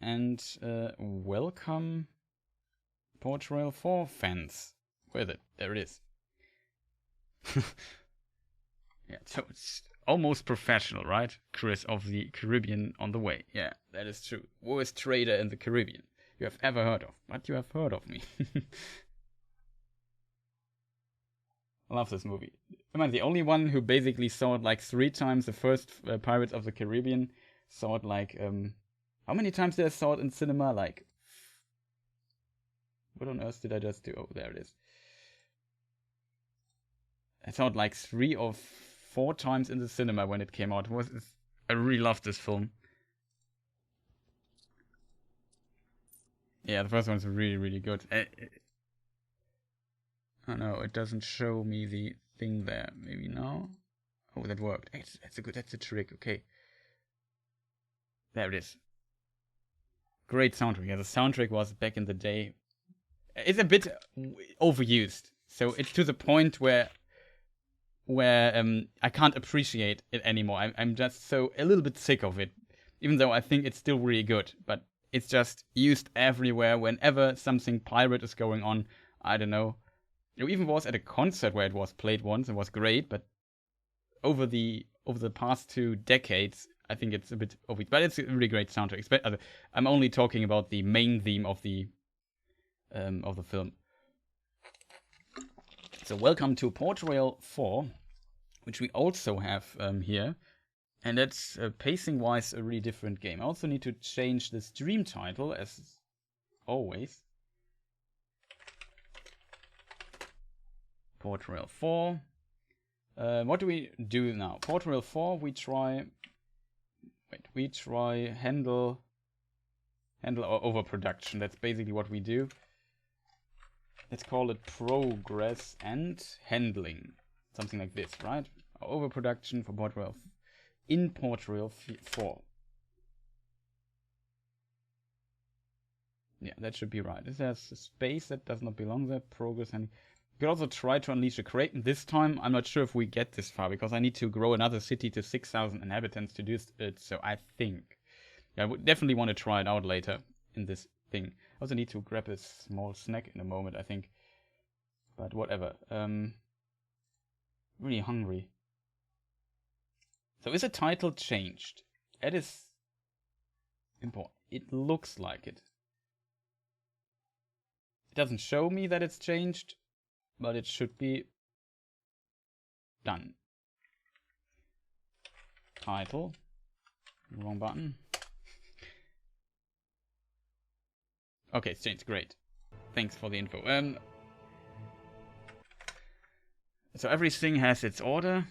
and welcome Port Royale 4 fans. Where is it? There it is. Yeah, so it's almost professional, right? Chris of the Caribbean on the way. Yeah, that is true. Worst trader in the Caribbean you have ever heard of. But you have heard of me. I love this movie. Am I the only one who basically saw it like 3 times? The first Pirates of the Caribbean saw it like how many times did I saw it in cinema? Like, what on earth did I just do? Oh, there it is. I saw it like 3 or 4 times in the cinema when it came out. I really loved this film. Yeah, the first one's really, really good. Oh no, it doesn't show me the thing there. Maybe now? Oh, that worked. That's a trick. Okay. There it is. Great soundtrack. Yeah, the soundtrack was back in the day. It's a bit overused. So it's to the point where I can't appreciate it anymore. I'm just so a little bit sick of it. Even though I think it's still really good. But it's just used everywhere whenever something pirate is going on. I don't know. It even was at a concert where it was played once. It was great, but over the past 2 decades, I think it's a bit overused. But it's a really great soundtrack. I'm only talking about the main theme of the film. So welcome to Port Royale 4, which we also have here. And that's pacing-wise a really different game. I also need to change the stream title, as always. Port Royale 4. What do we do now? Port Royale 4, we try handle our overproduction. That's basically what we do. Let's call it progress and handling. Something like this, right? Overproduction for Port Royale in Port Royale 4. Yeah, that should be right. This has a space that does not belong there. Progress and we could also try to unleash the Kraken. This time, I'm not sure if we get this far because I need to grow another city to 6,000 inhabitants to do it. So I think I would definitely want to try it out later in this thing. I also need to grab a small snack in a moment, I think. But whatever. Really hungry. So is the title changed? That is important. It looks like it. It doesn't show me that it's changed, but it should be done. Title. Wrong button. Okay, it's changed. Great. Thanks for the info. So everything has its order.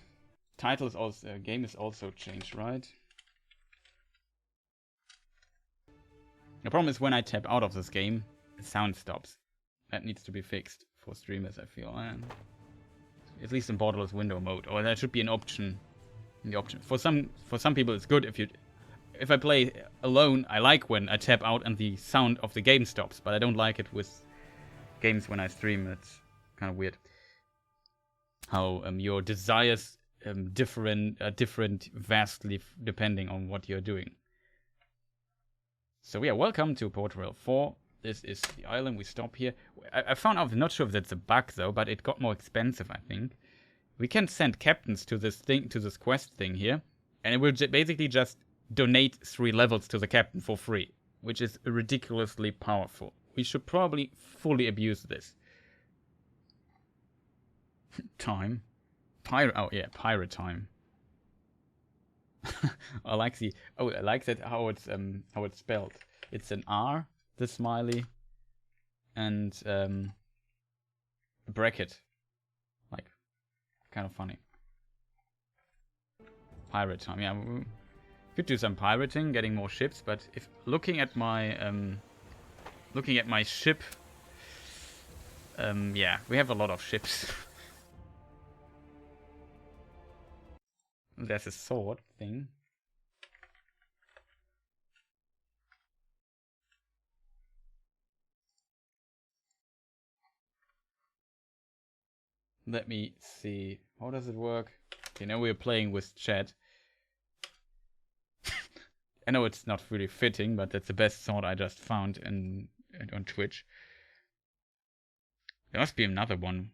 Title is also game is also changed, right? The problem is when I tap out of this game, the sound stops. That needs to be fixed for streamers, I feel. At least in borderless window mode, or there should be an option. In the option for some people, it's good if I play alone. I like when I tap out and the sound of the game stops, but I don't like it with games when I stream. It's kind of weird. How your desires different vastly depending on what you're doing. So yeah, welcome to Port Royale 4. This is the island. We stop here. I found out, I'm not sure if that's a bug though, but it got more expensive, I think. We can send captains to this quest thing here, and it will basically just donate 3 levels to the captain for free, which is ridiculously powerful. We should probably fully abuse this. Time. Pirate time. I like that how it's spelled. It's an R, the smiley, and a bracket. Like, kind of funny. Pirate time. Yeah, we could do some pirating, getting more ships. But if looking at my ship, yeah, we have a lot of ships. There's a sword thing. Let me see. How does it work? Okay, now we're playing with chat. I know it's not really fitting, but that's the best thought I just found on Twitch. There must be another one.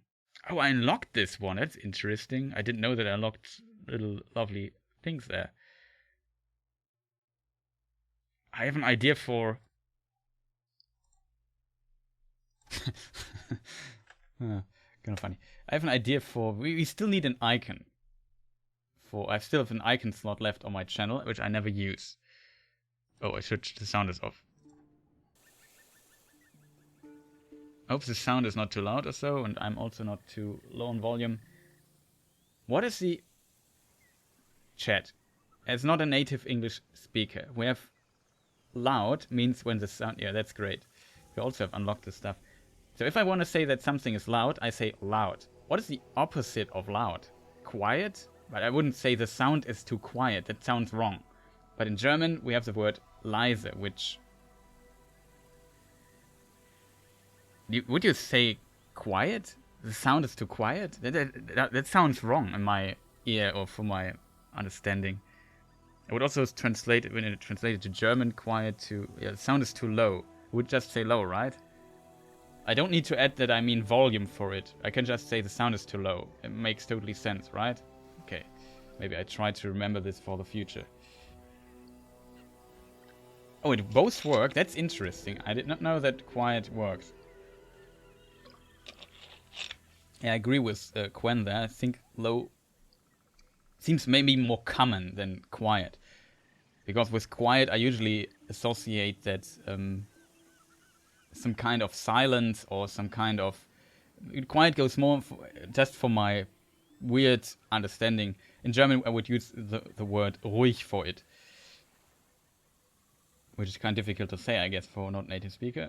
Oh, I unlocked this one. That's interesting. I didn't know that I unlocked little lovely things there. I have an idea for... kind of funny. I have an idea for... We still need an icon. I still have an icon slot left on my channel, which I never use. Oh, the sound is off. I hope the sound is not too loud or so, and I'm also not too low on volume. What is the... Chat. As not a native English speaker, we have loud means when the sound... Yeah, that's great. We also have unlocked this stuff. So if I want to say that something is loud, I say loud. What is the opposite of loud? Quiet? But I wouldn't say the sound is too quiet. That sounds wrong. But in German, we have the word leise, which... Would you say quiet? The sound is too quiet? That sounds wrong in my ear or for my understanding. I would also translate it, when it translated to German, quiet to... Yeah, the sound is too low. I would just say low, right? I don't need to add that I mean volume for it. I can just say the sound is too low. It makes totally sense, right? Okay. Maybe I try to remember this for the future. Oh, it both work? That's interesting. I did not know that quiet works. Yeah, I agree with Quen there. I think low seems maybe more common than quiet. Because with quiet, I usually associate that some kind of silence or some kind of... Quiet goes more just for my weird understanding. In German, I would use the word ruhig for it. Which is kind of difficult to say, I guess, for a not native speaker.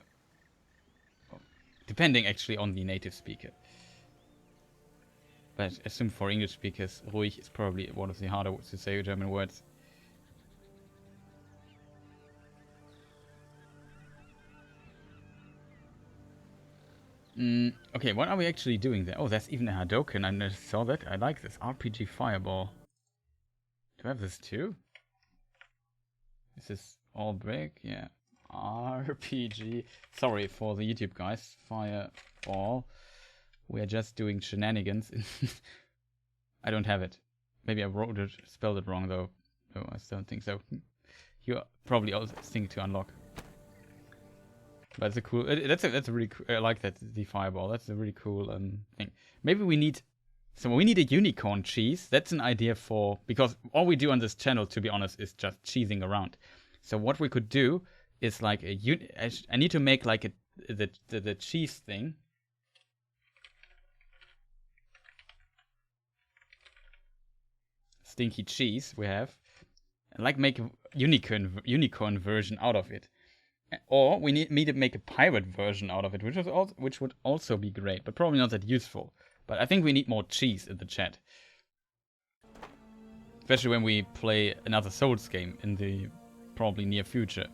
Depending actually on the native speaker. But I assume for English speakers, ruhig is probably one of the harder to say German words. Okay, what are we actually doing there? Oh, there's even a Hadoken. I never saw that. I like this. RPG Fireball. Do I have this too? Is this all big? Yeah. RPG. Sorry for the YouTube guys. Fireball. We are just doing shenanigans. I don't have it. Maybe I spelled it wrong though. No, I still don't think so. You probably also think to unlock. But it's a cool. That's a really cool. I like that, the fireball. That's a really cool thing. Maybe we need. So we need a unicorn cheese. That's an idea for, because all we do on this channel, to be honest, is just cheesing around. So what we could do is like I need to make like the cheese thing. Stinky cheese we have, and like make a unicorn version out of it, or we need to make a pirate version out of it, which would also be great, but probably not that useful. But I think we need more cheese in the chat, especially when we play another Souls game in the probably near future,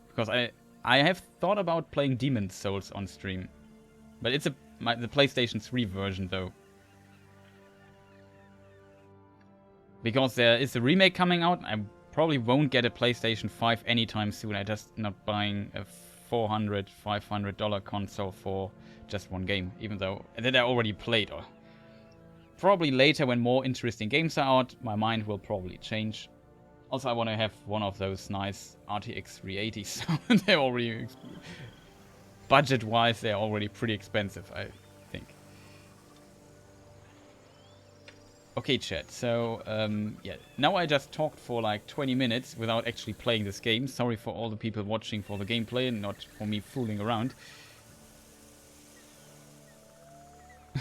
because I have thought about playing Demon's Souls on stream, but it's the PlayStation 3 version though. Because there is a remake coming out, I probably won't get a PlayStation 5 anytime soon. I'm just not buying a $400, $500 console for just one game, even though that I already played. Or probably later, when more interesting games are out, my mind will probably change. Also, I want to have one of those nice RTX 380s. So they're already, budget-wise, they're already pretty expensive, I think. Okay, chat, so, yeah, now I just talked for like 20 minutes without actually playing this game. Sorry for all the people watching for the gameplay and not for me fooling around.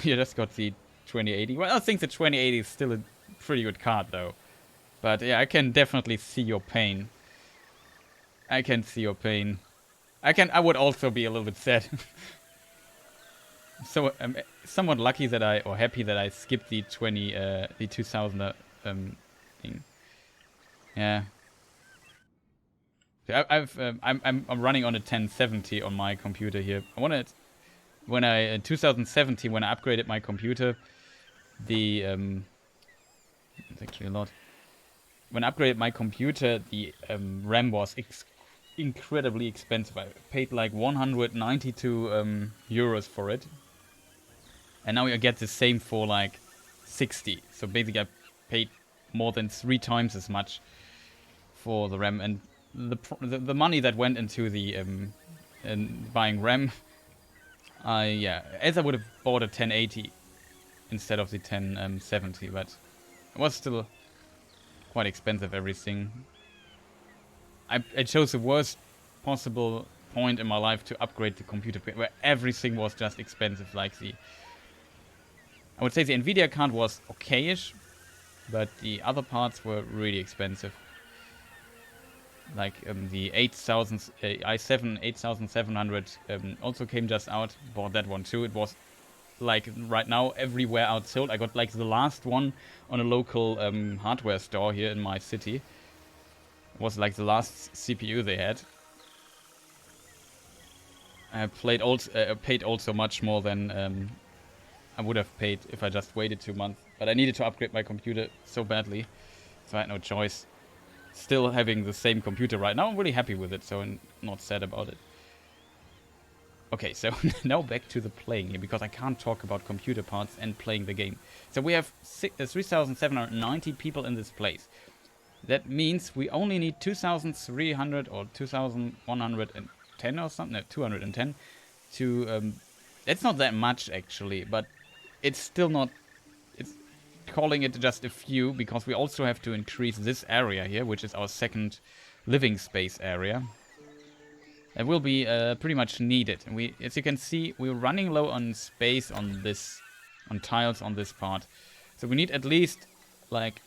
You just got the 2080. Well, I think the 2080 is still a pretty good card, though. But yeah, I can definitely see your pain. I can see your pain. I would also be a little bit sad. So I'm somewhat lucky that or happy that I skipped the 2000 thing. Yeah. I'm running on a 1070 on my computer here. I wanted, when in 2017 when I upgraded my computer, it's actually a lot. when I upgraded my computer, the RAM was incredibly expensive. I paid like 192 euros for it. And now I get the same for like 60. So basically I paid more than 3 times as much for the RAM. And the money that went into the buying RAM, as I would have bought a 1080 instead of the 1070, but it was still quite expensive, everything. I chose the worst possible point in my life to upgrade the computer, where everything was just expensive. Like I would say the Nvidia card was okayish, but the other parts were really expensive. Like the 8000 i7 8700 also came just out. Bought that one too. It was like right now everywhere outsold. I got like the last one on a local hardware store here in my city. It was like the last CPU they had. I paid also much more than I would have paid if I just waited 2 months. But I needed to upgrade my computer so badly, so I had no choice. Still having the same computer right now, I'm really happy with it, so I'm not sad about it. Okay, so now back to the playing here, because I can't talk about computer parts and playing the game. So we have 3,790 people in this place. That means we only need 2,300 or 2,110 or something, no, 210 to... that's not that much, actually, but it's still not... It's calling it just a few, because we also have to increase this area here, which is our second living space area. That will be pretty much needed. And we, as you can see, we're running low on space on this, on tiles on this part. So we need at least like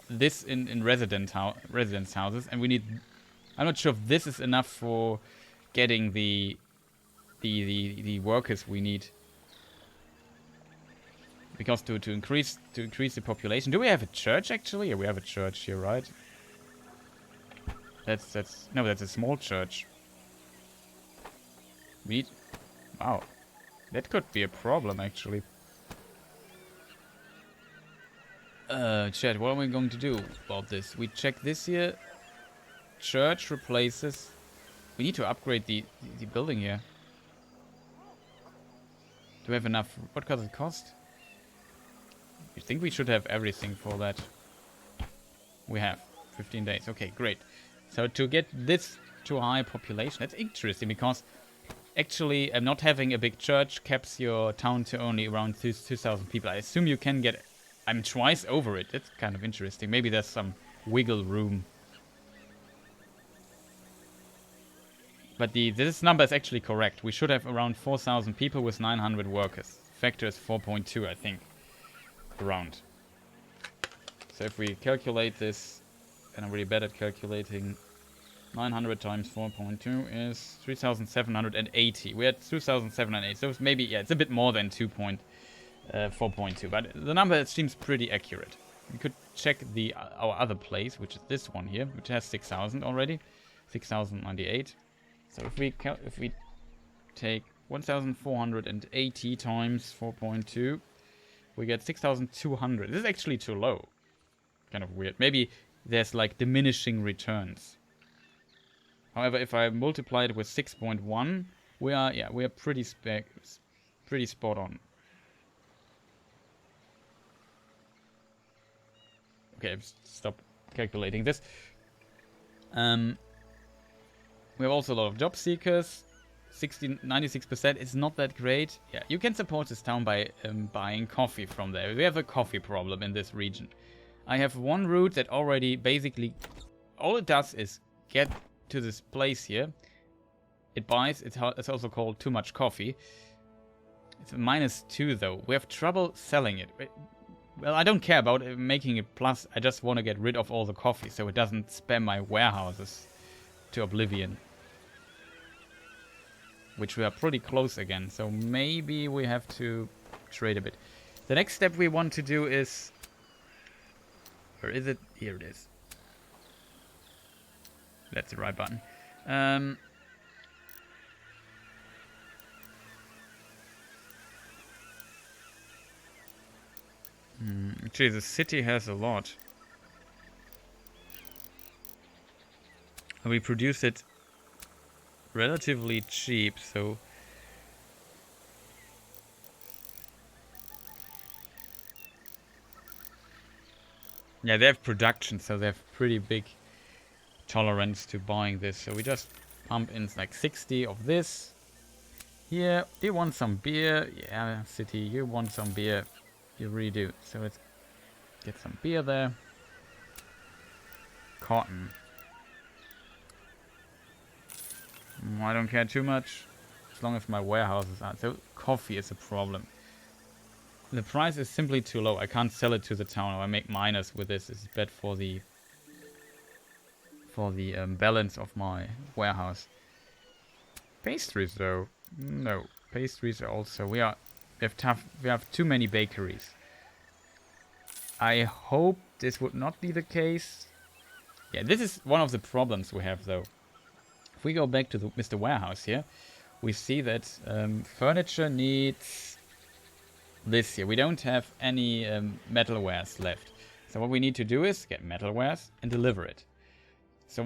this in residence houses, and we need. I'm not sure if this is enough for getting the workers we need. Because to increase the population, do we have a church actually? Yeah, we have a church here, right? That's a small church. We need... Wow. That could be a problem, actually. Chat, what are we going to do about this? We check this here. Church replaces... We need to upgrade the building here. Do we have enough... What does it cost? You think we should have everything for that? We have. 15 days. Okay, great. So to get this to a high population, that's interesting, because... Actually, not having a big church caps your town to only around 2,000 people. I assume you can get... I'm twice over it. That's kind of interesting. Maybe there's some wiggle room. But this number is actually correct. We should have around 4,000 people with 900 workers. Factor is 4.2, I think. Around. So if we calculate this... And I'm really bad at calculating... 900 times 4.2 is 3,780. We're at 2,780. So it's maybe, yeah, it's a bit more than 4.2. But the number seems pretty accurate. We could check our other place, which is this one here, which has 6,000 already. 6,098. So if we take 1,480 times 4.2, we get 6,200. This is actually too low. Kind of weird. Maybe there's like diminishing returns. However, if I multiply it with 6.1, we are pretty spot on. Okay, I've stopped calculating this. We have also a lot of job seekers. 96%. It's not that great. Yeah, you can support this town by buying coffee from there. We have a coffee problem in this region. I have one route that already basically all it does is get to this place here. It buys, it's also called too much coffee. It's a -2 though. We have trouble selling it. Well, I don't care about making it plus. I just want to get rid of all the coffee so it doesn't spam my warehouses to oblivion. Which we are pretty close again. So maybe we have to trade a bit. The next step we want to do is... Where is it? Here it is. That's the right button. Actually, the city has a lot. And we produce it relatively cheap, so... Yeah, they have production, so they have pretty big tolerance to buying this. So we just pump in like 60 of this. Here, do you want some beer? Yeah, city, you want some beer. You really do. So let's get some beer there. Cotton. I don't care too much, as long as my warehouses are. So coffee is a problem. The price is simply too low. I can't sell it to the town, or I make minus with this. It's bad for the balance of my warehouse. Pastries though, no. Pastries are also we have too many bakeries. I hope this would not be the case. Yeah, this is one of the problems we have though. If we go back to Mr. Warehouse here, we see that furniture needs this here. We don't have any metalwares left. So what we need to do is get metalwares and deliver it. So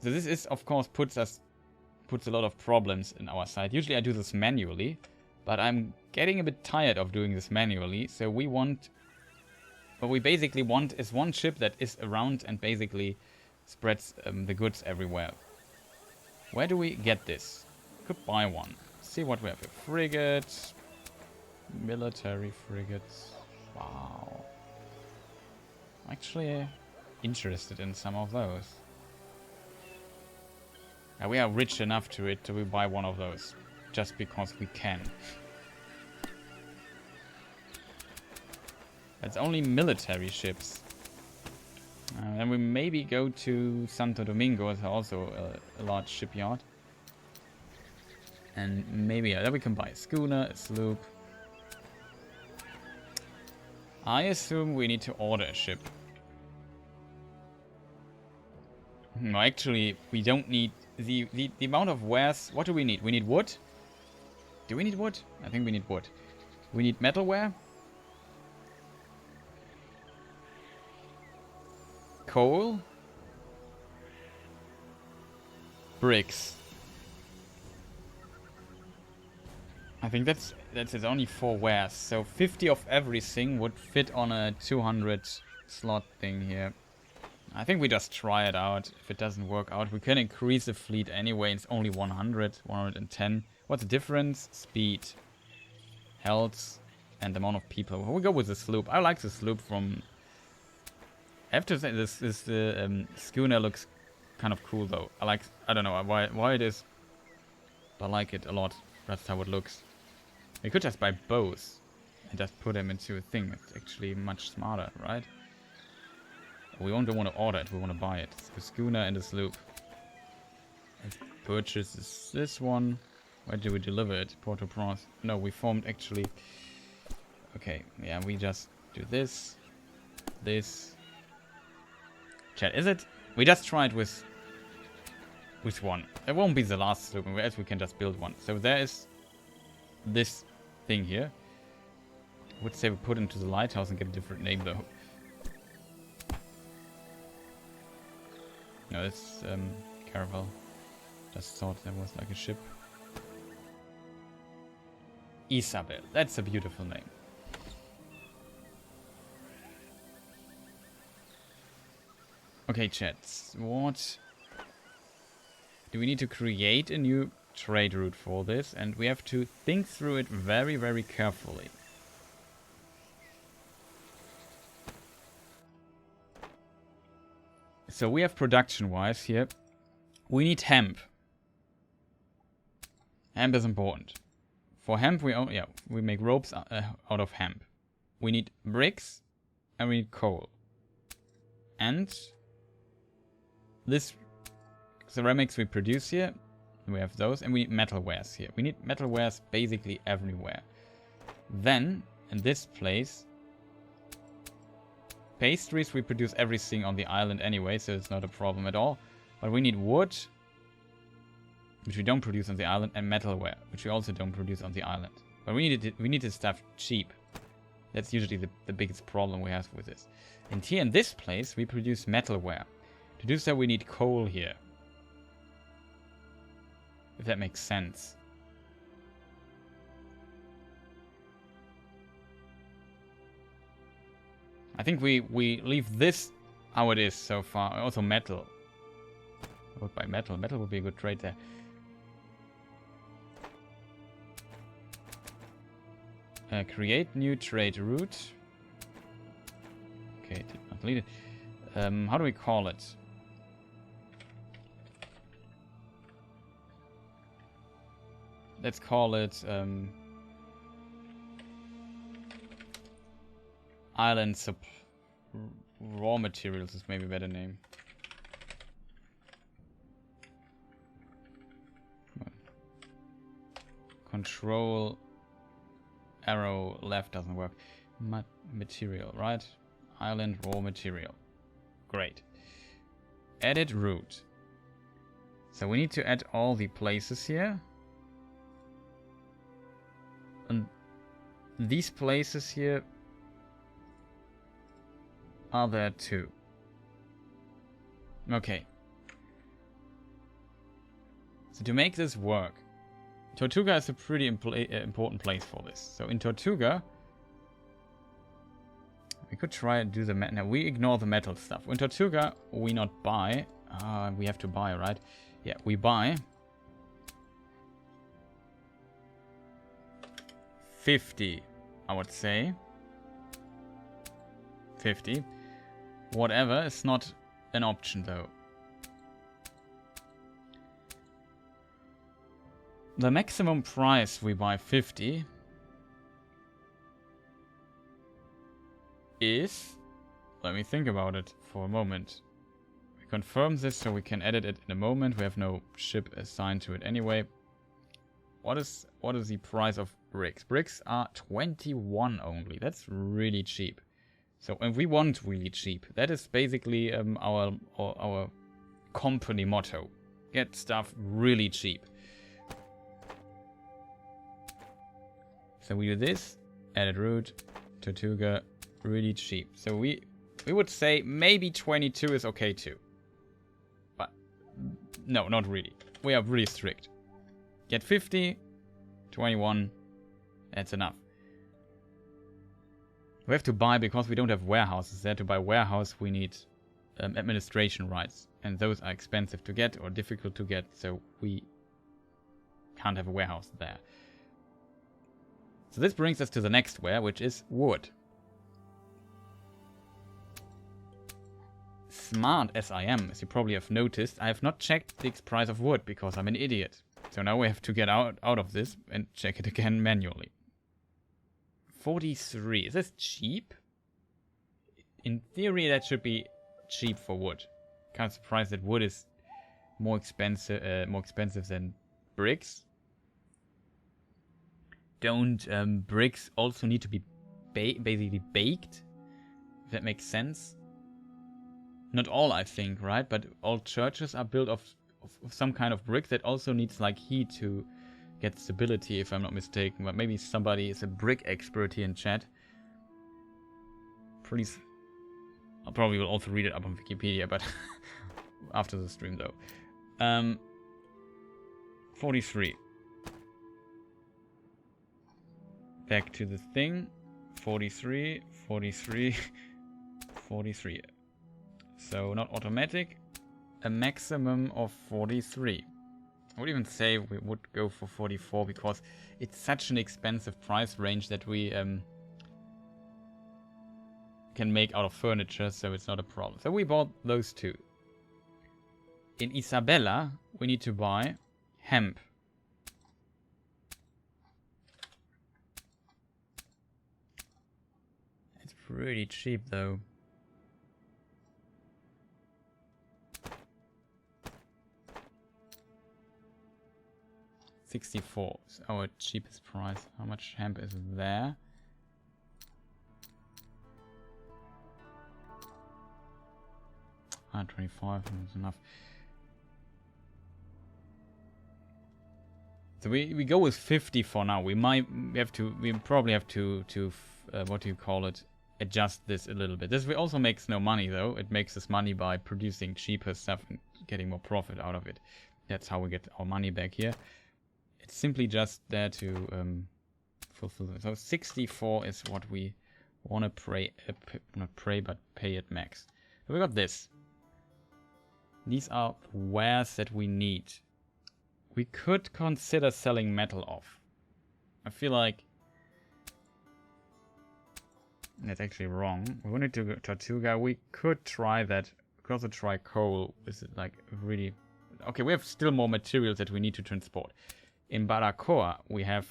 this is of course puts a lot of problems in our side. Usually I do this manually, but I'm getting a bit tired of doing this manually. So what we basically want is one ship that is around and basically spreads the goods everywhere. Where do we get this? Could buy one. See what we have here. Frigates. Military frigates. Wow. Actually interested in some of those. Now we are rich enough to buy one of those. Just because we can. That's only military ships. And we maybe go to Santo Domingo, it's also a large shipyard. And maybe then we can buy a schooner, a sloop. I assume we need to order a ship. No, actually, we don't need the amount of wares. What do we need? We need wood. Do we need wood? I think we need wood. We need metalware. Coal. Bricks. I think that's it. Only 4 wares. So 50 of everything would fit on a 200 slot thing here. I think we just try it out. If it doesn't work out, we can increase the fleet anyway. It's only 100, 110. What's the difference? Speed, health, and the amount of people. We'll go with the sloop. I like the sloop from... I have to say, this schooner looks kind of cool though. I don't know why it is, but I like it a lot. That's how it looks. We could just buy both and just put them into a thing. It's actually much smarter, right? We don't want to order it, we want to buy it. It's the schooner and the sloop. Let's purchase this one. Where do we deliver it? Port-au-Prince. No, we formed actually... Okay, yeah, we just do this. This. Chat, is it? We just tried with one. It won't be the last sloop, else we can just build one. So there is this thing here. I would say we put into the lighthouse and get a different name though. No, it's Caravel. Just thought there was like a ship. Isabel. That's a beautiful name. Okay, chat. What? Do we need to create a new trade route for this? And we have to think through it very, very carefully. So we have production-wise here. We need hemp. Hemp is important. For hemp, we make ropes out of hemp. We need bricks and we need coal. And this ceramics we produce here, we have those, and we need metalwares here. We need metalwares basically everywhere. Then, in this place, pastries, we produce everything on the island anyway, so it's not a problem at all. But we need wood, which we don't produce on the island, and metalware, which we also don't produce on the island. But we need this stuff cheap. That's usually the biggest problem we have with this. And here in this place, we produce metalware. To do so, we need coal here. If that makes sense. I think we leave this how it is so far. Also metal. I would buy metal. Metal would be a good trade there. Create new trade route. Okay, did not delete it. How do we call it? Let's call it Island Raw Materials is maybe a better name. Control arrow left doesn't work. Material, right? Island raw material. Great. Edit route. So we need to add all the places here. And these places here are there too. Okay. So to make this work, Tortuga is a pretty important place for this. So in Tortuga, we could try and do the metal. Now we ignore the metal stuff. In Tortuga, we not buy. We have to buy, right? Yeah, we buy 50, I would say. 50. Whatever is not an option though. The maximum price we buy 50 is, let me think about it for a moment. We confirm this so we can edit it in a moment. We have no ship assigned to it anyway. What is the price of bricks? Bricks are 21 only. That's really cheap. So, and we want really cheap. That is basically our company motto. Get stuff really cheap. So we do this, edit route, Tortuga, really cheap. So we would say maybe 22 is okay too. But no, not really. We are really strict. Get 50, 21, that's enough. We have to buy, because we don't have warehouses there. To buy warehouse we need administration rights. And those are expensive to get or difficult to get. So we can't have a warehouse there. So this brings us to the next ware, which is wood. Smart as I am, as you probably have noticed, I have not checked the price of wood because I'm an idiot. So now we have to get out of this and check it again manually. 43. Is this cheap? In theory, that should be cheap for wood. Kind of surprised that wood is more expensive than bricks. Don't bricks also need to be basically baked? If that makes sense. Not all, I think, right? But all churches are built of some kind of brick that also needs like heat to get stability, if I'm not mistaken. But maybe somebody is a brick expert here in chat. Please. I probably will also read it up on Wikipedia, but after the stream though. 43. Back to the thing. 43, 43, 43. So not automatic. A maximum of 43. I would even say we would go for 44 because it's such an expensive price range that we can make out of furniture, so it's not a problem. So we bought those two. In Isabela, we need to buy hemp. It's pretty cheap though. $64 is our cheapest price. How much hemp is there? $125 is enough. So we go with 50 for now. We probably have to what do you call it? adjust this a little bit. This also makes no money though. It makes us money by producing cheaper stuff and getting more profit out of it. That's how we get our money back here. It's simply just there to fulfill it. So 64 is what we want to pray, not pray, but pay at max. So we got this. These are wares that we need. We could consider selling metal off. I feel like that's actually wrong. We wanted to go Tortuga. We could try that. We could also try coal. Is it like really... Okay, we have still more materials that we need to transport. In Baracoa, we have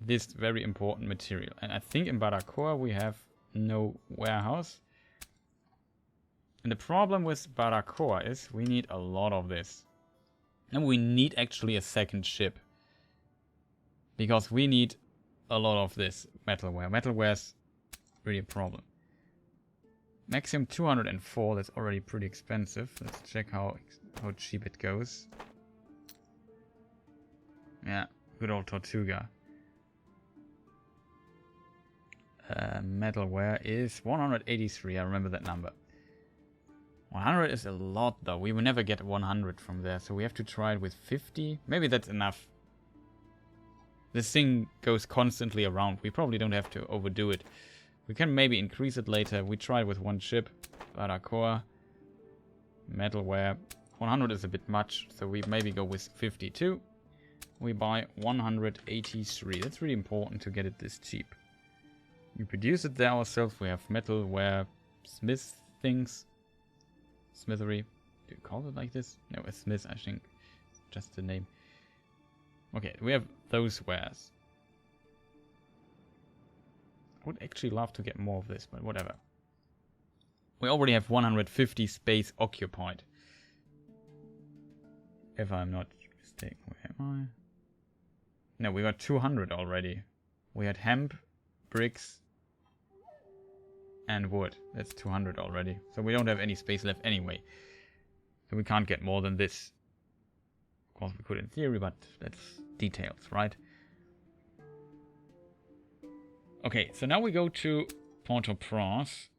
this very important material. And I think in Baracoa we have no warehouse. And the problem with Baracoa is we need a lot of this. And we need actually a second ship. Because we need a lot of this metalware. Metalware is really a problem. Maximum 204, that's already pretty expensive. Let's check how cheap it goes. Yeah, good old Tortuga. Metalware is 183, I remember that number. 100 is a lot though, we will never get 100 from there, so we have to try it with 50. Maybe that's enough. This thing goes constantly around, we probably don't have to overdo it. We can maybe increase it later. We try it with one ship. Baracoa. Metalware. 100 is a bit much, so we maybe go with 52. We buy 183. That's really important to get it this cheap. We produce it there ourselves. We have metalware, smith things. Smithery. Do you call it like this? No, a smith, I think. Just the name. Okay, we have those wares. I would actually love to get more of this, but whatever. We already have 150 space occupied. If I'm not mistaken. Where am I? No, we got 200 already. We had hemp, bricks, and wood. That's 200 already. So we don't have any space left anyway. So we can't get more than this. Of course we could in theory, but that's details, right? Okay, so now we go to Port-au-Prince.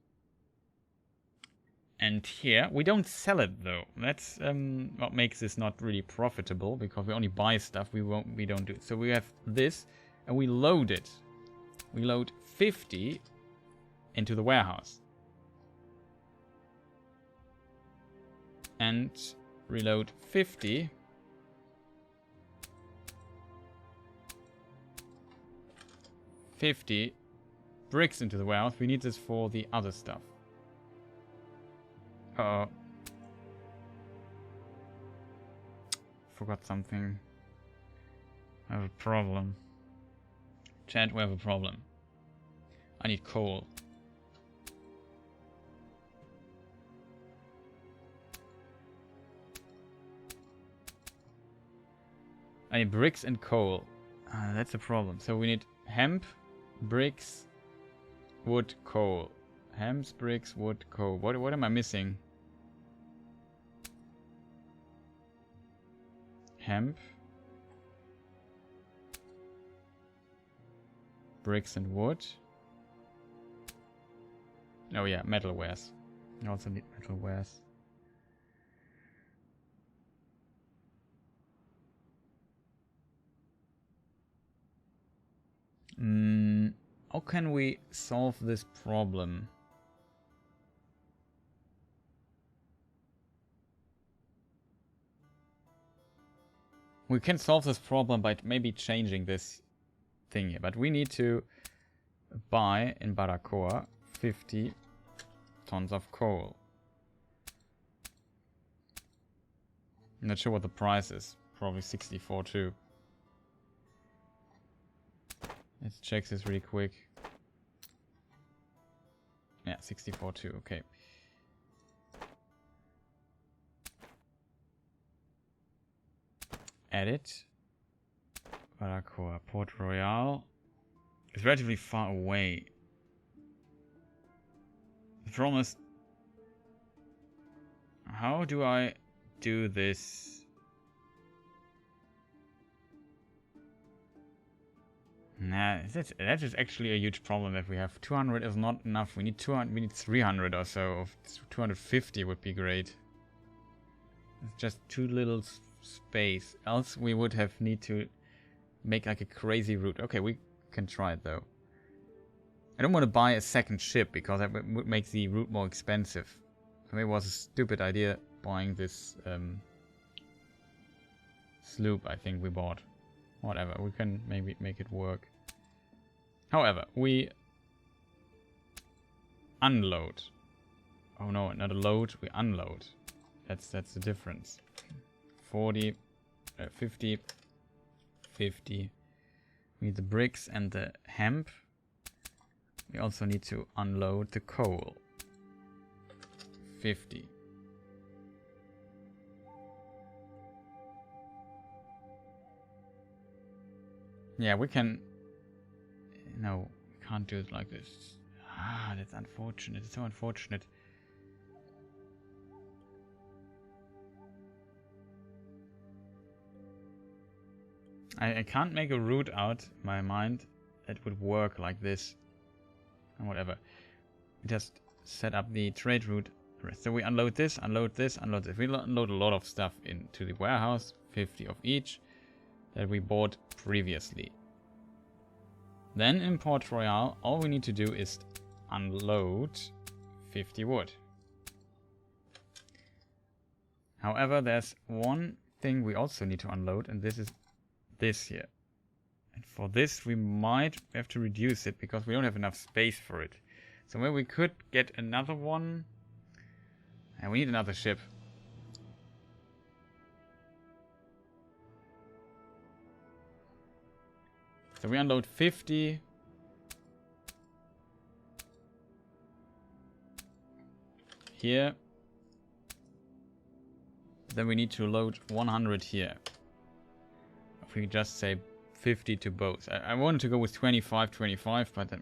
And here, we don't sell it though. That's what makes this not really profitable, because we only buy stuff, we don't do it. So we have this, and we load it. We load 50 into the warehouse. And reload 50. Bricks into the warehouse. We need this for the other stuff. Forgot something. I have a problem. Chat, we have a problem. I need coal. I need bricks and coal. That's a problem. So we need hemp, bricks, wood, coal. Hemp, bricks, wood, coal. What am I missing? Hemp, bricks and wood. Oh yeah, metalwares. I also need metalwares. How can we solve this problem? We can solve this problem by maybe changing this thing here, but we need to buy in Baracoa 50 tons of coal. I'm not sure what the price is. Probably 64 too. Let's check this really quick. Yeah, 64 too, okay. Edit. Baracoa, Port Royale. It's relatively far away. The problem is, how do I do this? Nah, that is actually a huge problem that we have. 200 is not enough. We need 200. We need 300 or so. 250 would be great. It's just too little space. Else we would have need to make like a crazy route. Okay, we can try it though. I don't want to buy a second ship because that would make the route more expensive. Maybe it was a stupid idea buying this sloop I think we bought. Whatever, we can maybe make it work. However, we unload. Oh no, not a load, we unload. That's the difference. 40, 50, 50. We need the bricks and the hemp. We also need to unload the coal. 50. Yeah, we can... No, we can't do it like this. Ah, that's unfortunate. It's so unfortunate. I can't make a route out in my mind that would work like this. And whatever. We just set up the trade route. So we unload this, unload this, unload this. We unload a lot of stuff into the warehouse. 50 of each. That we bought previously. Then in Port Royale, all we need to do is unload 50 wood. However, there's one thing we also need to unload, and this is this here. And for this, we might have to reduce it because we don't have enough space for it. So maybe we could get another one. And we need another ship. So we unload 50. Here. Then we need to load 100 here. If we just say 50 to both. I wanted to go with 25, 25, but that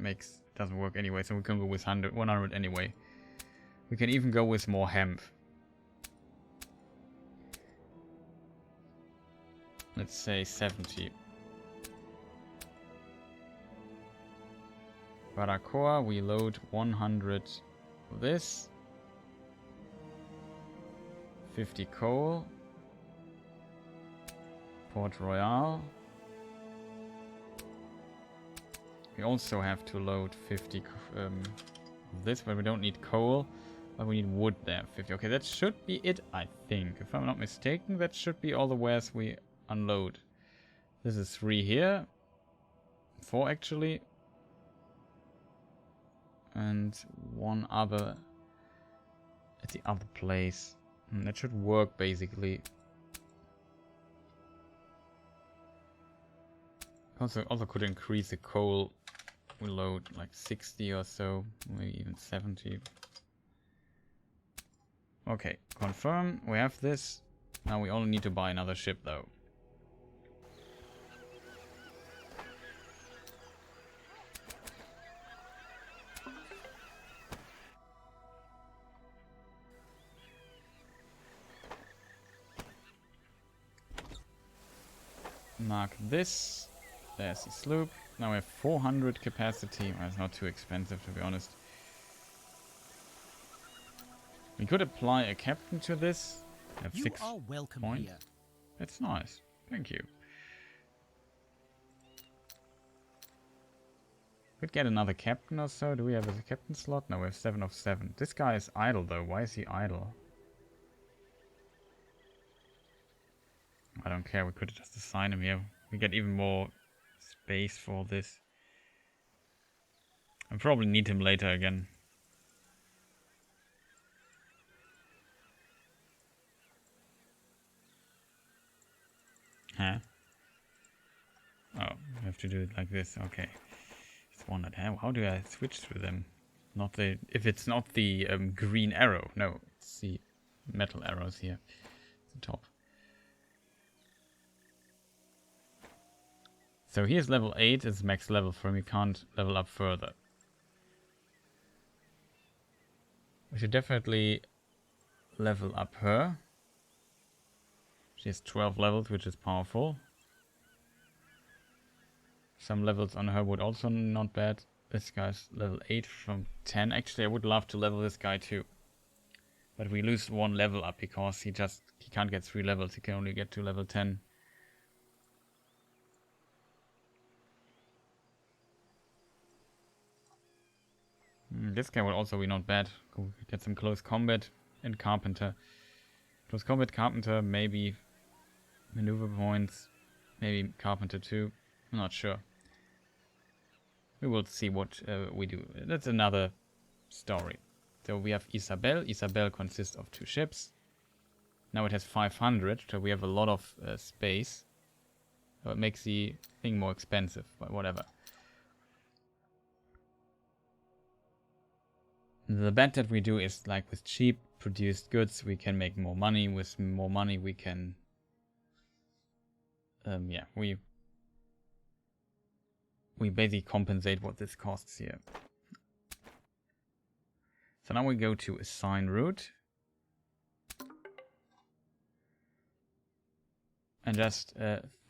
doesn't work anyway. So we can go with 100 anyway. We can even go with more hemp. Let's say 70. Baracoa, we load 100 of this. 50 coal. Port Royale. We also have to load 50 of this, but we don't need coal. But we need wood there. 50. Okay, that should be it, I think. If I'm not mistaken, that should be all the wares we unload. This is 3 here. 4 actually. And 1 other at the other place. That should work basically. Also could increase the coal. We load like 60 or so, maybe even 70. Okay, confirm. We have this. Now we only need to buy another ship though. Mark this. There's the sloop. Now we have 400 capacity. Well, it's not too expensive to be honest. We could apply a captain to this. Have You 6 are welcome points. here. That's nice. Thank you. Could get another captain or so. Do we have a captain slot? No, we have 7 of 7. This guy is idle though. Why is he idle? I don't care. We could just assign him here. We get even more space for this. I probably need him later again. Huh? Oh, we have to do it like this. Okay. It's one at how do I switch through them? Not the if it's not the green arrow. No, it's the metal arrows here. At the top. So here's level 8, it's max level for him, you can't level up further. We should definitely level up her. She has 12 levels, which is powerful. Some levels on her wood also not bad. This guy's level 8 from 10. Actually, I would love to level this guy too. But we lose 1 level up because he can't get 3 levels. He can only get to level 10. This guy will also be not bad. Cool. Get some close combat and carpenter. Close combat, carpenter, maybe maneuver points, maybe carpenter too. I'm not sure. We will see what we do. That's another story. So we have Isabel. Isabel consists of 2 ships. Now it has 500, so we have a lot of space. So it makes the thing more expensive, but whatever. The bet that we do is like with cheap produced goods, we can make more money. With more money, we can, we basically compensate what this costs here. So now we go to assign route. And just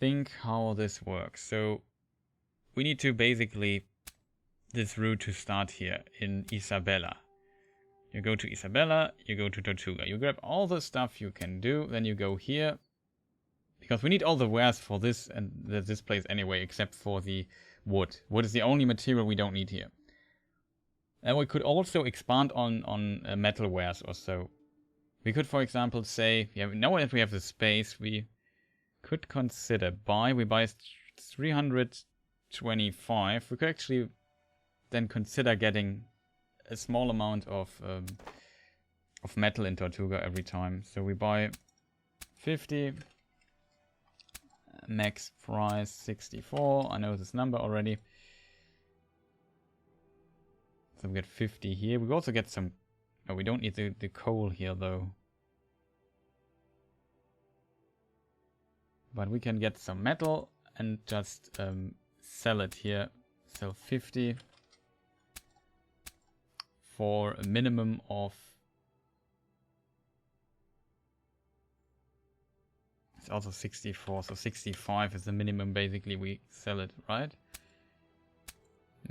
think how this works. So we need to basically this route to start here in Isabela. You go to Isabela, you go to Tortuga. You grab all the stuff you can do, then you go here. Because we need all the wares for this and this place anyway, except for the wood. Wood is the only material we don't need here. And we could also expand on metal wares or so. We could, for example, say, now that we have the space, we could consider we buy 325. We could actually then consider getting a small amount of metal in Tortuga every time. So we buy 50, max price 64. I know this number already. So we get 50 here. We also get some. Oh, we don't need the coal here though. But we can get some metal and just sell it here. Sell 50 for a minimum of. It's also 64, so 65 is the minimum basically we sell it, right?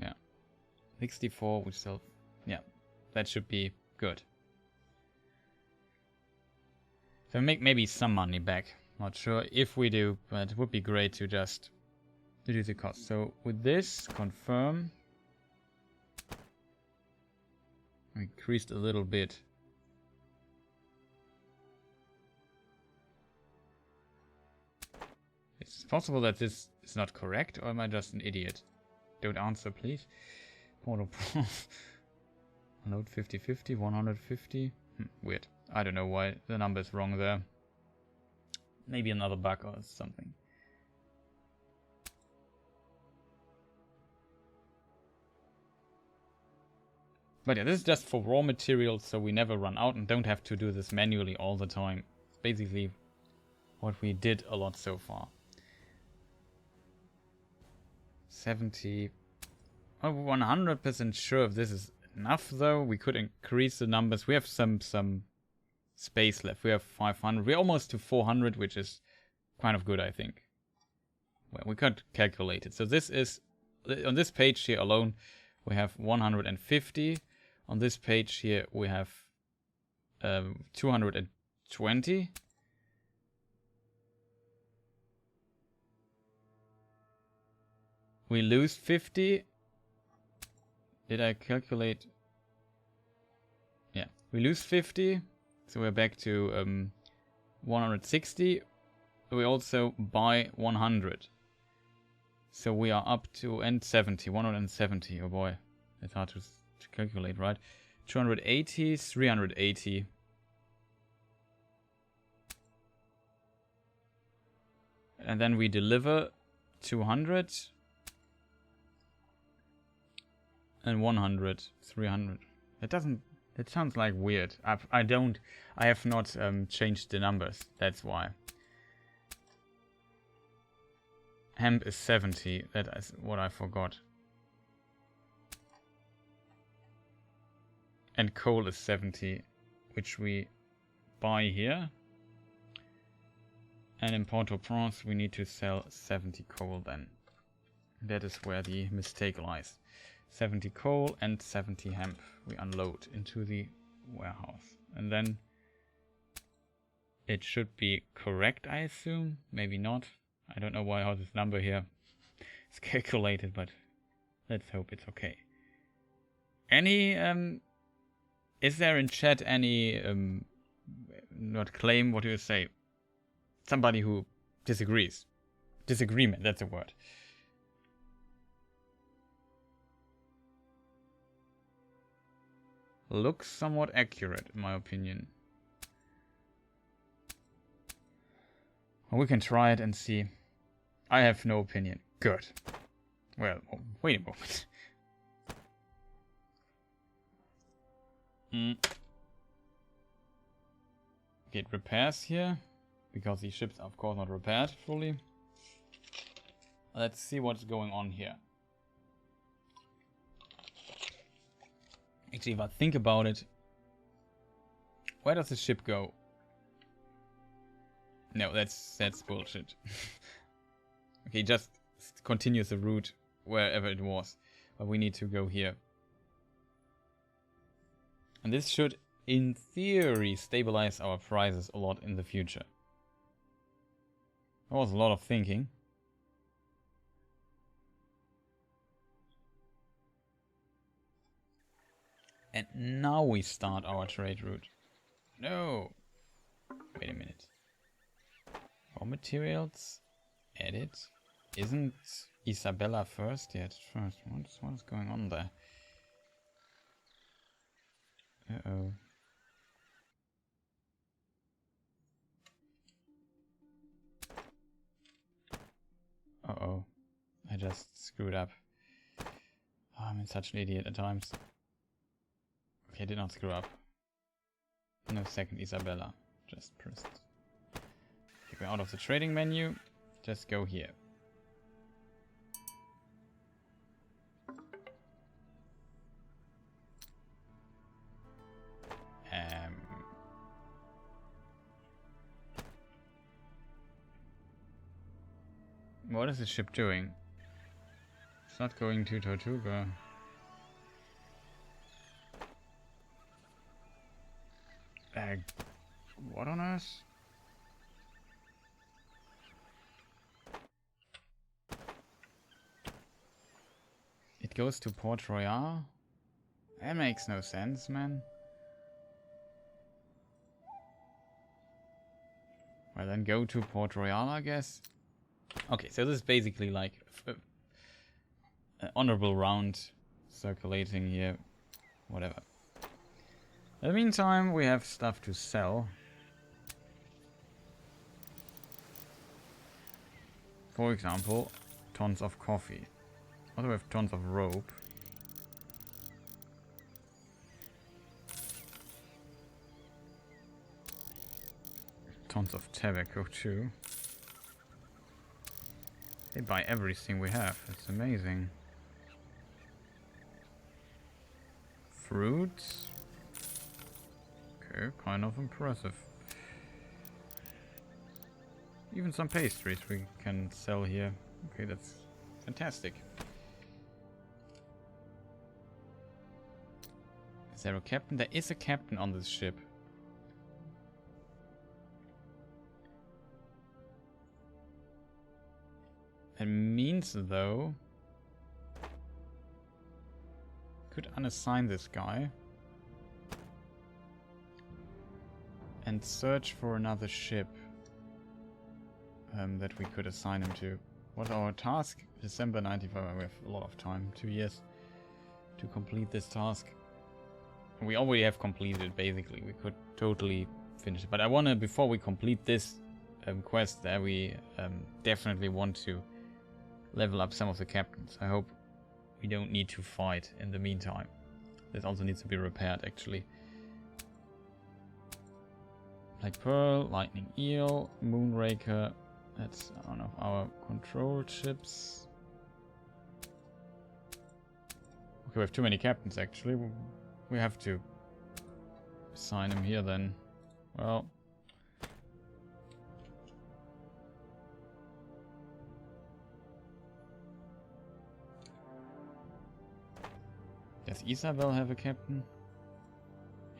Yeah. 64 we sell. Yeah, that should be good. So make maybe some money back. Not sure if we do, but it would be great to just reduce the cost. So with this, confirm. Increased a little bit. It's possible that this is not correct, or am I just an idiot? Don't answer, please. Load 50-50, 150. Weird. I don't know why the number is wrong there. Maybe another bug or something. But yeah, this is just for raw materials, so we never run out and don't have to do this manually all the time. It's basically what we did a lot so far. 70. I'm 100% sure if this is enough though. We could increase the numbers. We have some space left. We have 500. We're almost to 400, which is kind of good, I think. Well, we can't calculate it. So this is, on this page here alone, we have 150. On this page here, we have 220. We lose 50. Did I calculate? Yeah, we lose 50. So we're back to 160. We also buy 100. So we are up to 170. Oh boy, it's hard to calculate, right? 280, 380. And then we deliver 200. And 100, 300. It sounds like weird. I have not changed the numbers. That's why. Hemp is 70. That is what I forgot. And coal is 70, which we buy here. And in Port-au-Prince we need to sell 70 coal then. That is where the mistake lies. 70 coal and 70 hemp we unload into the warehouse. And then it should be correct, I assume. Maybe not. I don't know why how this number here is calculated, but let's hope it's okay. Any is there in chat any not claim, what do you say? Somebody who disagrees. Disagreement, that's a word. Looks somewhat accurate, in my opinion. Well, we can try it and see. I have no opinion. Good. Well, oh, wait a moment. Get repairs here, because the ships are of course not repaired fully. Let's see what's going on here. Actually, if I think about it, where does the ship go? No, that's bullshit. Okay, just continues the route wherever it was, but we need to go here. And this should, in theory, stabilize our prices a lot in the future. That was a lot of thinking. And now we start our trade route. No! Wait a minute. Raw materials. Edit. Isn't Isabella first yet? First. What is going on there? Uh-oh. Uh-oh. I just screwed up. Oh, I'm such an idiot at times. Okay, I did not screw up. No second Isabella. Just pressed. Okay, we're out of the trading menu. Just go here. What is the ship doing? It's not going to Tortuga. What on earth? It goes to Port Royale? That makes no sense, man. Well, then go to Port Royale, I guess. Okay, so this is basically like an honorable round circulating here. Whatever. In the meantime, we have stuff to sell. For example, tons of coffee. Also, we have tons of rope. Tons of tobacco too. They buy everything we have. It's amazing. Fruits. Okay, kind of impressive. Even some pastries we can sell here. Okay, that's fantastic. Is there a captain? There is a captain on this ship. It means, though, could unassign this guy and search for another ship that we could assign him to. What's our task? December 95. We have a lot of time, 2 years to complete this task. We already have completed it, basically. We could totally finish it. But I want to, before we complete this quest there, we definitely want to level up some of the captains. I hope we don't need to fight in the meantime. This also needs to be repaired, actually. Black Pearl, Lightning Eel, Moonraker. That's one of our control ships. Okay, we have too many captains, actually. We have to assign him here then. Well, Does Isabel have a captain?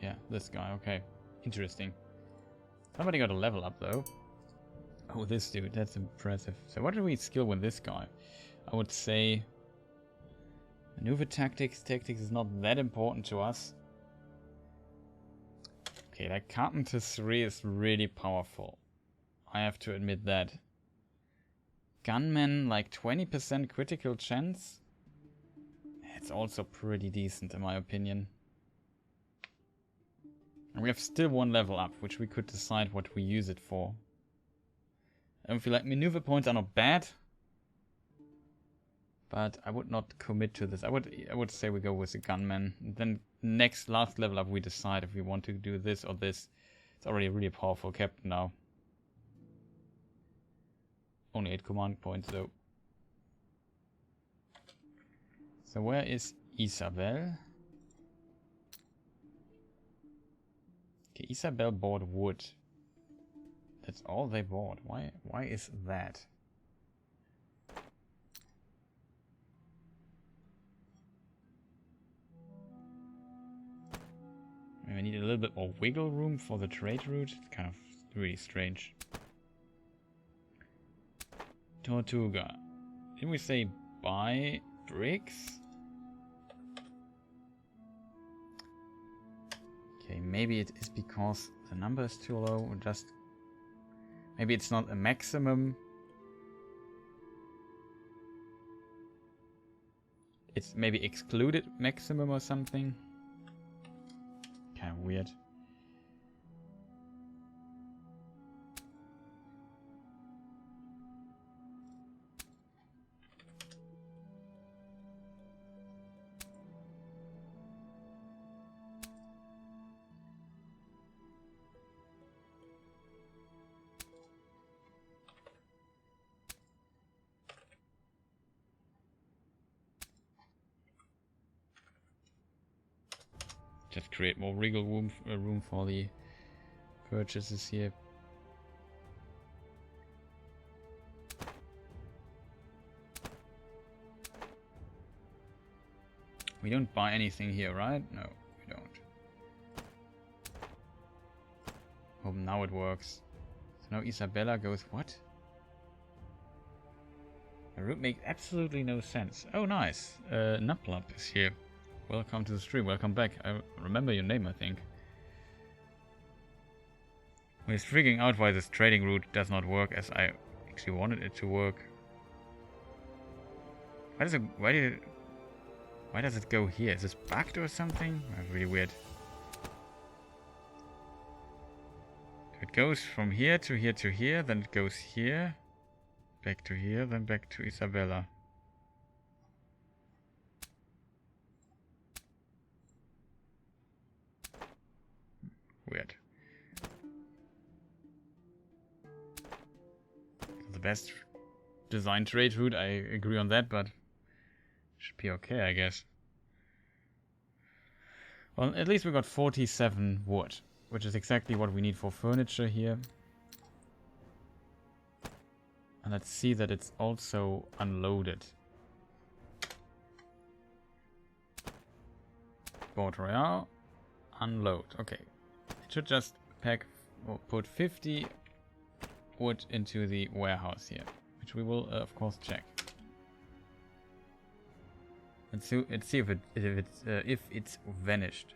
Yeah, this guy, okay. Interesting. Somebody got a level up though. Oh, this dude, that's impressive. So what do we skill with this guy? I would say maneuver tactics. Tactics is not that important to us. Okay, that Carpenter 3 is really powerful. I have to admit that. Gunman, like 20% critical chance. It's also pretty decent in my opinion. And we have still one level up, which we could decide what we use it for. I don't feel like maneuver points are not bad. But I would not commit to this. I would say we go with the gunman. Then last level up we decide if we want to do this or this. It's already a really powerful captain now. Only 8 command points though. So where is Isabel? Okay, Isabel bought wood. That's all they bought. Why is that? We need a little bit more wiggle room for the trade route. It's kind of really strange. Tortuga. Didn't we say buy bricks? Okay, maybe it is because the number is too low, or just maybe it's not a maximum. It's maybe excluded maximum or something. Kind of weird. Just create more wriggle room for the purchases here. We don't buy anything here, right? No, we don't. Oh, now it works. So now Isabella goes what? The route makes absolutely no sense. Oh, nice. Nuplap is here. Welcome to the stream. Welcome back. I remember your name, I think. We're freaking out why this trading route does not work as I actually wanted it to work. Why does it go here? Is this bugged or something? Really weird. It goes from here to here to here, then it goes here, back to here, then back to Isabella. Weird. The best design trade route, I agree on that, but should be okay, I guess. Well, at least we got 47 wood, which is exactly what we need for furniture here. And let's see that it's also unloaded. Port Royale, unload. Okay. It should just pack or put 50 wood into the warehouse here, which we will of course check. Let's see if it's vanished.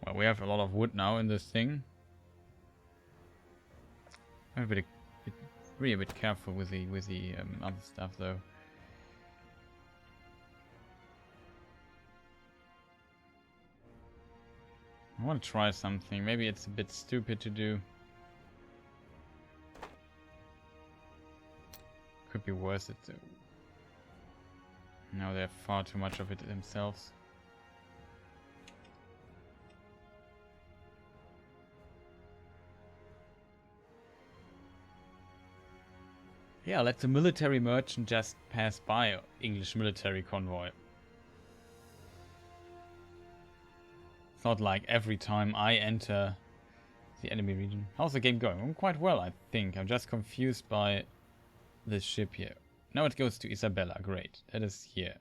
Well, we have a lot of wood now in this thing. I'm really a bit careful with the other stuff though. I want to try something. Maybe it's a bit stupid to do. Could be worth it though. No, they have far too much of it themselves. Yeah, let the military merchant just pass by English military convoy. It's not like every time I enter The enemy region. How's the game going? Quite well, I think. I'm just confused by this ship here. Now it goes to Isabella. Great. That is here.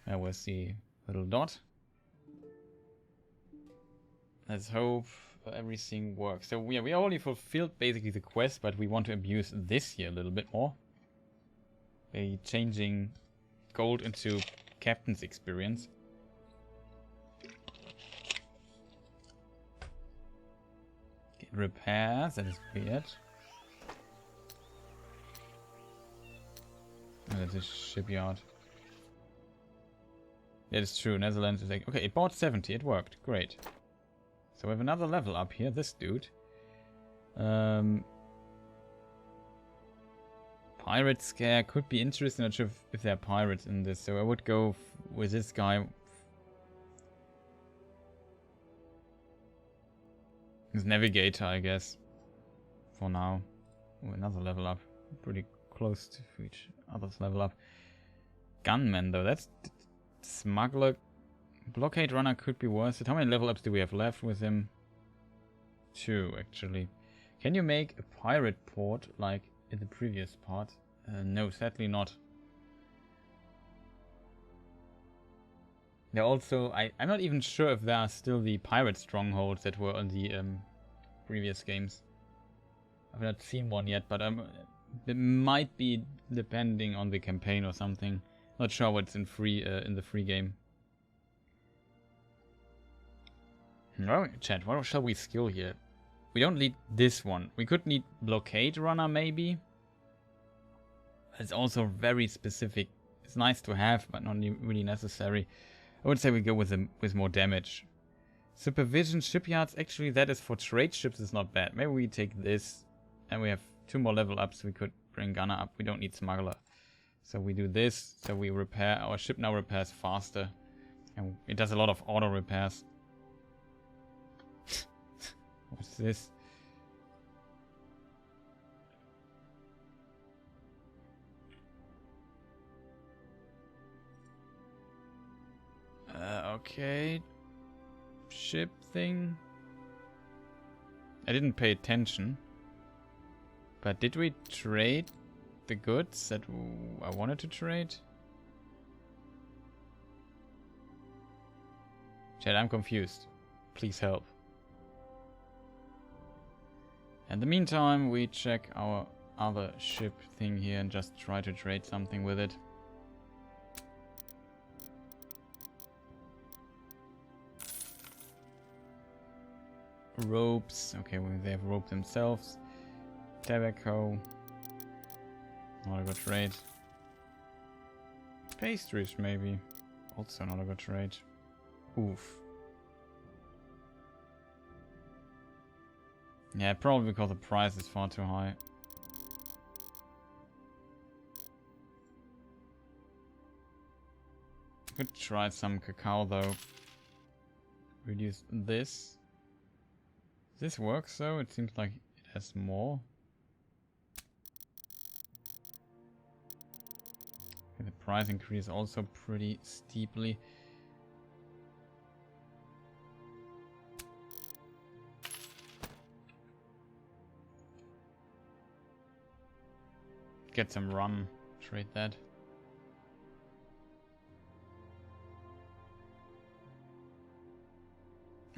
Where's the little dot? Let's hope everything works. So we already fulfilled basically the quest, but we want to abuse this here a little bit more. By changing gold into captain's experience. Get repairs, that is weird. Oh, that's a shipyard. That is true, Netherlands is like... Okay, it bought 70, it worked, great. So we have another level up here, this dude. Pirate scare could be interesting, not sure if there are pirates in this, so I would go with this guy. His navigator, I guess. For now. Oh, another level up. Pretty close to each other's level up. Gunman, though, that's... Smuggler. Blockade runner could be worth it. How many level ups do we have left with him? 2, actually. Can you make a pirate port like in the previous part? No, sadly not. There also... I'm not even sure if there are still the pirate strongholds that were on the previous games. I've not seen one yet, but it might be depending on the campaign or something. Not sure what's in the free game. No, chat, what shall we skill here? We don't need this one. We could need blockade runner maybe. It's also very specific. It's nice to have, but not really necessary. I would say we go with more damage. Supervision shipyards, actually that is for trade ships, is not bad. Maybe we take this and we have 2 more level ups. We could bring gunner up. We don't need smuggler. So we do this, so we repair, our ship now repairs faster. And it does a lot of auto repairs. What's this? Okay. Ship thing. I didn't pay attention. But did we trade the goods that I wanted to trade? Chat, I'm confused. Please help. In the meantime, we check our other ship thing here and just try to trade something with it. Ropes. Okay, well, they have rope themselves. Tobacco. Not a good trade. Pastries, maybe. Also not a good trade. Oof. Yeah, probably because the price is far too high. Could try some cacao though. Reduce this. This works though, it seems like it has more. Okay, the price increase also pretty steeply. Get some rum, trade that.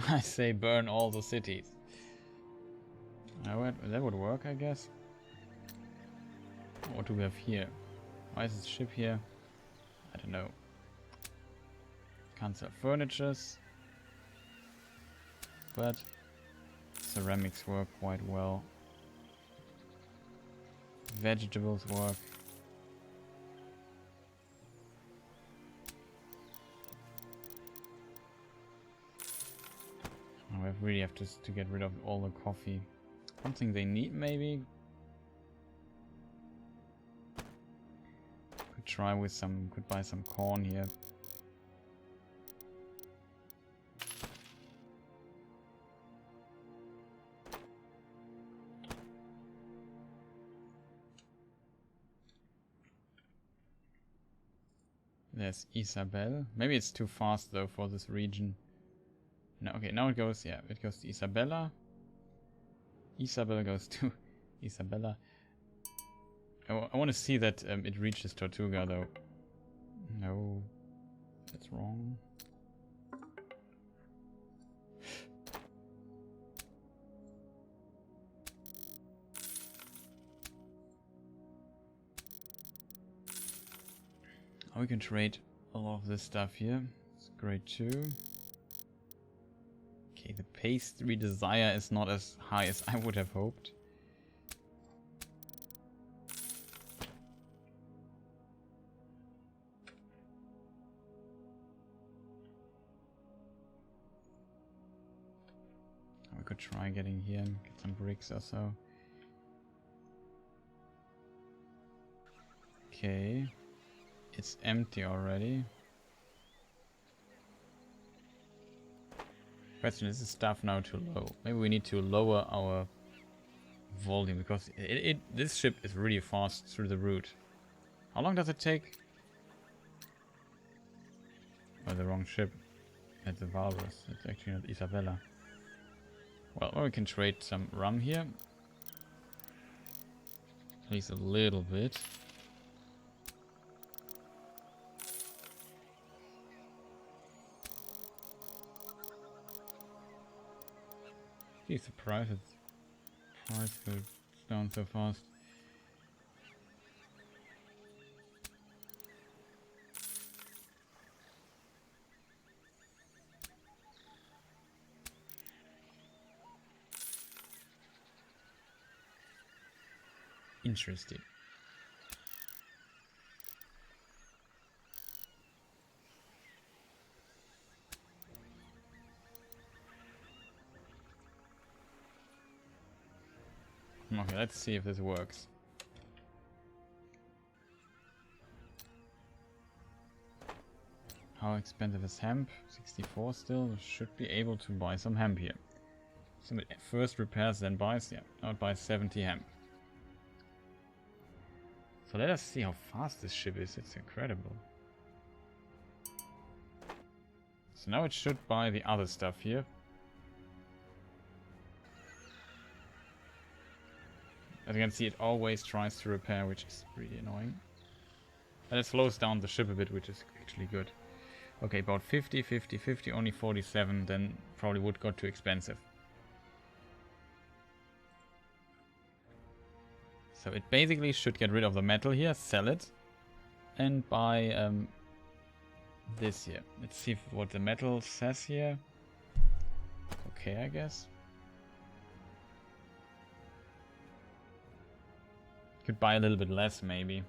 I say burn all the cities. That would work, I guess. What do we have here? Why is this ship here? I don't know. Can't sell furnitures. But ceramics work quite well. Vegetables work. Oh, I really have to get rid of all the coffee. Something they need maybe? Could try with some, could buy some corn here. There's Isabel. Maybe it's too fast though for this region. No, okay, now it goes, yeah, it goes to Isabella. Isabel goes to Isabella. I want to see that it reaches Tortuga though. No, that's wrong. Oh, we can trade all of this stuff here. It's great too. Okay, the pastry desire is not as high as I would have hoped. We could try getting here and get some bricks or so. Okay. It's empty already. Question, is the stuff now too low? Maybe we need to lower our volume because this ship is really fast through the route. How long does it take? Oh, the wrong ship. It's the Valrus. It's actually not Isabella. Well, we can trade some rum here. At least a little bit. He's surprised the price goes down so fast. Interesting. Okay, let's see if this works. How expensive is hemp? 64 still. Should be able to buy some hemp here. Somebody first repairs, then buys. Yeah, now it buys 70 hemp. So let us see how fast this ship is. It's incredible. So now it should buy the other stuff here. As you can see, it always tries to repair, which is really annoying. And it slows down the ship a bit, which is actually good. Okay, about 50, 50, 50, only 47, then probably would got too expensive. So it basically should get rid of the metal here, sell it, and buy this here. Let's see what the metal says here. Okay, I guess. Could buy a little bit less, maybe.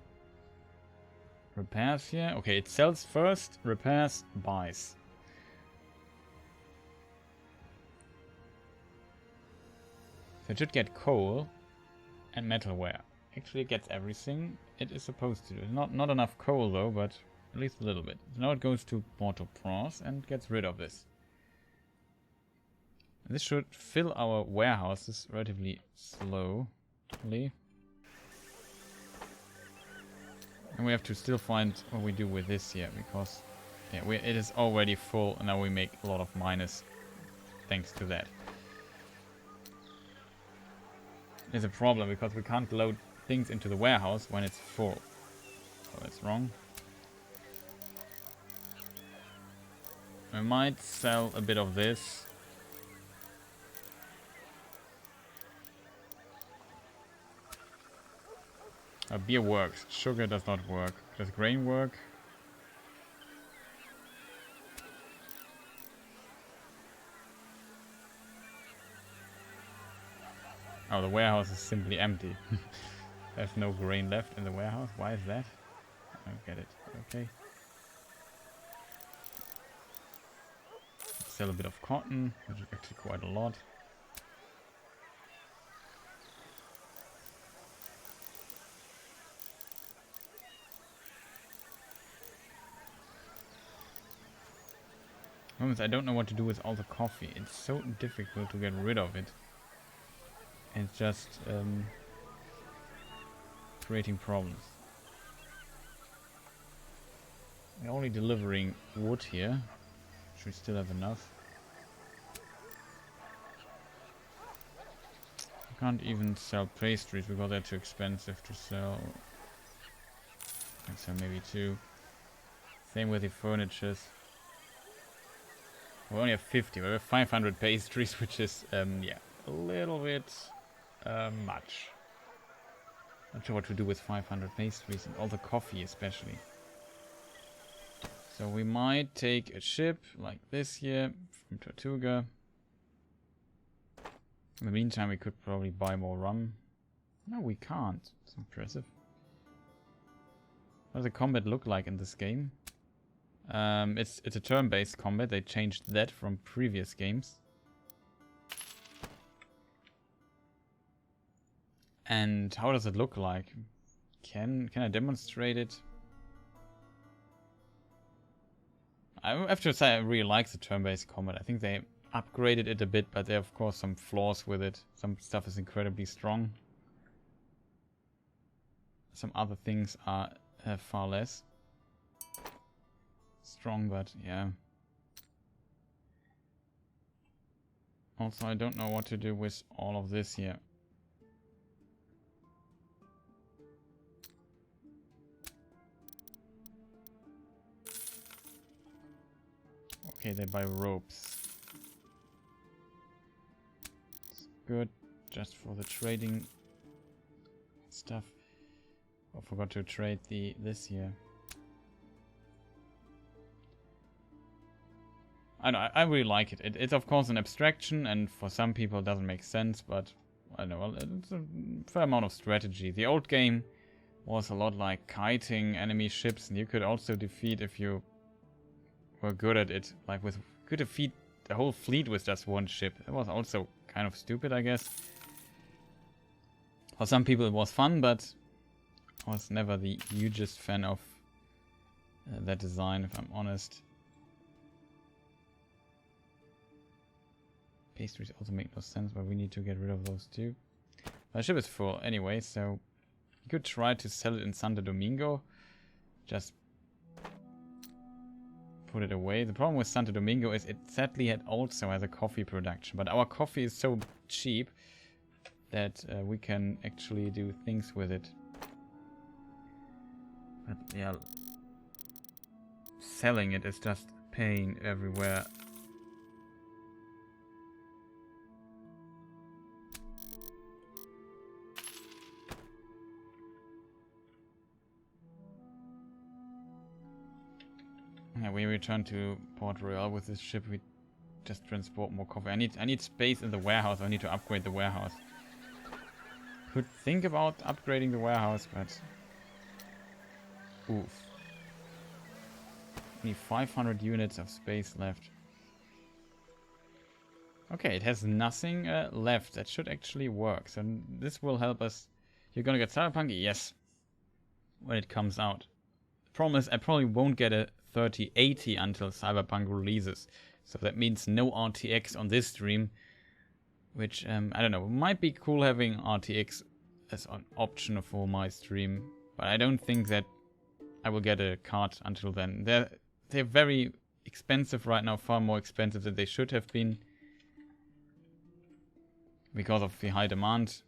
Repairs here. Okay, it sells first, repairs, buys. So it should get coal and metalware. Actually, it gets everything it is supposed to do. Not enough coal, though, but at least a little bit. So now it goes to Port-au-Prince and gets rid of this. This should fill our warehouses relatively slowly. And we have to still find what we do with this here, because yeah, it is already full, and now we make a lot of minus thanks to that. There's a problem, because we can't load things into the warehouse when it's full. So that's wrong. We might sell a bit of this. Beer works. Sugar does not work. Does grain work? Oh, the warehouse is simply empty. There's no grain left in the warehouse. Why is that? I don't get it. Okay. Sell a bit of cotton, which is actually quite a lot. I don't know what to do with all the coffee. It's so difficult to get rid of it. It's just creating problems. We're only delivering wood here. Should we still have enough? Can't even sell pastries because they're too expensive to sell. Can sell maybe 2. Same with the furnitures. We only have 50. We have 500 pastries, which is, yeah, a little bit much. Not sure what to do with 500 pastries and all the coffee especially. So we might take a ship like this here from Tortuga. In the meantime, we could probably buy more rum. No, we can't. It's impressive. What does the combat look like in this game? It's a turn-based combat. They changed that from previous games. And how does it look like? Can I demonstrate it? I have to say I really like the turn-based combat. I think they upgraded it a bit, but there are of course some flaws with it. Some stuff is incredibly strong. Some other things are far less strong, but yeah. Also, I don't know what to do with all of this here. Okay, they buy ropes. It's good, just for the trading stuff. I forgot to trade this here. I know, I really like it. It's of course an abstraction, and for some people it doesn't make sense, but I know, well, it's a fair amount of strategy. The old game was a lot like kiting enemy ships, and you could also defeat if you were good at it. Like could defeat the whole fleet with just one ship. That was also kind of stupid, I guess. For some people it was fun, but I was never the hugest fan of that design, if I'm honest. Pastries also make no sense, but we need to get rid of those too. My ship is full anyway, so you could try to sell it in Santo Domingo. Just put it away. The problem with Santo Domingo is it sadly also has a coffee production, but our coffee is so cheap that we can actually do things with it. But yeah, selling it is just a pain everywhere. Yeah, we return to Port Royale with this ship. We just transport more coffee. I need space in the warehouse. I need to upgrade the warehouse. Could think about upgrading the warehouse, but oof. Only 500 units of space left. Okay, it has nothing left. That should actually work. So this will help us. You're gonna get Cyberpunk? Yes. When it comes out. The problem is I probably won't get a 3080 until Cyberpunk releases. So that means no RTX on this stream. Which, I don't know, might be cool having RTX as an option for my stream. But I don't think that I will get a card until then. They're very expensive right now, far more expensive than they should have been. Because of the high demand.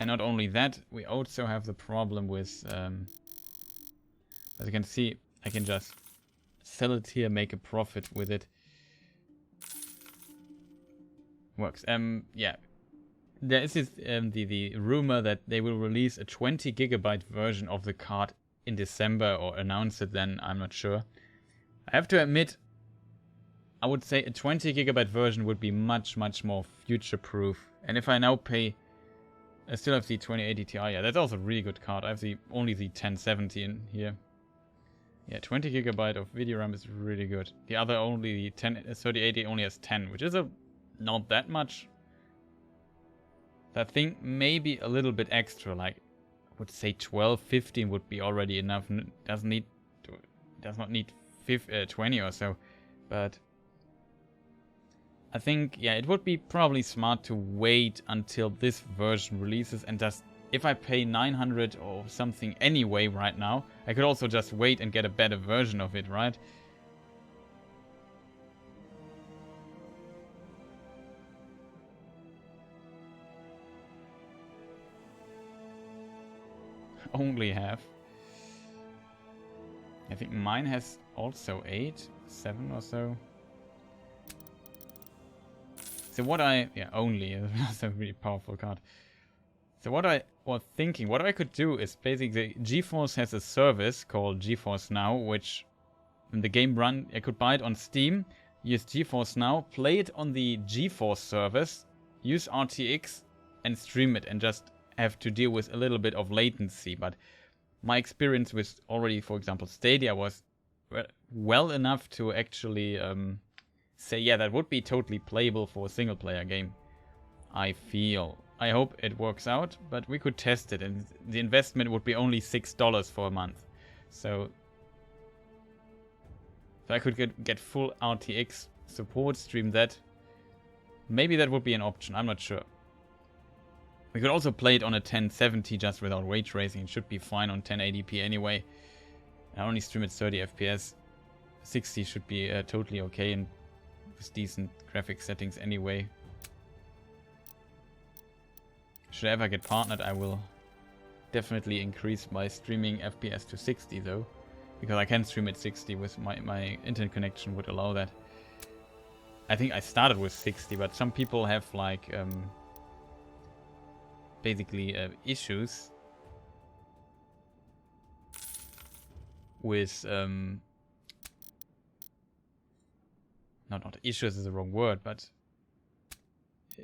And not only that, we also have the problem with, as you can see, I can just sell it here, make a profit with it. Works. Yeah. There is this, the rumor that they will release a 20 gigabyte version of the card in December, or announce it then, I'm not sure. I have to admit, I would say a 20 gigabyte version would be much, much more future-proof. And if I now pay, I still have the 2080 Ti. Yeah, that's also a really good card. I have only the 1070 in here. Yeah, 20 gigabyte of video RAM is really good. The other the 3080 only has 10, which is not that much. That thing maybe a little bit extra, like I would say 12, 15 would be already enough. Does not need 20 or so, but I think, yeah, it would be probably smart to wait until this version releases, and just, if I pay 900 or something anyway right now, I could also just wait and get a better version of it, right? only have. I think mine has also 8, 7 or so. So what I... Yeah, only. That's a really powerful card. So what I was thinking, what I could do is basically... GeForce has a service called GeForce Now, which... When the game run, I could buy it on Steam, use GeForce Now, play it on the GeForce service, use RTX, and stream it, and just have to deal with a little bit of latency. But my experience with already, for example, Stadia was well enough to actually say, yeah, that would be totally playable for a single player game. I feel. I hope it works out, but we could test it, and the investment would be only $6 for a month. So I could get full RTX support, stream that. Maybe that would be an option, I'm not sure. We could also play it on a 1070 just without ray tracing. It should be fine on 1080p anyway. I only stream at 30 FPS. 60 should be totally okay and with decent graphics settings anyway. Should I ever get partnered, I will definitely increase my streaming FPS to 60 though. Because I can stream at 60 with my internet connection would allow that. I think I started with 60, but some people have like basically issues with not issues is the wrong word, but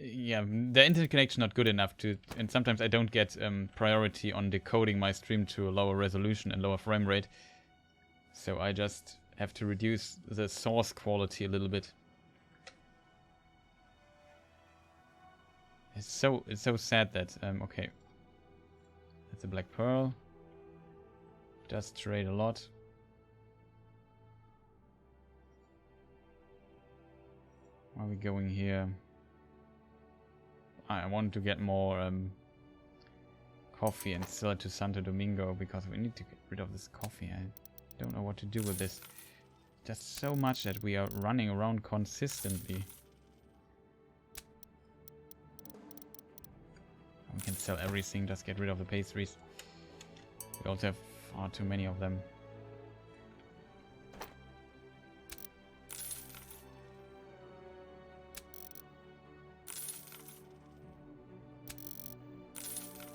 yeah, the internet connection not good enough to, and sometimes I don't get priority on decoding my stream to a lower resolution and lower frame rate. So I just have to reduce the source quality a little bit. It's so sad that okay. That's a black pearl. Does trade a lot. Where are we going here? I want to get more coffee and sell it to Santo Domingo because we need to get rid of this coffee. I don't know what to do with this. Just so much that we are running around consistently. We can sell everything, just get rid of the pastries. We also have far too many of them.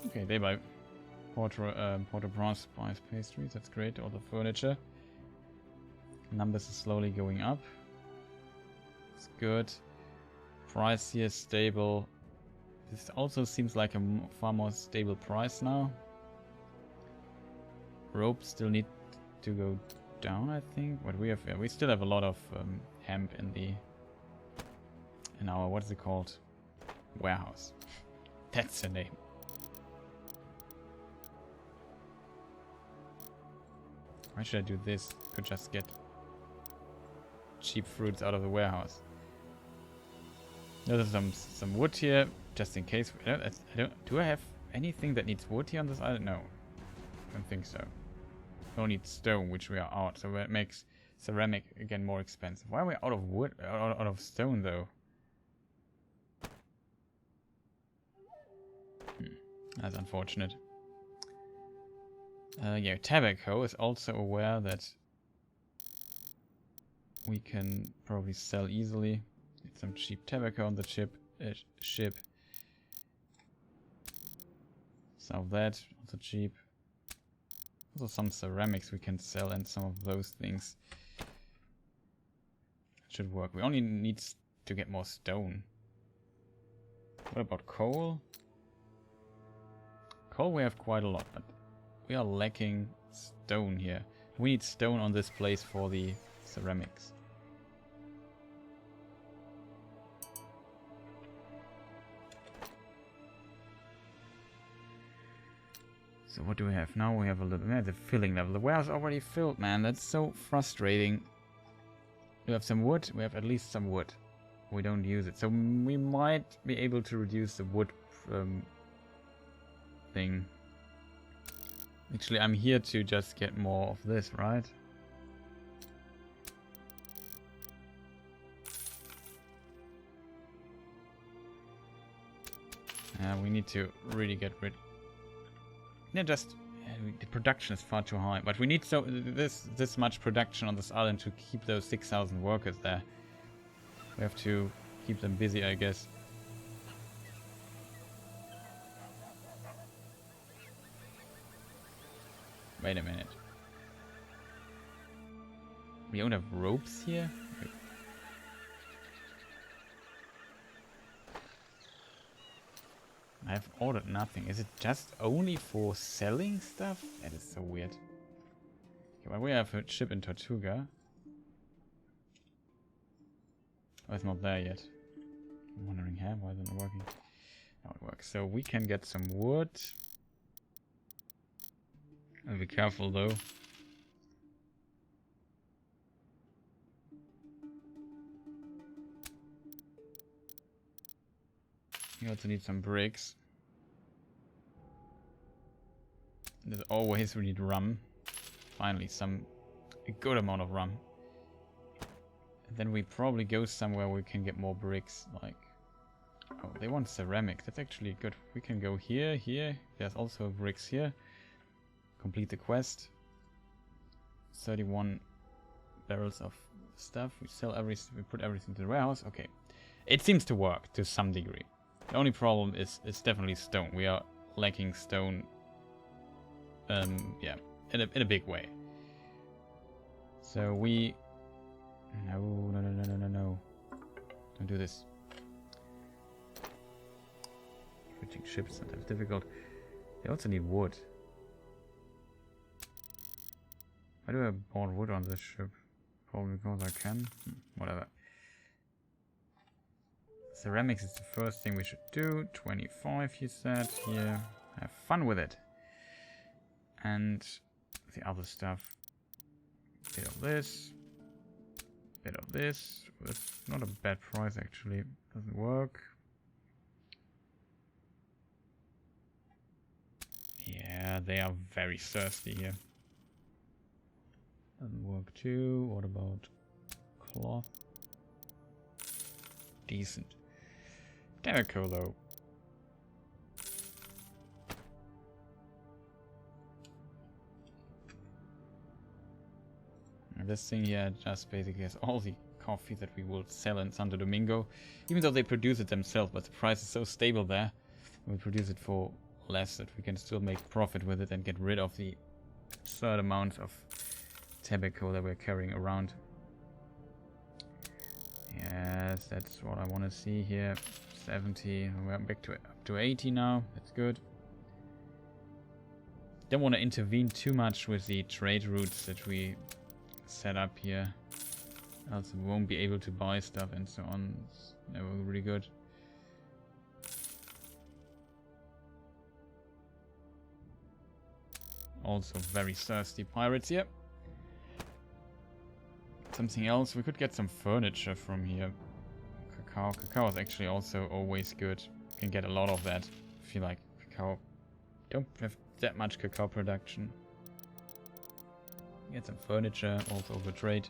Okay, they buy Port-au-Prince buys pastries, that's great. All the furniture. Numbers are slowly going up. It's good. Price here is stable. This also seems like a far more stable price now. Rope still need to go down, I think. But we have, yeah, we still have a lot of hemp in our, what is it called? Warehouse. That's the name. Why should I do this? Could just get cheap fruits out of the warehouse. There's some wood here, just in case. Do I have anything that needs wood here on this island? No, I don't think so. We don't need stone, which we are out, so that makes ceramic again more expensive. Why are we out of wood, out of stone though? That's unfortunate. Yeah, Tobacco is also aware that we can probably sell easily. Get some cheap tobacco on the ship. Some of that, also cheap. Also some ceramics we can sell and some of those things. Should work. We only need to get more stone. What about coal? Coal we have quite a lot, but we are lacking stone here. We need stone on this place for the ceramics. So what do we have now? We have a little, the filling level. The warehouse already filled, man. That's so frustrating. We have some wood. We have at least some wood. We don't use it, so we might be able to reduce the wood thing. Actually, I'm here to just get more of this, right? We need to really get rid. Yeah, just the production is far too high. But we need this much production on this island to keep those 6,000 workers there. We have to keep them busy, I guess. Wait a minute. We don't have ropes here? Wait. I have ordered nothing. Is it just only for selling stuff? That is so weird. Okay, well, we have a ship in Tortuga. Oh, it's not there yet. I'm wondering why isn't it working? Now it works. So we can get some wood. I'll be careful though. You also need some bricks. As always, we need rum. Finally, a good amount of rum. And then we probably go somewhere where we can get more bricks. Like, oh, they want ceramic. That's actually good. We can go here, here. There's also bricks here. Complete the quest. 31 barrels of stuff. We sell everything. We put everything to the warehouse. Okay, it seems to work to some degree. The only problem is definitely stone. We are lacking stone. Yeah, in a big way. So we. No. Don't do this. Switching ships sometimes difficult. They also need wood. Why do I bought wood on this ship? Probably because I can. Whatever. Ceramics is the first thing we should do. 25, you said. Here. Have fun with it. And the other stuff. Bit of this. Bit of this. It's not a bad price actually. Doesn't work. Yeah, they are very thirsty here. Doesn't work too. What about cloth? Decent. Deco though. And this thing here just basically has all the coffee that we will sell in Santo Domingo. Even though they produce it themselves, but the price is so stable there. We produce it for less that we can still make profit with it and get rid of the absurd amounts of tobacco that we're carrying around. Yes, that's what I want to see here. 70. We're back to up to 80 now. That's good. Don't want to intervene too much with the trade routes that we set up here. Else we won't be able to buy stuff and so on. It's never really good. Also very thirsty pirates here. Something else, we could get some furniture from here. Cacao. Cacao is actually also always good. You can get a lot of that if you like cacao. Don't have that much cacao production. Get some furniture, also for trade.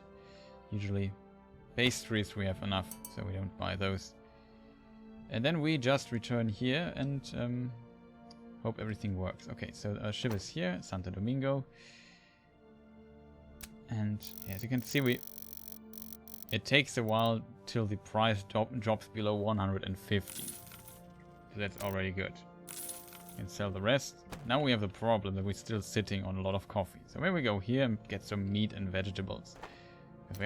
Usually pastries we have enough, so we don't buy those. And then we just return here and hope everything works. Okay, so our ship is here, Santo Domingo. And as you can see, it takes a while till the price drops below 150. So that's already good. We can sell the rest. Now we have the problem that we're still sitting on a lot of coffee. So maybe we go here and get some meat and vegetables. Because we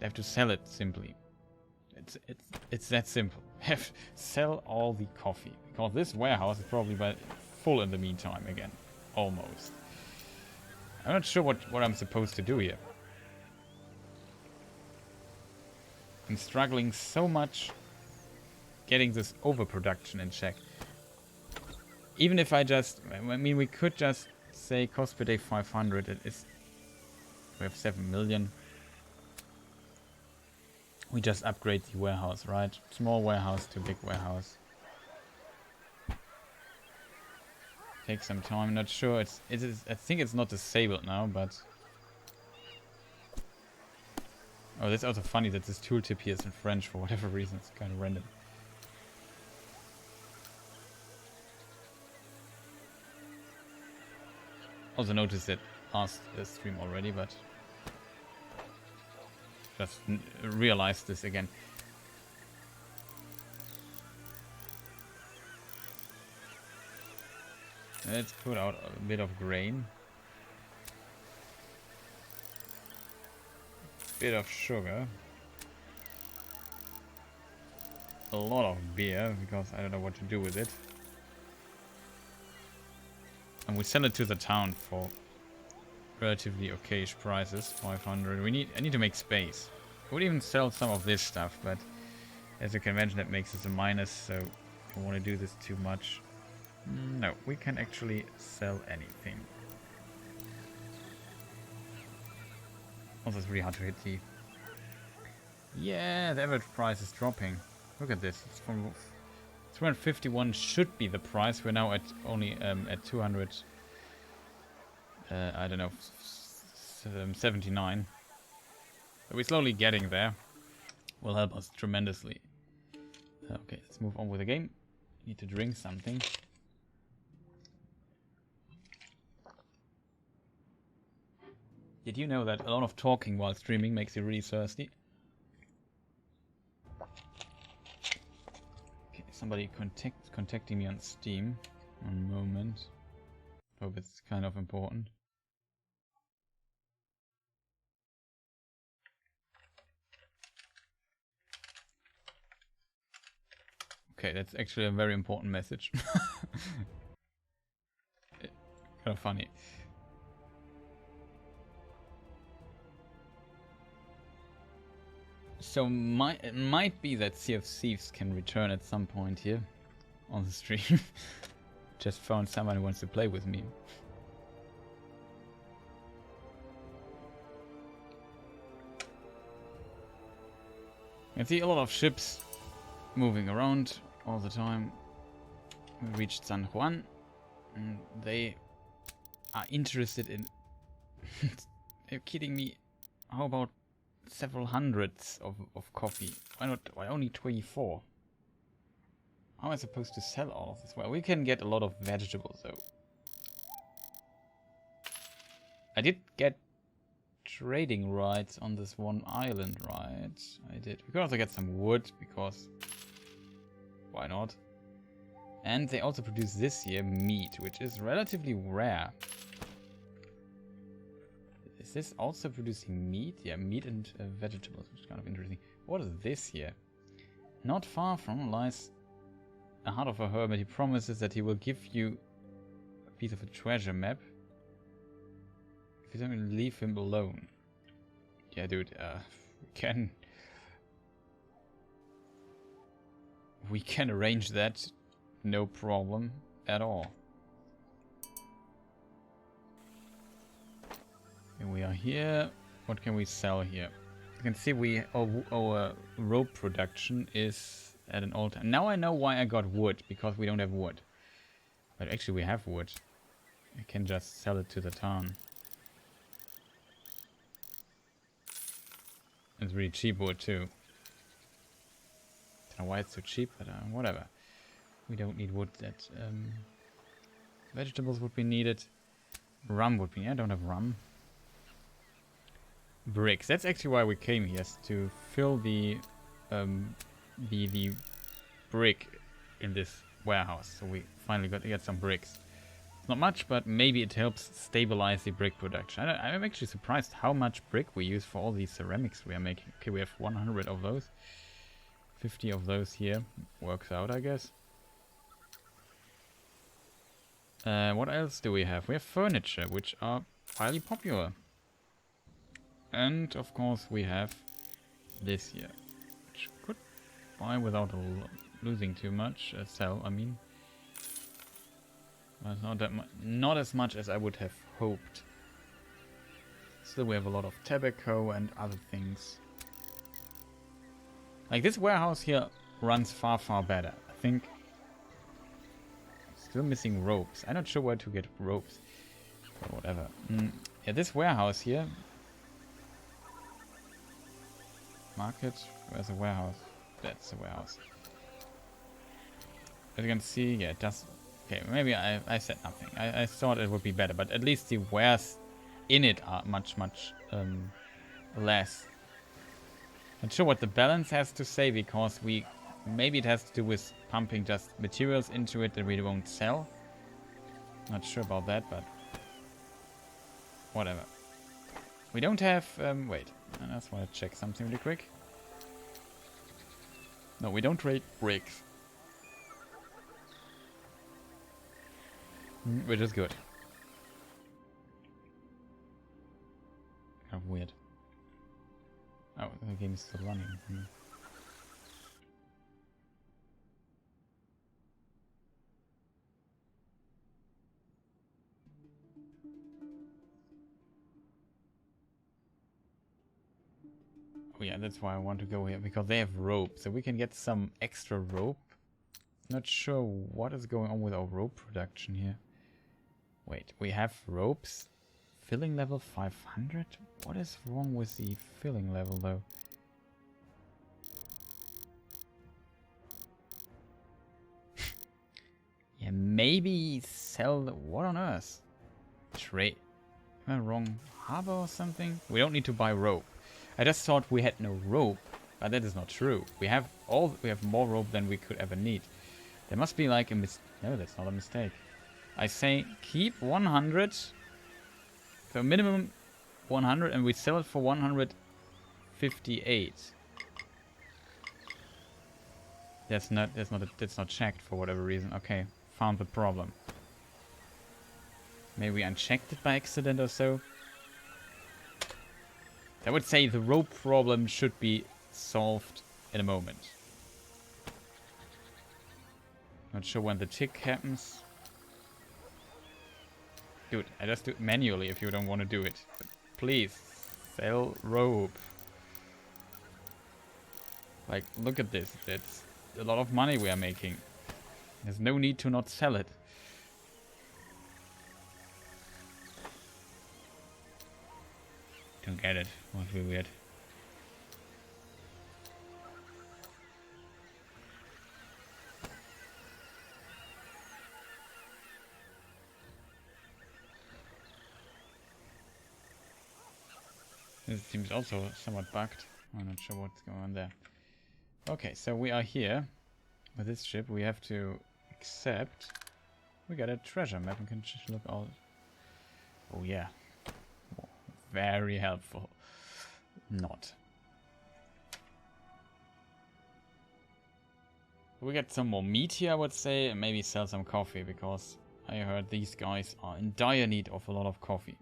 have to sell it simply. It's that simple. We have to sell all the coffee. Because this warehouse is probably full in the meantime again. Almost. I'm not sure what I'm supposed to do here. I'm struggling so much getting this overproduction in check. Even if I mean, we could just say cost per day 500. It is. We have 7 million. We just upgrade the warehouse, right? Small warehouse to big warehouse. Take some time. I'm not sure. It is. I think it's not disabled now, but. Oh, that's also funny that this tooltip here is in French for whatever reason. It's kind of random. Also noticed it last stream already, but just realized this again. Let's put out a bit of grain. Bit of sugar. A lot of beer, because I don't know what to do with it. And we sell it to the town for relatively okayish prices, 500. I need to make space. I would even sell some of this stuff, but as you can imagine, that makes us a minus, so I don't want to do this too much. No, we can actually sell anything. Also, it's really hard to hit the... Yeah, the average price is dropping. Look at this. It's from 251 should be the price. We're now at only at 200. I don't know, 79. So we're slowly getting there. Will help us tremendously. Okay, let's move on with the game. Need to drink something. Did you know that a lot of talking while streaming makes you really thirsty? Okay, somebody contacting me on Steam. One moment. Hope it's kind of important. Okay, that's actually a very important message. Kind of funny. So it might be that Sea of Thieves can return at some point here on the stream. Just found someone who wants to play with me. You can see a lot of ships moving around all the time. We reached San Juan and they are interested in... Are you kidding me? How about several hundreds of coffee? Why only 24? How am I supposed to sell all of this? Well, we can get a lot of vegetables though. I did get trading rights on this one island, right? I did. We could also get some wood because why not? And they also produce this year meat, which is relatively rare. Is this also producing meat? Yeah, meat and vegetables, which is kind of interesting. What is this here? Not far from lies a heart of a hermit. He promises that he will give you a piece of a treasure map if you don't leave him alone. Yeah, dude, we can arrange that, no problem at all. And we are here. What can we sell here? You can see our rope production is at an all-time. Now I know why I got wood, because we don't have wood. But actually we have wood. I can just sell it to the town. It's really cheap wood too. Don't know why it's so cheap, but whatever. We don't need wood. That vegetables would be needed. Rum would be. I don't have rum. Bricks. That's actually why we came here, to fill the brick in this warehouse. So we finally got to get some bricks. Not much, but maybe it helps stabilize the brick production. I'm actually surprised how much brick we use for all these ceramics we are making. Okay, we have 100 of those. 50 of those here. Works out, I guess. What else do we have? We have furniture, which are highly popular. And, of course, we have this here, which could buy without losing too much. Sell, I mean. But it's not that much, not as much as I would have hoped. Still, we have a lot of tobacco and other things. Like, this warehouse here runs far, far better. I think... Still missing ropes. I'm not sure where to get ropes. But whatever. Yeah, this warehouse here... Market? Where's the warehouse? That's the warehouse. As you can see, yeah, it does Okay, maybe I said nothing. I thought it would be better, but at least the wares in it are much less. Not sure what the balance has to say, because maybe it has to do with pumping just materials into it that we won't sell. Not sure about that, but whatever. We don't have, wait, I just want to check something really quick. No, we don't trade bricks. Which is good. Kind of weird. Oh, the game is still running. Oh yeah, that's why I want to go here, because they have rope, so we can get some extra rope. Not sure what is going on with our rope production here. Wait, we have ropes. Filling level 500? What is wrong with the filling level though? Yeah, maybe sell the, what on earth? Trade. Am I wrong? Harbor or something? We don't need to buy rope. I just thought we had no rope, but that is not true. We have more rope than we could ever need. There must be like a no, that's not a mistake. I say keep 100. So minimum 100, and we sell it for 158. That's not checked for whatever reason. Okay, found the problem. Maybe we unchecked it by accident or so. I would say the rope problem should be solved in a moment. Not sure when the tick happens. Dude, I just do it manually if you don't want to do it. But please, sell rope. Like, look at this. That's a lot of money we are making. There's no need to not sell it. Don't get it. Must be weird. This seems also somewhat bugged. I'm not sure what's going on there. Okay, so we are here with this ship. We have to accept. We got a treasure map and can just look all. Oh yeah, oh, very helpful. Not. We get some more meat here, I would say, and maybe sell some coffee, because I heard these guys are in dire need of a lot of coffee.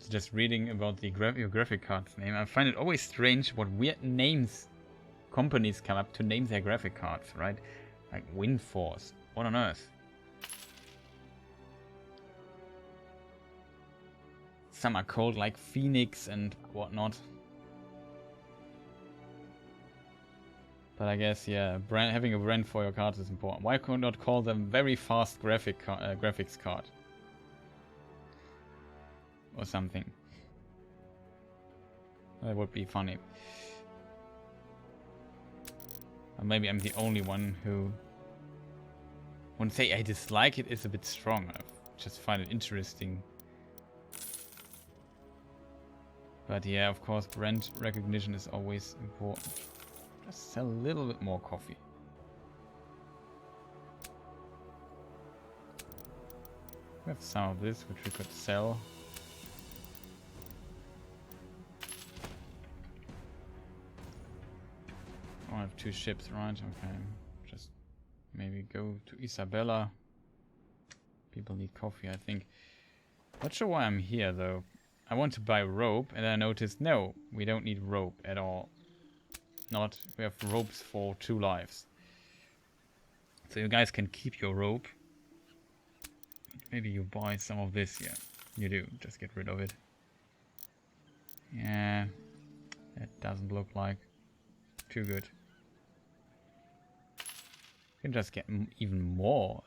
Just reading about the your graphic card's name, I find it always strange what weird names companies come up to name their graphic cards, right? Like Windforce. What on earth? Some are called like Phoenix and whatnot. But I guess, yeah, having a brand for your cards is important. Why could not call them very fast graphics card? Or something. That would be funny. Or maybe I'm the only one who wouldn't say I dislike it. It's a bit strong. I just find it interesting. But yeah, of course, brand recognition is always important. Just sell a little bit more coffee. We have some of this, which we could sell. I have 2 ships, right? Okay. Just maybe go to Isabella. People need coffee, I think. Not sure why I'm here, though. I want to buy rope, and I noticed, no, we don't need rope at all. We have ropes for 2 lives. So you guys can keep your rope. Maybe you buy some of this here. You do, just get rid of it. Yeah, that doesn't look like too good. Can just get even more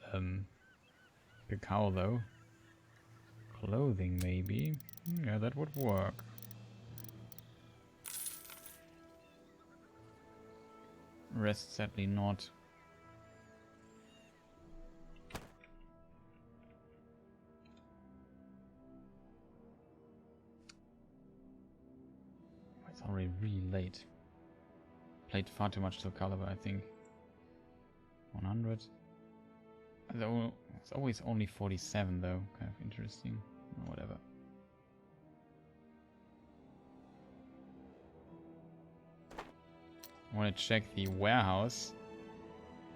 cacao though. Clothing maybe. Yeah, that would work. Rest sadly not. It's already really late. Played far too much Soulcalibur, I think. 100. It's always only 47 though. Kind of interesting. Whatever. I want to check the warehouse.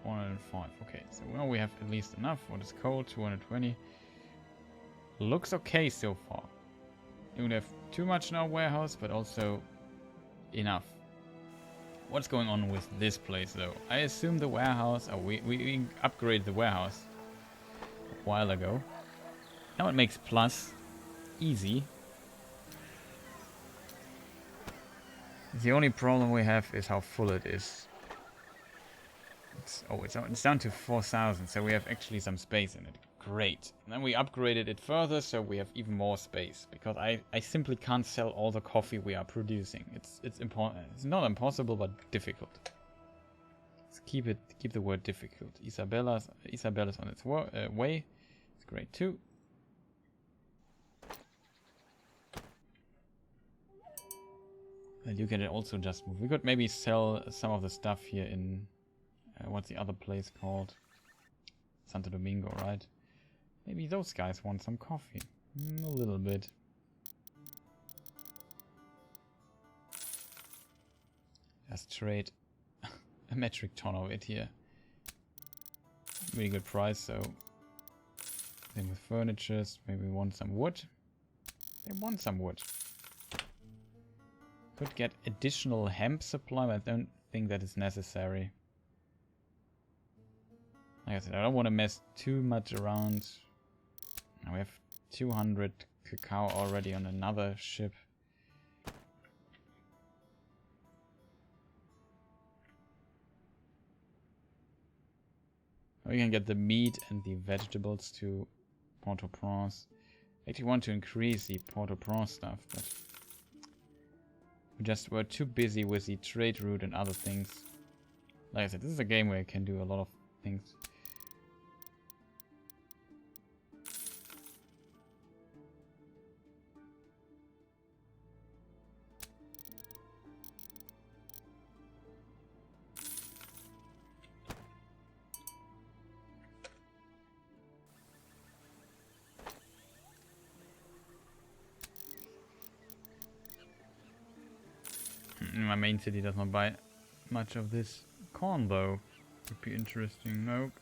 105. Okay, so well, we have at least enough. What is coal? 220. Looks okay so far. We don't have too much in our warehouse, but also enough. What's going on with this place though? I assume the warehouse... Oh, we upgraded the warehouse a while ago. Now it makes plus easy. The only problem we have is how full it is. It's down to 4,000, so we have actually some space in it. Great. And then we upgraded it further, so we have even more space. Because I simply can't sell all the coffee we are producing. It's not impossible, but difficult. Let's keep the word difficult. Isabella's on its way. It's great too. You can also just move. We could maybe sell some of the stuff here in... what's the other place called? Santo Domingo, right? Maybe those guys want some coffee. A little bit. Just trade a metric ton of it here. Really good price, so... Same with furnitures. Maybe we want some wood. They want some wood. Could get additional hemp supply, but I don't think that is necessary. Like I said, I don't want to mess too much around. Now we have 200 cacao already on another ship. We can get the meat and the vegetables to Port-au-Prince. I actually want to increase the Port-au-Prince stuff, but we just were too busy with the trade route and other things. Like I said, this is a game where you can do a lot of things. My main city does not buy much of this. Corn though would be interesting. Nope,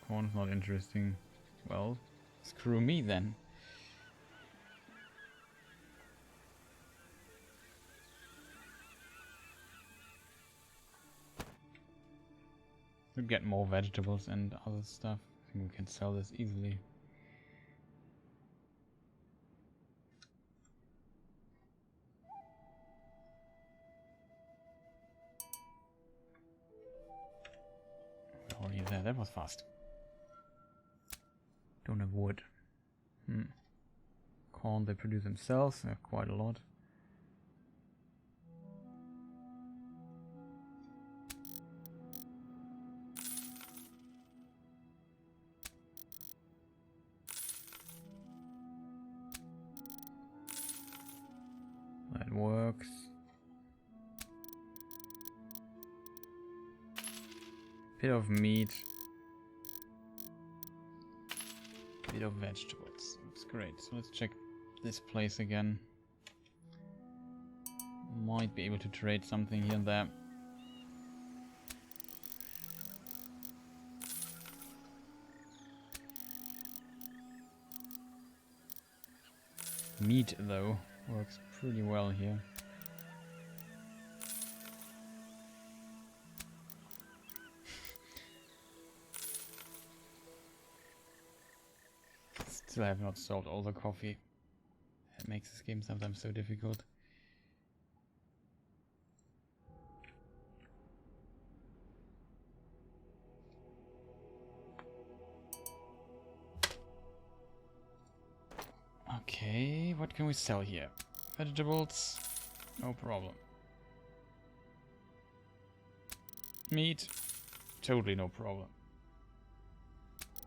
corn is not interesting. Well, screw me then. We'll get more vegetables and other stuff. I think we can sell this easily. Already there. That was fast. Don't have wood. Corn they produce themselves. They have quite a lot. That works. Bit of meat. Bit of vegetables. That's great. So let's check this place again. Might be able to trade something here and there. Meat though works pretty well here. Still have not sold all the coffee. It makes this game sometimes so difficult. What can we sell here? Vegetables, no problem. Meat, totally no problem.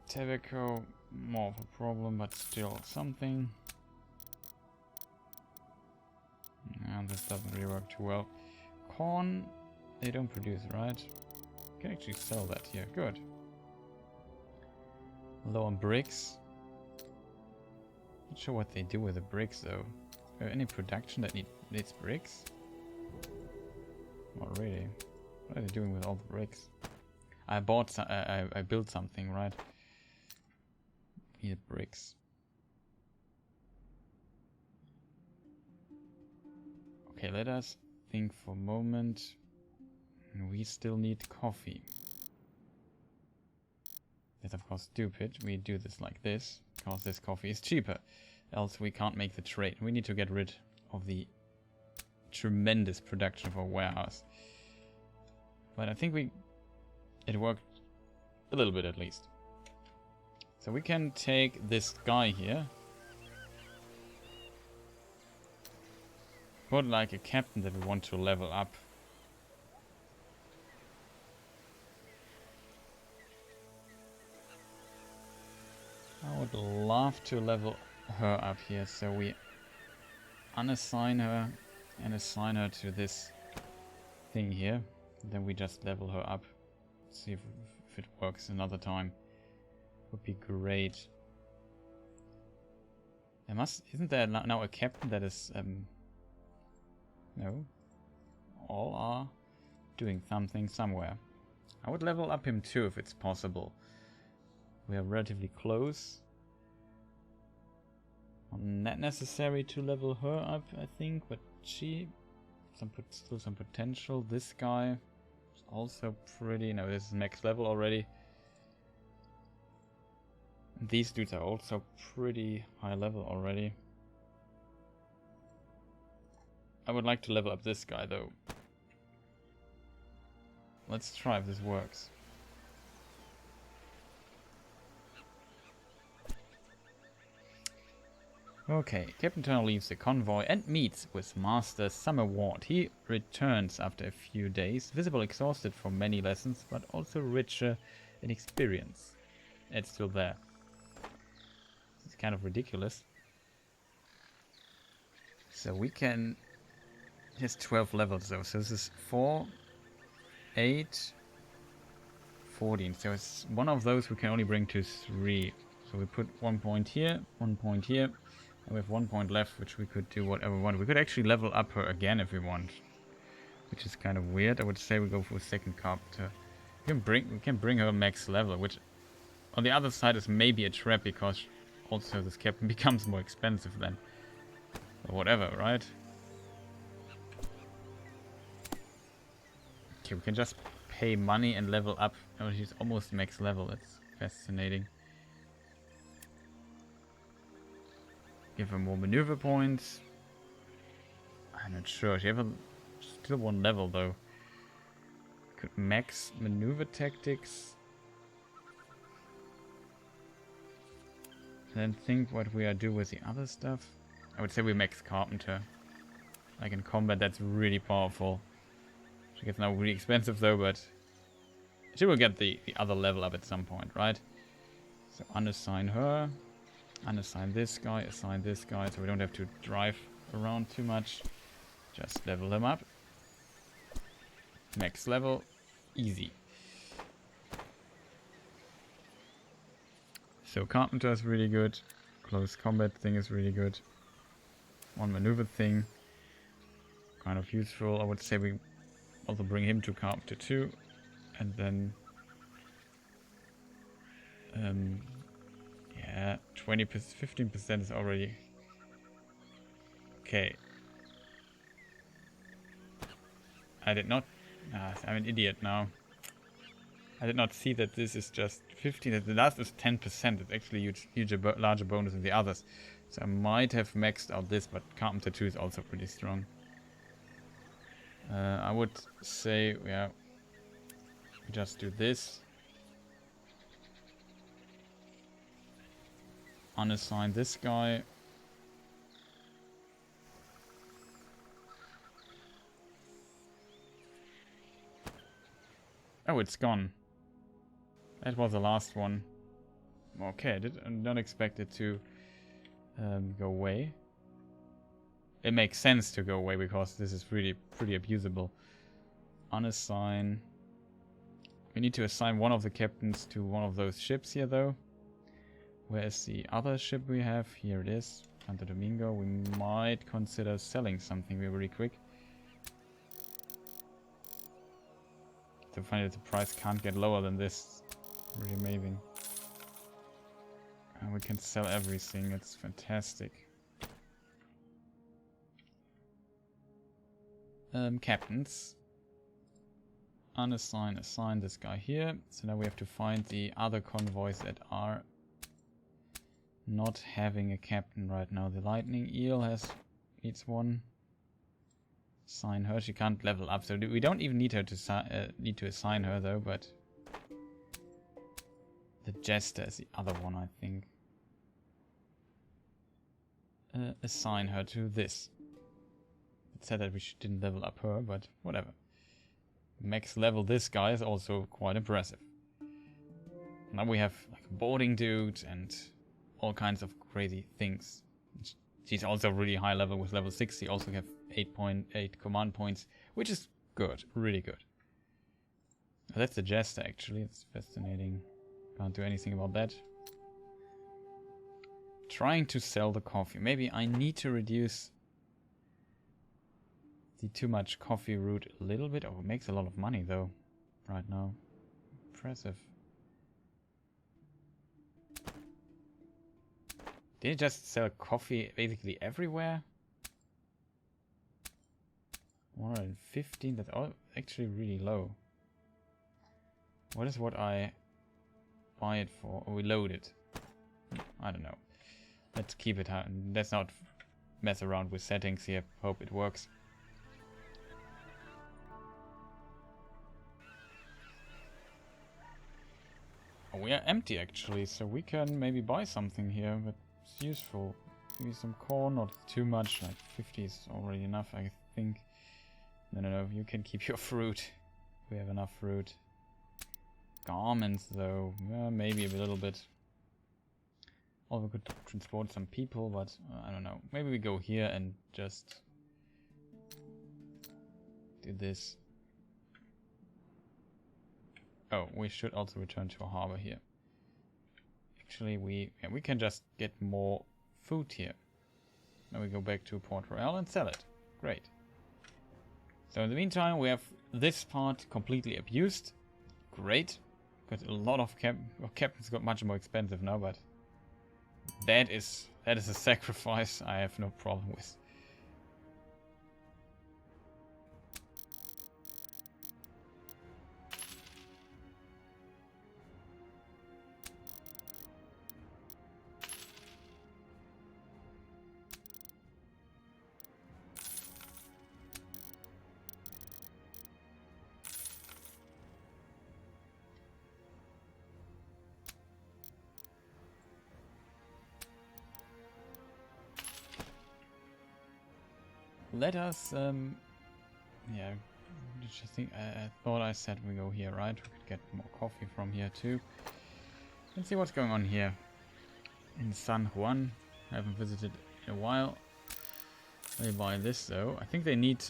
Tobacco, more of a problem, but still something. And this doesn't really work too well. Corn, they don't produce, right? Can actually sell that here. Good. Low on bricks. Not sure what they do with the bricks though. Any production that needs bricks? Not really. What are they doing with all the bricks? I bought. I built something, right? Need bricks. Okay, let us think for a moment. We still need coffee. That's of course stupid. We do this like this, because this coffee is cheaper. Else we can't make the trade. We need to get rid of the tremendous production of our warehouse. But I think it worked a little bit at least. So we can take this guy here. Put like a captain that we want to level up. I would love to level her up here, so we unassign her and assign her to this thing here. Then we just level her up. See if it works another time. Would be great. Isn't there now a captain that is no. All are doing something somewhere. I would level up him too if it's possible. We are relatively close. Not necessary to level her up, I think, but she still some potential. This guy is also pretty. No, this is max level already. These dudes are also pretty high level already. I would like to level up this guy though. Let's try if this works. Okay, Captain Turner leaves the convoy and meets with Master Summer Ward. He returns after a few days, visible exhausted from many lessons, but also richer in experience. It's still there. It's kind of ridiculous. So we can... He has 12 levels though, so this is 4, 8, 14. So it's one of those we can only bring to 3. So we put 1 point here, 1 point here. And we have 1 point left, which we could do whatever we want. We could actually level up her again if we want. Which is kind of weird. I would say we go for a second carpenter. We can bring her max level, which on the other side is maybe a trap, because also this captain becomes more expensive then. Or whatever, right? Okay, we can just pay money and level up. Oh, she's almost max level. That's fascinating. Give her more maneuver points. I'm not sure. She has still 1 level though. Could max maneuver tactics. Then think what we are do with the other stuff. I would say we max carpenter. Like in combat, that's really powerful. She gets now really expensive though, but she will get the other level up at some point, right? So unassign her. Unassign this guy, assign this guy, so we don't have to drive around too much. Just level them up. Max level. Easy. So carpenter is really good. Close combat thing is really good. 1 maneuver thing. Kind of useful. I would say we also bring him to carpenter too. And then... yeah, 15% is already... Okay. I did not... I'm an idiot now. I did not see that this is just 15. The last is 10%. It's actually larger bonus than the others. So I might have maxed out this, but Carpenter 2 is also pretty strong. I would say, yeah, we just do this. Unassign this guy. Oh, it's gone. That was the last one. Okay, I did not expect it to go away. It makes sense to go away because this is really pretty abusable. Unassign. We need to assign one of the captains to one of those ships here, though. Where is the other ship we have? Here it is. Santo Domingo. We might consider selling something really quick. To find that the price can't get lower than this. Really amazing. And we can sell everything. It's fantastic. Captains. Unassign, assign this guy here. So now we have to find the other convoys that are not having a captain right now. The lightning eel needs one. Assign her. She can't level up, so we don't even need her to assign her though. But the jester is the other one, I think. Assign her to this. It said that we didn't level up her, but whatever. Max level this guy is also quite impressive. Now we have like a boarding dude and all kinds of crazy things. She's also really high level with level 60. Also have 8.8 command points, which is good, really good. That's the jester actually. It's fascinating. Can't do anything about that. Trying to sell the coffee. Maybe I need to reduce the too much coffee route a little bit. Oh, it makes a lot of money though right now. Impressive. Did it just sell coffee basically everywhere? 115, that's all actually really low. What is what I buy it for? Or we load it? I don't know. Let's keep it. Let's not mess around with settings here. Hope it works. Oh, we are empty actually, so we can maybe buy something here, but it's useful. Maybe some corn, not too much, like 50 is already enough, I think. No, you can keep your fruit. We have enough fruit. Garments though, yeah, maybe a little bit. Or we could transport some people, but I don't know. Maybe we go here and just do this. Oh, we should also return to a harbor here. Actually, we can just get more food here. Now we go back to Port Royale and sell it. Great. So in the meantime, we have this part completely abused. Great. Because a lot of captains got much more expensive now, but that is a sacrifice I have no problem with. Let us, yeah, I thought I said we go here, right? We could get more coffee from here too. Let's see what's going on here in San Juan. I haven't visited in a while. They buy this though. I think they need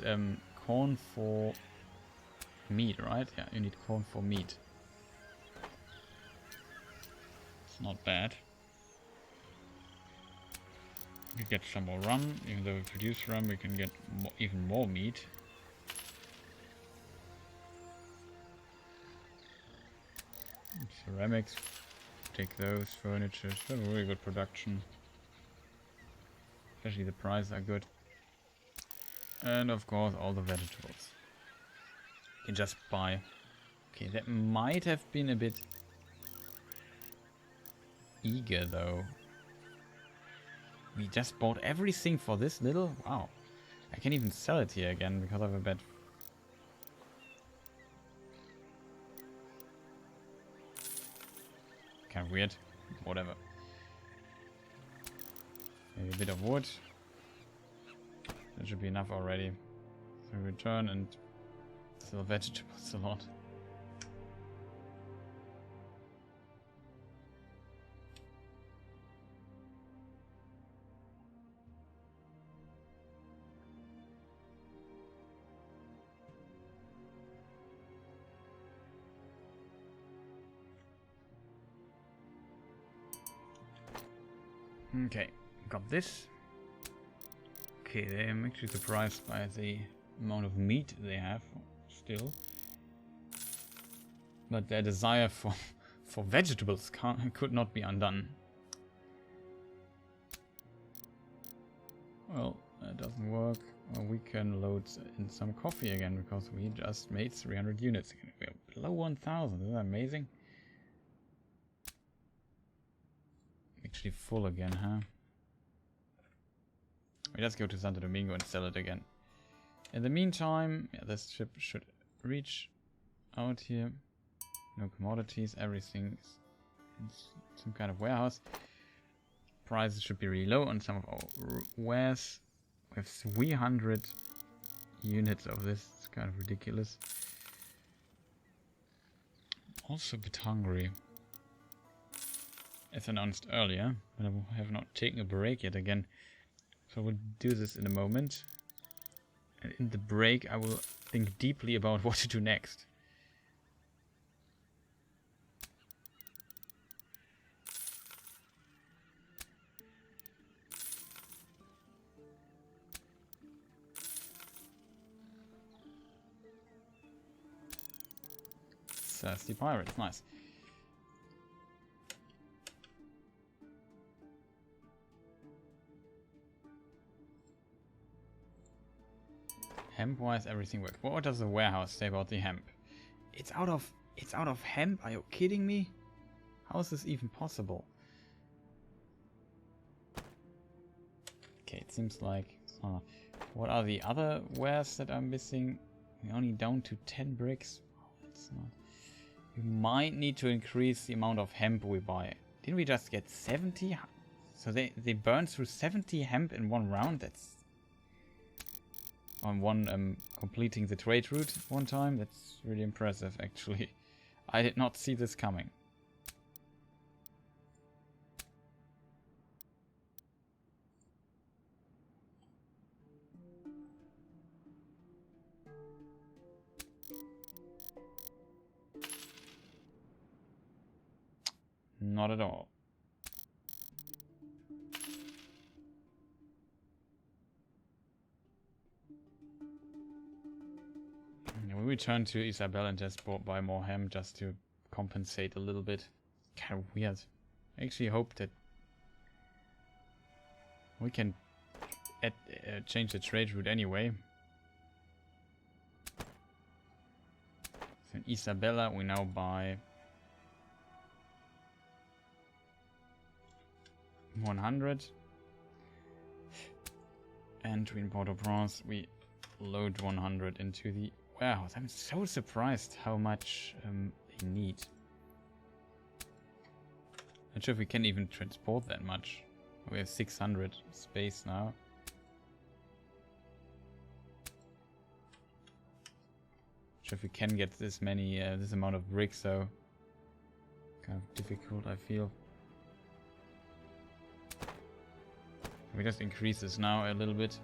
corn for meat, right? Yeah, you need corn for meat. It's not bad. We get some more rum. Even though we produce rum, we can get even more meat. Ceramics, take those. Furniture, so really good production. Especially the prices are good. And of course all the vegetables. You can just buy. Okay, that might have been a bit eager though. We just bought everything for this little? Wow. I can even sell it here again because of a bad... Kind of weird. Whatever. Maybe a bit of wood. That should be enough already. So return and sell vegetables a lot. Okay, got this. Okay, I'm actually surprised by the amount of meat they have still. But their desire for vegetables could not be undone. Well, that doesn't work. Well, we can load in some coffee again because we just made 300 units. We're below 1,000. Isn't that amazing? Actually full again, huh? We just go to Santo Domingo and sell it again. In the meantime, yeah, this ship should reach out here. No commodities, everything's in some kind of warehouse. Prices should be really low on some of our wares. We have 300 units of this. It's kind of ridiculous. Also a bit hungry. As announced earlier, but I have not taken a break yet again. So we'll do this in a moment. And in the break I will think deeply about what to do next. Thirsty pirates, nice. Hemp-wise, everything works. What does the warehouse say about the hemp? It's out of hemp. Are you kidding me? How is this even possible? Okay, it seems like. What are the other wares that I'm missing? We're only down to 10 bricks. Oh, that's not. We might need to increase the amount of hemp we buy. Didn't we just get 70? So they burned through 70 hemp in one round. That's on one completing the trade route one time. That's really impressive, actually. I did not see this coming. Not at all. We return to Isabel and just buy more hemp just to compensate a little bit. Kind of weird. I actually hope that we can change the trade route anyway. So in Isabella we now buy 100. And in Port-au-Prince we load 100 into the warehouse. I'm so surprised how much they need. Not sure if we can even transport that much. We have 600 space now. Not sure if we can get this many, this amount of bricks though. Kind of difficult, I feel. We just increase this now a little bit.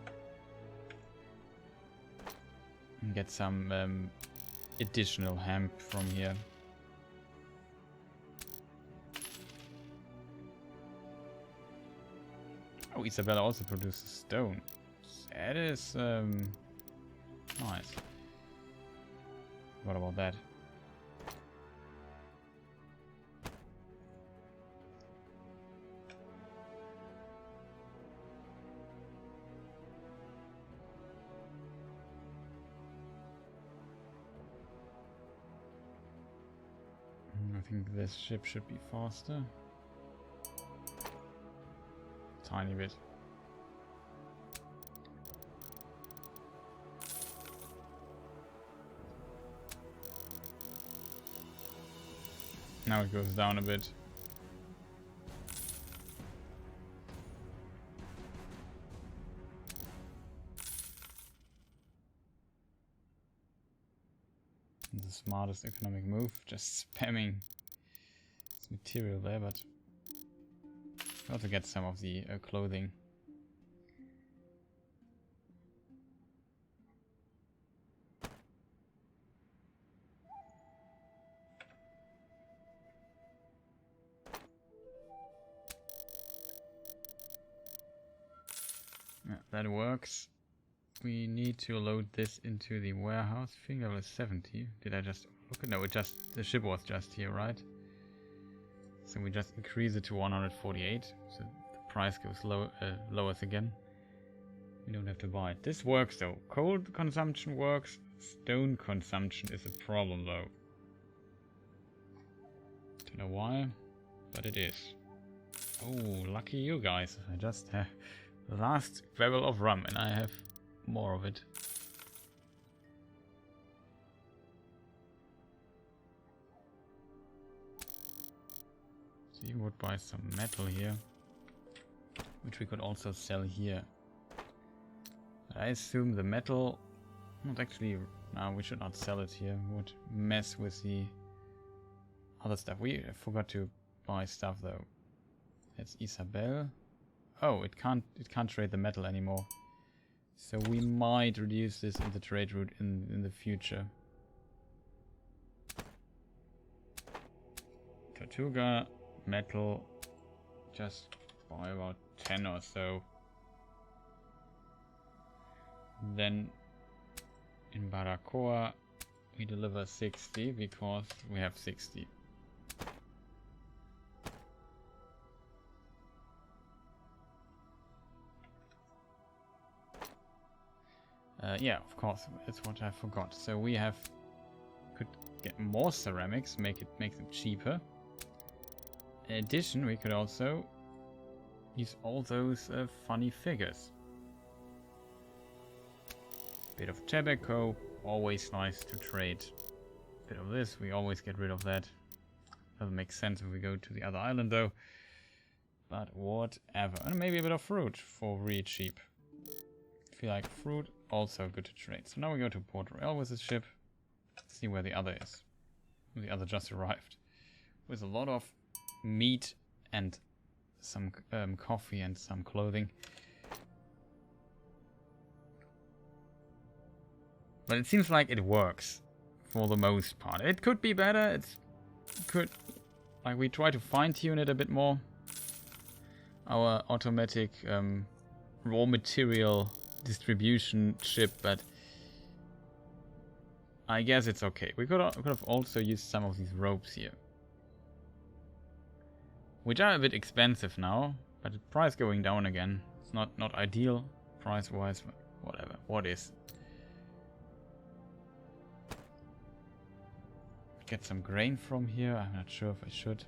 And get some additional hemp from here. Oh, Isabella also produces stone. That is nice. What about that? I think this ship should be faster. Tiny bit. Now it goes down a bit. The smartest economic move, just spamming this material there, but we also get some of the clothing. That works. We need to load this into the warehouse. I think level is 70. Did I just look at? No, the ship was just here, right? So we just increase it to 148. So the price goes lowers again. We don't have to buy it. This works though. Coal consumption works. Stone consumption is a problem though. Don't know why, but it is. Oh, lucky you guys. I just have the last barrel of rum and I have more of it. So you would buy some metal here, which we could also sell here. I assume the metal, not actually, no, we should not sell it here. Would mess with the other stuff. We forgot to buy stuff though. It's Isabel. Oh, it can't trade the metal anymore. So we might reduce this in the trade route in the future. Tortuga, metal, just buy about 10 or so. Then in Baracoa we deliver 60 because we have 60. Yeah, of course, that's what I forgot. So we could get more ceramics, make them cheaper. In addition, we could also use all those funny figures. Bit of tobacco, always nice to trade. Bit of this, we always get rid of that. Doesn't make sense if we go to the other island though. But whatever. And maybe a bit of fruit for really cheap. If you like fruit, also good to trade. So now we go to Port Royale with this ship. Let's see where the other is. The other just arrived. With a lot of meat and some coffee and some clothing. But it seems like it works for the most part. It could be better. Like we try to fine-tune it a bit more. Our automatic raw material distribution ship, but I guess it's okay. We could have also used some of these ropes here, which are a bit expensive now, but the price going down again. It's not ideal price-wise, but whatever. What is? Get some grain from here. I'm not sure if I should.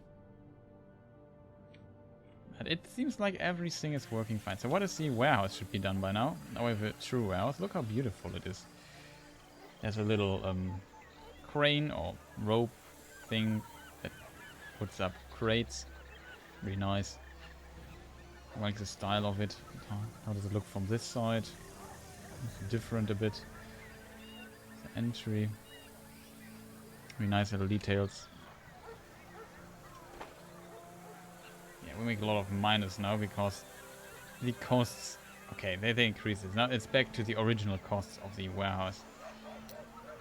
But it seems like everything is working fine. So what is the warehouse should be done by now? Now we have a true warehouse. Look how beautiful it is. There's a little crane or rope thing that puts up crates. Really nice. I like the style of it. How does it look from this side? It's different a bit. The entry. Really nice little details. We make a lot of minus now because the costs, okay, they increase it. Now it's back to the original costs of the warehouse.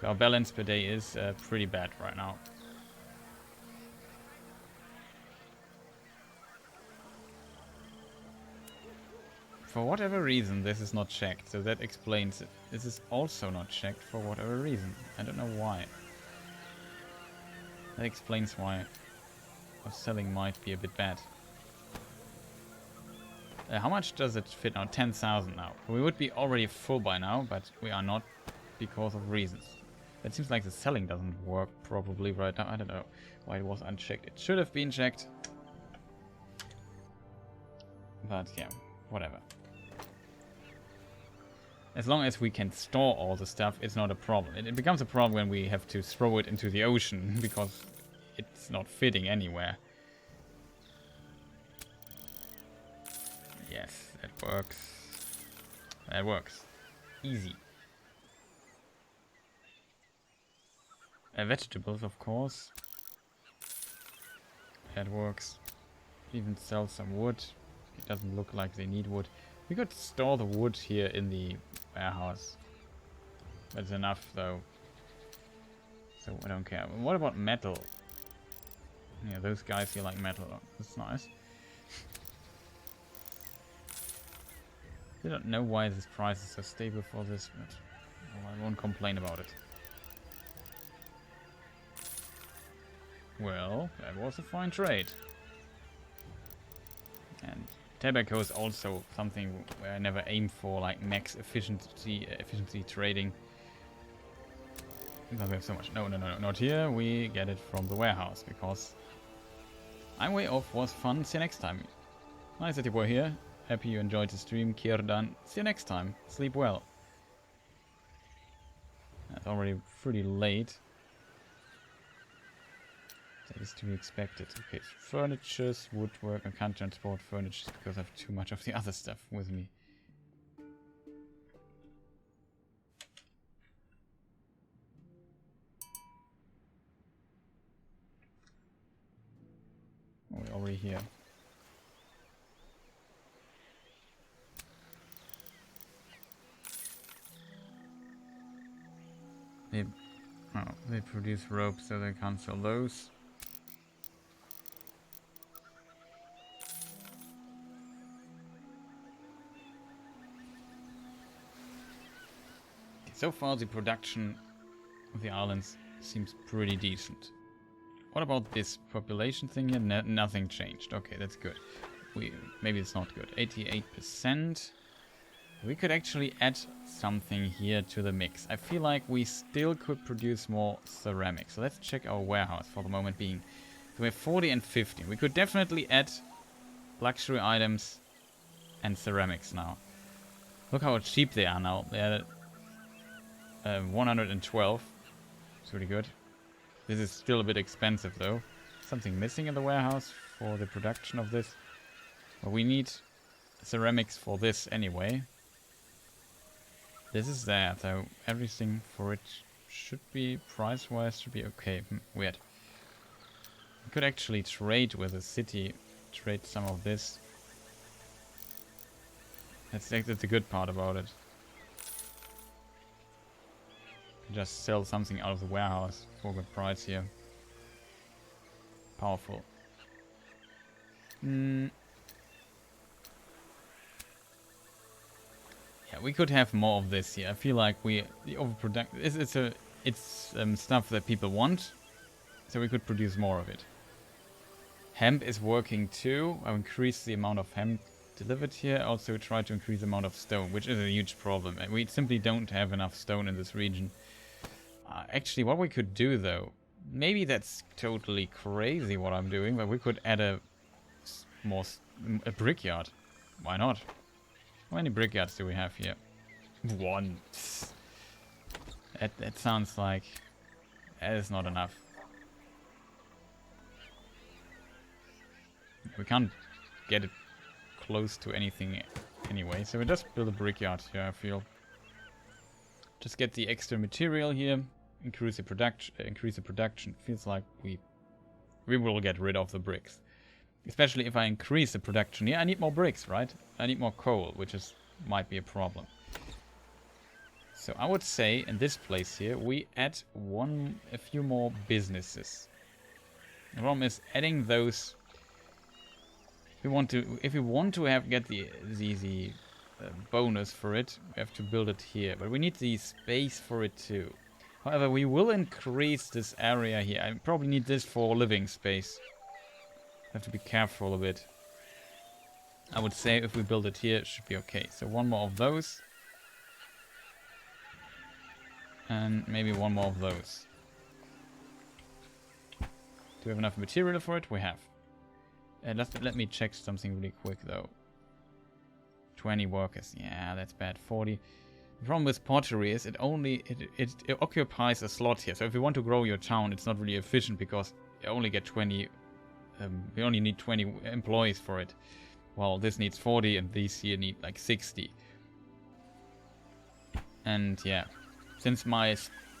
Our balance per day is pretty bad right now. For whatever reason this is not checked, so that explains it. This is also not checked for whatever reason. I don't know why. That explains why our selling might be a bit bad. How much does it fit now? 10,000 now. We would be already full by now, but we are not because of reasons. It seems like the selling doesn't work probably right now. I don't know why it was unchecked. It should have been checked. But yeah, whatever. As long as we can store all the stuff, it's not a problem. It becomes a problem when we have to throw it into the ocean because it's not fitting anywhere. Yes, that works. That works. Easy. Vegetables, of course. That works. Even sell some wood. It doesn't look like they need wood. We could store the wood here in the warehouse. That's enough, though. So I don't care. What about metal? Yeah, those guys here like metal. That's nice. I don't know why this price is so stable for this, but I won't complain about it. Well, that was a fine trade. And tobacco is also something where I never aim for, like max efficiency trading. Because we have so much. No, not here. We get it from the warehouse because I'm way off. Was fun. See you next time. Nice that you were here. Happy you enjoyed the stream. Kirdan. See you next time. Sleep well. It's already pretty late. That is to be expected. Okay, furnitures, woodwork. I can't transport furnitures because I have too much of the other stuff with me. Oh, we're already here. They produce ropes, so they can't sell those. So far, the production of the islands seems pretty decent. What about this population thing here? Nothing changed. Okay, that's good. Maybe it's not good. 88%. We could actually add something here to the mix. I feel like we still could produce more ceramics. So let's check our warehouse for the moment being. So we have 40 and 15. We could definitely add luxury items and ceramics now. Look how cheap they are now. They're 112. It's really good. This is still a bit expensive though. Something missing in the warehouse for the production of this. But we need ceramics for this anyway. This is there, so everything for it should be, price-wise, should be okay. Weird. We could actually trade with the city, trade some of this. That's the good part about it. Just sell something out of the warehouse for a good price here. Powerful. Yeah, we could have more of this here. I feel like the overproduction. It's stuff that people want, so we could produce more of it. Hemp is working too. I'll increase the amount of hemp delivered here. Also try to increase the amount of stone, which is a huge problem. We simply don't have enough stone in this region. Actually, what we could do though, maybe that's totally crazy what I'm doing, but we could add a brickyard. Why not? How many brickyards do we have here? One. That sounds like that is not enough. We can't get it close to anything anyway, so we just build a brickyard here, I feel. Just get the extra material here, increase the production. Feels like we will get rid of the bricks. Especially if I increase the production. Yeah, I need more bricks, right? I need more coal, which might be a problem. So I would say in this place here, we add a few more businesses. The problem is adding those. If we want to get the bonus for it, we have to build it here. But we need the space for it too. However, we will increase this area here. I probably need this for living space. Have to be careful a bit. I would say if we build it here, it should be okay. So one more of those. And maybe one more of those. Do we have enough material for it? We have. Let me check something really quick though. 20 workers. Yeah, that's bad. 40. The problem with pottery is it occupies a slot here. So if you want to grow your town, it's not really efficient because you only get 20. We only need 20 employees for it. Well, this needs 40 and these here need like 60. And yeah, since my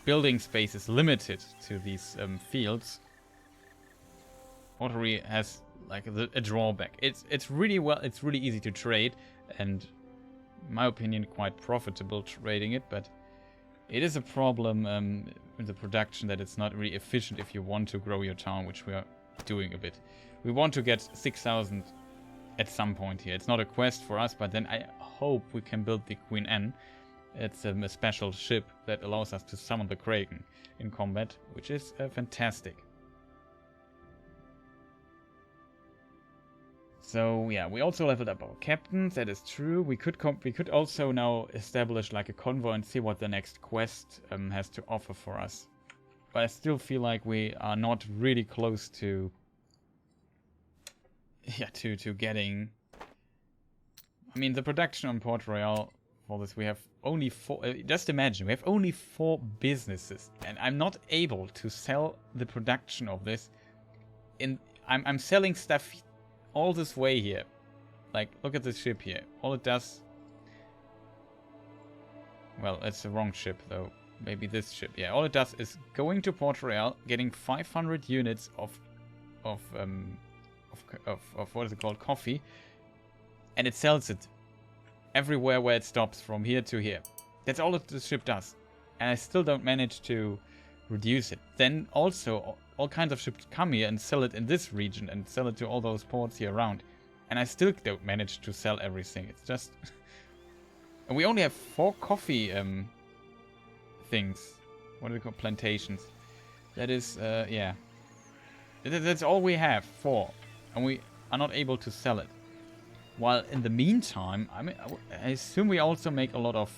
building space is limited to these fields, pottery has like a drawback. It's really easy to trade and in my opinion quite profitable trading it, but it is a problem in the production that it's not really efficient if you want to grow your town, which we are doing a bit. We want to get 6,000 at some point here. It's not a quest for us, but then I hope we can build the Queen Anne. It's a special ship that allows us to summon the Kraken in combat, which is fantastic. So yeah, we also leveled up our captains. That is true. We could also now establish like a convoy and see what the next quest has to offer for us. But I still feel like we are not really close to to getting. I mean, the production on Port Royale for this, we have only 4. Just imagine, we have only 4 businesses, and I'm not able to sell the production of this. I'm selling stuff all this way here. Like, look at this ship here. All it does. Well, it's the wrong ship though. Maybe this ship. Yeah, all it does is going to Port Royale, getting 500 units of what is it called, coffee, and it sells it everywhere where it stops, from here to here. That's all that the ship does, and I still don't manage to reduce it. Then also all kinds of ships come here and sell it in this region and sell it to all those ports here around, and I still don't manage to sell everything. It's just and we only have 4 coffee things. What do they call, plantations? That is yeah, that's all we have, 4, and we are not able to sell it. While in the meantime, I assume we also make a lot of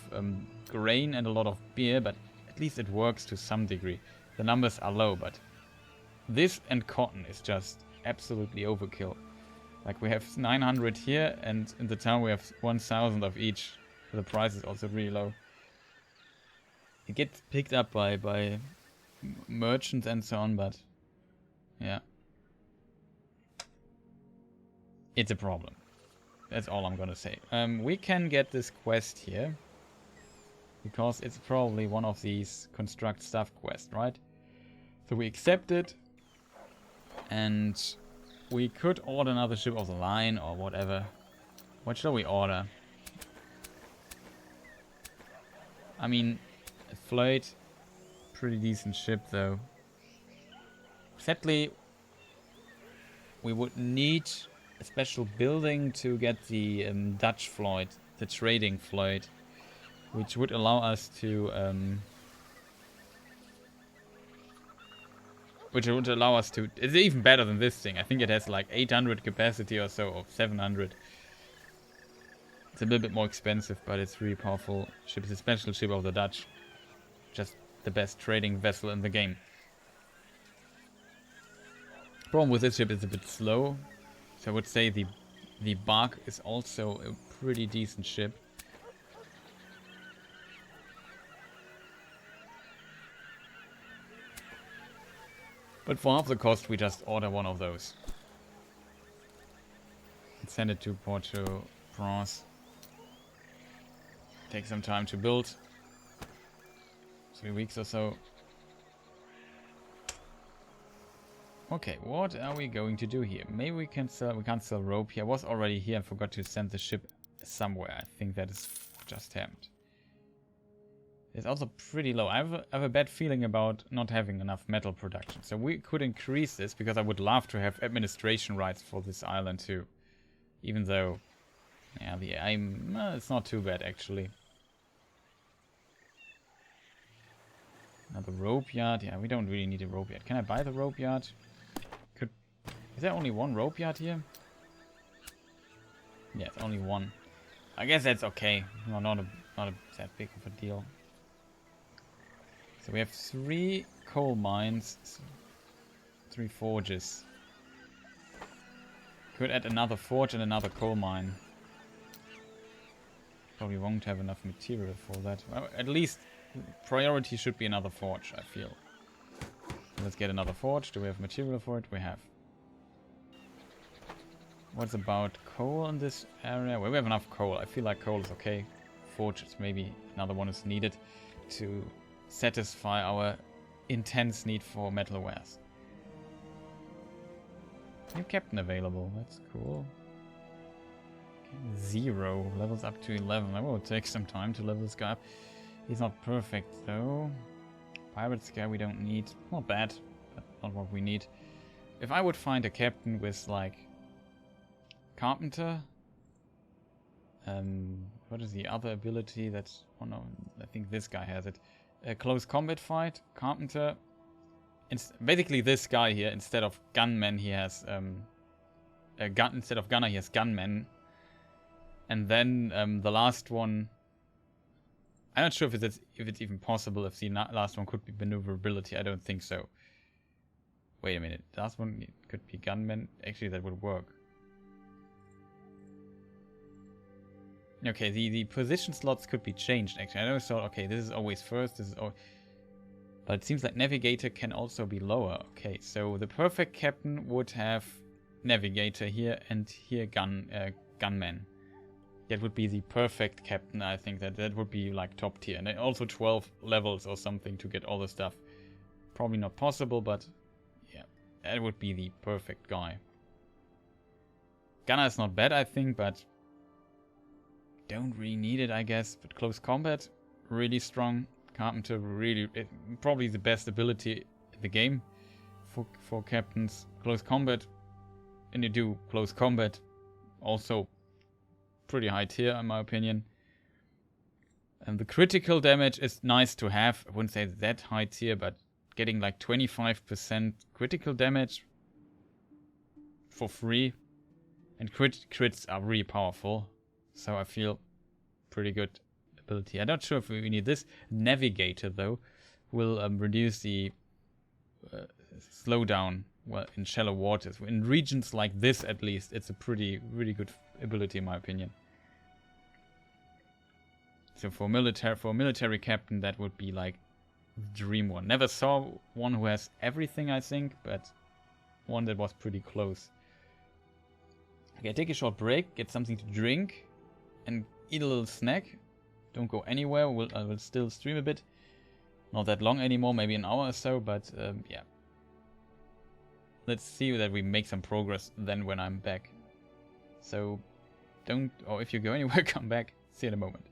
grain and a lot of beer, but at least it works to some degree. The numbers are low, but this and cotton is just absolutely overkill. Like, we have 900 here, and in the town we have 1,000 of each. The price is also really low. It gets picked up by merchants and so on, but yeah, it's a problem. That's all I'm gonna say. We can get this quest here, because it's probably one of these construct stuff quests, right? So we accept it, and we could order another ship of the line or whatever. What shall we order? I mean, a flight, pretty decent ship though. Sadly, we would need a special building to get the Dutch flight, the trading flight, which would allow us to it's even better than this thing. I think it has like 800 capacity or so, or 700. It's a little bit more expensive, but it's really powerful ship. It's a special ship of the Dutch. Just the best trading vessel in the game. Problem with this ship is a bit slow. So I would say the bark is also a pretty decent ship. But for half the cost, we just order one of those. And send it to Port-au-Prince. Take some time to build. 3 weeks or so. Okay, what are we going to do here? Maybe we can sell. We can't sell rope here. I was already here and forgot to send the ship somewhere. I think that is just happened. It's also pretty low. I have a bad feeling about not having enough metal production. So we could increase this, because I would love to have administration rights for this island too. Even though, yeah, it's not too bad actually. Another rope yard. Yeah, we don't really need a rope yard. Can I buy the rope yard? Is there only one rope yard here? Yeah, it's only one. I guess that's okay. No, not that big of a deal. So we have 3 coal mines, 3 forges. Could add another forge and another coal mine. Probably won't have enough material for that. Well, at least priority should be another forge, I feel. Let's get another forge. Do we have material for it? We have. What's about coal in this area? Well, we have enough coal. I feel like coal is okay. Forges, maybe another one is needed to satisfy our intense need for metal wares. New captain available. That's cool. Okay, 0. Levels up to 11. That will take some time to level this guy up. He's not perfect though. Pirate scare we don't need. Not bad, but not what we need. If I would find a captain with like Carpenter. What is the other ability that... Oh no, I think this guy has it. A close combat fight. Carpenter. Basically this guy here, instead of gunman, he has... instead of gunner, he has gunman. And then the last one... I'm not sure if it's even possible if the last one could be maneuverability. I don't think so. Wait a minute. The last one could be gunman. Actually, that would work. Okay, the position slots could be changed, actually. I know, so, okay, this is always first, this is always... But it seems like navigator can also be lower. Okay, so the perfect captain would have navigator here and here gunman. That would be the perfect captain, I think. That would be like top tier. And then also 12 levels or something to get all the stuff. Probably not possible, but yeah, that would be the perfect guy. Gunner is not bad, I think, but don't really need it, I guess. But close combat, really strong. Carpenter, really, probably the best ability in the game for captains. Close combat, and you do close combat, also pretty high tier in my opinion. And the critical damage is nice to have. I wouldn't say that high tier, but getting like 25% critical damage for free, and crits are really powerful. So I feel pretty good ability. I'm not sure if we need this. Navigator though will reduce the slowdown in shallow waters. In regions like this, at least, it's a really good ability in my opinion. So for military captain, that would be like the dream one. Never saw one who has everything, I think, but one that was pretty close. Okay, take a short break, get something to drink, and eat a little snack. Don't go anywhere. I will still stream a bit. Not that long anymore, maybe an hour or so, but yeah. Let's see that we make some progress then when I'm back. So don't, or if you go anywhere, come back. See you in a moment.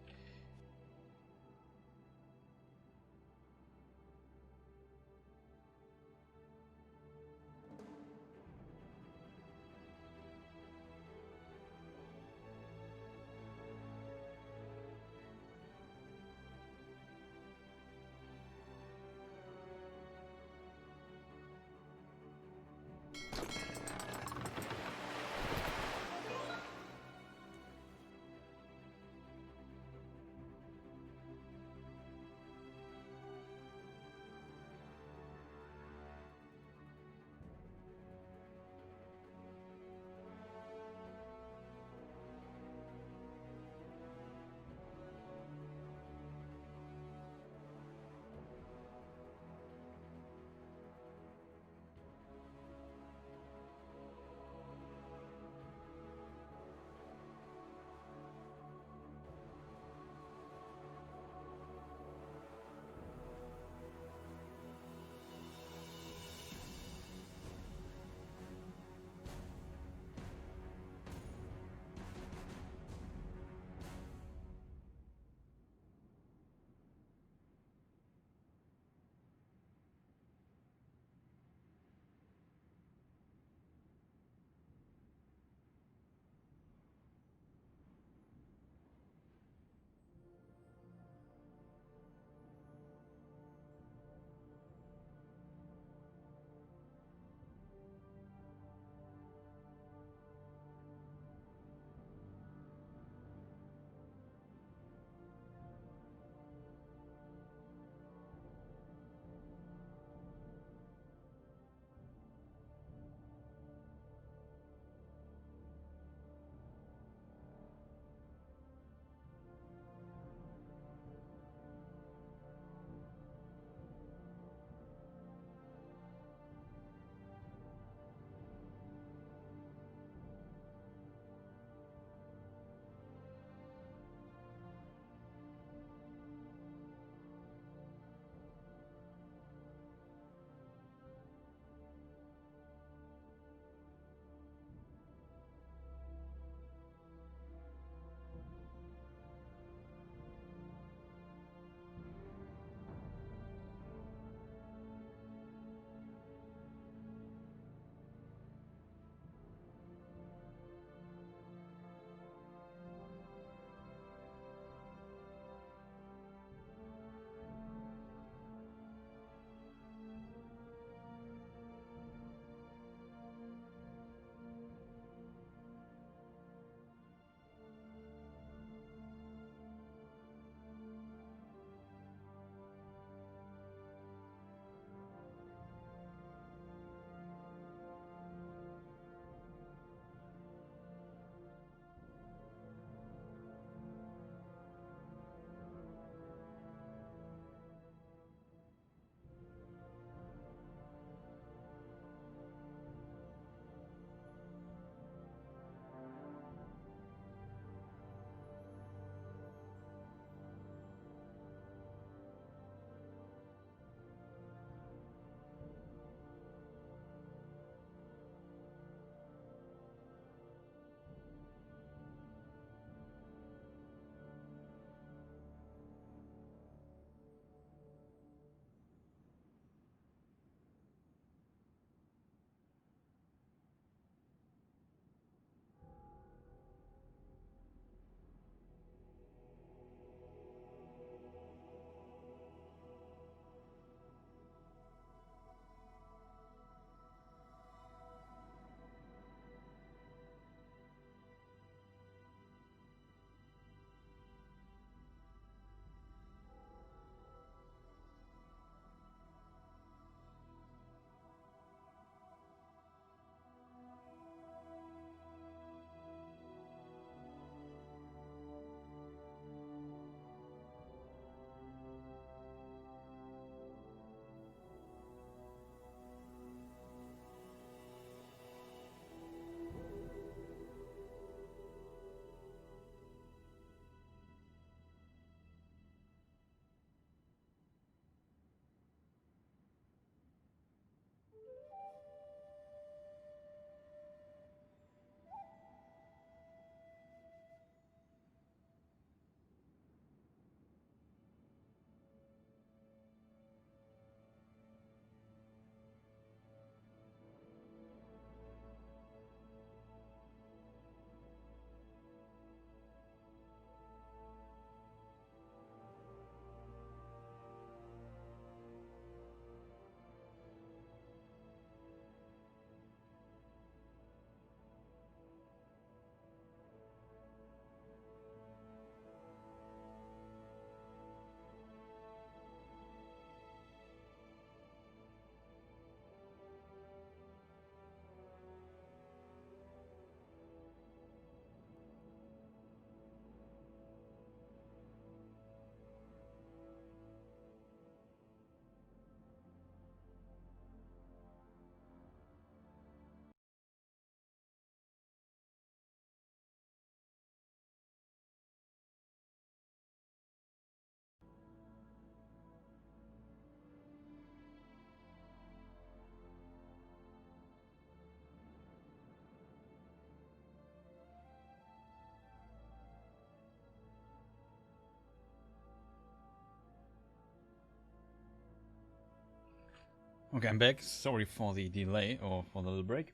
Okay, I'm back. Sorry for the delay or for the little break.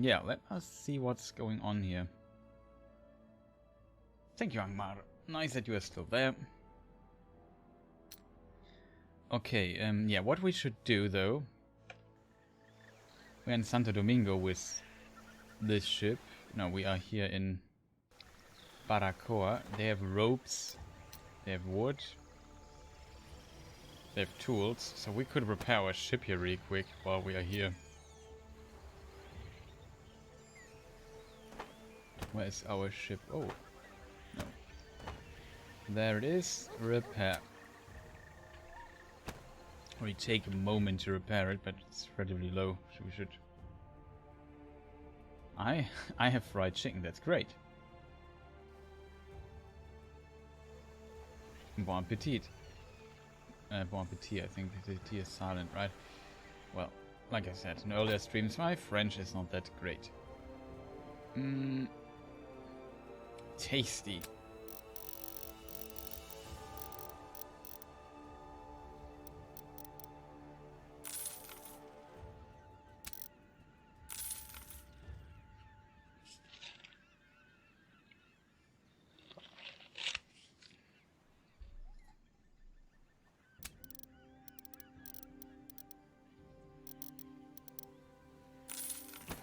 Yeah, let us see what's going on here. Thank you, Angmar. Nice that you are still there. Okay, yeah, what we should do though. We're in Santo Domingo with this ship. No, we are here in Baracoa. They have ropes, they have wood, they have tools, so we could repair our ship here really quick while we are here. Where is our ship? Oh, no. There it is. Repair. We take a moment to repair it, but it's relatively low, so we should... I have fried chicken, that's great. Bon appetit. Bon appetit, I think the T is silent, right? Well, like I said in earlier streams, my French is not that great. Tasty.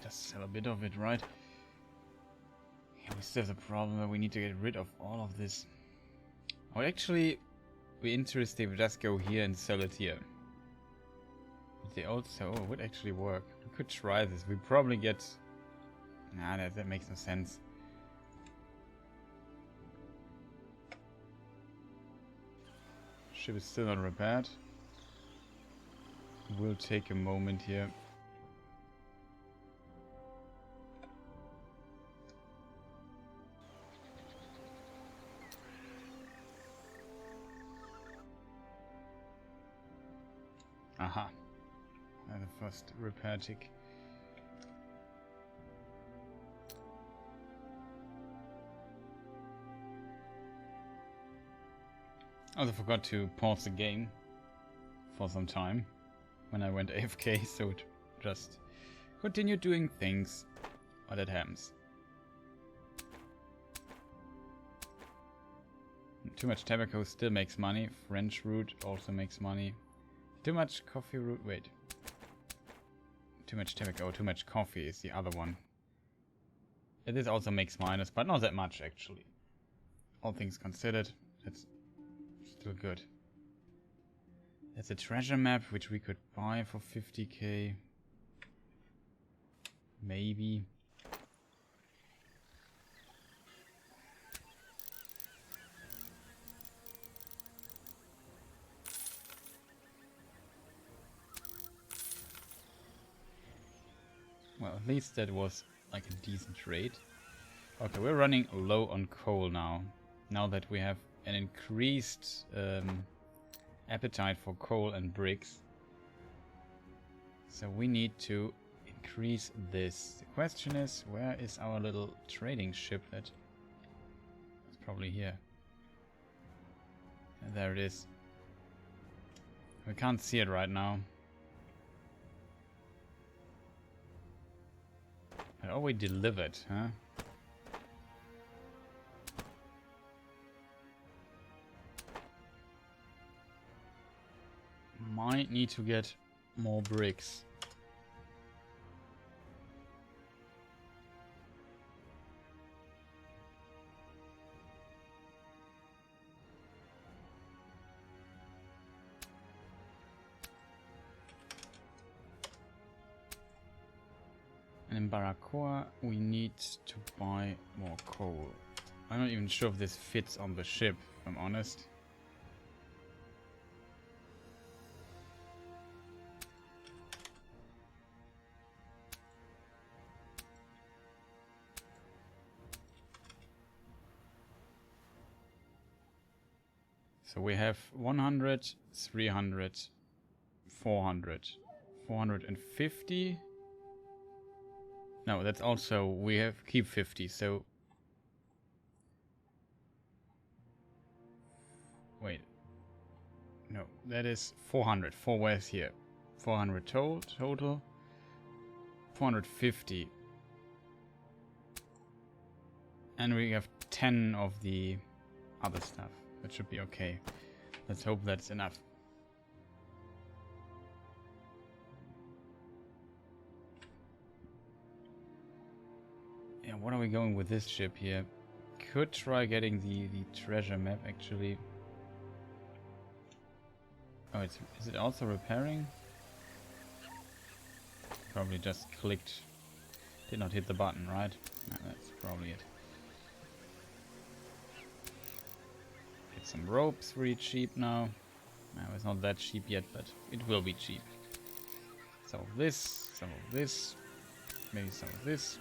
Just sell a bit of it, right? We still have the problem that we need to get rid of all of this. Oh, actually, we're interested if we just go here and sell it here. But they also, oh, it would actually work. We could try this. We probably get... Nah, that makes no sense. Ship is still not repaired. We'll take a moment here. Aha. The first repair tick. I also forgot to pause the game for some time when I went AFK, so it just continued doing things while it happens. Too much tobacco still makes money. French root also makes money. Too much coffee root. Wait. Too much tobacco. Too much coffee is the other one. This also makes minus, but not that much actually. All things considered, it's still good. There's a treasure map which we could buy for 50k. Maybe. Well, at least that was like a decent trade. Okay, we're running low on coal now. Now that we have an increased appetite for coal and bricks. So we need to increase this. The question is, where is our little trading ship that... It's probably here. And there it is. We can't see it right now. Oh, we delivered, huh? Might need to get more bricks. And in Baracoa, we need to buy more coal. I'm not even sure if this fits on the ship, if I'm honest. So we have 100, 300, 400, 450. No, that's also, we have keep 50, so That is 400. 4 wares here. 400 total. 450. And we have 10 of the other stuff. That should be okay. Let's hope that's enough. Yeah, what are we going with this ship here? Could try getting the treasure map actually. Oh, is it also repairing? Probably just clicked. Did not hit the button, right? No, that's probably it. Get some ropes really cheap now. No, it's not that cheap yet, but it will be cheap. Some of this, maybe some of this.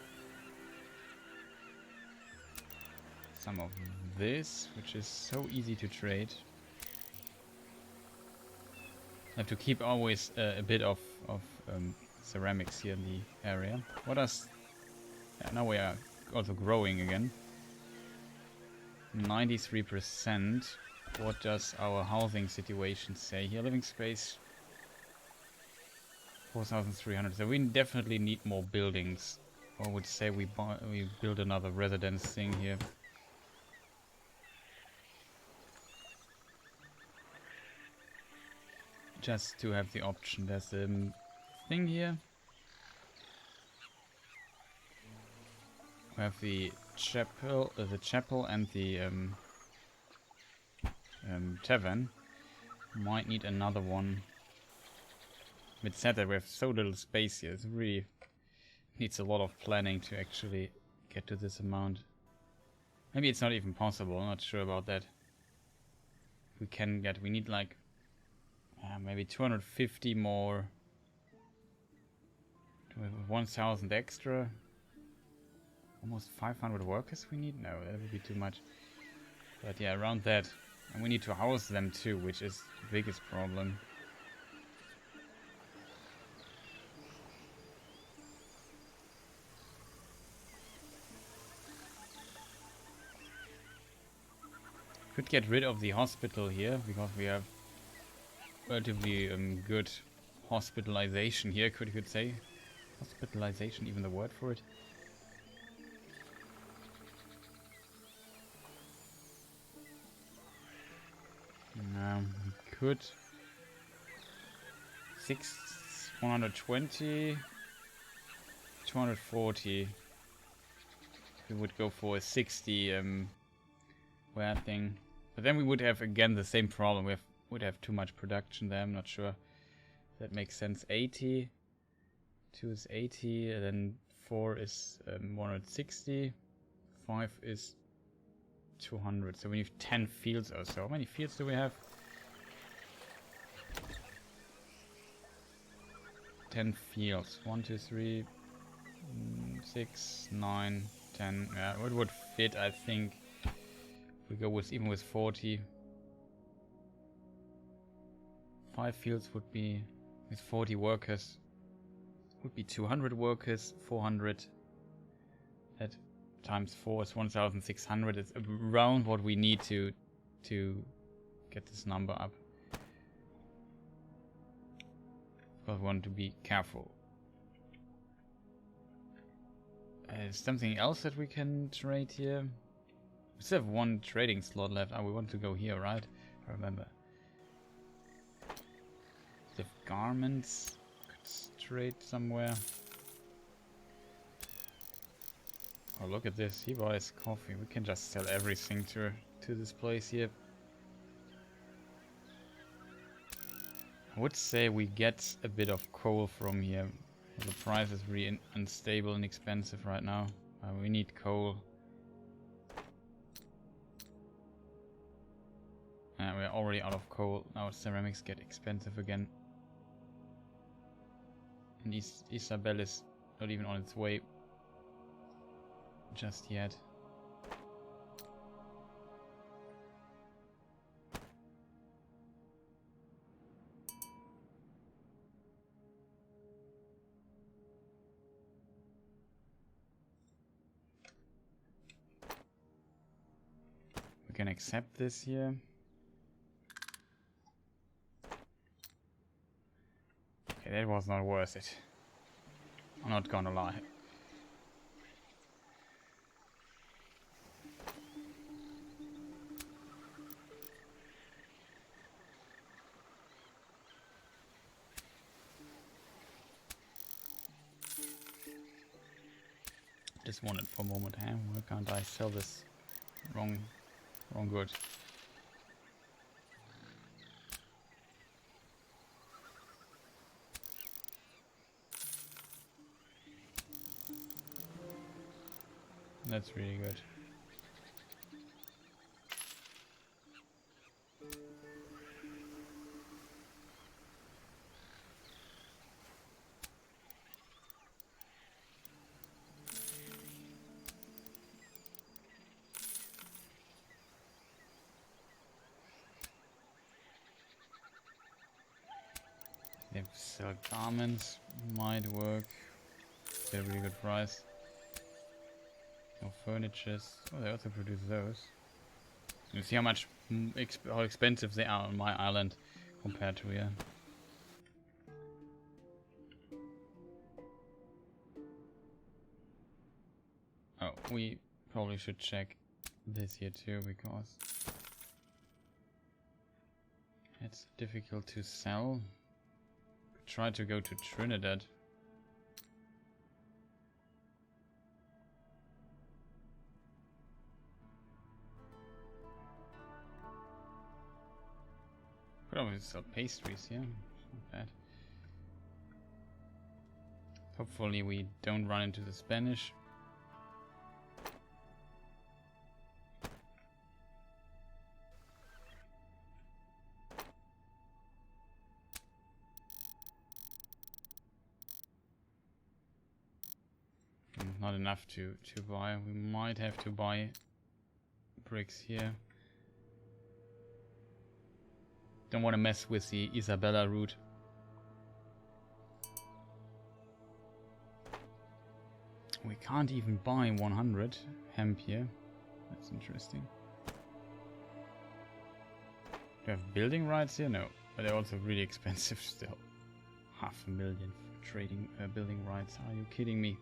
Some of this, which is so easy to trade. I have to keep always a bit of ceramics here in the area. What does... Yeah, now we are also growing again. 93%. What does our housing situation say here? Living space 4,300. So we definitely need more buildings. I would say we build another residence thing here. Just to have the option. There's a thing here. We have the chapel and the tavern. Might need another one. It's sad that we have so little space here. It really needs a lot of planning to actually get to this amount. Maybe it's not even possible. I'm not sure about that. We need like maybe 250 more. 1,000 extra. Almost 500 workers we need? No, that would be too much. But yeah, around that. And we need to house them too, which is the biggest problem. Could get rid of the hospital here, because we have relatively good hospitalization here, could say. Hospitalization, even the word for it. We could 120, 240. We would go for a 60 ware thing, but then we would have again the same problem. Would have too much production there. I'm not sure if that makes sense. 80, 2 is 80, and then 4 is 160, 5 is 200. So we need 10 fields or so. How many fields do we have? 10 fields. 1, 2, 3, 6, 9, 10. Yeah, it would fit, I think. If we go with even with 40. 5 fields would be with 40 workers. Would be 200 workers. 400. That times 4 is 1,600. It's around what we need to get this number up. But we want to be careful. Something else that we can trade here? We still have 1 trading slot left. Oh, we want to go here, right? I remember. The garments. Could trade somewhere. Oh, look at this. He buys coffee. We can just sell everything to this place here. I would say we get a bit of coal from here. The price is really unstable and expensive right now. We need coal. We're already out of coal. Now ceramics get expensive again. And Isabel is not even on its way just yet. We can accept this here. Okay, that was not worth it. I'm not gonna lie. Just wanted for a moment, huh? Why can't I sell this? Wrong good. That's really good. They sell garments, might work. They're a really good price. No furnitures. Oh, they also produce those. You see how much how expensive they are on my island compared to here. Oh, we probably should check this here too, because it's difficult to sell. Try to go to Trinidad. Probably sell pastries, yeah. Not bad. Hopefully we don't run into the Spanish. Not enough to buy. We might have to buy bricks here. Don't want to mess with the Isabella route. We can't even buy 100 hemp here. That's interesting. Do you have building rights here? No. But they're also really expensive still. 500,000 for trading building rights. Are you kidding me?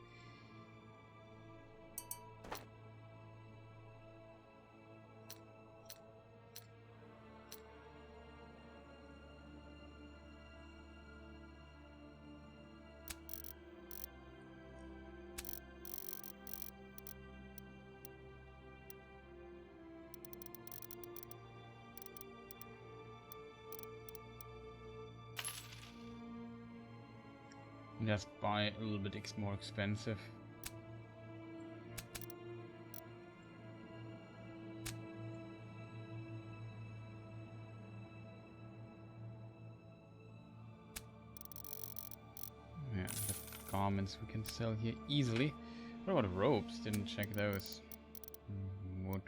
Just buy a little bit more expensive. Yeah, the garments we can sell here easily. What about ropes? Didn't check those.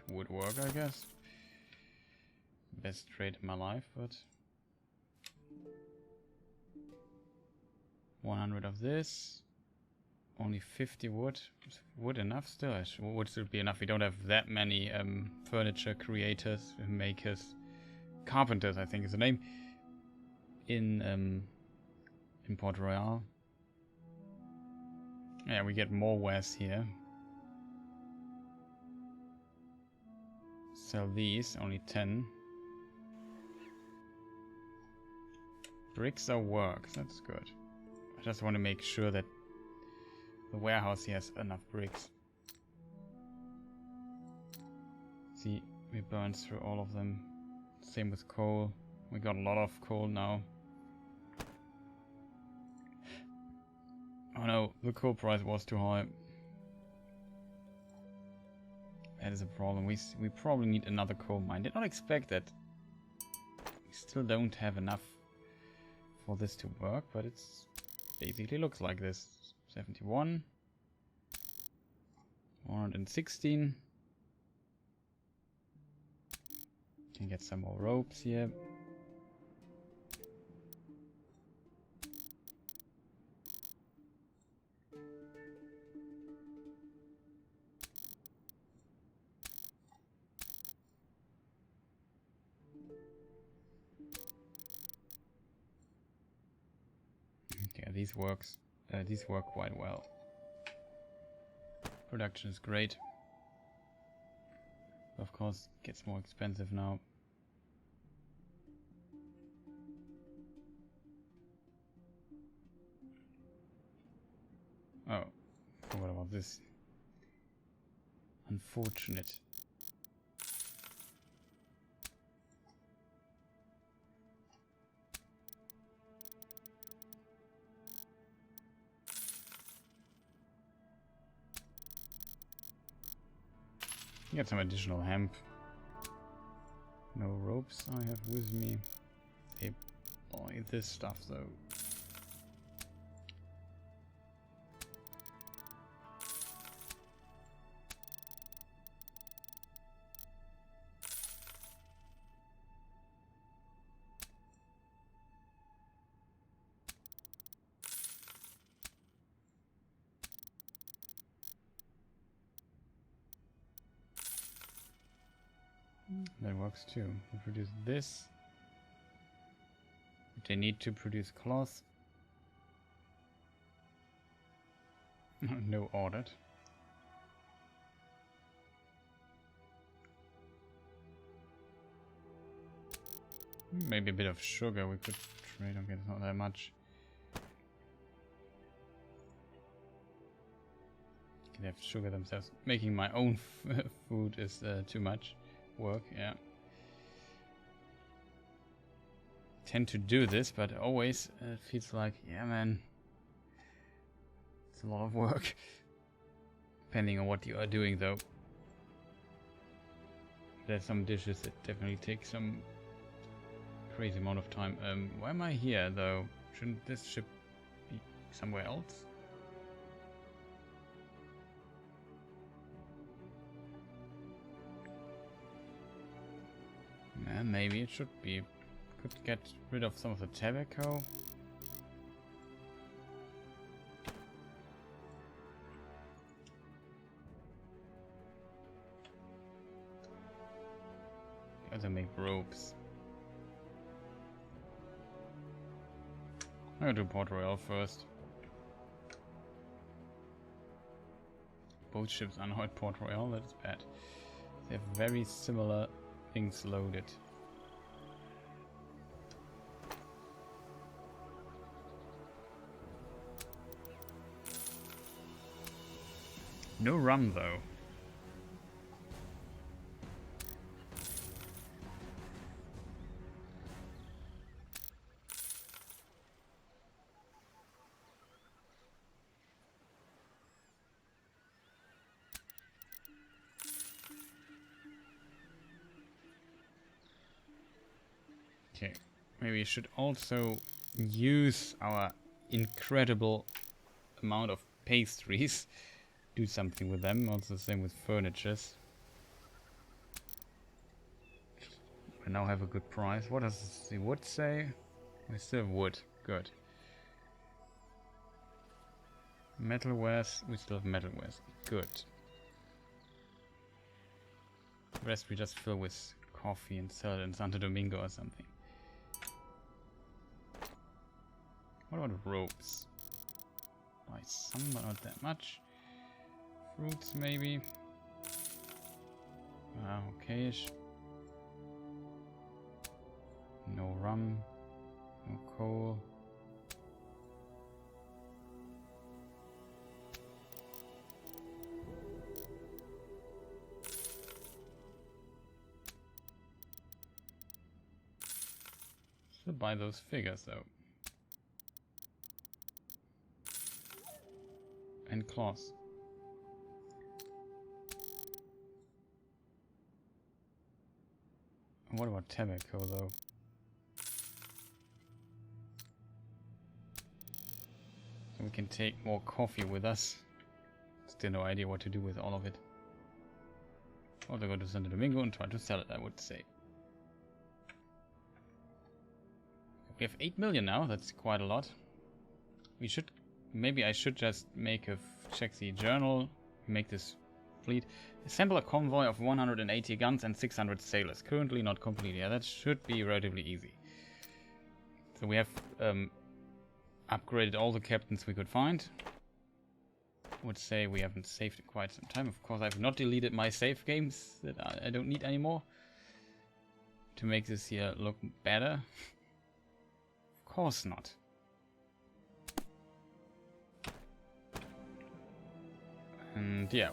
Would work, I guess. Best trade in my life, but 100 of this. Only 50 wood. Is wood enough still? Wood should be enough. We don't have that many furniture creators, makers, carpenters, I think is the name, in Port Royale. Yeah, we get more wares here. Sell these, only 10. Bricks are work, that's good. I just want to make sure that the warehouse here has enough bricks. See, we burned through all of them. Same with coal. We got a lot of coal now. Oh no, the coal price was too high. That is a problem. We probably need another coal mine. Did not expect that. We still don't have enough for this to work, but it's basically looks like this. 71. 116. Can get some more ropes here. these work quite well. Production is great. Of course, it gets more expensive now. Oh, forgot about this. Unfortunate. Get some additional hemp. No ropes I have with me. They buy this stuff though. That works too. We produce this. They need to produce cloth. No ordered. Maybe a bit of sugar we could trade. Okay, it's not that much. They have sugar themselves. Making my own food is too much work, yeah. Tend to do this, but always it feels like, yeah man, it's a lot of work. Depending on what you are doing though. There's some dishes that definitely take some crazy amount of time. Why am I here though? Shouldn't this ship be somewhere else? Maybe it should be. Could get rid of some of the tobacco. Gotta make ropes. I'm gonna do Port Royale first. Both ships unhook Port Royale, that is bad. They have very similar things loaded. No rum though. Okay, maybe we should also use our incredible amount of pastries. Do something with them. Also the same with furnitures. We now have a good price. What does the wood say? We still have wood. Good. Metalwares. We still have metalwares. Good. The rest we just fill with coffee and sell it in Santo Domingo or something. What about ropes? Buy some, but not that much. Fruits, maybe. Okay-ish. No rum. No coal. Should buy those figures though. And cloths. What about tobacco though? So we can take more coffee with us. Still no idea what to do with all of it. Also go to Santo Domingo and try to sell it, I would say. We have 8 million now, that's quite a lot. We should, maybe I should just make a check the journal, make this fleet. Assemble a convoy of 180 guns and 600 sailors. Currently not complete. Yeah, that should be relatively easy. So we have upgraded all the captains we could find. Would say we haven't saved in quite some time. Of course, I've not deleted my save games that I don't need anymore to make this here look better. Of course not. And yeah,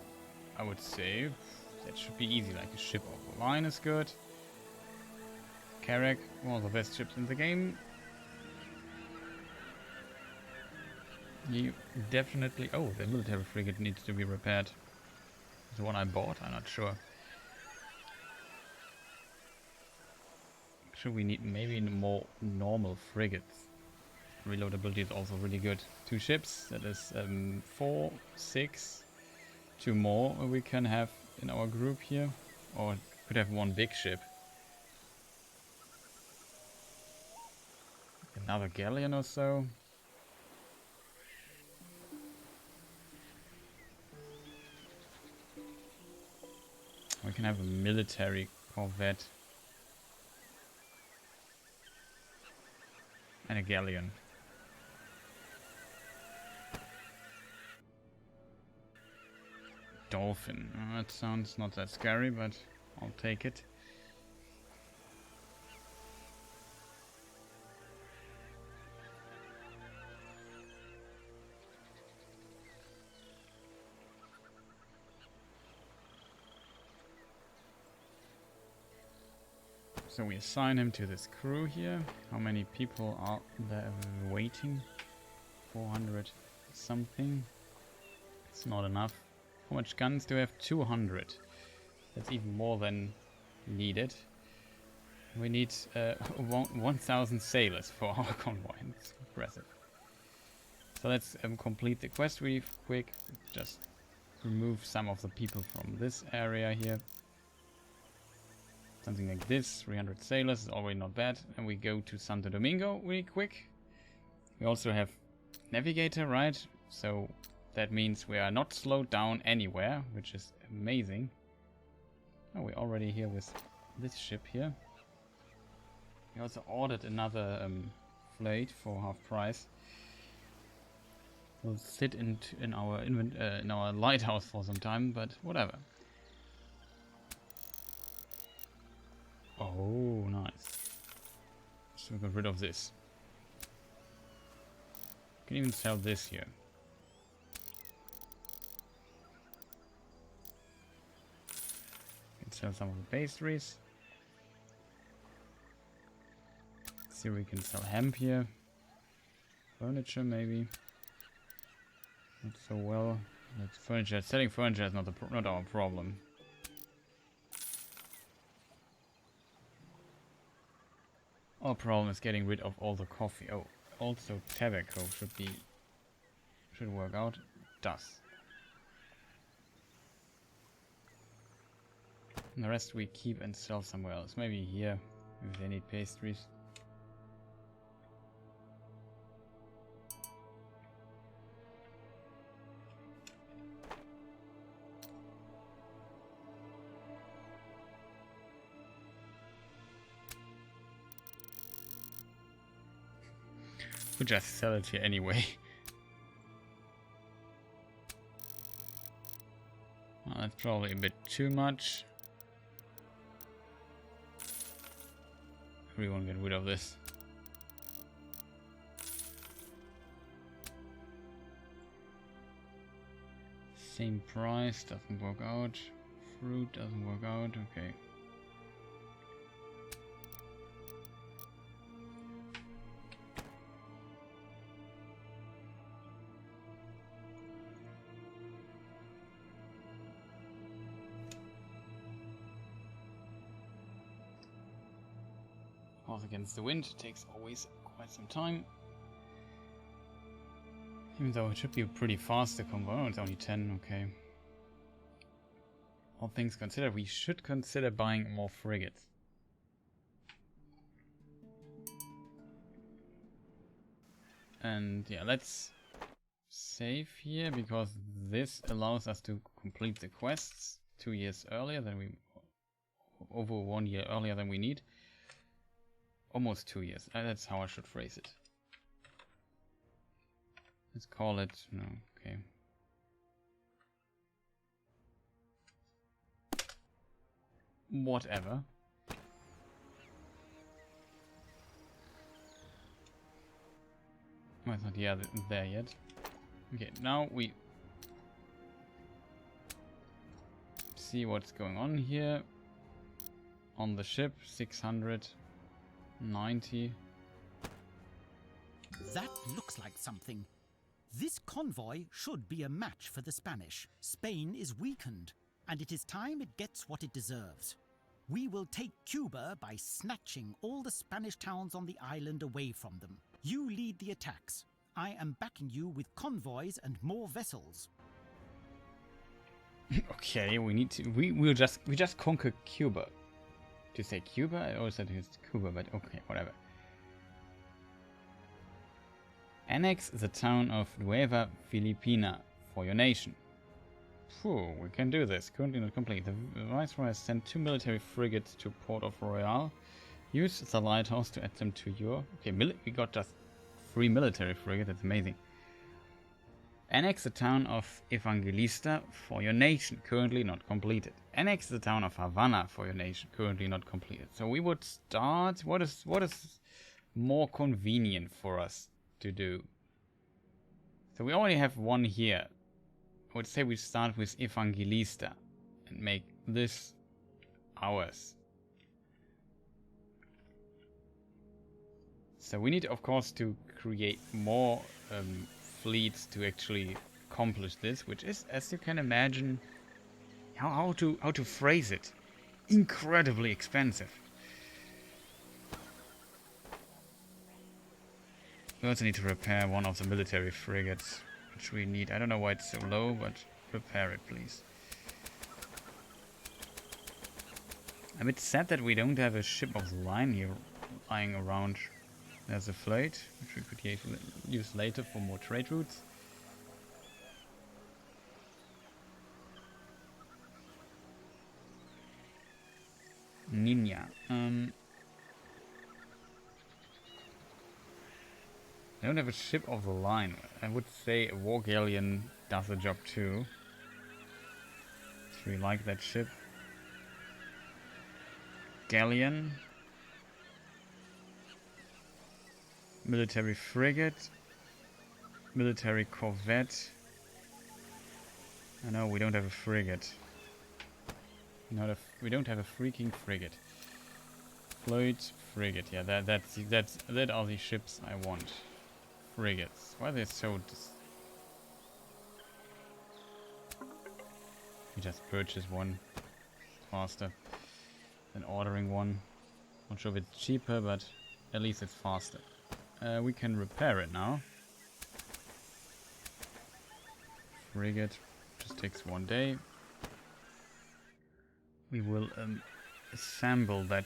I would say that should be easy. Like a ship over the line is good. Carrack, one of the best ships in the game. You definitely... Oh, the military frigate needs to be repaired. The one I bought? I'm not sure. Should we need maybe more normal frigates? Reloadability is also really good. 2 ships, that is 4, 6. 2 more we can have in our group here. Or could have 1 big ship. Another galleon or so. We can have a military corvette. And a galleon. Dolphin. That sounds not that scary, but I'll take it. So we assign him to this crew here. How many people are there waiting? 400 something. It's not enough. How much guns do we have? 200. That's even more than needed. We need 1,000 sailors for our convoy. It's impressive. So let's complete the quest really quick. Just remove some of the people from this area here. Something like this, 300 sailors is already not bad. And we go to Santo Domingo really quick. We also have navigator, right? So that means we are not slowed down anywhere, which is amazing. Oh, we're already here with this ship here. We also ordered another fleet for half price. We'll sit in our lighthouse for some time, but whatever. Oh, nice. So we got rid of this. Can even sell this here. Can sell some of the pastries. See, we can sell hemp here. Furniture, maybe. Not so well. That's furniture. Selling furniture is not our problem. Our problem is getting rid of all the coffee. Oh, also tobacco should work out. Does. And the rest we keep and sell somewhere else. Maybe here, if they need pastries. We'll just sell it here anyway. Well, that's probably a bit too much. Everyone get rid of this. Same price, doesn't work out. Fruit doesn't work out, okay. Horse against the wind takes always quite some time. Even though it should be pretty fast to convert. Oh, it's only 10, okay. All things considered, we should consider buying more frigates. And yeah, let's save here because this allows us to complete the quests 2 years earlier than we... over 1 year earlier than we need. Almost 2 years. That's how I should phrase it. Let's call it, no, okay. Whatever. Oh, it's not there yet. Okay, now we see what's going on here. On the ship, 690. That looks like something. This convoy should be a match for the Spanish. Spain is weakened, and it is time it gets what it deserves. We will take Cuba by snatching all the Spanish towns on the island away from them. You lead the attacks. I am backing you with convoys and more vessels. Okay, we need to. We just conquer Cuba. To say Cuba, I always said it's Cuba, but okay, whatever. Annex the town of Nueva Filipina for your nation. Phew, we can do this. Currently not complete. The Viceroy has sent 2 military frigates to Port of Royale. Use the lighthouse to add them to your... Okay, we got just 3 military frigates. That's amazing. Annex the town of Evangelista for your nation. Currently not completed. Annex the town of Havana for your nation. Currently not completed. So we would start... What is more convenient for us to do? So we already have one here. I would say we start with Evangelista and make this ours. So we need, of course, to create more fleets to actually accomplish this, which is, as you can imagine, how to phrase it, incredibly expensive. We also need to repair one of the military frigates, which we need. I don't know why it's so low, but repair it, please. I'm a bit sad that we don't have a ship of the line here lying around. There's a fleet, which we could use later for more trade routes. Ninja. I don't have a ship of the line. I would say a war galleon does the job too. So we like that ship. Galleon. Military frigate. Military corvette. I know we don't have a frigate. We don't have a freaking frigate. Floyd frigate. Yeah, that are the ships I want. Frigates. Why are they so... We just purchase one. Faster than ordering one. Not sure if it's cheaper, but at least it's faster. We can repair it now. Frigate. Just takes 1 day. We will assemble that.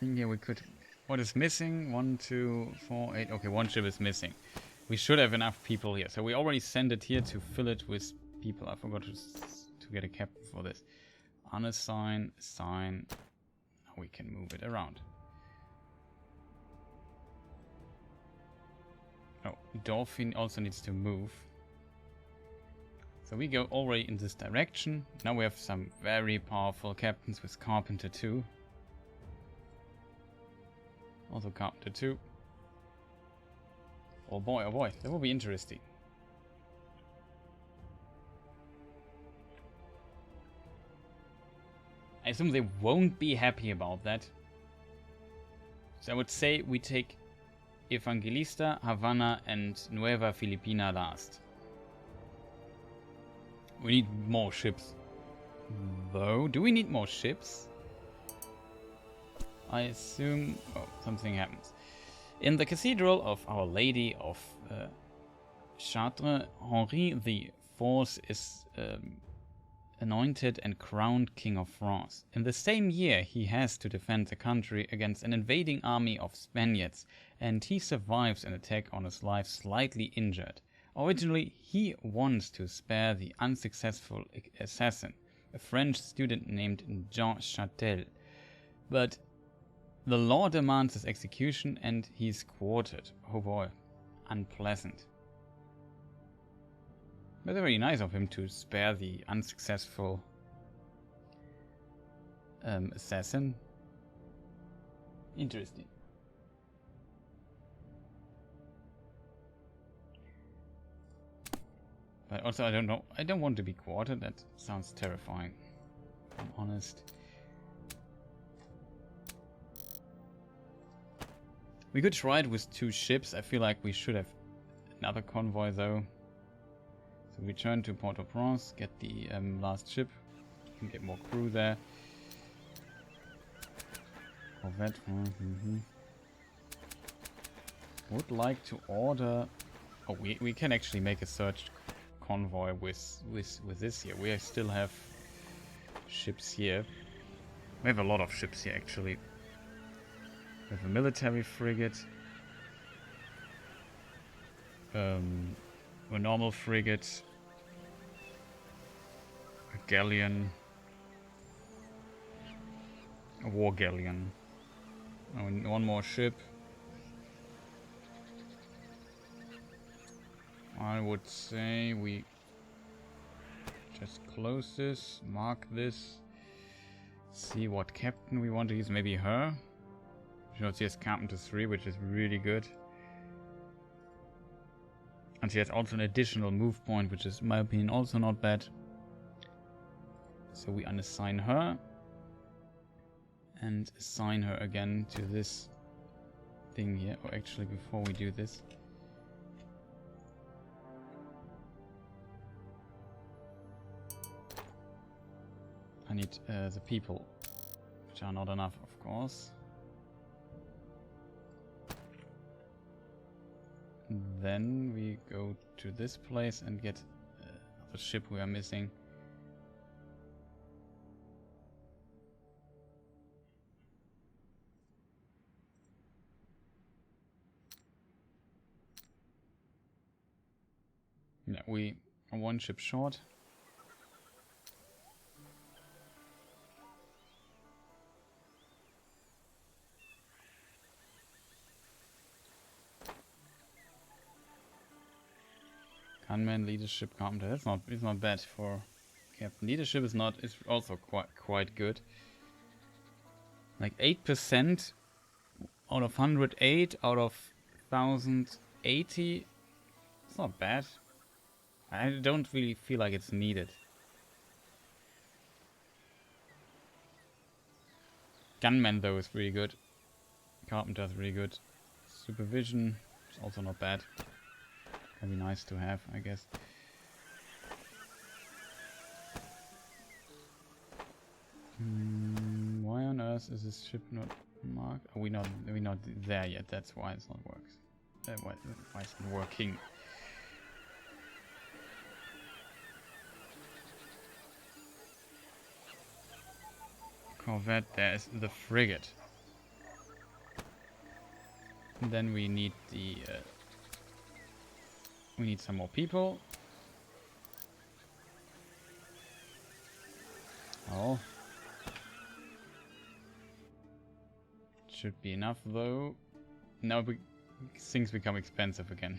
Yeah, we could... What is missing? 1, 2, 4, 8. Okay, 1 ship is missing. We should have enough people here. So we already sent it here to fill it with people. I forgot to get a captain for this. Unassign, assign. Now we can move it around. Oh, Dolphin also needs to move. So we go already in this direction. Now we have some very powerful captains with Carpenter 2. Also Carpenter 2. Oh boy, that will be interesting. I assume they won't be happy about that. So I would say we take Evangelista, Havana and Nueva Filipina last. We need more ships. Though, do we need more ships? I assume... Oh, something happens. In the Cathedral of Our Lady of Chartres, Henri IV is anointed and crowned King of France. In the same year, he has to defend the country against an invading army of Spaniards, and he survives an attack on his life slightly injured. Originally, he wants to spare the unsuccessful assassin, a French student named Jean Chatel, but the law demands his execution and he's quartered. Oh boy. unpleasant. But very nice of him to spare the unsuccessful assassin. Interesting. But also, I don't know. I don't want to be quartered. That sounds terrifying, if I'm honest. We could try it with 2 ships. I feel like we should have another convoy though. So return to Port Roayle, get the last ship, and get more crew there. Corvette. Would like to order. Oh, we can actually make a search convoy with this here. We still have ships here. We have a lot of ships here actually. We have a military frigate, a normal frigate, a galleon, a war galleon, and one more ship. I would say we just close this, mark this, see what captain we want to use, maybe her. She knows she has Carpenter 3, which is really good. And she has also an additional move point, which is, in my opinion, also not bad. So we unassign her. And assign her again to this thing here. Or actually, before we do this. I need the people, which are not enough, of course. Then we go to this place and get the ship we are missing. Yeah, we are 1 ship short. Gunman, leadership, carpenter. That's not. It's not bad for captain. Leadership is not. Is also quite good. Like 8% out of 108 out of 1080. It's not bad. I don't really feel like it's needed. Gunman though is really good. Carpenter is really good. Supervision is also not bad. Can be nice to have, I guess. Why on earth is this ship not marked? Are we not there yet? That's why it's not works. Why it's not working? Corvette. There's the frigate. And then we need the. We need some more people. Oh. Should be enough though. Now things become expensive again.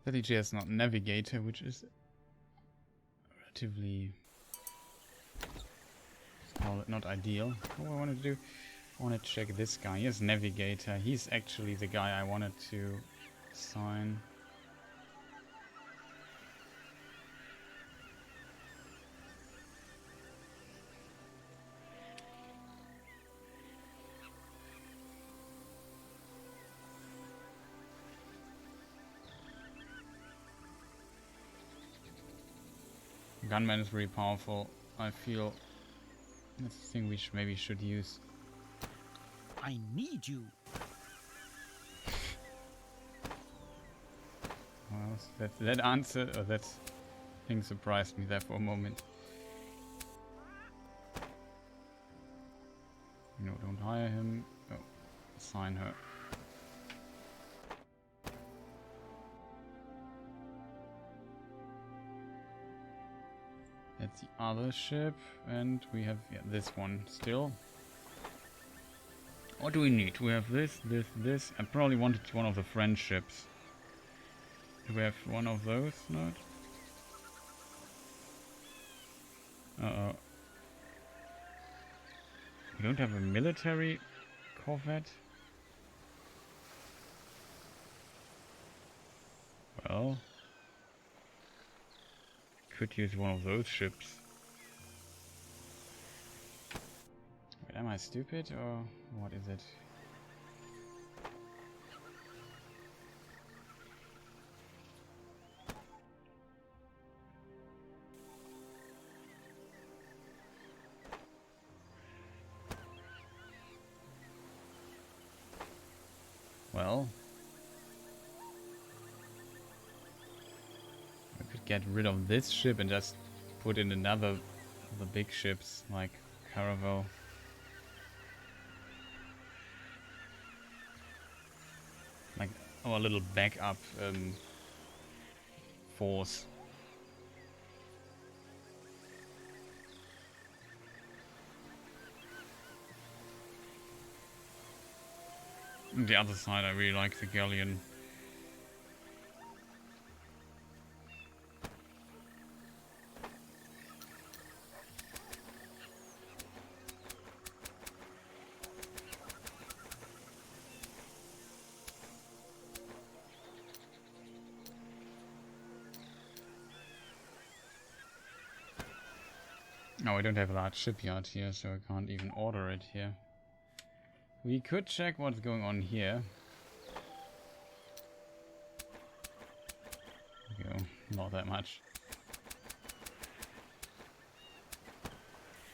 Strategy is not navigator, which is relatively not ideal. What do I want to do? I want to check this guy. He has navigator. He's actually the guy I wanted to assign. Gunman is very powerful. I feel that's the thing we maybe should use. I need you. Well, that answer or that thing surprised me there for a moment. No, don't hire him. Oh, assign her. That's the other ship, and we have this one still. What do we need? We have this, this, this. I probably wanted one of the French ships. Do we have one of those? Not? Uh-oh. We don't have a military corvette? Well... could use one of those ships. Wait, am I stupid or what is it? Well, I could get rid of this ship and just put in another of the big ships like Caravel. Like our little backup force. On the other side, I really like the galleon. Oh, I don't have a large shipyard here, so I can't even order it here. We could check what's going on here. There we go, not that much.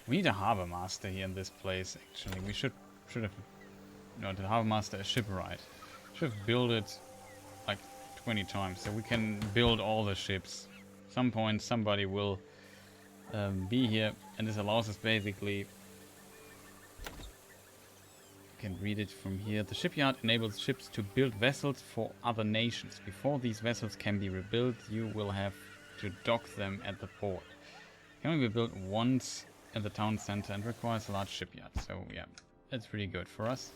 We need a harbor master here in this place, actually. We should have... No, the harbor master is shipwright. Should have built it like 20 times, so we can build all the ships. At some point somebody will be here, and this allows us basically... can read it from here. The shipyard enables ships to build vessels for other nations. Before these vessels can be rebuilt, you will have to dock them at the port. Can only be built once at the town center and requires a large shipyard. So yeah, that's pretty good for us.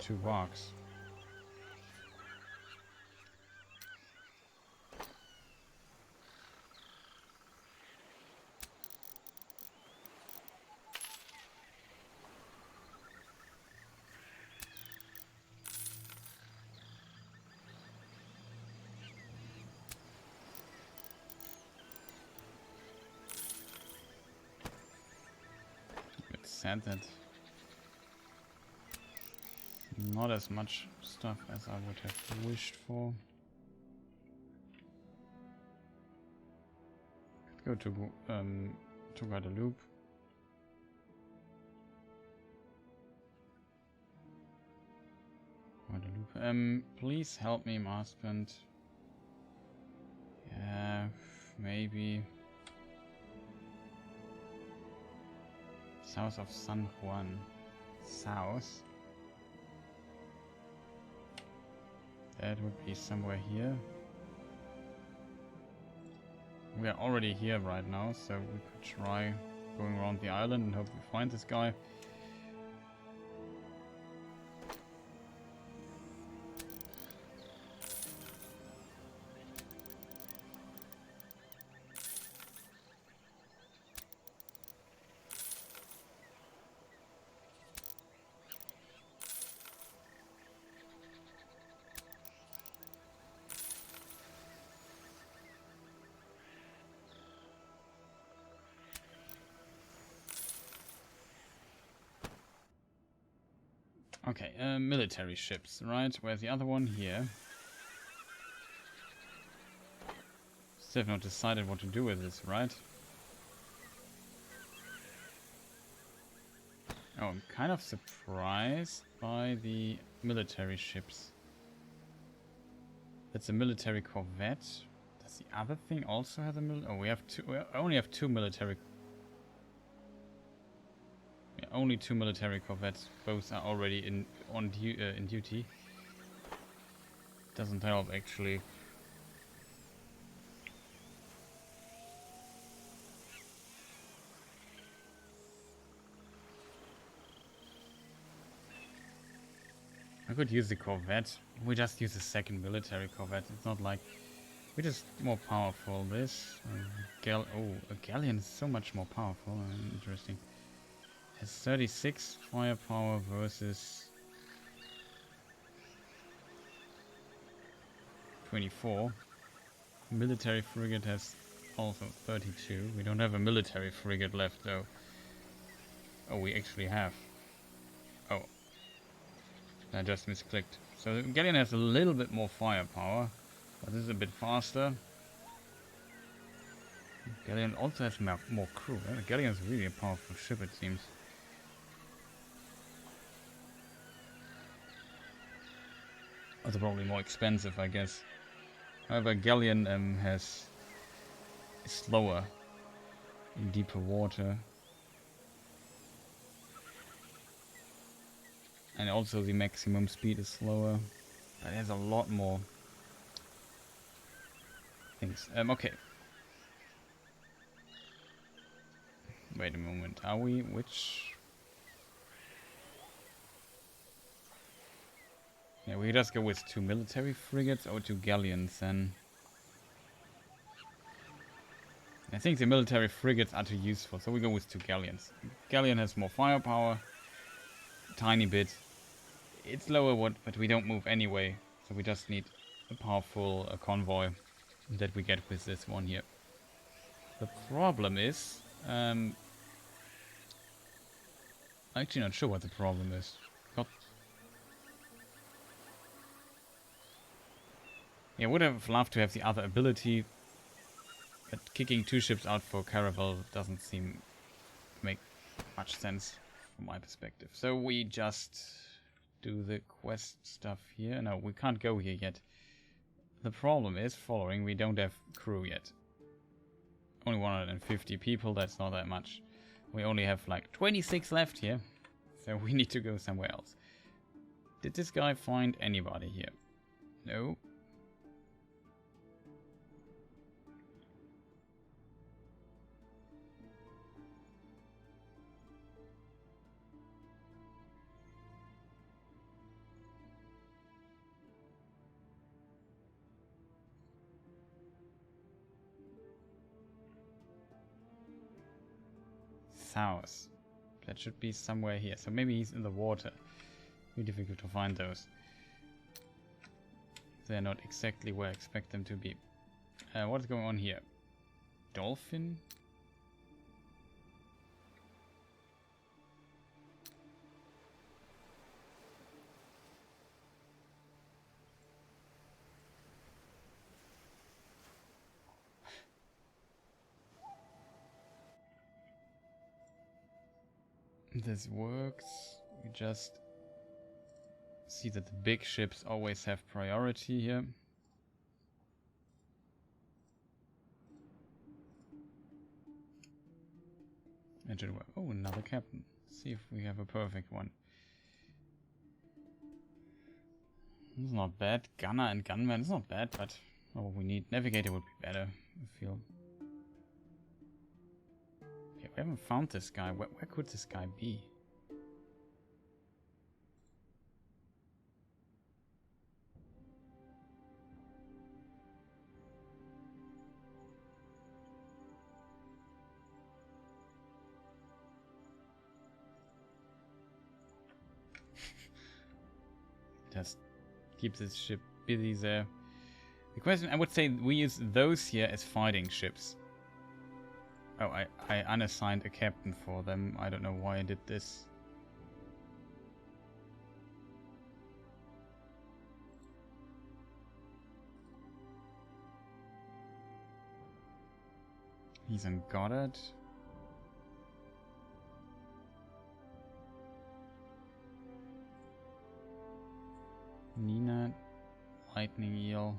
Two barks. It's sad that not as much stuff as I would have wished for. Could go to Guadeloupe. Please help me, Marsband. Yeah, maybe south of San Juan. South. That would be somewhere here. We are already here right now, so we could try going around the island and hope we find this guy. Okay, military ships, right? Where's the other one? Here. Still have not decided what to do with this, right? Oh, I'm kind of surprised by the military ships. That's a military corvette. Does the other thing also have a military? Oh, we have two. We only have two military. Yeah, only 2 military corvettes. Both are already in duty. Doesn't help actually. I could use the corvette. We just use the second military corvette. It's not like we're just more powerful. This a galleon is so much more powerful. Interesting. Has 36 firepower versus 24. Military frigate has also 32. We don't have a military frigate left though. Oh, we actually have. Oh. I just misclicked. So the galleon has a little bit more firepower, but this is a bit faster. Galleon also has more crew. The galleon is really a powerful ship, it seems. Also probably more expensive, I guess. However, galleon is slower in deeper water. And also the maximum speed is slower. But it has a lot more things. Okay. Wait a moment. Are we? Which? Yeah, we just go with 2 military frigates or 2 galleons then. I think the military frigates are too useful, so we go with 2 galleons. Galleon has more firepower. Tiny bit. It's lower, but we don't move anyway, so we just need a powerful convoy that we get with this one here. The problem is, I'm actually not sure what the problem is. Yeah, would have loved to have the other ability, but kicking 2 ships out for caravel doesn't seem to make much sense from my perspective. So we just do the quest stuff here. No, we can't go here yet. The problem is following, we don't have crew yet. Only 150 people, that's not that much. We only have like 26 left here, so we need to go somewhere else. Did this guy find anybody here? No. South. That should be somewhere here. So maybe he's in the water. Very difficult to find those. They're not exactly where I expect them to be. What's going on here? Dolphin? This works. You just see that the big ships always have priority here. Engine work. Oh, another captain. See if we have a perfect one. This is not bad. Gunner and gunman is not bad, but what we need. Navigator would be better, I feel. Okay, we haven't found this guy. Where could this guy be? Just keep this ship busy there. The question, I would say we use those here as fighting ships. Oh, I unassigned a captain for them. I don't know why I did this. He's in Goddard. Nina, Lightning Eel.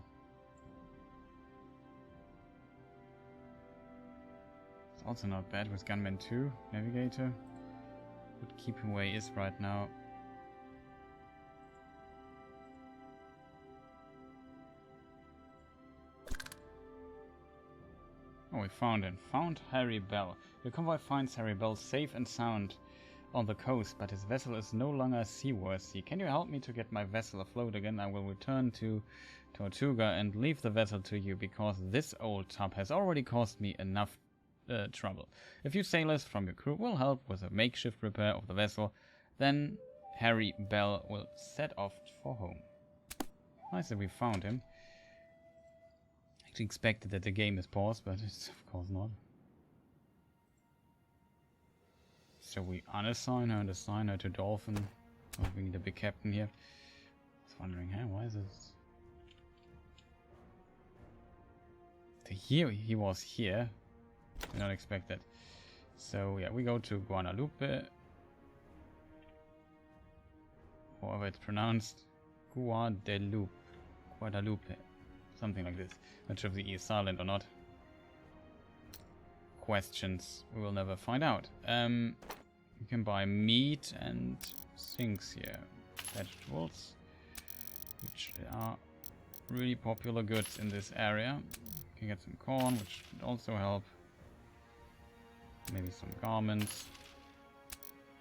It's also not bad with Gunman 2, Navigator. what keeping way is right now. Oh, we found him. Found Harry Bell. The convoy finds Harry Bell safe and sound on the coast, but his vessel is no longer seaworthy. Can you help me to get my vessel afloat again? I will return to Tortuga and leave the vessel to you, because this old tub has already caused me enough trouble. A few sailors from your crew will help with a makeshift repair of the vessel. Then Harry Bell will set off for home. Nice that we found him. Actually expected that the game is paused, but it's of course not. So we unassign her and assign her to Dolphin. Oh, we need a big captain here. I was wondering, hey, why is this? He was here. Did not expect that. So yeah, we go to Guadalupe. However it's pronounced. Guadalupe. Something like this. Not sure if the E is silent or not. Questions we will never find out. You can buy meat and things here. Vegetables, which are really popular goods in this area. You can get some corn, which would also help. Maybe some garments.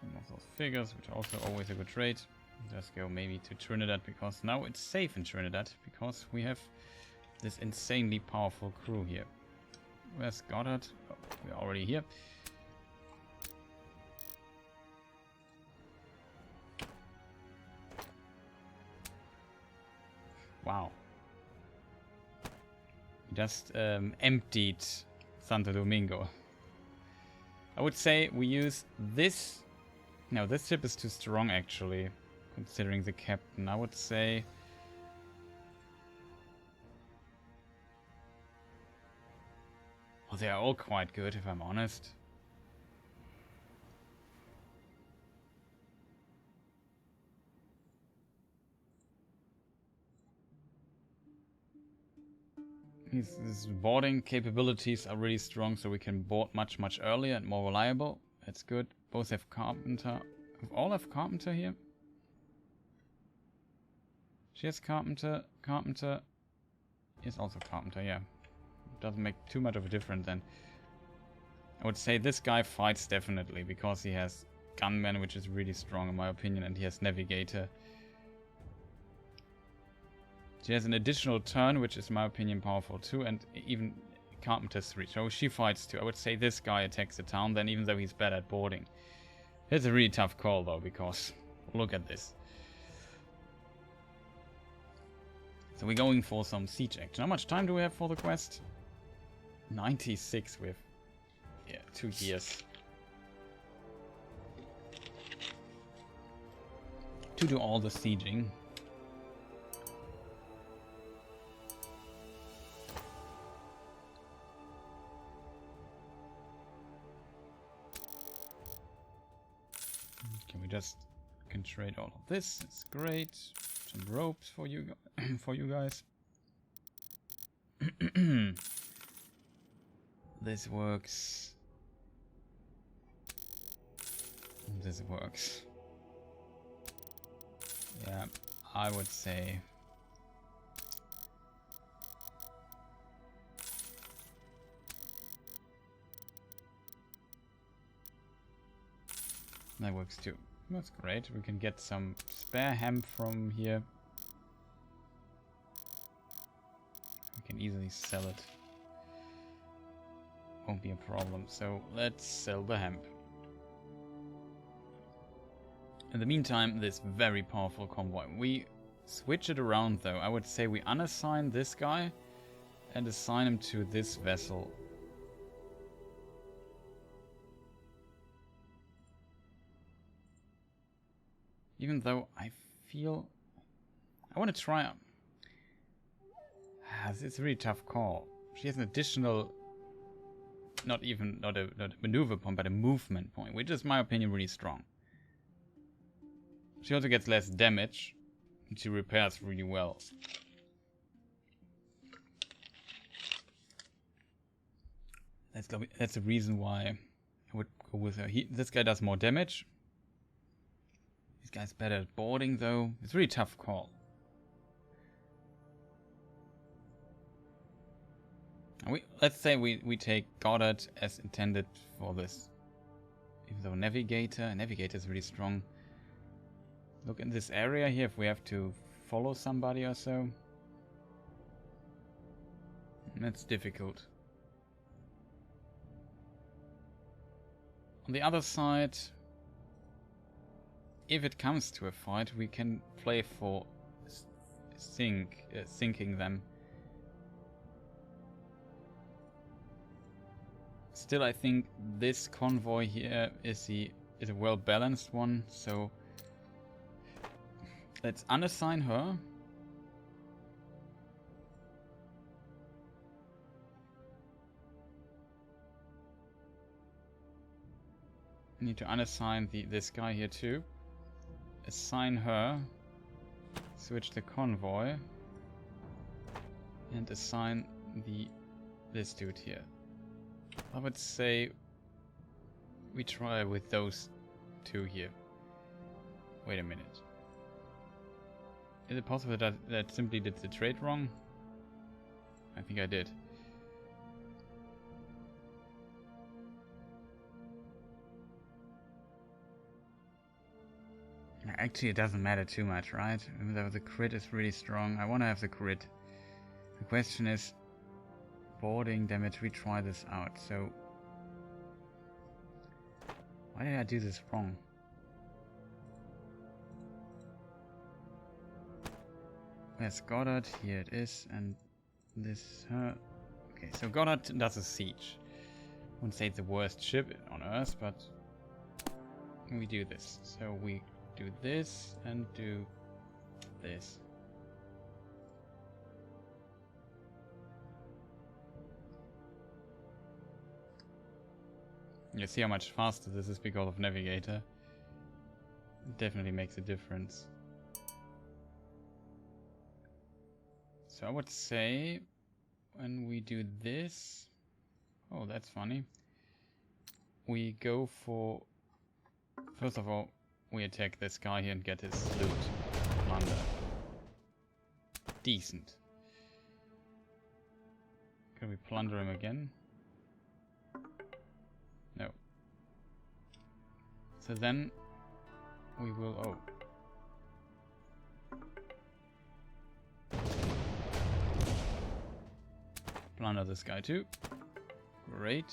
Some of those figures, which are also always a good trade. Let's go maybe to Trinidad, because now it's safe in Trinidad, because we have this insanely powerful crew here. Where's Goddard? Oh, we're already here. Wow. We just emptied Santo Domingo. I would say we use this. No, this ship is too strong actually, considering the captain. I would say well, they are all quite good, if I'm honest. His boarding capabilities are really strong, so we can board much earlier and more reliable. That's good. Both have carpenter. All have carpenter here. She has carpenter. Carpenter is also carpenter, yeah. Doesn't make too much of a difference then. I would say this guy fights definitely, because he has gunman, which is really strong in my opinion, and he has navigator. She has an additional turn, which is in my opinion powerful too, and even Carpenter's 3. So she fights too. I would say this guy attacks the town then, even though he's bad at boarding. It's a really tough call though, because look at this. So we're going for some siege action. How much time do we have for the quest? 96 with, yeah, 2 years. To do all the sieging. Can trade all of this. It's great. Some ropes for you, for you guys. This works. This works. Yeah, I would say. That works too. That's great. We can get some spare hemp from here. We can easily sell it. Won't be a problem. So let's sell the hemp. In the meantime, this very powerful convoy. We switch it around though. I would say we unassign this guy and assign him to this vessel. Even though I feel I want to try. It's a really tough call. She has an additional, not a maneuver point, but a movement point, which is, in my opinion, really strong. She also gets less damage, and she repairs really well. That's the reason why I would go with her. This guy does more damage. These guys better at boarding though. It's a really tough call. Let's say we take Goddard as intended for this. Even though Navigator is really strong. Look in this area here if we have to follow somebody or so. That's difficult. On the other side, if it comes to a fight, we can play for sinking them. Still, I think this convoy here is a well balanced one, so let's unassign her. Need to unassign this guy here too. Assign her. Switch the convoy. And assign this dude here. I would say we try with those two here. Wait a minute. Is it possible that simply did the trade wrong? I think I did. Actually, it doesn't matter too much, right? Even though the crit is really strong. I want to have the crit. The question is boarding damage. We try this out. So why did I do this wrong? Where's Goddard? Here it is. And this her. Okay, so Goddard does a siege. I wouldn't say it's the worst ship on Earth, but we do this. So we do this and do this. You see how much faster this is because of Navigator. It definitely makes a difference. So I would say when we do this, oh, that's funny. We go for, first of all, we attack this guy here and get his loot. Plunder. Decent. Can we plunder him again? No. So then we will, plunder this guy too. Great.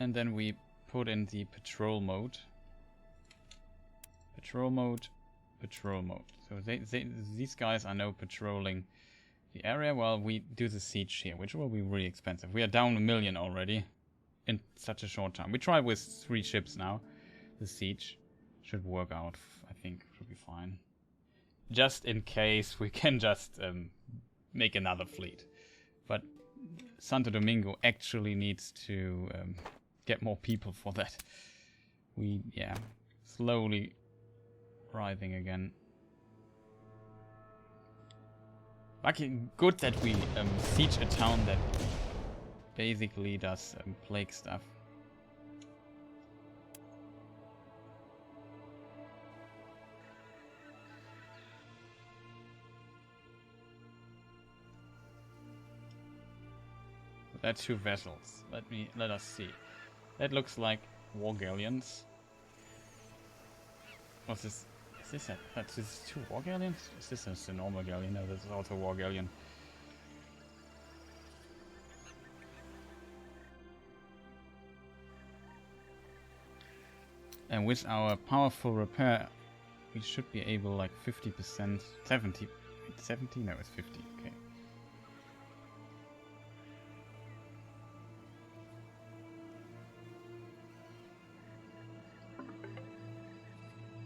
And then we put in the patrol mode. Patrol mode, patrol mode. So these guys are now patrolling the area while we do the siege here, which will be really expensive. We are down 1 million already in such a short time. We try with 3 ships now. The siege should work out, I think, should be fine. Just in case we can just make another fleet. But Santo Domingo actually needs to get more people for that. Slowly writhing again. Lucky, good that we siege a town that basically does plague stuff. That's 2 vessels. Let us see. That looks like war galleons. What's this? Is this 2 war galleons? Is this just a normal galleon? No, this is also a war galleon. And with our powerful repair, we should be able, like 50%, 70? No, it's 50, okay.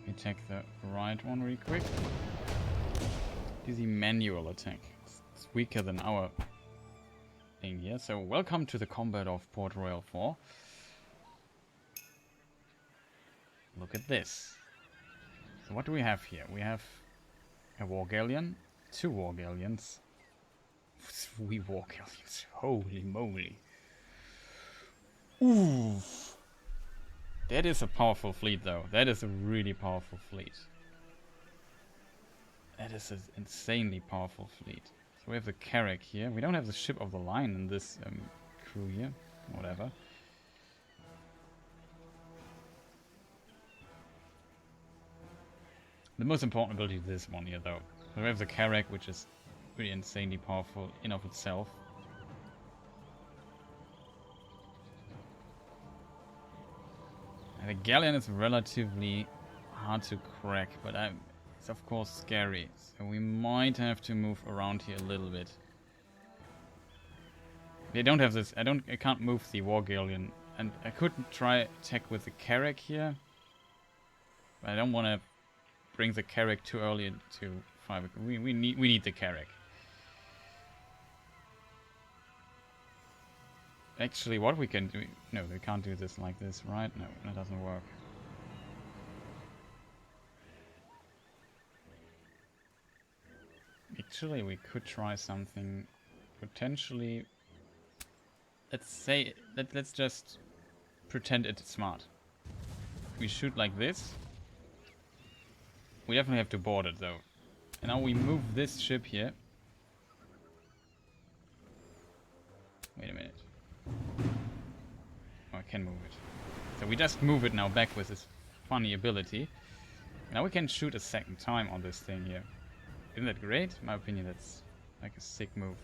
Attack the right one really quick. Do the manual attack. It's weaker than our thing here. So welcome to the combat of Port Royale 4. Look at this. So what do we have here? We have a war galleon, 2 war galleons, 3 war galleons. Holy moly. Ooh. That is a powerful fleet, though. That is a really powerful fleet. That is an insanely powerful fleet. So we have the Carrack here. We don't have the ship of the line in this crew here. Whatever. The most important ability is this one here, though. So we have the Carrack, which is really insanely powerful in of itself. And the Galleon is relatively hard to crack, but it's of course scary. So we might have to move around here a little bit. They don't have this. I can't move the War Galleon, and I could try attack with the Carrack here. But I don't want to bring the Carrack too early into 5. We need the Carrack. Actually, what we can do... No, we can't do this like this, right? No, that doesn't work. Actually, we could try something potentially... Let's just pretend it's smart. We shoot like this. We definitely have to board it, though. And now we move this ship here. Wait a minute. Oh, I can move it. So we just move it now back with this funny ability. Now we can shoot a second time on this thing here. Isn't that great? In my opinion, that's like a sick move.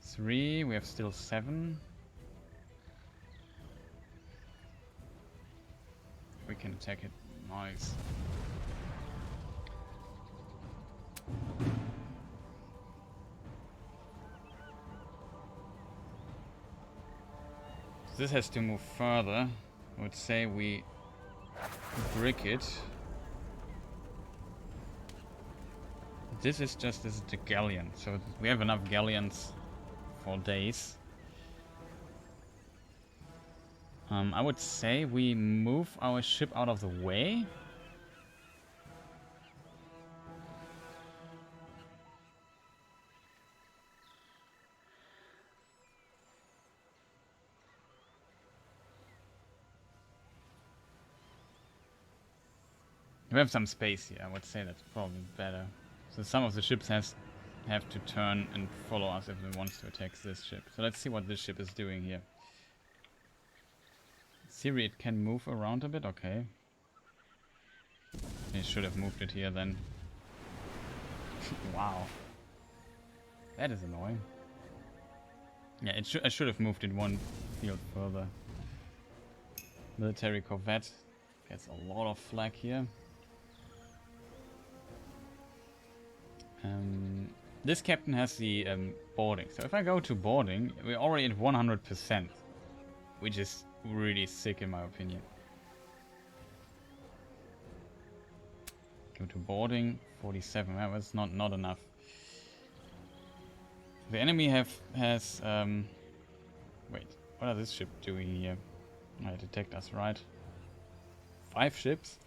3, we have still 7. We can attack it. Nice. This has to move further. I would say we brick it. This is the galleon, so we have enough galleons for days. I would say we move our ship out of the way. We have some space here. I would say that's probably better. So some of the ships have to turn and follow us if it wants to attack this ship. So let's see what this ship is doing here. Theory, it can move around a bit. Okay. They should have moved it here then. Wow. That is annoying. Yeah, I should have moved it one field further. Military corvette gets a lot of flak here. This captain has the boarding. So if I go to boarding, we're already at 100%, which is really sick in my opinion. Go to boarding, 47. That was not enough. The enemy has wait, what are this ship doing here? I detect us, right? 5 ships.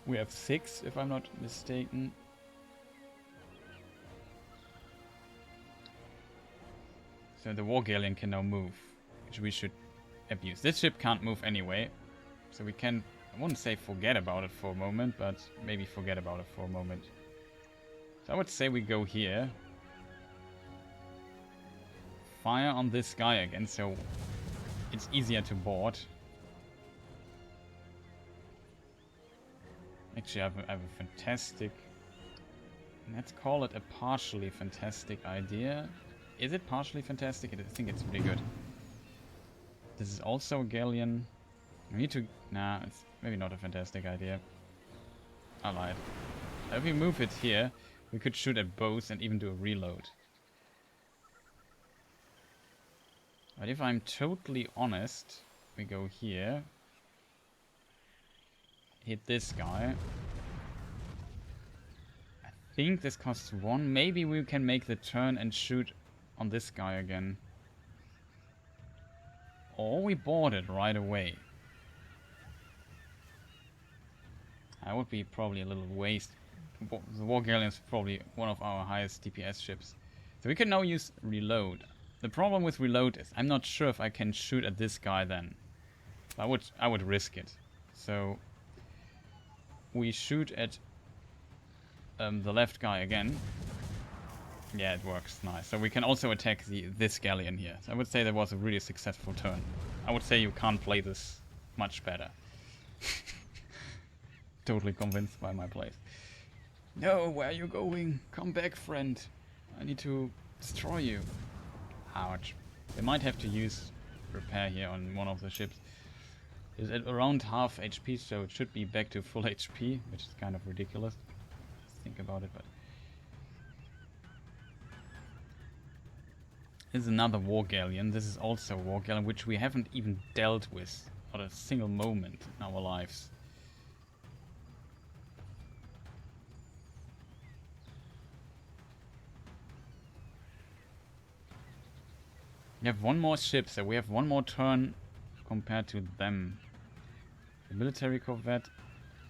We have 6, if I'm not mistaken. So the War Galleon can now move, which we should abuse. This ship can't move anyway, so we can, I wouldn't say forget about it for a moment, but maybe forget about it for a moment. So I would say we go here. Fire on this guy again, so it's easier to board. Actually, I have a fantastic... Let's call it a partially fantastic idea. Is it partially fantastic? I think it's pretty good. This is also a galleon. We need to... Nah, it's maybe not a fantastic idea. I lied. If we move it here, we could shoot at both and even do a reload. But if I'm totally honest, we go here. Hit this guy. I think this costs 1. Maybe we can make the turn and shoot on this guy again. Or we board it right away. That would be probably a little waste. The War Galleon is probably one of our highest DPS ships. So we can now use reload. The problem with reload is I'm not sure if I can shoot at this guy then. I would risk it. So we shoot at the left guy again. Yeah, it works. Nice. So we can also attack this galleon here. So I would say that was a really successful turn. I would say you can't play this much better. Totally convinced by my plays. No, where are you going? Come back, friend. I need to destroy you. Ouch. They might have to use repair here on one of the ships. It's at around half HP, so it should be back to full HP, which is kind of ridiculous. Think about it, but this is another war galleon. This is also a war galleon, which we haven't even dealt with at a single moment in our lives. We have one more ship, so we have one more turn compared to them. The military corvette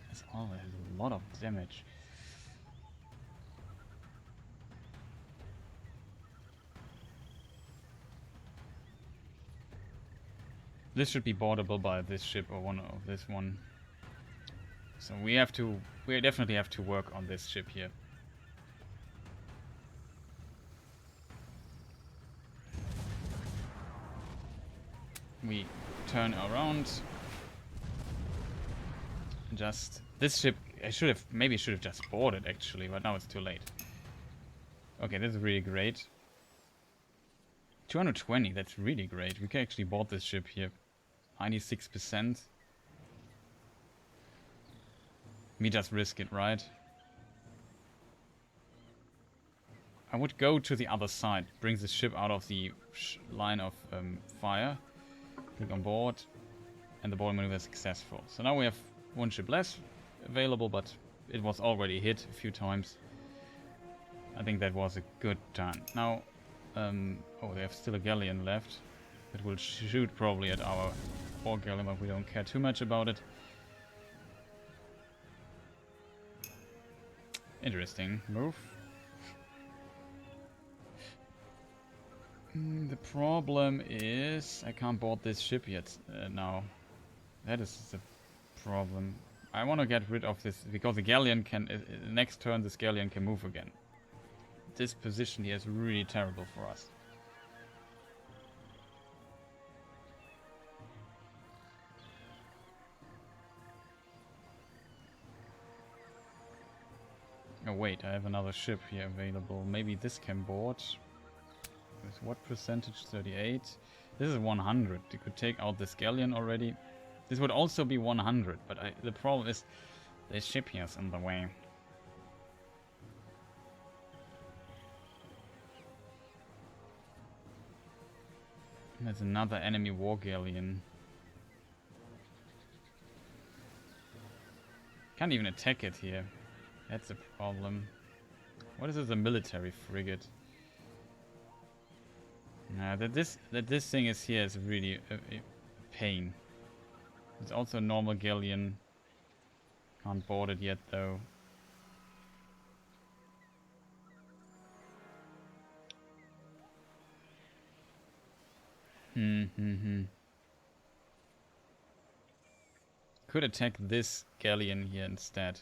has always a lot of damage. This should be boardable by this ship or one of this one. So we definitely have to work on this ship here. We turn around. Just this ship, maybe should have just boarded actually, but now it's too late. Okay, this is really great. 220, that's really great. We can actually board this ship here. 96%. Me just risk it, right? I would go to the other side, brings the ship out of the line of fire. Click on board, and the boarding maneuver is successful. So now we have one ship less available, but it was already hit a few times. I think that was a good turn. Now, oh, they have still a galleon left. It will shoot probably at our war galleon, but we don't care too much about it. Interesting move. The problem is I can't board this ship yet now. That is the problem. I want to get rid of this because the galleon can, next turn this galleon can move again. This position here is really terrible for us. Oh wait, I have another ship here available. Maybe this can board. With what percentage? 38. This is 100. You could take out this galleon already. This would also be 100, but the problem is the ship here is in the way. There's another enemy war galleon. Can't even attack it here. That's a problem. What is this? A military frigate? That this thing is here is really a pain. It's also a normal galleon. Can't board it yet though. Could attack this galleon here instead.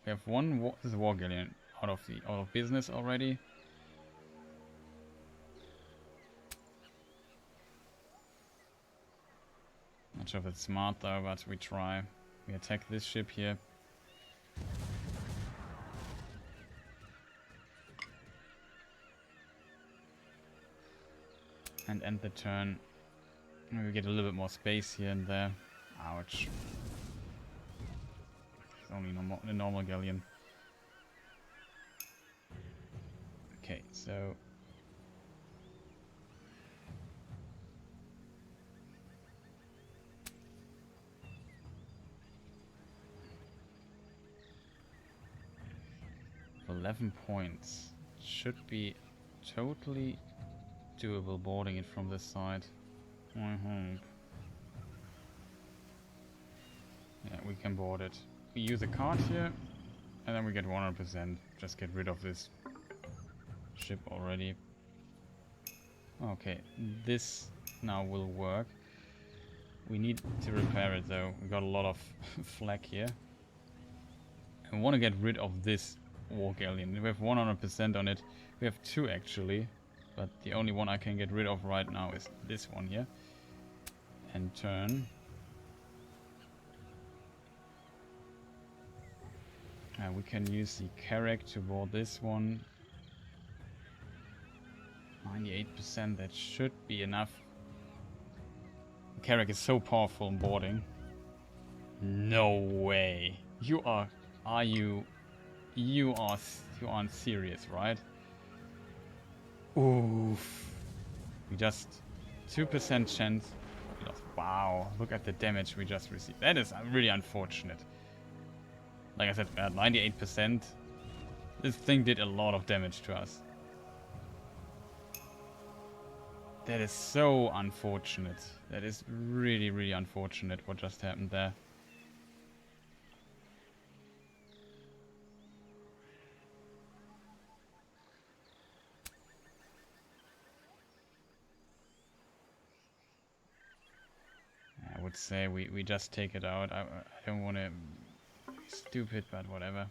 We have one this is a war galleon out of business already. Not sure if it's smart though, but we try. We attack this ship here. And end the turn. Maybe get a little bit more space here and there. Ouch. It's only a normal galleon. Okay, so for 11 points. Should be totally doable boarding it from this side. I hope. Yeah, we can board it. We use a card here, and then we get 100%. Just get rid of this ship already. Okay, this now will work. We need to repair it though. We got a lot of flak here. I want to get rid of this war galleon. We have 100% on it. We have 2 actually. But the only one I can get rid of right now is this one here. And turn. We can use the Carrack to board this one. 98%, that should be enough. The Carrack is so powerful in boarding. No way. You aren't serious, right? Oof. We just 2% chance. We lost. Wow, look at the damage we just received. That is really unfortunate. Like I said, 98%. This thing did a lot of damage to us. That is so unfortunate. That is really, really unfortunate what just happened there. I would say we just take it out. I don't want to be stupid, but whatever.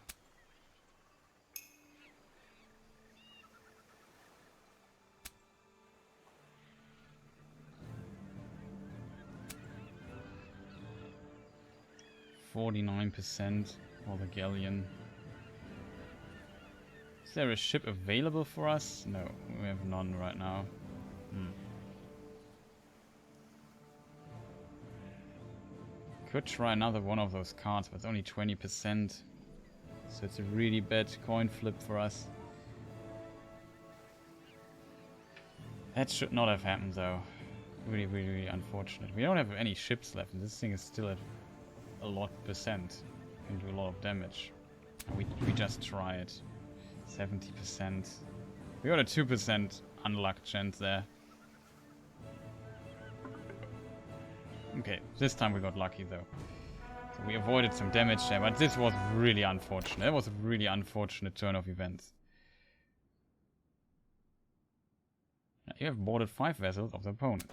%49% for the galleon. Is there a ship available for us? No, we have none right now. Could try another one of those cards, but it's only 20%. So it's a really bad coin flip for us. That should not have happened though. Really, really, really unfortunate. We don't have any ships left, and this thing is still at a lot percent. Can do a lot of damage. And we just try it. 70%. We got a 2% unluck chance there. Okay, this time we got lucky though. So we avoided some damage there, but this was really unfortunate. That was a really unfortunate turn of events. Now, you have boarded 5 vessels of the opponent.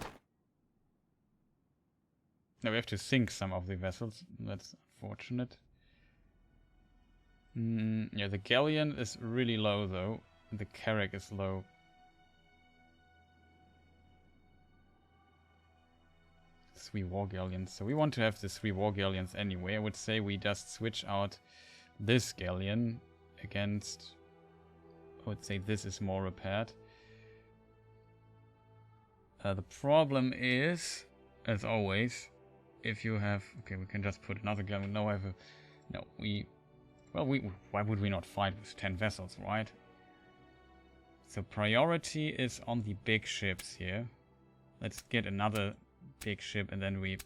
Now we have to sink some of the vessels. That's unfortunate. Yeah, the galleon is really low though. The Carrack is low. Three war galleons. So we want to have the 3 war galleons anyway. I would say we just switch out this galleon against... I would say this is more repaired. The problem is, as always, if you have... Okay, we can just put another galleon. No, I have a... No, we... Well, why would we not fight with 10 vessels, right? So priority is on the big ships here. Let's get another big ship and then we...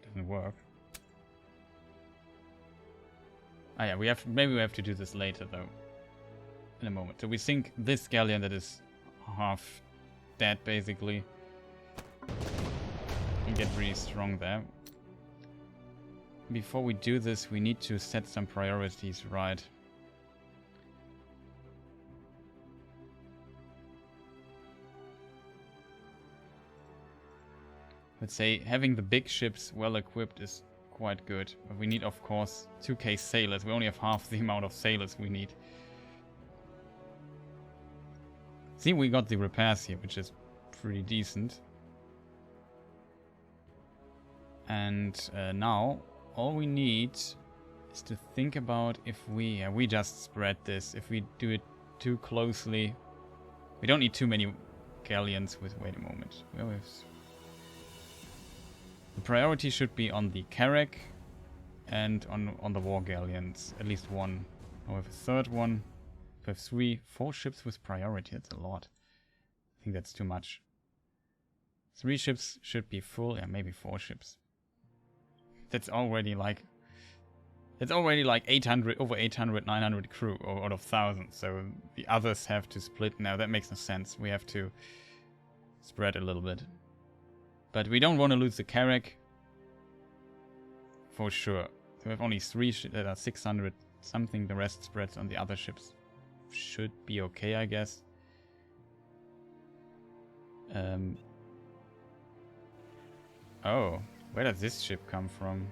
Doesn't work. Ah yeah, maybe we have to do this later though. In a moment. So we sink this galleon that is half dead basically. And get really strong there. Before we do this, we need to set some priorities right. Let's say having the big ships well equipped is quite good. But we need, of course, 2k sailors. We only have half the amount of sailors we need. See, we got the repairs here, which is pretty decent. And now, all we need is to think about if we just spread this. If we do it too closely, we don't need too many galleons with... Wait a moment. Well, the priority should be on the Carrack and on the war galleons. At least one. I have a third one. We have 4 ships with priority. That's a lot. I think that's too much. 3 ships should be full. Yeah, maybe 4 ships. That's already like 800, over 800, 900 crew out of 1,000. So the others have to split. Now that makes no sense. We have to spread a little bit. But we don't want to lose the Carrack. For sure. So we have only 3 ships that are 600 something. The rest spreads on the other ships. Should be okay, I guess. Oh, where does this ship come from?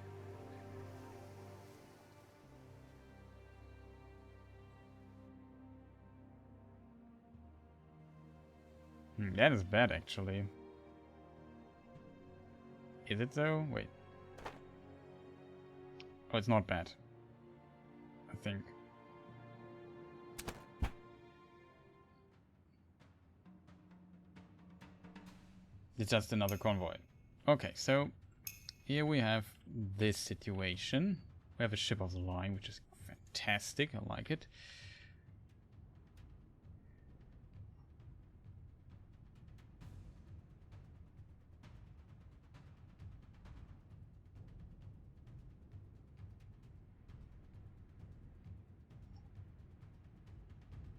That is bad, actually. Is it though? Wait. Oh, it's not bad. I think. It's just another convoy. Okay, so here we have this situation. We have a ship of the line, which is fantastic. I like it.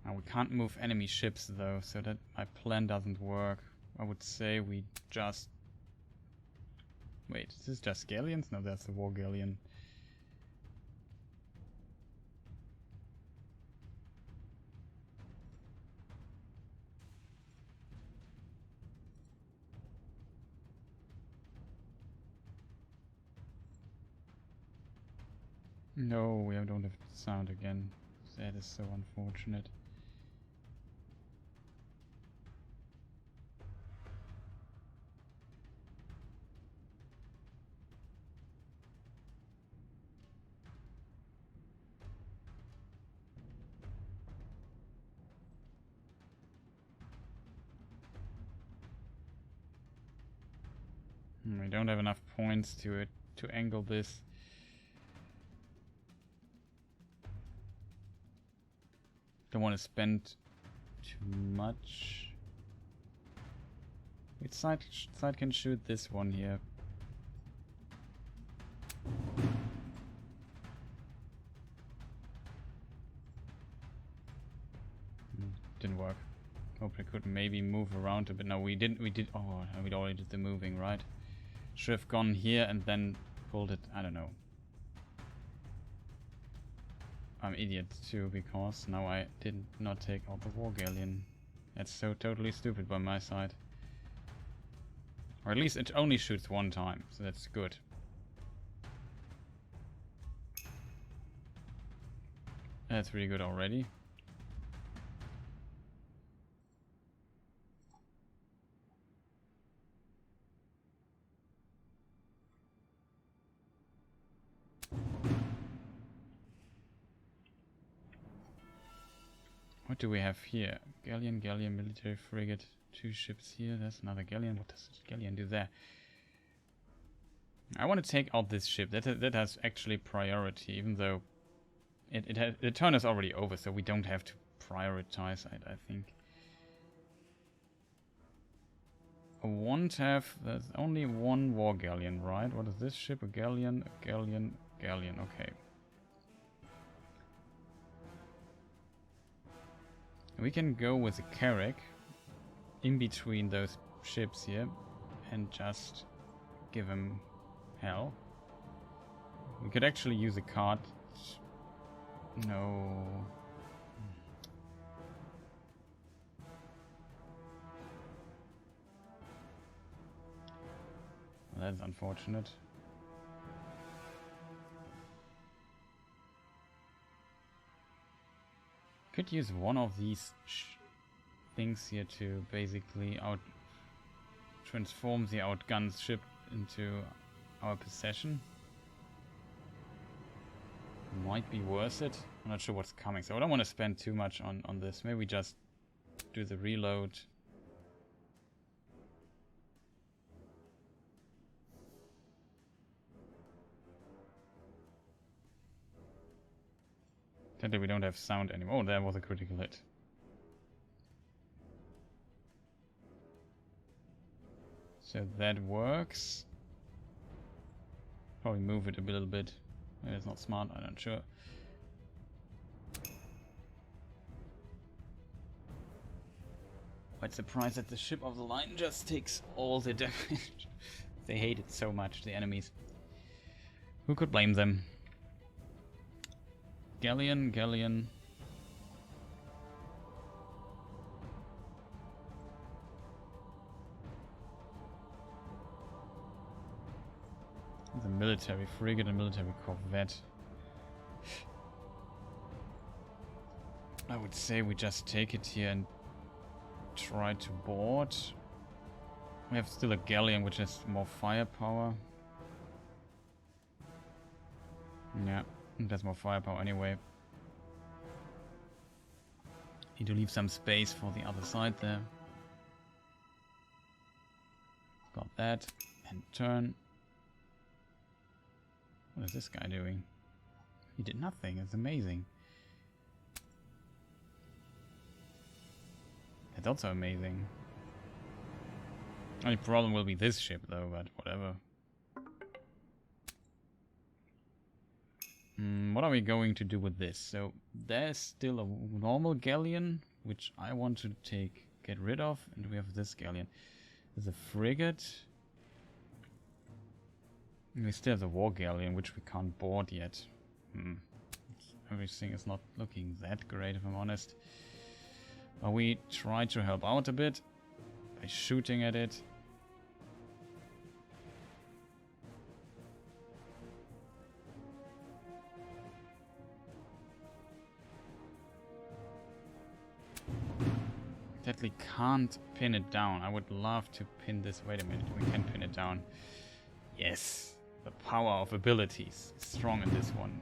Now we can't move enemy ships though, so that my plan doesn't work. I would say we just... Wait, is this just galleons? No, that's the war galleon. No, we don't have sound again. That is so unfortunate. We don't have enough points to angle this. Don't want to spend too much. Which side can shoot this one here? Didn't work. Hope I could maybe move around a bit. No, we didn't. We did. Oh, we already did the moving, right? Should have gone here and then pulled it. I don't know. I'm idiot too, because now I did not take out the war galleon. That's so totally stupid by my side. Or at least it only shoots one time, so that's good. That's really good already. What do we have here? Galleon, military frigate, 2 ships here. There's another galleon. What does this galleon do there? I want to take out this ship. That has actually priority, even though the turn is already over, so we don't have to prioritize. I think. I won't have. There's only one war galleon, right? What is this ship? A galleon, galleon. Okay. We can go with a carrack in between those ships here and just give him hell. We could actually use a card. No. Well, that's unfortunate. Could use one of these things here to basically transform the outgunned ship into our possession. Might be worth it. I'm not sure what's coming, so I don't want to spend too much on this. Maybe just do the reload. Sadly, we don't have sound anymore. Oh, there was a critical hit. So that works. Probably move it a little bit. Maybe it's not smart, I'm not sure. Quite surprised that the ship of the line just takes all the damage. They hate it so much, the enemies. Who could blame them? Galleon. military frigate and military corvette. I would say we just take it here and try to board. We have still a galleon which has more firepower. Yeah, that's more firepower anyway. Need to leave some space for the other side there. Got that. And turn. What is this guy doing? He did nothing. It's amazing. That's also amazing. Only problem will be this ship though, but whatever. What are we going to do with this? So there's still a normal galleon, which I want to get rid of, and we have this galleon. There's a frigate. We still have the war galleon, which we can't board yet. Everything is not looking that great, if I'm honest. But we try to help out a bit by shooting at it. Definitely can't pin it down. I would love to pin this. Wait a minute, we can pin it down. Yes, the power of abilities is strong in this one.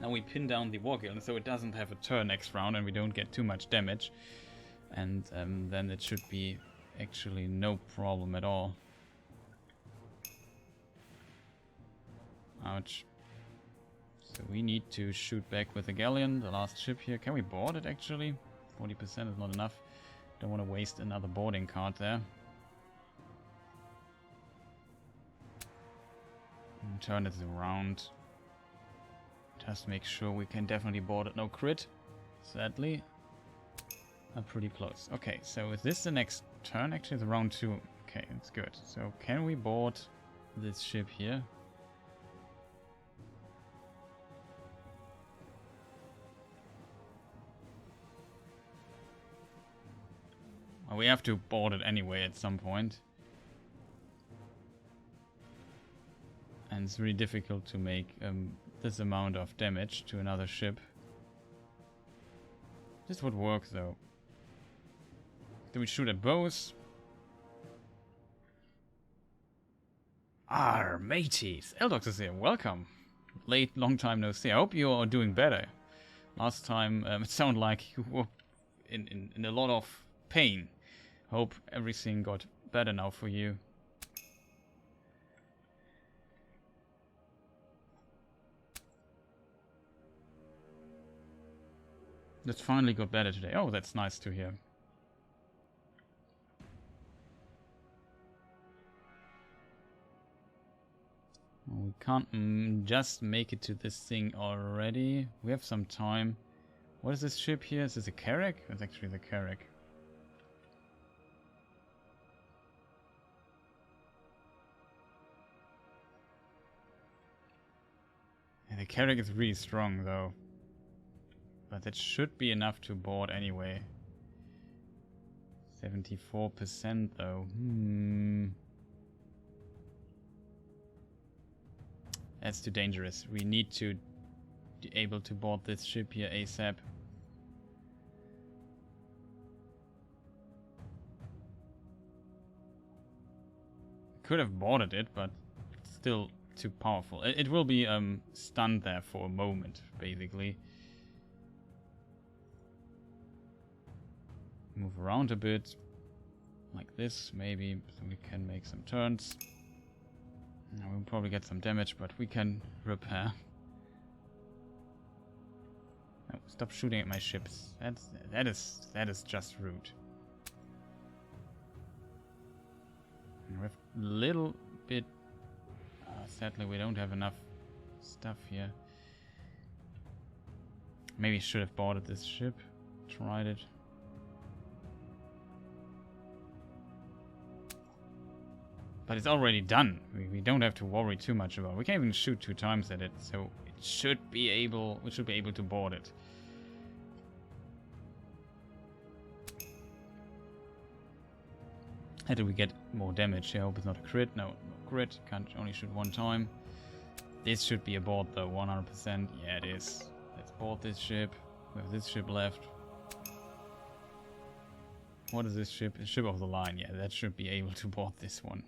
Now we pin down the war galleon so it doesn't have a turn next round and we don't get too much damage. And then it should be actually no problem at all. Ouch. So we need to shoot back with the galleon, the last ship here. Can we board it actually? 40% is not enough. Don't want to waste another boarding card there. And turn it around. Just make sure we can definitely board it. No crit, sadly. I'm pretty close. Okay, so is this the next turn? Actually, it's round 2. Okay, that's good. So can we board this ship here? Well, we have to board it anyway at some point. And it's really difficult to make this amount of damage to another ship. This would work though. Do we shoot at both? Mateys! Eldox is here, welcome! Long time no see. I hope you are doing better. Last time it sounded like you were in a lot of pain. Hope everything got better now for you. That finally got better today. Oh, that's nice to hear. Well, we can't just make it to this thing already. We have some time. What is this ship here? Is this a Carrack? It's actually the Carrack. Yeah, the Carrack is really strong though. But that should be enough to board anyway. 74% though. That's too dangerous. We need to be able to board this ship here ASAP. Could have boarded it, but it's still too powerful. It will be stunned there for a moment, basically. Move around a bit, like this maybe, so we can make some turns. Now we'll probably get some damage, but we can repair. No, stop shooting at my ships. That is just rude. And we have a little bit. Sadly, we don't have enough stuff here. Maybe should have boarded this ship. Tried it. But it's already done. We don't have to worry too much about it. We can even shoot 2 times at it, so it should be able. We should be able to board it. How do we get more damage? I hope it's not a crit. No, no crit. Can't only shoot 1 time. This should be aboard though, 100%. Yeah, it is. Let's board this ship. We have this ship left. What is this ship? A ship of the line. Yeah, that should be able to board this one.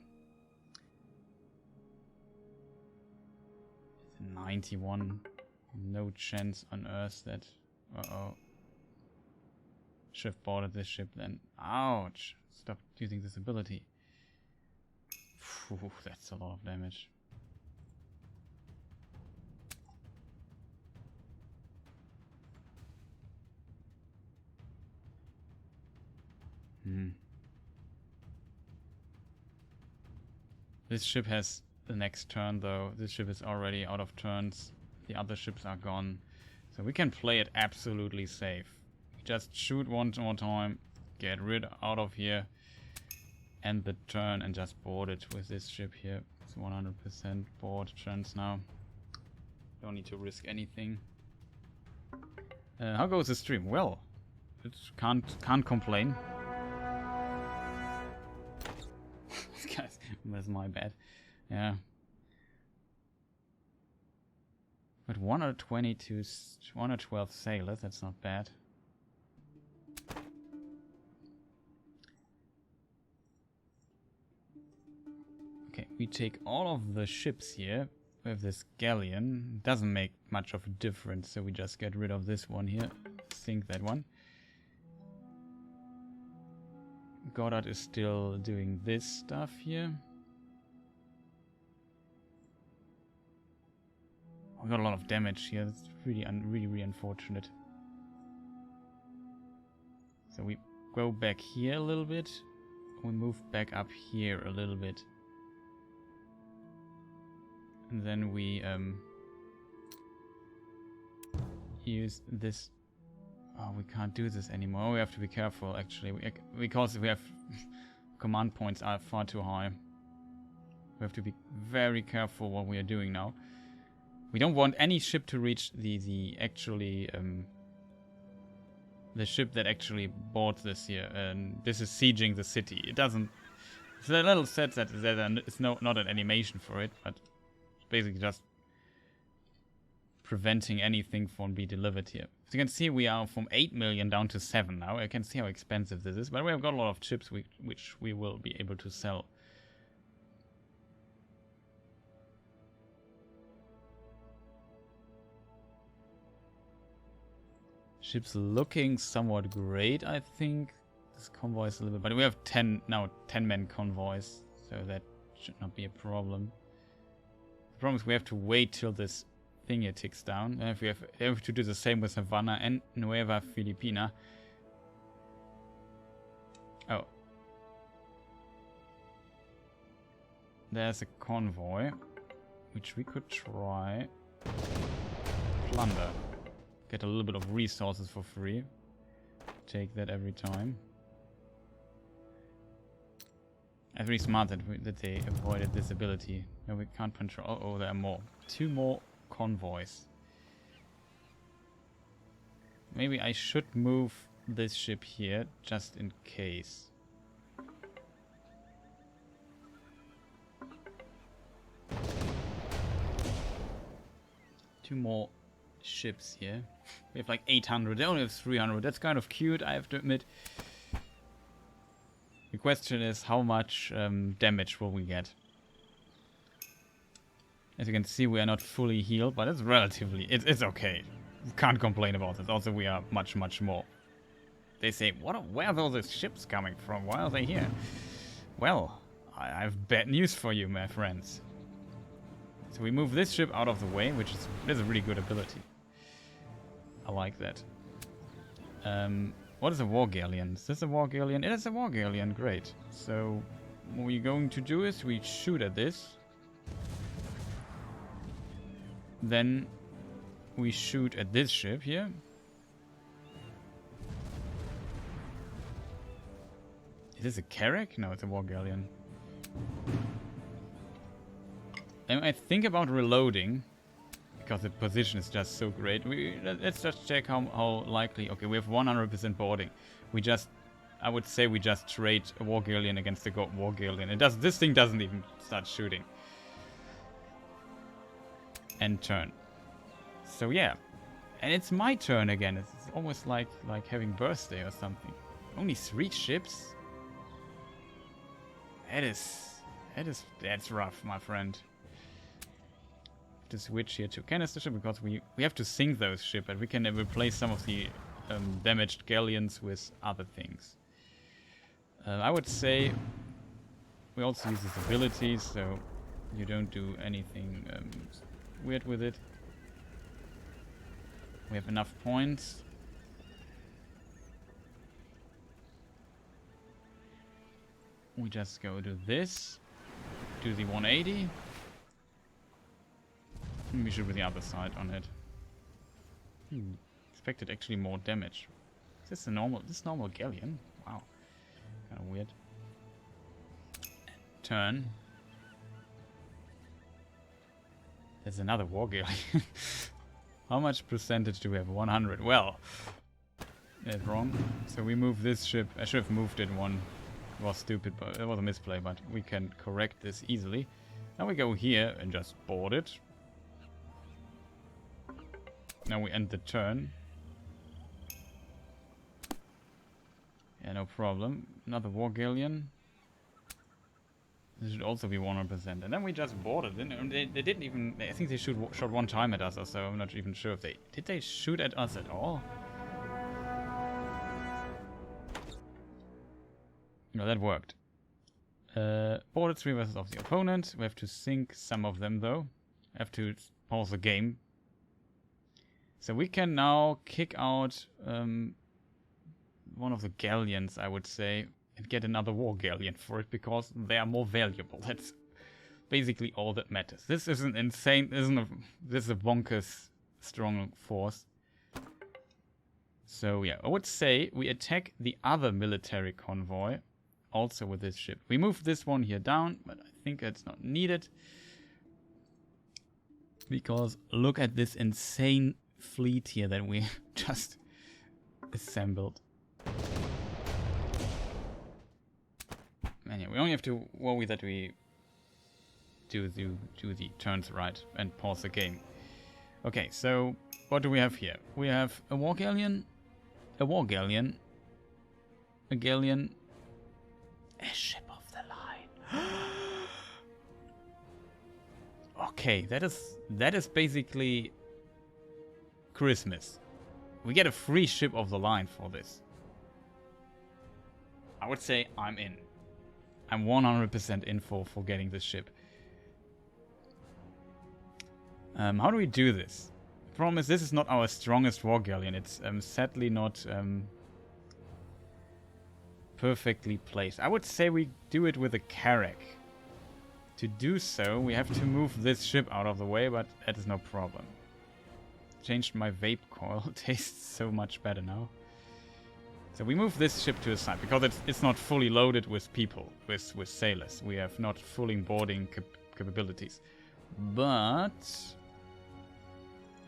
91. No chance on Earth that... Uh-oh. Should have boarded this ship then. Ouch. Stop using this ability. Phew, that's a lot of damage. This ship has the next turn though. This ship is already out of turns. The other ships are gone. So we can play it absolutely safe. Just shoot one more time, get rid out of here, end the turn and just board it with this ship here. It's 100% board turns now. Don't need to risk anything. How goes the stream? Well, it can't complain. Guys, that's my bad. Yeah. But 122, 112 sailors, that's not bad. Okay, we take all of the ships here. We have this galleon. Doesn't make much of a difference, so we just get rid of this one here. Sink that one. Goddard is still doing this stuff here. We got a lot of damage here. That's really, really unfortunate. So we go back here a little bit. We move back up here a little bit. And then we use this. Oh, we can't do this anymore. We have to be careful, actually, because we have command points are far too high. We have to be very careful what we are doing now. We don't want any ship to reach the ship that actually boards this here, and this is sieging the city. It doesn't. It's a little sad that it's not an animation for it, but it's basically just preventing anything from being delivered here. As you can see, we are from 8 million down to 7 now. I can see how expensive this is, but we have got a lot of chips which we will be able to sell. Ships looking somewhat great, I think. This convoy is a little bit, but we have 10 men convoys, so that should not be a problem. The problem is we have to wait till this thing here ticks down. And if we have to do the same with Havana and Nueva Filipina. Oh. There's a convoy, which we could try plunder. Get a little bit of resources for free. Take that every time. It's really smart that they avoided this ability. No, we can't control. Oh, there are more. 2 more convoys. Maybe I should move this ship here just in case. Two more ships here. We have like 800. They only have 300. That's kind of cute, I have to admit. The question is how much damage will we get? As you can see, we are not fully healed, but it's relatively... It's okay. Can't complain about it. Also, we are much more. They say, where are all these ships coming from? Why are they here? Well, I have bad news for you, my friends. So we move this ship out of the way, which is a really good ability. I like that. What is a war galleon? Is this a war galleon? It is a war galleon, great. So what we're going to do is we shoot at this. Then we shoot at this ship here. Is this a carrack? No, it's a war galleon. And I think about reloading, because the position is just so great. Let's just check how likely... Okay, we have 100% boarding. I would say we just trade a war galleon against a war galleon. This thing doesn't even start shooting. end turn. So yeah, and it's my turn again. It's almost like having birthday or something. Only 3 ships. That's rough, my friend. To switch here to canister ship because we have to sink those ships, and we can replace some of the damaged galleons with other things. I would say we also use this ability, so you don't do anything weird with it. We have enough points. We just go to this, do the 180. And we should with the other side on it. Expected actually more damage. Is this a normal galleon? Wow. Kinda weird. Turn. There's another war galleon. How much percentage do we have? 100. Well, that's wrong. So we move this ship. I should have moved it one. It was stupid, but it was a misplay, but we can correct this easily. Now we go here and just board it. Now we end the turn. Yeah, no problem. Another war galleon. This should also be 100%. And then we just boarded it. And they didn't even... I think they shot one time at us or so. I'm not even sure if they... Did they shoot at us at all? No, that worked. Boarded 3 vessels of the opponent. We have to sink some of them, though. Have to pause the game. So we can now kick out one of the galleons, I would say, and get another war galleon for it because they are more valuable. That's basically all that matters. This is an insane, this is a bonkers strong force. So yeah, I would say we attack the other military convoy also with this ship. We move this one here down, but I think it's not needed because look at this insane fleet here that we just assembled. And yeah, we only have to worry that we do the turns right and pause the game. Okay, so what do we have here? We have a war galleon, a war galleon, a galleon, a ship of the line. Okay, that is basically Christmas. We get a free ship of the line for this. I would say I'm in. I'm 100% in for getting this ship. How do we do this? The problem is this is not our strongest war galleon. It's sadly not perfectly placed. I would say we do it with a carrack. To do so, we have to move this ship out of the way, but that is no problem. Changed my vape coil. Tastes so much better now. So we move this ship to a side because it's not fully loaded with people, with sailors. We have not fully boarding capabilities. But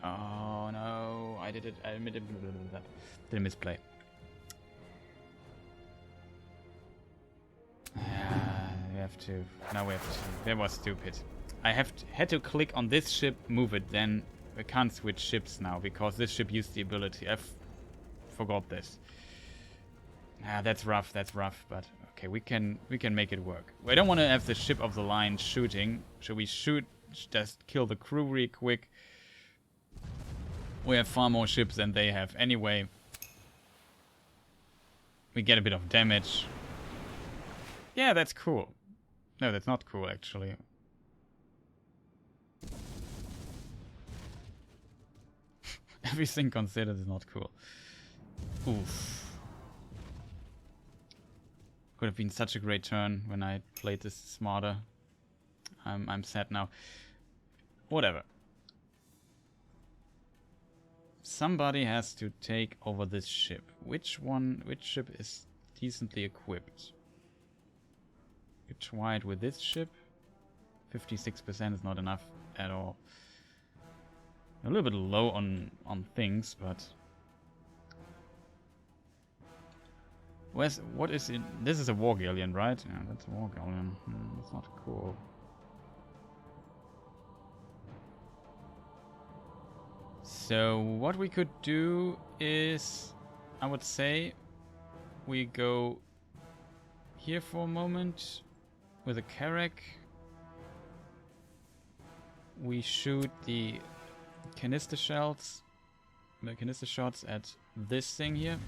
oh no, I did a misplay. We have to. Now we have to. That was stupid. I had to click on this ship, move it, then I can't switch ships now because this ship used the ability. I forgot this. That's rough, but okay, we can make it work. I don't want to have the ship of the line shooting. Should we shoot, just kill the crew real quick? We have far more ships than they have anyway. We get a bit of damage. Yeah, that's cool. No, that's not cool actually. Everything considered is not cool. Oof. Could have been such a great turn when I played this smarter. I'm sad now. Whatever. Somebody has to take over this ship. Which ship is decently equipped? You try it with this ship. 56% is not enough at all. A little bit low on things, but what is it? This is a war galleon, right? Yeah, that's a war galleon. That's not cool. So what we could do is, I would say, we go here for a moment with a Carrack. We shoot the canister shells, the canister shots at this thing here.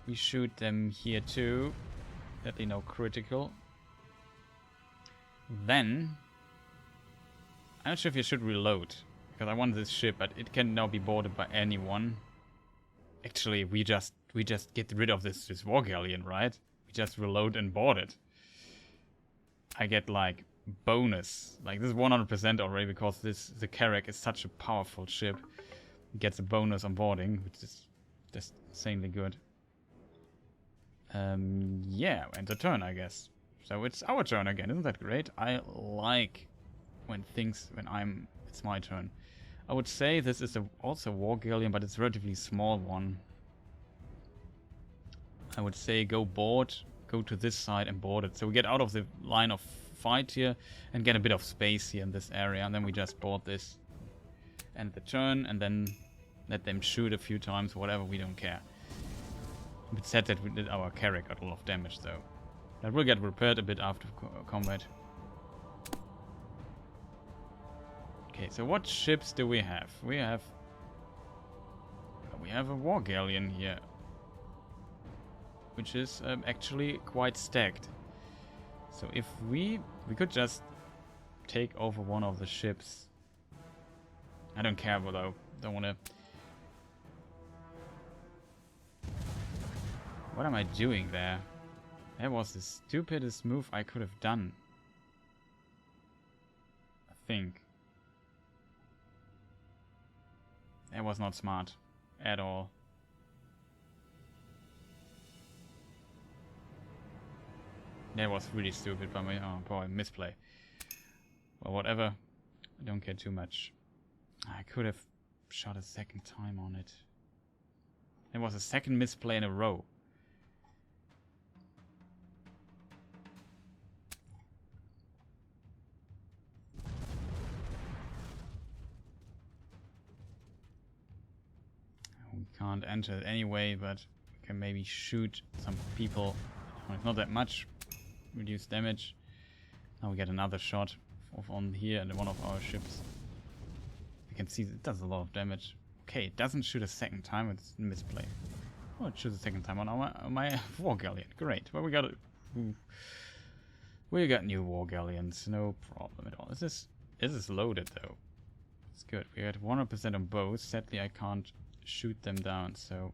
We shoot them here too. Definitely no critical. Then I'm not sure if you should reload, because I want this ship, but it can now be boarded by anyone. Actually, we just get rid of this war galleon, right? We just reload and board it. I get like bonus. Like this is 100% already, because the Carrack is such a powerful ship. It gets a bonus on boarding, which is just insanely good. Yeah, end the turn, I guess. So it's our turn again. Isn't that great? I like when it's my turn. I would say this is also a war galleon, but it's a relatively small one. I would say go board, go to this side and board it. So we get out of the line of fight here and get a bit of space here in this area. And then we just board this, end the turn, and then let them shoot a few times, whatever, we don't care. It's sad that we did our Carrack got a lot of damage though. That will get repaired a bit after combat. Okay, so what ships do we have? We have a war galleon here, which is actually quite stacked. So if we could just take over one of the ships. I don't care though. Don't want to. What am I doing there? That was the stupidest move I could have done. I think. That was not smart at all. That was really stupid by me. Oh boy, misplay. Well, whatever. I don't care too much. I could have shot a second time on it. It was a second misplay in a row. We can't enter it anyway, but we can maybe shoot some people. Well, it's not that much. Reduce damage. Now we get another shot on here and one of our ships. You can see it does a lot of damage. Okay, it doesn't shoot a second time, it's a misplay. Oh, it shoots a second time on my war galleon. Great. Well, we got new war galleons, no problem at all. Is this loaded though? It's good. We got 100% on both. Sadly, I can't shoot them down, so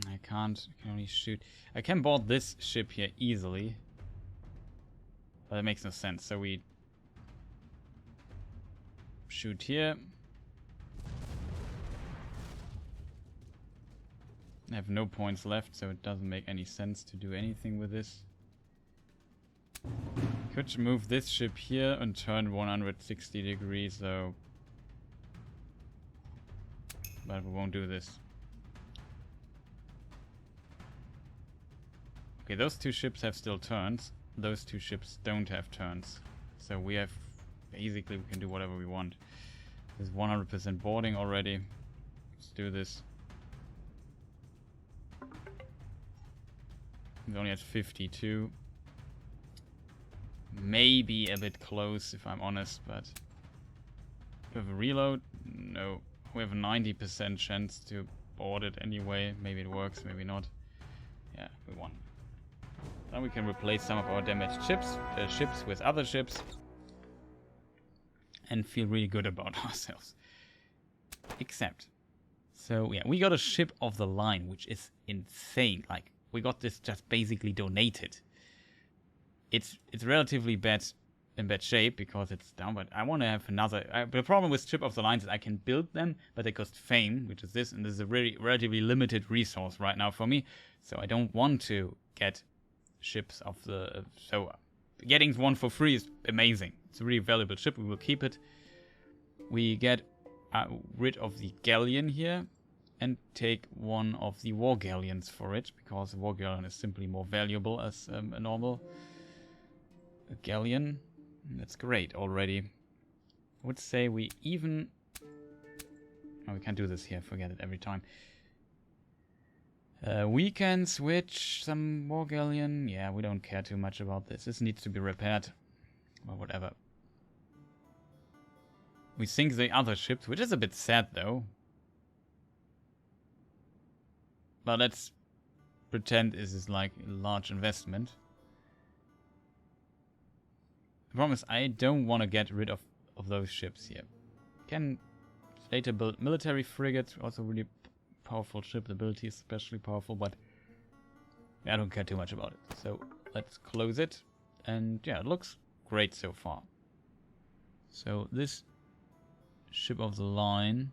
I can only shoot. I can board this ship here easily, but it makes no sense. So we shoot here. I have no points left, so it doesn't make any sense to do anything with this. Could move this ship here and turn 160 degrees, though. But we won't do this. Okay, those two ships have still turns. Those two ships don't have turns. So we have... Basically, we can do whatever we want. There's 100% boarding already. Let's do this. It only has 52. Maybe a bit close, if I'm honest, but... Do we have a reload? No. We have a 90% chance to board it anyway. Maybe it works, maybe not. Yeah, we won. Now we can replace some of our damaged ships with other ships and feel really good about ourselves. Except, so yeah, we got a ship of the line, which is insane. Like, we got this just basically donated. It's relatively bad in bad shape because it's down, but I want to have another. The problem with ship of the line is I can build them, but they cost fame, which is this, and this is a really relatively limited resource right now for me. So I don't want to get ships of the. So getting one for free is amazing. It's a really valuable ship. We will keep it. We get rid of the galleon here and take one of the war galleons for it, because the war galleon is simply more valuable as a normal galleon. That's great already. I would say we even... Oh, we can't do this here. Forget it every time. We can switch some war galleon. Yeah, we don't care too much about this. This needs to be repaired. Or whatever. We sink the other ships, which is a bit sad though. But let's pretend this is like a large investment. The problem is I don't want to get rid of those ships here. Can later build military frigates, also really powerful ship. The ability is especially powerful, but I don't care too much about it. So let's close it. And yeah, it looks great so far. So this ship of the line...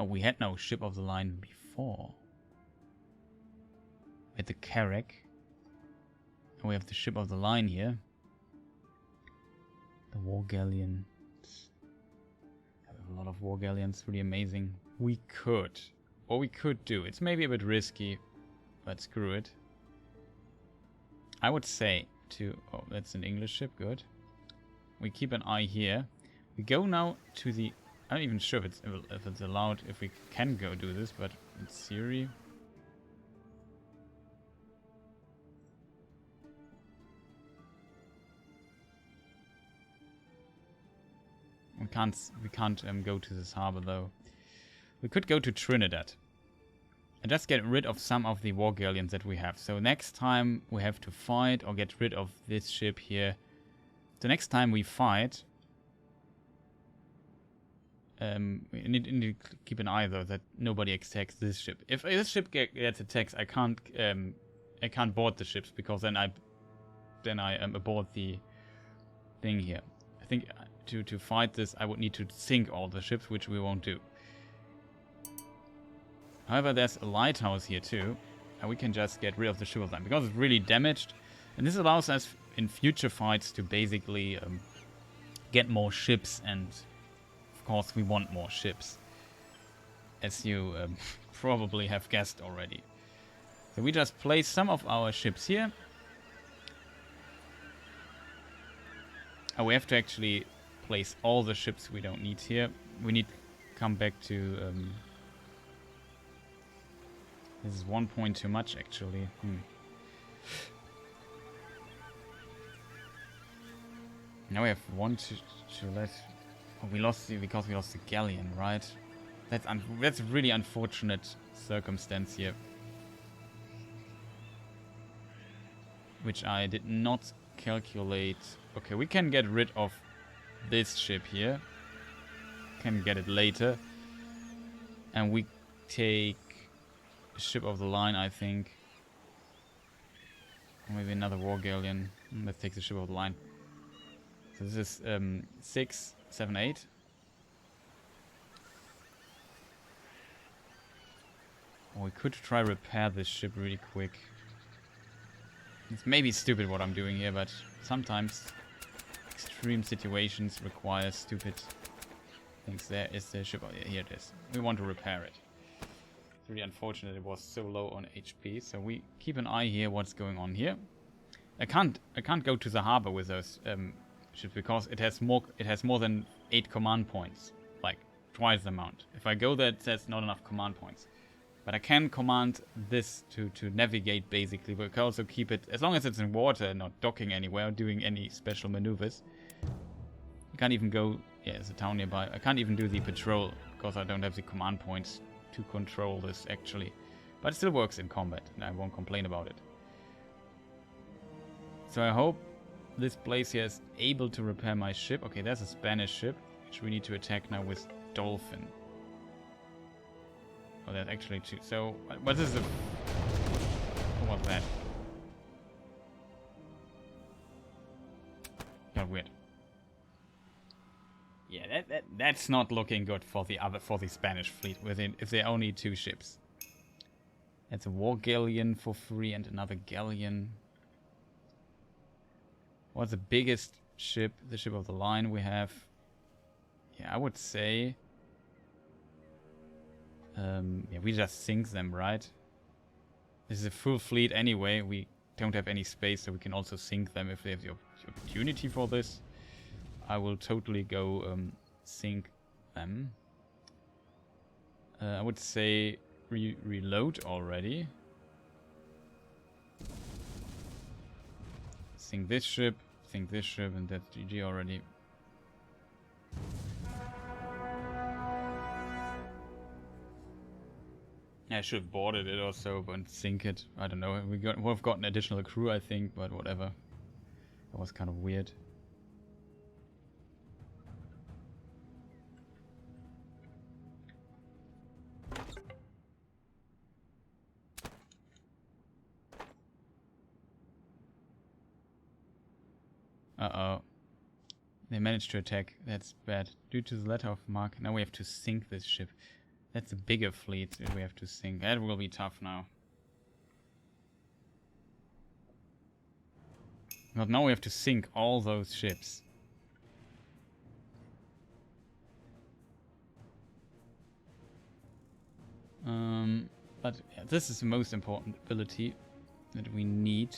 Oh, we had no ship of the line before. We had the Carrack. And we have the ship of the line here. The war galleon. We have a lot of war galleons, really amazing. We could. What we could do, it's maybe a bit risky, but screw it. I would say to... Oh, that's an English ship, good. We keep an eye here. We go now to the... I'm not even sure if it's allowed, if we can go do this, but in theory... We can't go to this harbor though. We could go to Trinidad. And just get rid of some of the war galleons that we have. So next time we have to fight or get rid of this ship here. The next time we fight... we need to keep an eye though that nobody attacks this ship. If this ship gets attacked, I can't board the ships, because then I abort the thing here. I think to fight this I would need to sink all the ships, which we won't do. However, there's a lighthouse here too, and we can just get rid of the ship of them because it's really damaged, and this allows us in future fights to basically get more ships, and of course we want more ships, as you probably have guessed already. So we just place some of our ships here. Oh, we have to actually place all the ships we don't need here. We need to come back to... this is 1 point too much, actually. Now we have 1 to less. Oh, we lost because we lost the galleon, right? That's a really unfortunate circumstance here, which I did not calculate. Okay, we can get rid of this ship here. Can get it later, and we take a ship of the line, I think. Or maybe another war galleon. Let's take the ship of the line. So this is 6, 7, 8. Or we could try repair this ship really quick. It's maybe stupid what I'm doing here, but sometimes extreme situations require stupid things. There is the ship. Oh, yeah, here it is. We want to repair it. It's really unfortunate it was so low on HP, so we keep an eye here what's going on here. I can't go to the harbor with those ships because it has more than 8 command points, like twice the amount. If I go there, it says not enough command points. But I can command this to navigate, basically. But I can also keep it, as long as it's in water, not docking anywhere, or doing any special maneuvers. I can't even go, yeah, there's a town nearby. I can't even do the patrol, because I don't have the command points to control this, actually. But it still works in combat, and I won't complain about it. So I hope this place here is able to repair my ship. Okay, there's a Spanish ship, which we need to attack now with Dolphin. Oh, there's actually 2. So, what is the... What was that? Got weird. Yeah, that's not looking good for the Spanish fleet. If there are only 2 ships. That's a war galleon for free and another galleon. What's the biggest ship? The ship of the line we have. Yeah, I would say. Yeah, we just sink them, right? This is a full fleet anyway. We don't have any space, so we can also sink them if they have the opportunity for this. I will totally go sink them. I would say reload already. Sink this ship, and that's GG already. I should have boarded it or so, but sink it. I don't know. We've got an additional crew, I think, but whatever. That was kind of weird. Uh-oh. They managed to attack. That's bad. Due to the letter of marque, now we have to sink this ship. That's a bigger fleet that we have to sink. That will be tough now. But now we have to sink all those ships. But yeah, this is the most important ability that we need.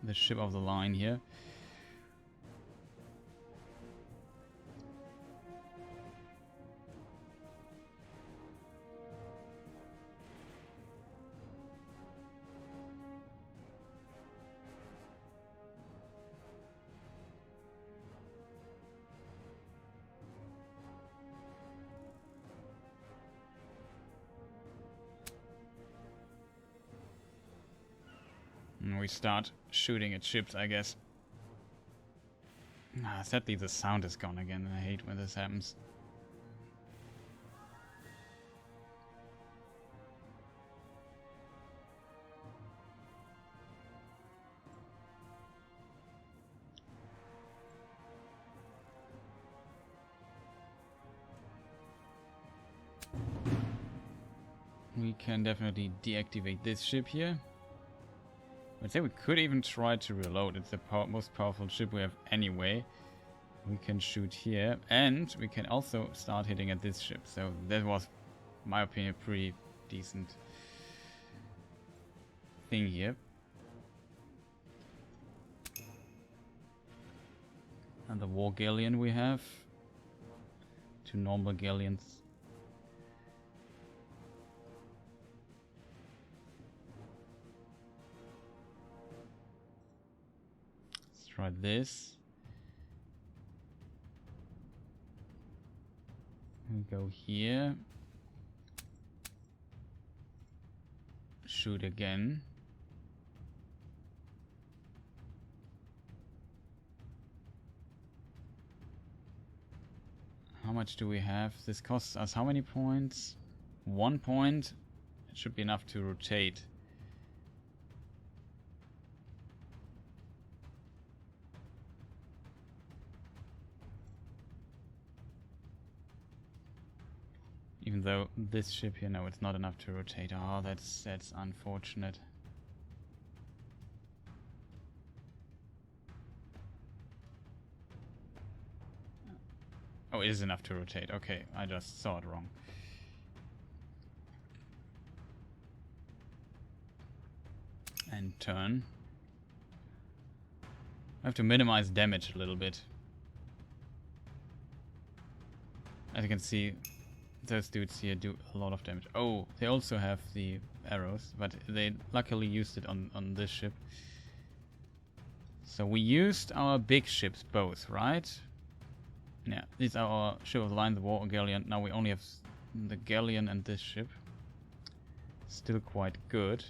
The ship of the line here. And we start shooting at ships, I guess. Sadly, the sound is gone again. I hate when this happens. We can definitely deactivate this ship here. I'd say we could even try to reload. It's the most powerful ship we have anyway. We can shoot here. And we can also start hitting at this ship. So that was, in my opinion, a pretty decent thing here. And the war galleon we have. 2 normal galleons. Try this. We go here. Shoot again. How much do we have? This costs us how many points? 1 point. It should be enough to rotate. Even though this ship here, no, it's not enough to rotate. Oh, that's unfortunate. Oh, it is enough to rotate. Okay, I just saw it wrong. And turn. I have to minimize damage a little bit. As you can see, those dudes here do a lot of damage. Oh, they also have the arrows, but they luckily used it on this ship. So we used our big ships both, right? Yeah, these are our ship of the line, the war galleon. Now we only have the galleon and this ship. Still quite good.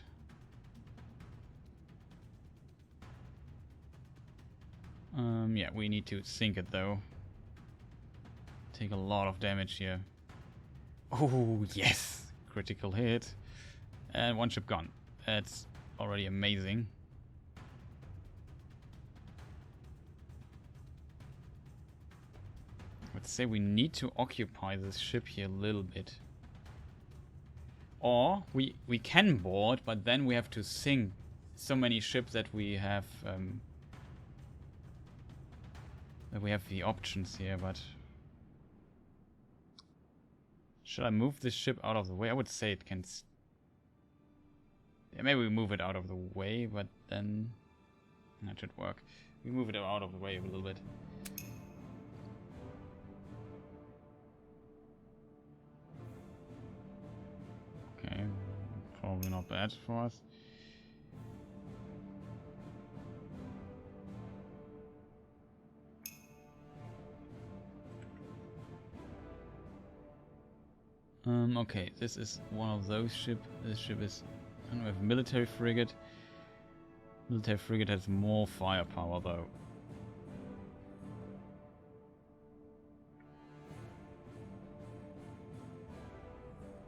Yeah, we need to sink it though. Take a lot of damage here. Oh, yes! Critical hit. And one ship gone. That's already amazing. Let's say we need to occupy this ship here a little bit. Or we can board, but then we have to sink so many ships that we have the options here. But should I move this ship out of the way? I would say it can. Yeah, maybe we move it out of the way, but then that should work. We move it out of the way a little bit. Okay, probably not bad for us. Okay, this is one of those ships. This ship is, I don't know, a military frigate. Military frigate has more firepower though.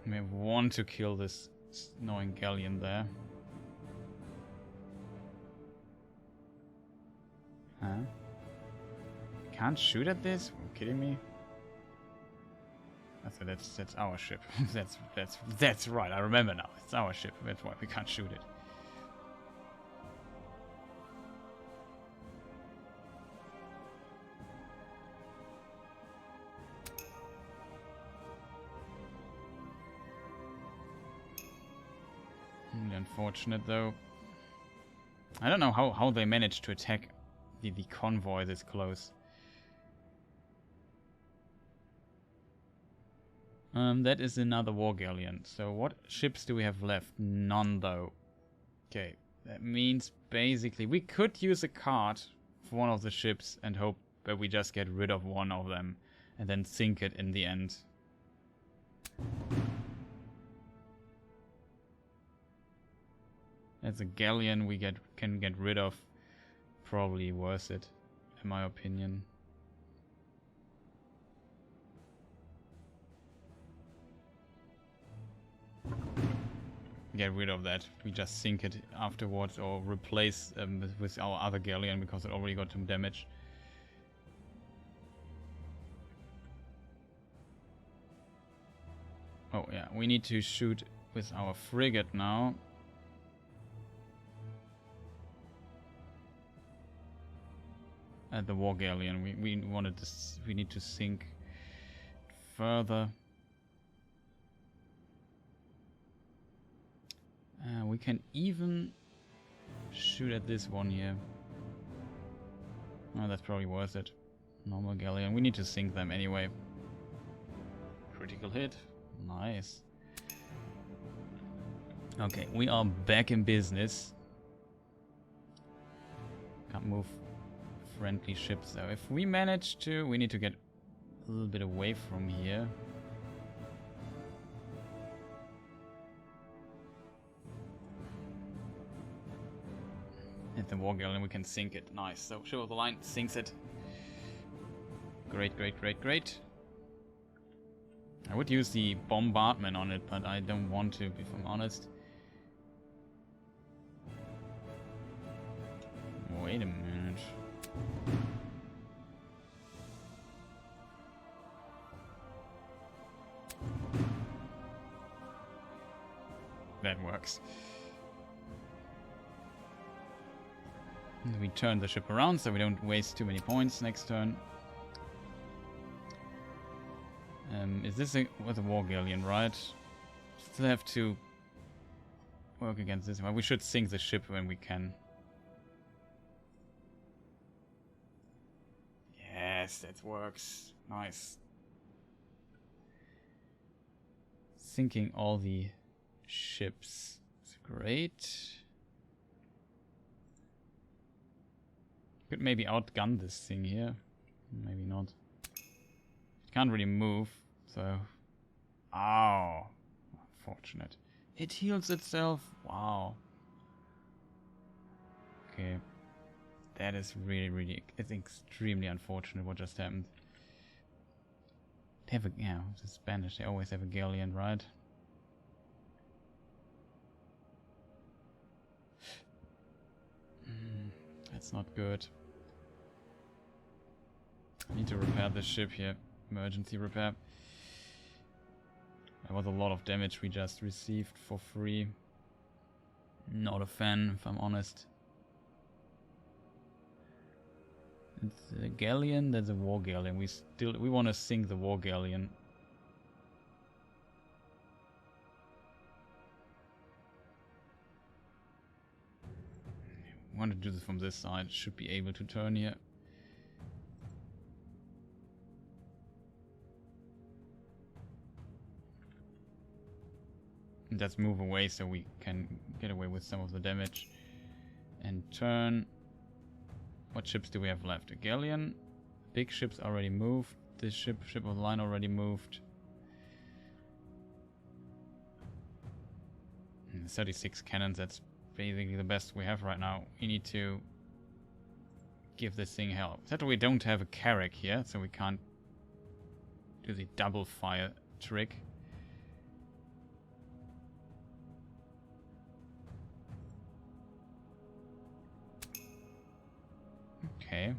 We want to kill this annoying galleon there. Huh? Can't shoot at this? Are you kidding me? That's our ship. that's right. I remember now. It's our ship. That's why we can't shoot it. Unfortunate though. I don't know how they managed to attack the convoy this close. That is another war galleon. So what ships do we have left? None though. Okay, that means basically we could use a card for one of the ships and hope that we just get rid of one of them and then sink it in the end. That's a galleon we can get rid of. Probably worth it, in my opinion. Get rid of that. We just sink it afterwards or replace with our other galleon because it already got some damage. Oh yeah, we need to shoot with our frigate now. At the war galleon, we need to sink further. We can even shoot at this one here. Oh, that's probably worth it. Normal galleon. We need to sink them anyway. Critical hit. Nice. Okay, we are back in business. Can't move friendly ships though. If we manage to, we need to get a little bit away from here. At the war galleon we can sink it. Nice. So show the line, sinks it. Great, great, great, great. I would use the bombardment on it, but I don't want to, if I'm honest. Wait a minute. That works. We turn the ship around so we don't waste too many points next turn. Is this with a war galleon, right? Still have to work against this one. We should sink the ship when we can. Yes, that works. Nice. Sinking all the ships. That's great. Could maybe outgun this thing here. Maybe not. It can't really move, so... Ow! Unfortunate. It heals itself. Wow. Okay. That is really... It's extremely unfortunate what just happened. They have a... Yeah, the Spanish, they always have a galleon, right? That's not good. I need to repair this ship here. Emergency repair. That was a lot of damage we just received for free. Not a fan, if I'm honest. It's a galleon, that's a war galleon. We want to sink the war galleon. We want to do this from this side. Should be able to turn here. Let's move away so we can get away with some of the damage. And turn. What ships do we have left? A galleon. Big ships already moved. This ship of the line already moved. And 36 cannons, that's basically the best we have right now. We need to give this thing hell. Sadly, we don't have a carrack here, so we can't do the double fire trick. Okay.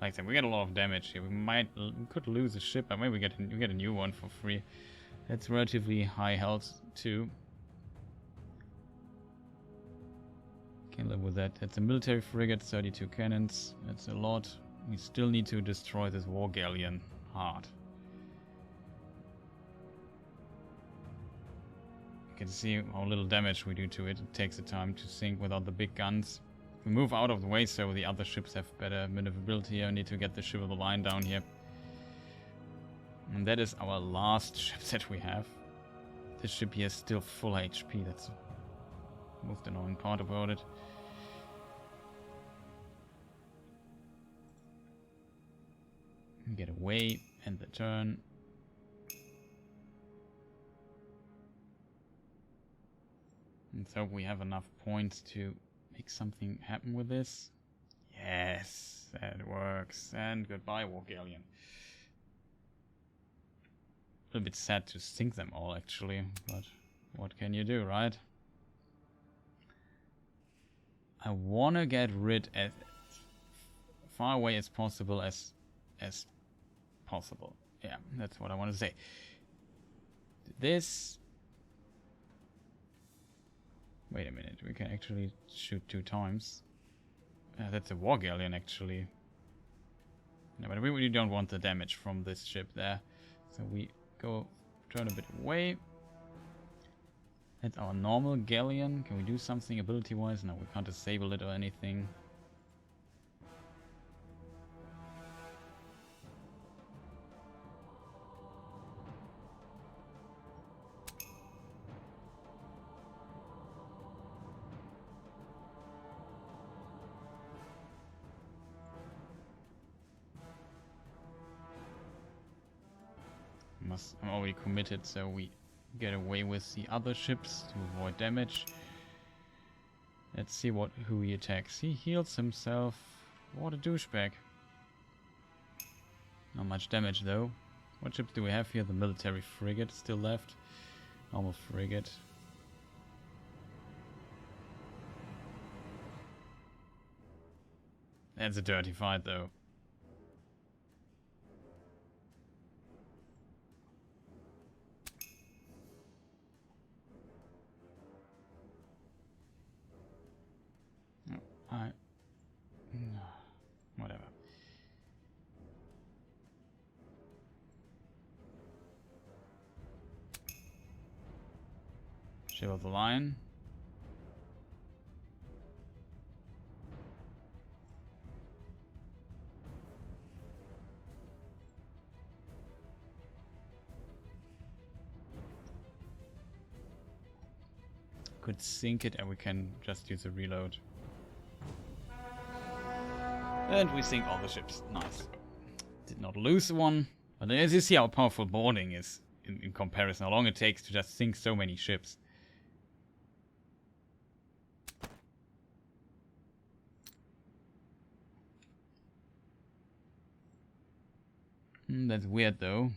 Like I said, we get a lot of damage here. We could lose a ship, but maybe we get a new one for free. That's relatively high health too. Can live with that. That's a military frigate, 32 cannons. That's a lot. We still need to destroy this war galleon hard. You can see how little damage we do to it. It takes the time to sink without the big guns. We move out of the way so the other ships have better maneuverability here. I need to get the ship of the line down here. And that is our last ship that we have. This ship here is still full HP. That's the most annoying part about it. Get away, end the turn. And so we have enough points to make something happen with this. Yes, that works. And goodbye, war galleon. A little bit sad to sink them all, actually, but what can you do, right? I want to get rid as far away as possible as possible. Yeah, that's what I want to say. This. Wait a minute, we can actually shoot 2 times. That's a war galleon, actually. No, but we really don't want the damage from this ship there. So we go turn a bit away. That's our normal galleon. Can we do something ability-wise? No, we can't disable it or anything. I'm already committed, so we get away with the other ships to avoid damage. Let's see who he attacks. He heals himself. What a douchebag. Not much damage though. What ships do we have here? The military frigate still left. Normal frigate. That's a dirty fight though. Whatever. Ship of the line. Could sink it and we can just use a reload. And we sink all the ships. Nice. Did not lose one. But as you see how powerful boarding is in comparison. How long it takes to just sink so many ships. That's weird though.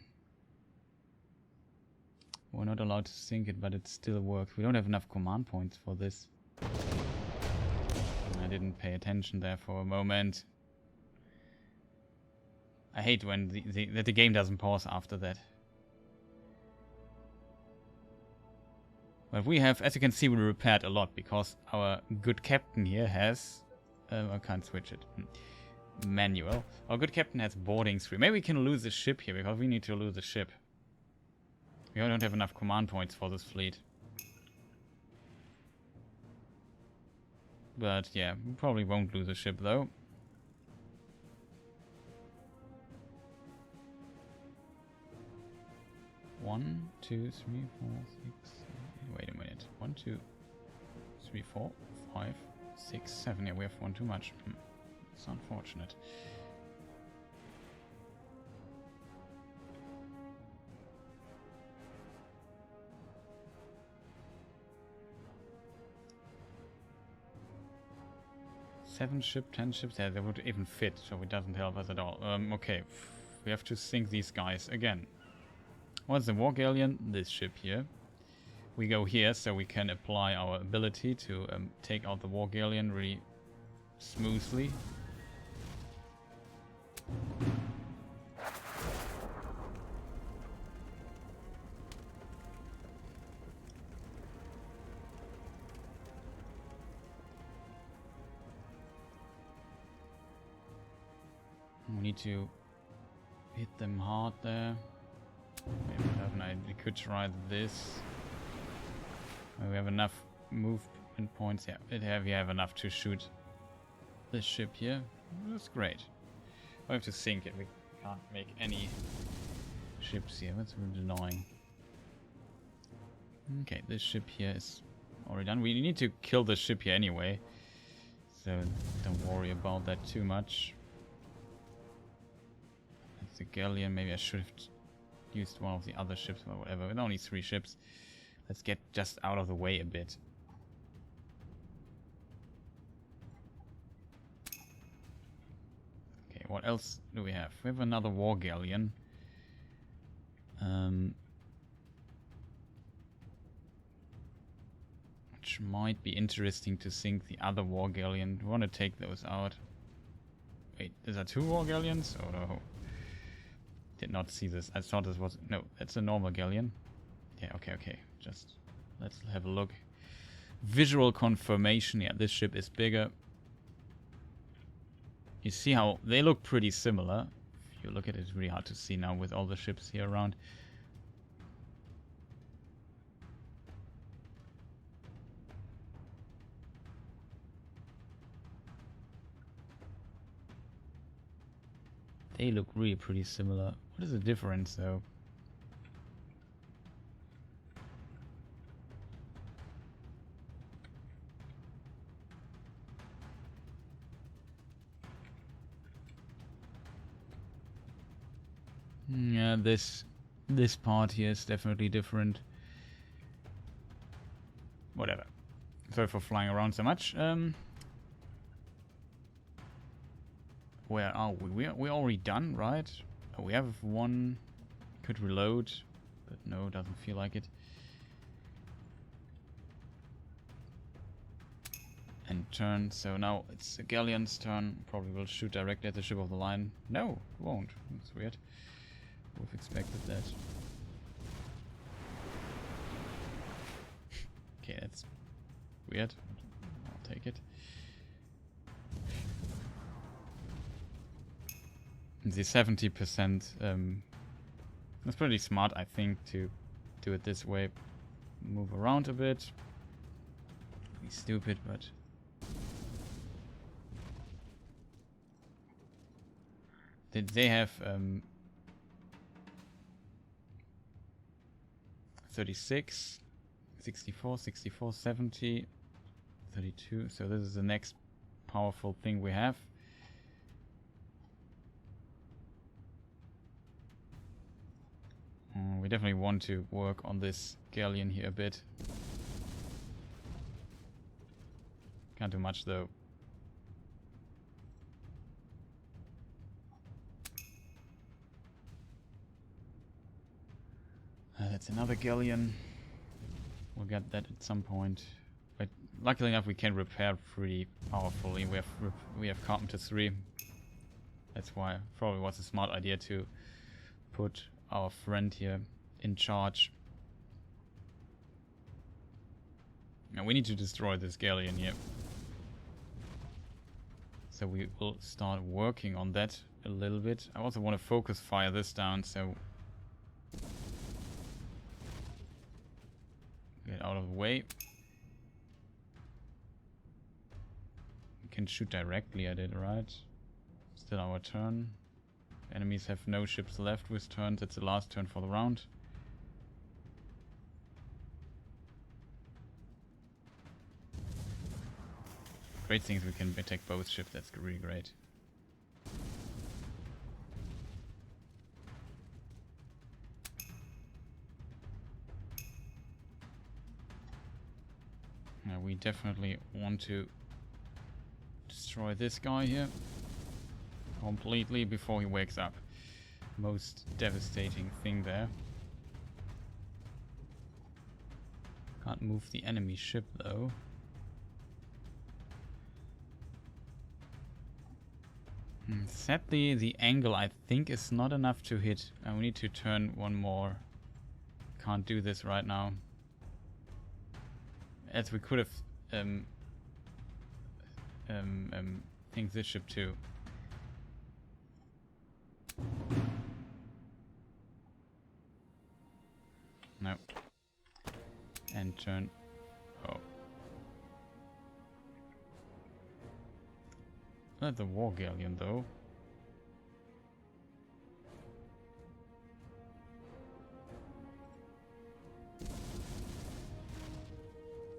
We're not allowed to sink it, but it still works. We don't have enough command points for this. I didn't pay attention there for a moment. I hate when the game doesn't pause after that. But we have, as you can see, we repaired a lot because our good captain here has... I can't switch it. Manual. Our good captain has boarding 3. Maybe we can lose the ship here because we need to lose the ship. We don't have enough command points for this fleet. But yeah, we probably won't lose a ship though. One, two, three, 4, 6, 7, wait a minute. 1, 2, 3, 4, 5, 6, 7. Yeah, we have one too much. It's unfortunate. Seven ship, 10 ships. Yeah, they would even fit, so it doesn't help us at all. Okay, we have to sink these guys again. What's the war galleon? This ship here. We go here so we can apply our ability to take out the war galleon really smoothly. We need to hit them hard there. Maybe we could try this. We have enough movement points. Yeah, we have enough to shoot this ship here. That's great. We have to sink it. We can't make any ships here. That's really annoying. Okay, this ship here is already done. We need to kill the ship here anyway, so don't worry about that too much. That's the galleon. Maybe I should have used one of the other ships or whatever. With only 3 ships. Let's get just out of the way a bit. Okay, what else do we have? We have another war galleon. Which might be interesting to sink the other war galleon. We want to take those out. Wait, is that 2 war galleons? Oh no. Did not see this. I thought this was... No, that's a normal galleon. Yeah, okay. Just let's have a look. Visual confirmation. Yeah, this ship is bigger. You see how they look pretty similar. If you look at it, it's really hard to see now with all the ships here around. They look really pretty similar. What is the difference though? Yeah, this part here is definitely different. Whatever. Sorry for flying around so much. Where are we? We're already done, right? Oh, we have one. Could reload, but no, doesn't feel like it. And turn. So now it's the galleon's turn. Probably will shoot directly at the ship of the line. No, it won't. That's weird. Would have expected that. Okay, that's weird. I'll take it. The 70%, that's pretty smart, I think, to do it this way. Move around a bit. Be stupid, but... Did they have 36, 64, 64, 70, 32. So this is the next powerful thing we have. We definitely want to work on this galleon here a bit. Can't do much though. that's another galleon. We'll get that at some point. But luckily enough, we can repair pretty powerfully. We have Carpenter 3. That's why probably was a smart idea to put our friend here in charge. Now we need to destroy this galleon here. So we will start working on that a little bit. I also want to focus fire this down, so get out of the way. We can shoot directly at it, right? Still our turn. Enemies have no ships left with turns. It's the last turn for the round. Great things we can attack both ships. That's really great. Now we definitely want to destroy this guy here completely before he wakes up. Most devastating thing there. Can't move the enemy ship though. Sadly, the angle I think is not enough to hit. We need to turn one more. Can't do this right now. As we could have think this ship too. No. And turn. Oh. Not the war galleon though.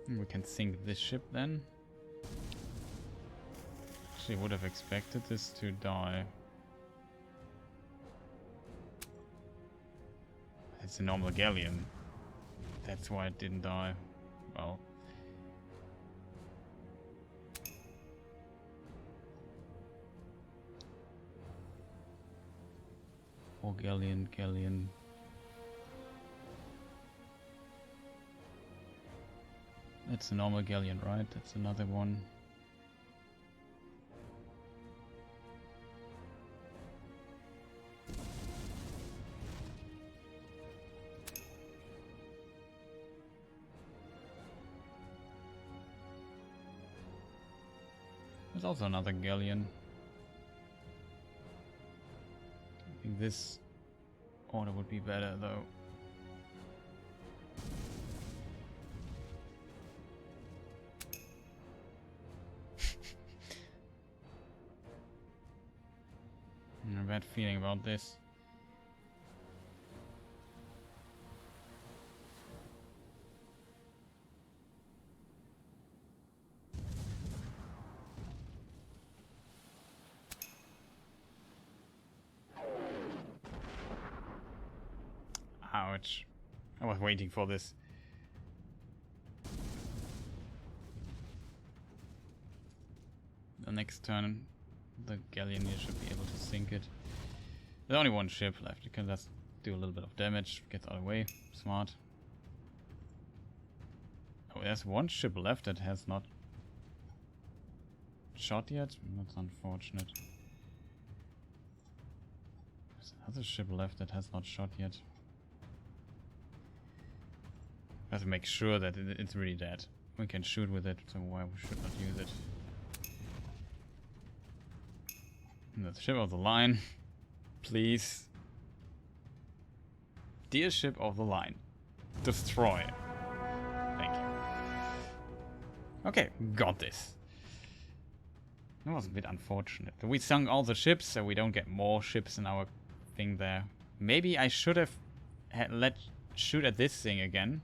We can sink this ship then. Actually would have expected this to die. It's a normal galleon. That's why it didn't die. Well. Or galleon. That's a normal galleon, right? That's another one. There's also another galleon. I think this order would be better though. I have a bad feeling about this. Ouch. I was waiting for this. The next turn, the galleon here should be able to sink it. There's only one ship left. You can just do a little bit of damage. Get out of the way. Smart. Oh, there's one ship left that has not shot yet. That's unfortunate. There's another ship left that has not shot yet. I have to make sure that it's really dead. We can shoot with it, so why we should not use it. And the ship of the line. Please. Dear ship of the line. Destroy. Thank you. Okay, got this. That was a bit unfortunate. We sunk all the ships, so we don't get more ships in our thing there. Maybe I should have let shoot at this thing again.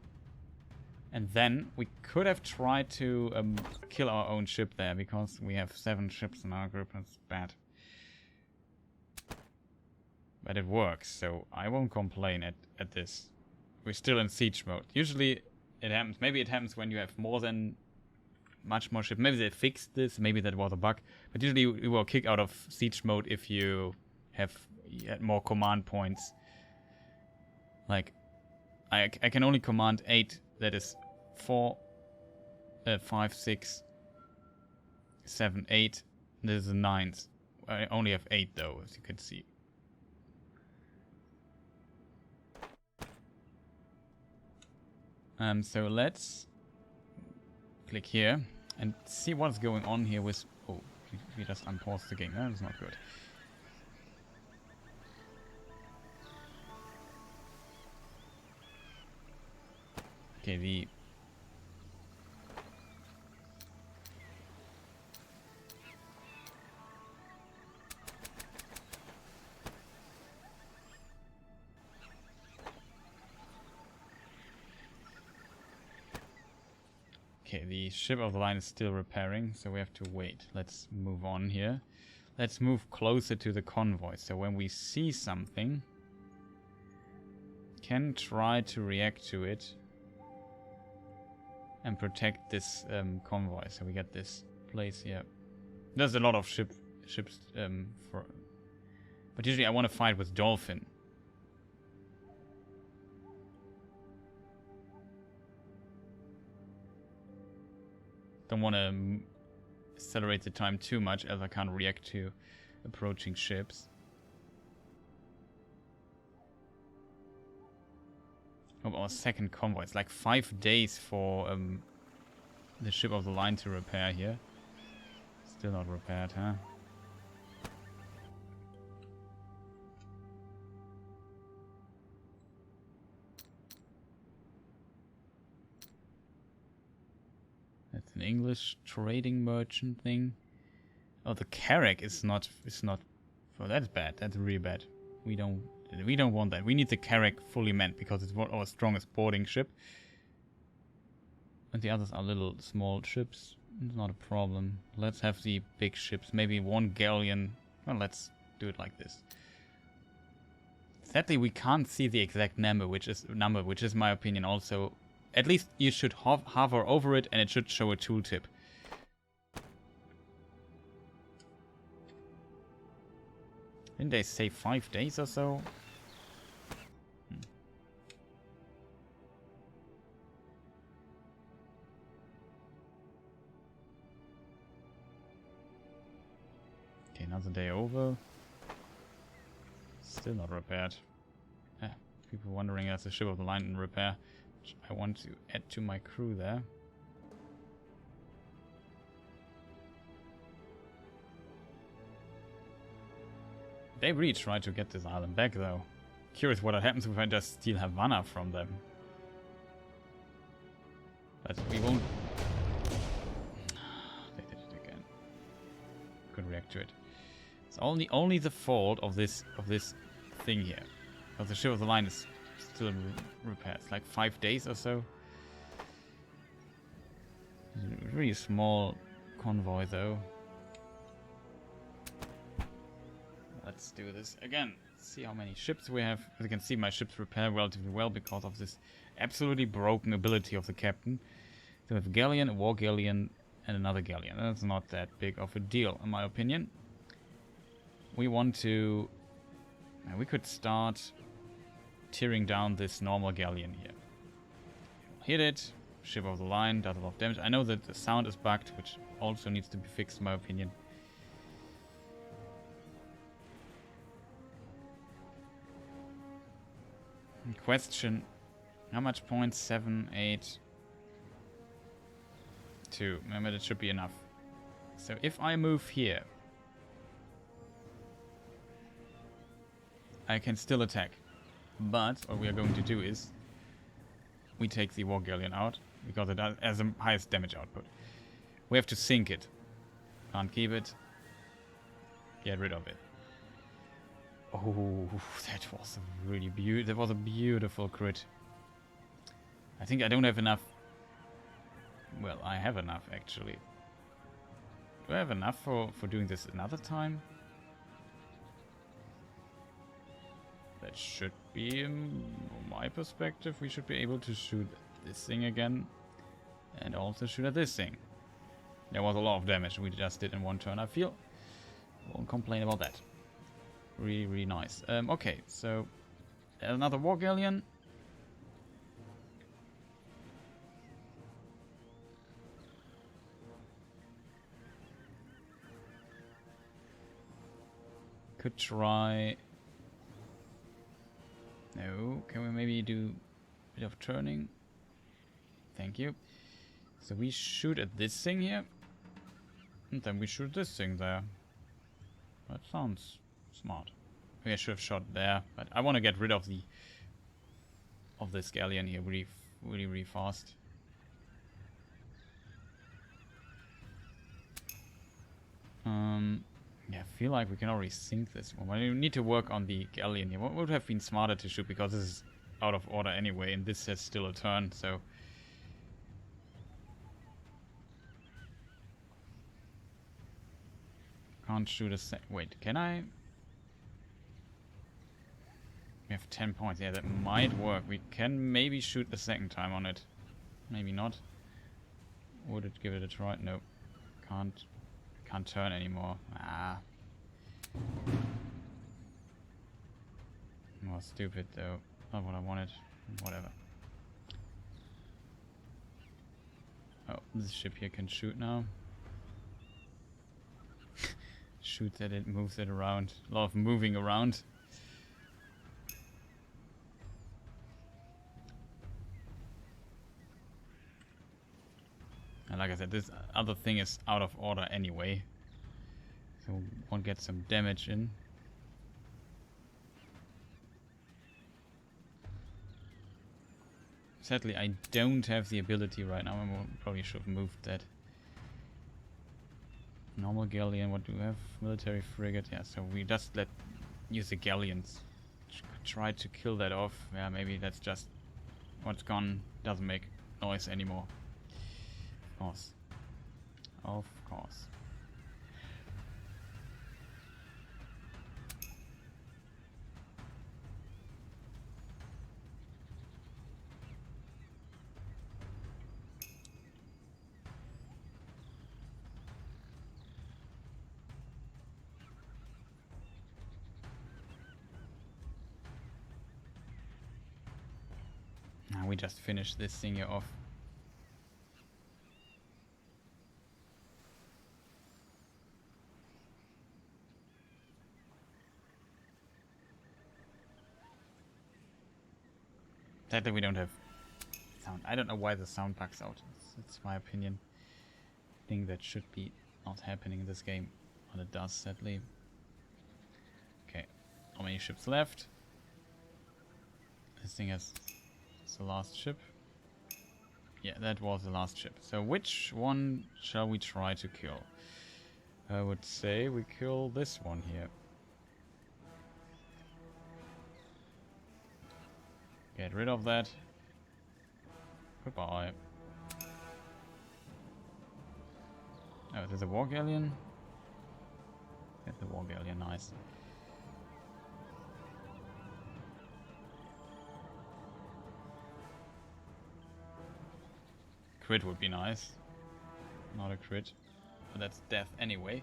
And then we could have tried to kill our own ship there, because we have 7 ships in our group. That's bad. But it works, so I won't complain at this. We're still in siege mode. Usually it happens. Maybe it happens when you have more than much more ships. Maybe they fixed this. Maybe that was a bug. But usually you will kick out of siege mode if you had more command points. Like I can only command 8. That is 4, 5, 6, 7, 8. This is 9s. I only have 8 though, as you can see. So let's click here and see what's going on here with... Oh, we just unpaused the game. That's not good. Okay, the... Okay, the ship of the line is still repairing, so we have to wait. Let's move on here. Let's move closer to the convoy, so when we see something, can try to react to it and protect this convoy. So we get this place here. There's a lot of ships but usually I want to fight with Dolphin. Don't want to accelerate the time too much as I can't react to approaching ships. Oh, our second convoy. It's like 5 days for the ship of the line to repair here. Still not repaired, huh? That's an English trading merchant thing. Oh, the carrack is not. Oh, that's bad. That's really bad. We don't want that. We need the carrack fully manned because it's our strongest boarding ship. And the others are little small ships. It's not a problem. Let's have the big ships. Maybe 1 galleon. Well, let's do it like this. Sadly, we can't see the exact number, which is my opinion also. At least you should hover over it and it should show a tooltip. Didn't they say 5 days or so? Okay, another day over. Still not repaired. People wondering that's the ship of the line in repair. Which I want to add to my crew there. They really tried to get this island back though. Curious what happens if I just steal Havana from them. But we won't... They did it again. Couldn't react to it. It's only the fault of this thing here. Because the ship of the line is still in repair. It's like 5 days or so. It's a really small convoy though. Let's do this again. See how many ships we have. As you can see, my ships repair relatively well because of this absolutely broken ability of the captain. So we have a galleon, a war galleon, and another galleon. That's not that big of a deal, in my opinion. We want to... We could start tearing down this normal galleon here. Hit it. Ship of the line, does a lot of damage. I know that the sound is bugged, which also needs to be fixed, in my opinion. Question, how much points? 7, 8, 2. Remember, that should be enough. So if I move here, I can still attack. But what we are going to do is we take the war galleon out because it has the highest damage output. We have to sink it. Can't keep it. Get rid of it. Oh, that was a really beautiful crit. I think I don't have enough. Well, I have enough actually. Do I have enough for doing this another time? That should be, from my perspective, we should be able to shoot this thing again. And also shoot at this thing. There was a lot of damage we just did in one turn, I feel. Won't complain about that. Really, really nice. Okay, so another war galleon. Could try... No, can we maybe do a bit of turning? Thank you. So we shoot at this thing here. And then we shoot this thing there. That sounds smart. Maybe I should have shot there, but I want to get rid of the... of this galleon here really fast. Yeah, I feel like we can already sink this one. We need to work on the galleon here. What would have been smarter to shoot, because this is out of order anyway, and this has still a turn, so... Can't shoot a sec... Wait, can I? We have 10 points. Yeah, that might work. We can maybe shoot the second time on it. Maybe not. Would it give it a try? No. Can't turn anymore. Ah. More stupid though. Not what I wanted. Whatever. Oh, this ship here can shoot now. Shoots at it, moves it around. A lot of moving around. And like I said, this other thing is out of order anyway. So won't get some damage in. Sadly, I don't have the ability right now. I probably should have moved that. Normal galleon, what do we have? Military frigate, yeah, so we just use the galleons. Try to kill that off. Yeah, maybe that's just what's gone, doesn't make noise anymore. Of course. Of course. Now we just finished this thing here off. Sadly, we don't have sound. I don't know why the sound bugs out. It's my opinion. Thing that should be not happening in this game, but it does, sadly. Okay, how many ships left? This thing has... It's the last ship. Yeah, that was the last ship. So which one shall we try to kill? I would say we kill this one here. Get rid of that. Goodbye. Oh, there's a war galleon. Get the war galleon, nice. Crit would be nice. Not a crit. But that's death anyway.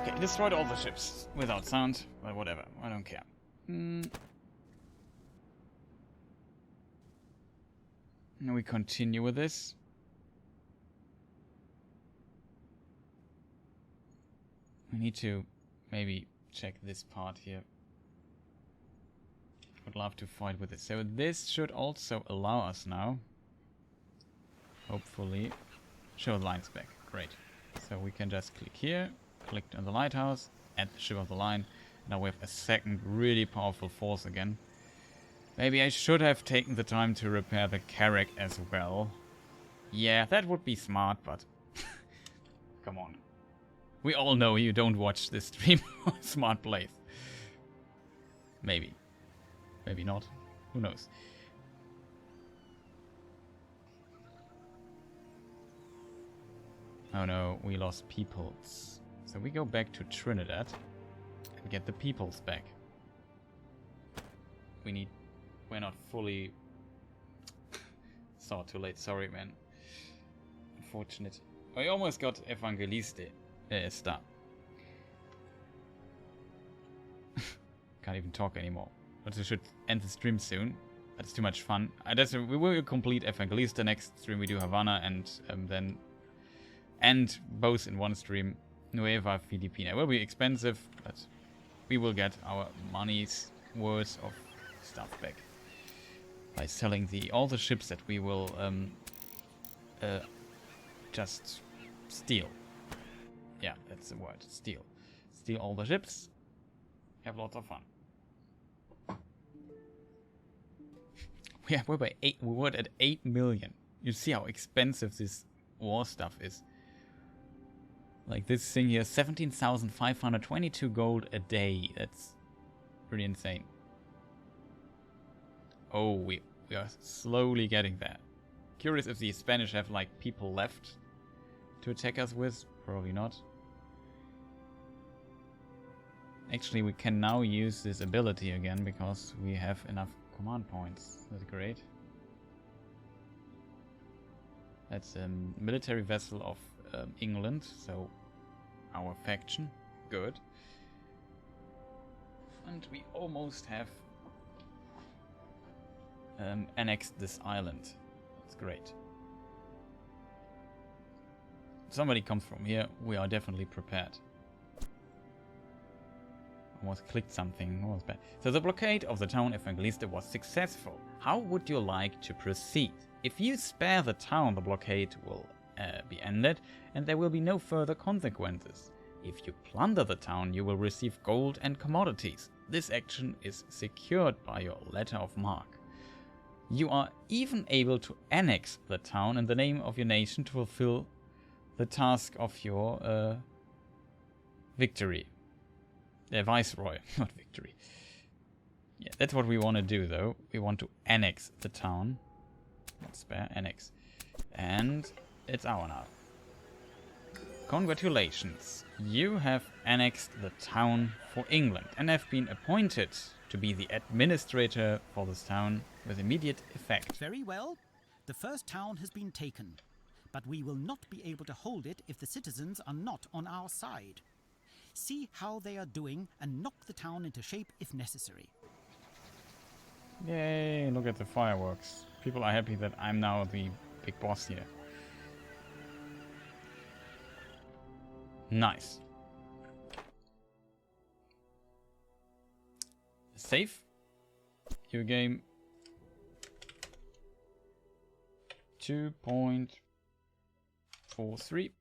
Okay, destroyed all the ships without sound, but whatever, I don't care. Now we continue with this. We need to maybe check this part here. Would love to fight with it. So this should also allow us now, hopefully, show the lines back. Great. So we can just click here, click on the lighthouse, add the ship of the line. Now we have a second really powerful force again. Maybe I should have taken the time to repair the carrack as well. Yeah, that would be smart, but come on. We all know you don't watch this stream on smart plays. Maybe. Maybe not. Who knows? Oh no, we lost peoples. So we go back to Trinidad and get the peoples back. We're not fully... Saw too late, sorry man. Unfortunate. I almost got Evangelista. Can't even talk anymore. But we should end the stream soon. That's too much fun. We will complete Evangelista next stream. We do Havana and then end both in one stream. Nueva Filipina. It will be expensive, but we will get our money's worth of stuff back by selling all the ships that we will just steal. Yeah, that's the word. Steal. Steal all the ships. Have lots of fun. We're at 8 million. You see how expensive this war stuff is. Like this thing here, 17,522 gold a day. That's pretty insane. Oh, we are slowly getting there. Curious if the Spanish have like people left to attack us with. Probably not. Actually, we can now use this ability again because we have enough command points. That's great. That's a military vessel of England, so our faction. Good. And we almost have annexed this island. That's great. If somebody comes from here, we are definitely prepared. Almost clicked something. What was bad? So the blockade of the town Evangelista was successful. How would you like to proceed? If you spare the town, the blockade will be ended and there will be no further consequences. If you plunder the town, you will receive gold and commodities. This action is secured by your letter of marque. You are even able to annex the town in the name of your nation to fulfill the task of your victory. Viceroy, not victory. Yeah, that's what we want to do though. We want to annex the town. Not spare, annex. And it's our now. Congratulations. You have annexed the town for England and have been appointed to be the administrator for this town with immediate effect. Very well. The first town has been taken, but we will not be able to hold it if the citizens are not on our side. See how they are doing and knock the town into shape if necessary. Yay, look at the fireworks. People are happy that I'm now the big boss here. Nice. Save your game. 2.43.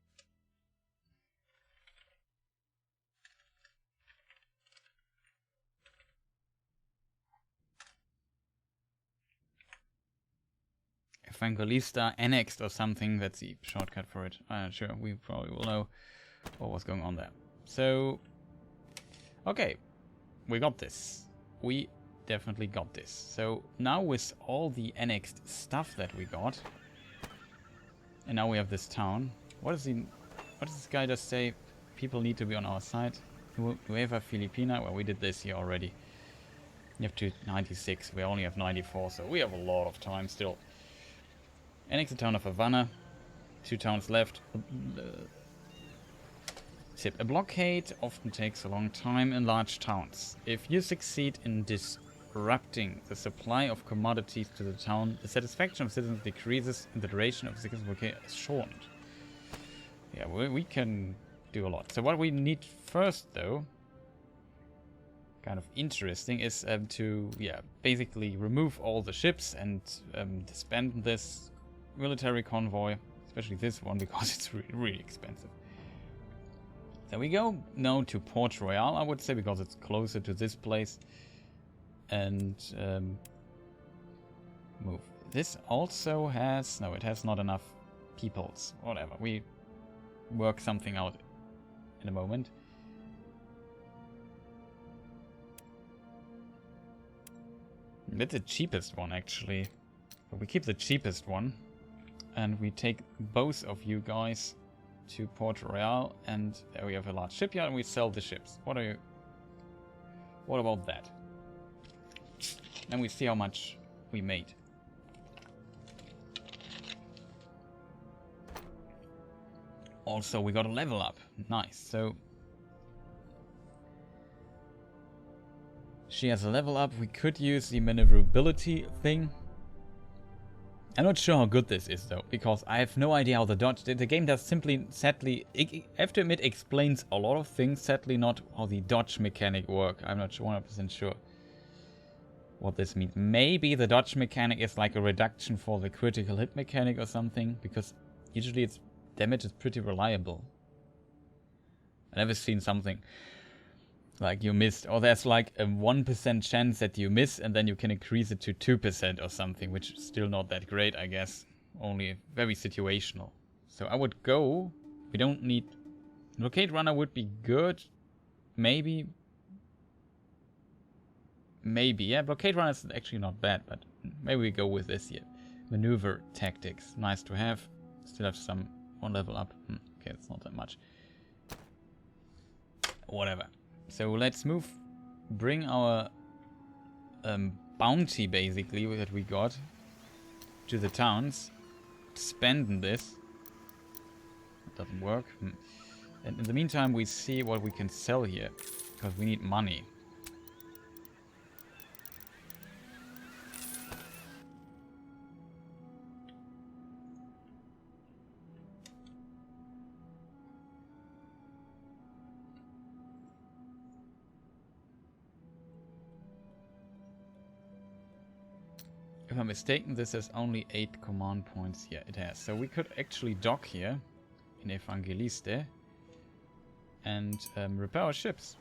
Evangelista annexed or something. That's the shortcut for it. Sure, we probably will know what was going on there. So, okay, we got this. We definitely got this. So now with all the annexed stuff that we got, and now we have this town. What does this guy just say? People need to be on our side. Nueva Filipina. Well, we did this here already. You have to 96. We only have 94, so we have a lot of time still. Annex the town of Havana. 2 towns left. Tip. A blockade often takes a long time in large towns. If you succeed in disrupting the supply of commodities to the town, the satisfaction of citizens decreases and the duration of the blockade is shortened. Yeah, we can do a lot. So what we need first, though, kind of interesting, is to basically remove all the ships and disband this military convoy, especially this one because it's really, really expensive. There we go. Now to Port Royale, I would say, because it's closer to this place. And move. This also has... No, it has not enough peoples. Whatever. We work something out in a moment. That's the cheapest one, actually. But we keep the cheapest one. And we take both of you guys to Port Royale, and there we have a large shipyard, and we sell the ships. What about that? And we see how much we made. Also, we got a level up. Nice. So she has a level up. We could use the maneuverability thing. I'm not sure how good this is though, because I have no idea how the dodge... The game does simply, sadly, I have to admit, explains a lot of things, sadly not how the dodge mechanic work. I'm not 100% sure what this means. Maybe the dodge mechanic is like a reduction for the critical hit mechanic or something, because usually its damage is pretty reliable. I've never seen something like you missed, or there's like a 1% chance that you miss and then you can increase it to 2% or something, which is still not that great, I guess. Only very situational. So I would go, we don't need... Locate Runner would be good. Maybe, yeah, Blockade Runner is actually not bad, but maybe we go with this here. Maneuver Tactics, nice to have. Still have some, one level up. Okay, it's not that much. Whatever. So let's move, bring our bounty basically that we got to the towns. Spend this. It doesn't work. And in the meantime we see what we can sell here, because we need money. If I'm mistaken, this has only 8 command points. Yeah, it has. So we could actually dock here in Evangelista and repair our ships.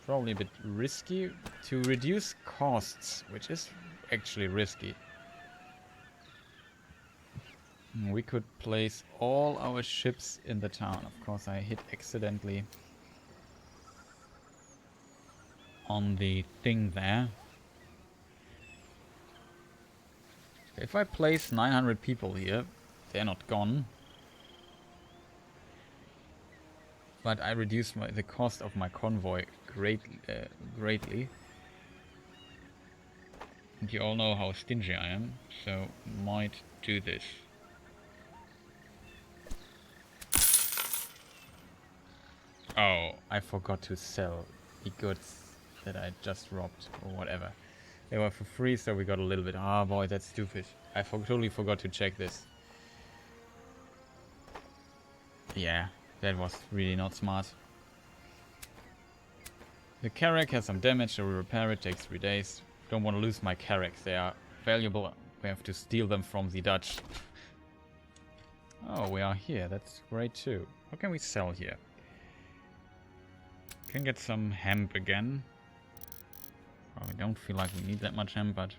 Probably a bit risky to reduce costs, which is actually risky. We could place all our ships in the town. Of course, I hit accidentally on the thing there. If I place 900 people here, they're not gone. But I reduce the cost of my convoy greatly. And you all know how stingy I am, so might do this. Oh, I forgot to sell the goods that I just robbed or whatever. They were for free, so we got a little bit. Ah, boy, that's stupid. I totally forgot to check this. Yeah, that was really not smart. The Carrack has some damage, so we repair it. Takes 3 days. Don't want to lose my Carracks. They are valuable. We have to steal them from the Dutch. Oh, we are here. That's great too. What can we sell here? Can get some hemp again. I don't feel like we need that much hemp, but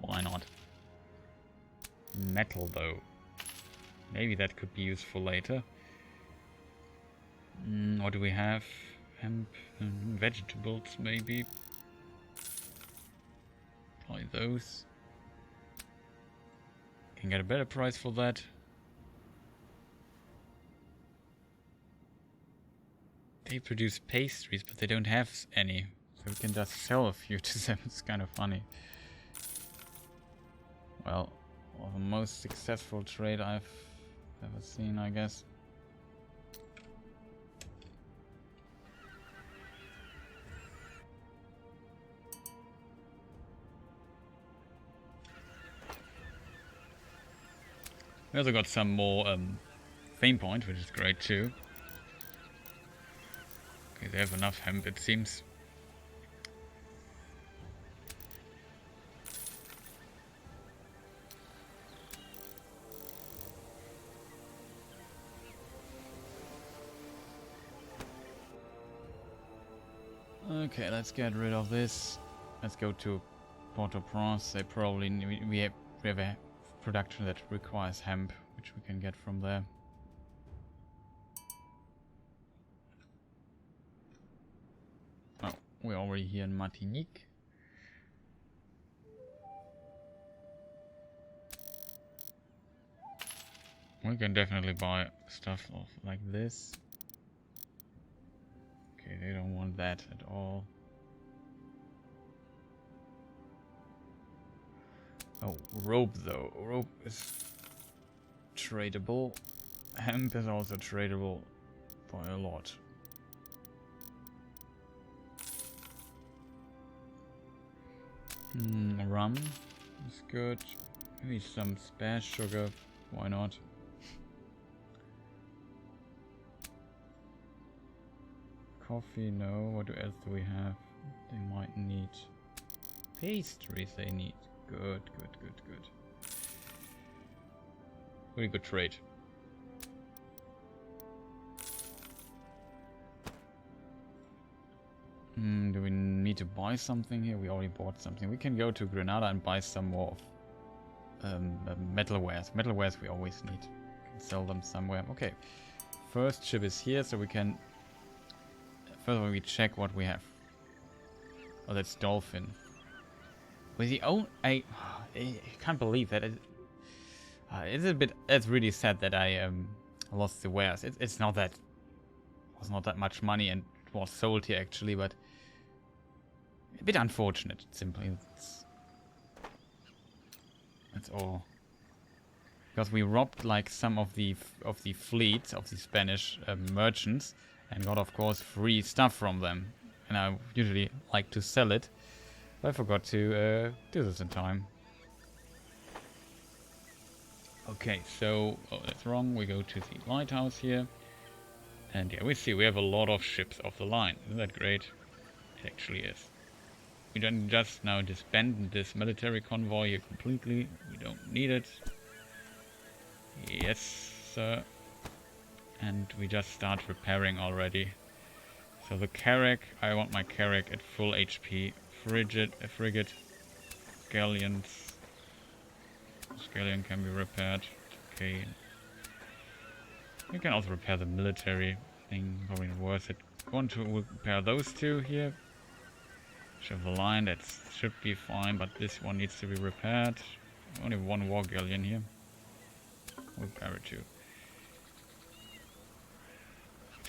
why not? Metal, though. Maybe that could be useful later. What do we have? Hemp, vegetables, maybe. Try those. Can get a better price for that. They produce pastries, but they don't have any. So we can just sell a few to them. It's kind of funny. Well, the most successful trade I've ever seen, I guess. We also got some more fame points, which is great too. Okay, they have enough hemp, it seems. Okay, let's get rid of this. Let's go to Port Roayle. They probably we have a production that requires hemp, which we can get from there. Oh, we're already here in Martinique. We can definitely buy stuff like this. Okay, they don't want that at all. Oh, rope though. Rope is tradable. Hemp is also tradable by a lot. Rum is good. Maybe some spare sugar. Why not? Coffee, no. What else do we have? They might need pastries. They need. Good, good, good, good. Very good trade. Do we need to buy something here? We already bought something. We can go to Granada and buy some more of metalwares. Metalwares we always need. Can sell them somewhere. Okay. First ship is here, so we can... First of all, we check what we have. Oh, that's Dolphin. With the own... I can't believe that. It's a bit... It's really sad that I lost the wares. It's not that... It was not that much money and it was sold here actually, but... A bit unfortunate, simply. That's all. Because we robbed like some of the fleets of the Spanish merchants and got, of course, free stuff from them. And I usually like to sell it, but I forgot to do this in time. Okay, so that's wrong. We go to the lighthouse here, and yeah, we see we have a lot of ships off the line. Isn't that great? It actually is. We don't just now disband this military convoy here completely. We don't need it. Yes, sir. And we just start repairing already. So the carrack, I want my carrack at full HP. Frigate, galleons. This galleon can be repaired. Okay. We can also repair the military thing. Probably not worth it. Want to repair those two here. Ship the line, that should be fine, but this one needs to be repaired. Only one war galleon here. We'll repair it too.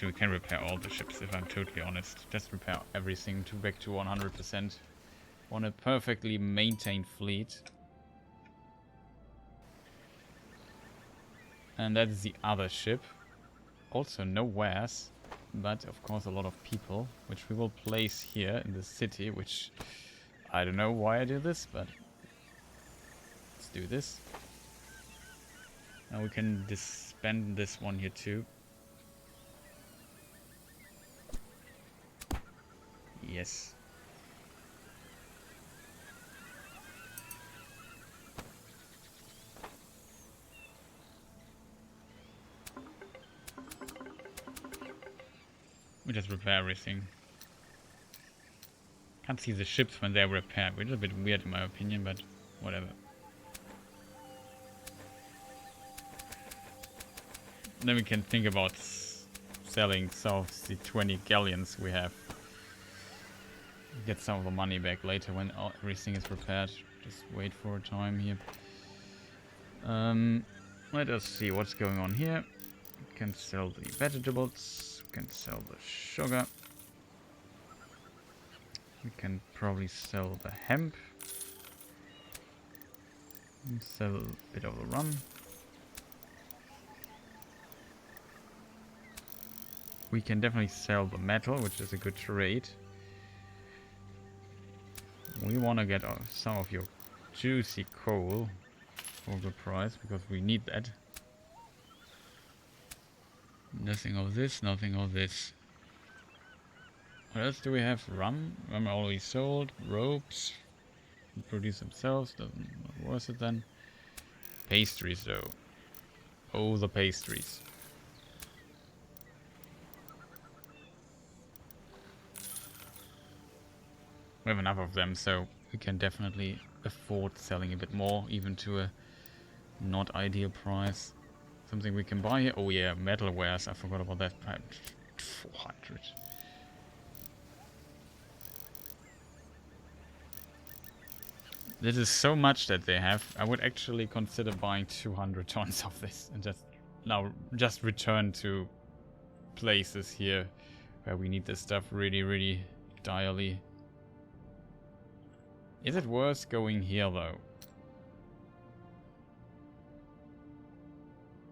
So we can repair all the ships, if I'm totally honest. Just repair everything to back to 100%. On a perfectly maintained fleet. And that is the other ship. Also no wares. But of course a lot of people, which we will place here in the city, which I don't know why I do this, but let's do this. Now we can disband this one here too. Yes. We just repair everything. Can't see the ships when they're repaired, which is a bit weird in my opinion, but whatever. Then we can think about selling some of the 20 galleons we have. Get some of the money back later when everything is repaired. Just wait for a time here. Let us see what's going on here. We can sell the vegetables. We can sell the sugar. We can probably sell the hemp. And sell a bit of the rum. We can definitely sell the metal, which is a good trade. We want to get some of your juicy coal for a good price, because we need that. Nothing of this, nothing of this. What else do we have? Rum? Rum already sold. Ropes. Produce themselves. Not worth it then. Pastries though. Oh, the pastries. We have enough of them, so we can definitely afford selling a bit more, even to a not ideal price. Something we can buy here. Oh yeah, metalwares. I forgot about that. 400. This is so much that they have. I would actually consider buying 200 tons of this and just return to places here where we need this stuff really, really direly. Is it worth going here though?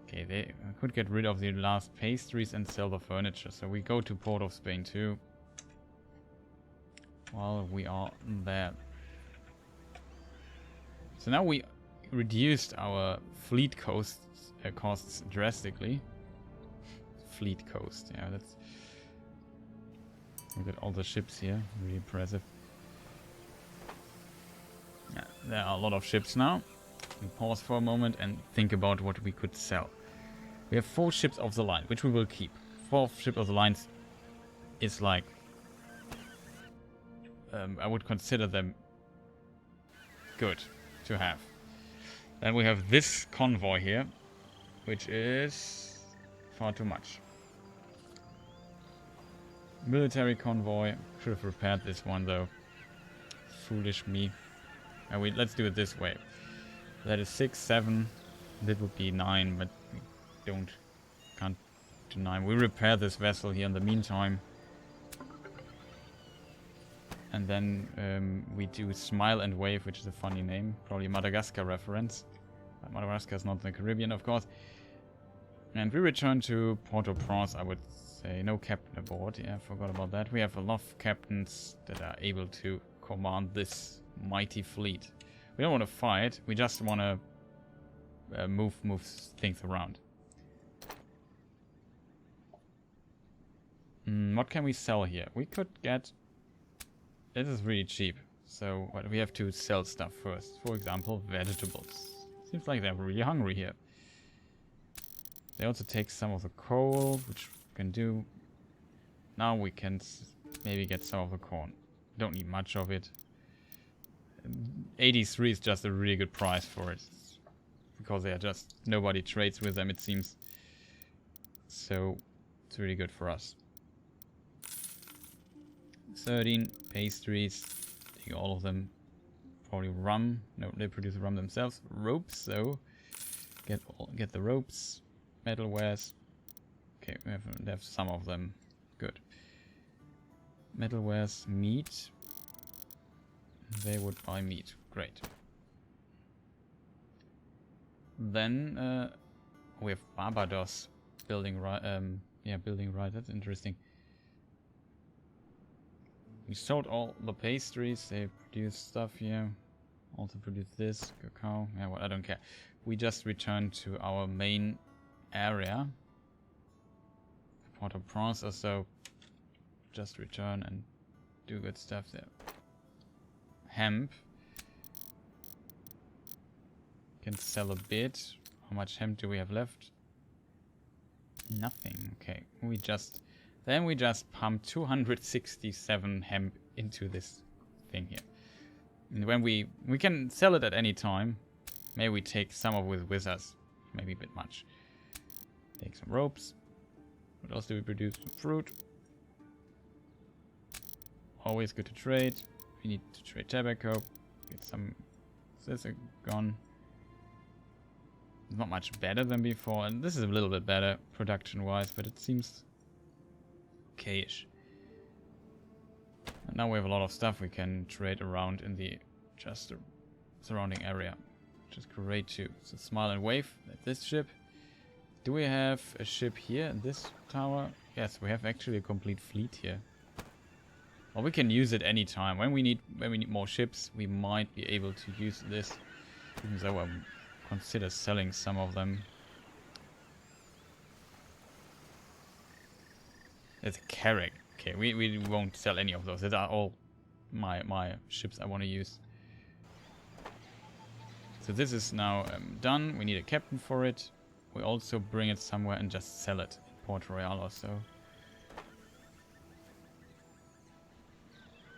Okay, they could get rid of the last pastries and sell the furniture. So we go to Port of Spain too. While we are there. So now we reduced our fleet costs drastically. Fleet cost, yeah, that's... Look at all the ships here, really impressive. Yeah, there are a lot of ships now. We pause for a moment and think about what we could sell. We have 4 ships of the line, which we will keep. 4th ship of the lines is like... I would consider them good to have. Then we have this convoy here, which is far too much. Military convoy. Should have repaired this one though. Foolish me. Let's do it this way. That is 6, 7. That would be 9, but we can't do 9. We repair this vessel here in the meantime. And then we do Smile and Wave, which is a funny name. Probably a Madagascar reference. But Madagascar is not in the Caribbean, of course. And we return to Port-au-Prince, I would say. No captain aboard. Yeah, I forgot about that. We have a lot of captains that are able to command this mighty fleet. We don't want to fight. We just want to move things around. What can we sell here? We could get... This is really cheap. So but we have to sell stuff first. For example, vegetables. Seems like they're really hungry here. They also take some of the coal, which we can do. Now we can maybe get some of the corn. Don't need much of it. 83 is just a really good price for it. Because they are just... Nobody trades with them, it seems. So, it's really good for us. 13 pastries. Take all of them. Probably rum. No, they produce rum themselves. Ropes, so... Get the ropes. Metalwares. Okay, we have some of them. Good. Metalwares, meat. They would buy meat. Great. Then we have Barbados building right. Building right. That's interesting. We sold all the pastries. They produce stuff here. Also produce this cacao. Yeah, well, I don't care. We just return to our main area. Port-au-Prince or so. Just return and do good stuff there. Hemp. Can sell a bit. How much hemp do we have left? Nothing. Okay. We just pump 267 hemp into this thing here. And when we can sell it at any time. Maybe we take some of it with us. Maybe a bit much. Take some ropes. What else do we produce? Fruit. Always good to trade. We need to trade tobacco. Get some. This is gone. It's not much better than before, and this is a little bit better production-wise, but it seems okay-ish. And now we have a lot of stuff we can trade around in the just surrounding area, which is great too. So Smile and Wave at this ship. Do we have a ship here in this tower? Yes, we have actually a complete fleet here. Well, we can use it anytime. When we need more ships, we might be able to use this. Even though I consider selling some of them. There's a carrack. Okay, we won't sell any of those. These are all my ships I want to use. So this is now done. We need a captain for it. We also bring it somewhere and just sell it in Port Royale or so.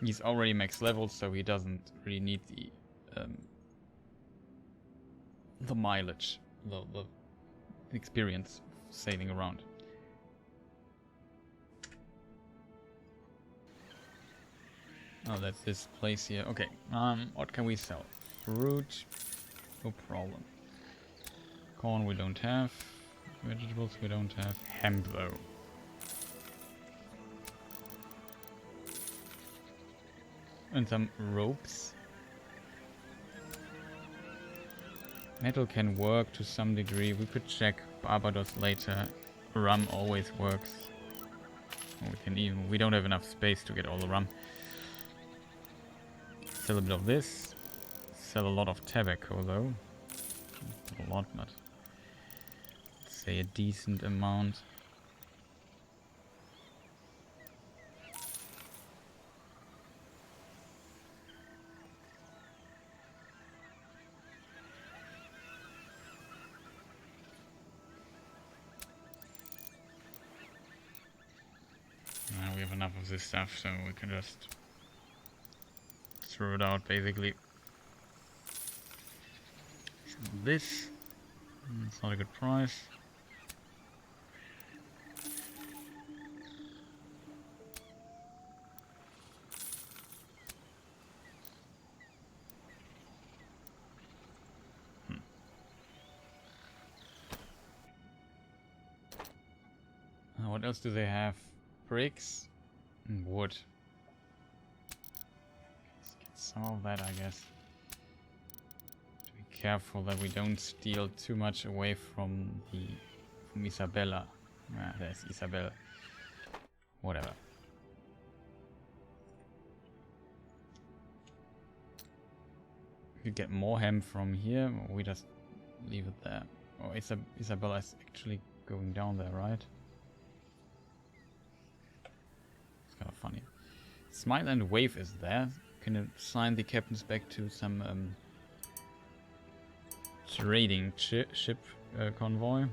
He's already max level, so he doesn't really need the mileage, the experience of sailing around. Oh, that's this place here. Okay, what can we sell? Fruit, no problem. Corn we don't have. Vegetables we don't have. Hemp though. And some ropes. Metal can work to some degree. We could check Barbados later. Rum always works. We don't have enough space to get all the rum. Sell a bit of this. Sell a lot of tobacco though. Not a lot, but say a decent amount. We have enough of this stuff, so we can just throw it out, basically. So this, it's not a good price. What else do they have? Bricks and wood. Let's get some of that, I guess. Be careful that we don't steal too much away from Isabella. Ah, there's Isabel. Whatever. We could get more hem from here, or we just leave it there. Oh, Isabella is actually going down there, right? Kind of funny. Smile and Wave is there. Can you assign the captains back to some trading ship convoy?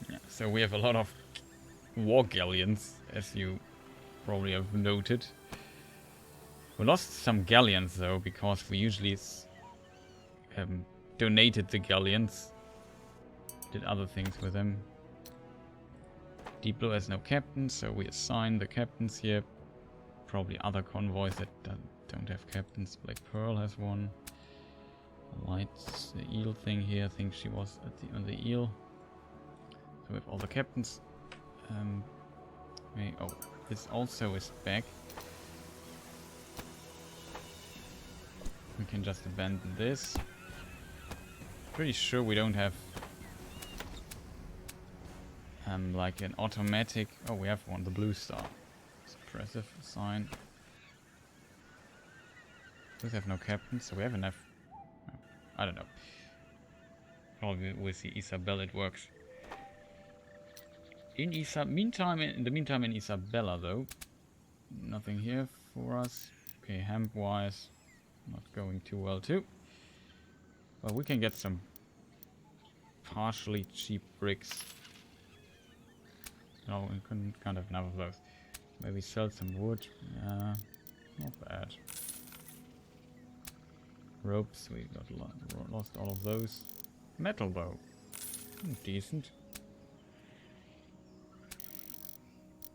Yeah, so we have a lot of war galleons, as you probably have noted. We lost some galleons though, because we usually donated the galleons, did other things with them. Deep Blue has no captain, so we assign the captains here. Probably other convoys that don't have captains. Black Pearl has one. Lights, the eel thing here. I think she was on the eel. So we have all the captains. Oh, this also is back. We can just abandon this. Pretty sure we don't have like an automatic. Oh, we have one, the Blue Star. Suppressive sign. Those have no captain, so we have enough. Oh, I don't know. Probably with the Isabel it works. In the meantime, in Isabella though, nothing here for us. Okay, hemp wise, not going too well too. But we can get some partially cheap bricks. No, we can't have enough of those. Maybe sell some wood. Yeah, not bad. Ropes, we lost all of those. Metal though, decent.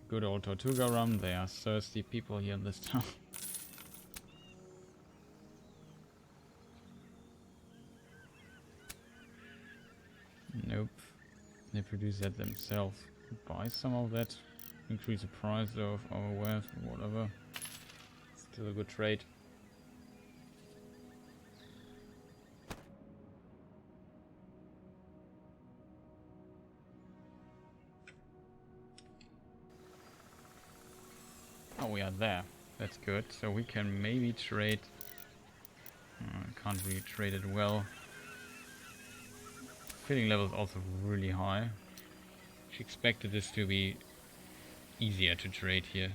Good old Tortuga rum. They are thirsty people here in this town. Nope. They produce that themselves. Buy some of that. Increase the price though of our wares, whatever. Still a good trade. Oh, we are there. That's good. So we can maybe trade. Can't really trade it well. Filling level is also really high. She expected this to be easier to trade here.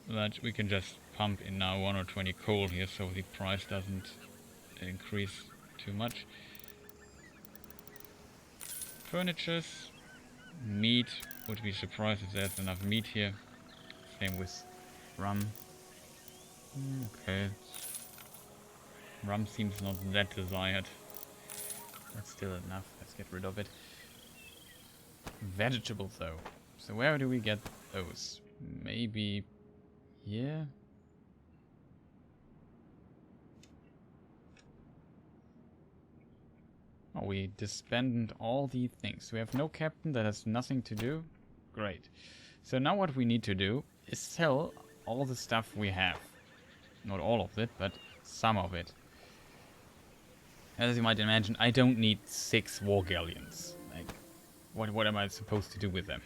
But we can just pump in now 1 or 20 coal here so the price doesn't increase too much. Furnitures. Meat. Would be surprised if there's enough meat here. Same with rum. Okay. Rum seems not that desired. That's still enough. Let's get rid of it. Vegetables though. So where do we get those? Maybe here? Oh, we disbanded all the things. We have no captain, that has nothing to do. Great. So now what we need to do is sell all the stuff we have. Not all of it, but some of it. As you might imagine, I don't need 6 war galleons. Like, what am I supposed to do with them?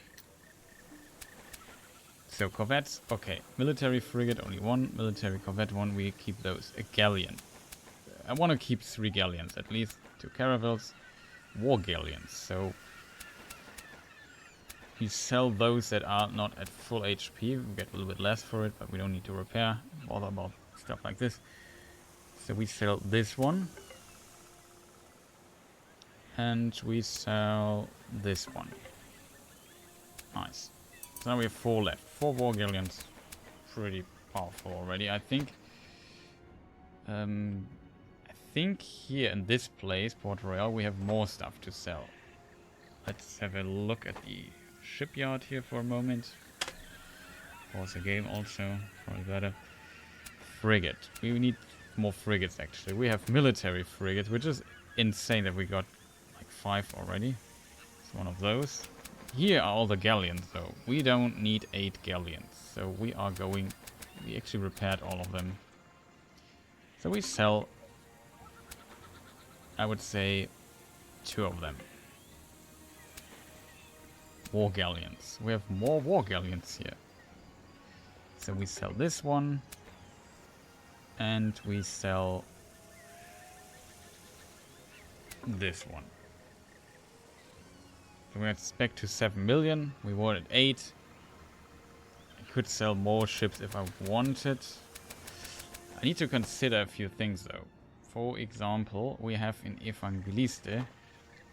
So corvettes, okay. Military frigate, only 1. Military corvette, 1. We keep those. A galleon. I want to keep 3 galleons at least. 2 caravels. War galleons. So we sell those that are not at full HP. We get a little bit less for it, but we don't need to repair. Bother about stuff like this. So we sell this one. And we sell this one. Nice. So now we have 4 left. 4 war galleons. Pretty powerful already, I think. I think here in this place, Port Royale, we have more stuff to sell. Let's have a look at the shipyard here for a moment. Pause the game also. Probably better. Frigate. We need more frigates actually. We have military frigates, which is insane that we got like 5 already. It's one of those. Here are all the galleons though. We don't need 8 galleons. So we are going... We actually repaired all of them. So we sell... I would say 2 of them. War galleons. We have more war galleons here. So we sell this one. And we sell this one. So we expect to 7 million. We wanted 8. I could sell more ships if I wanted. I need to consider a few things though. For example, we have in Evangelista,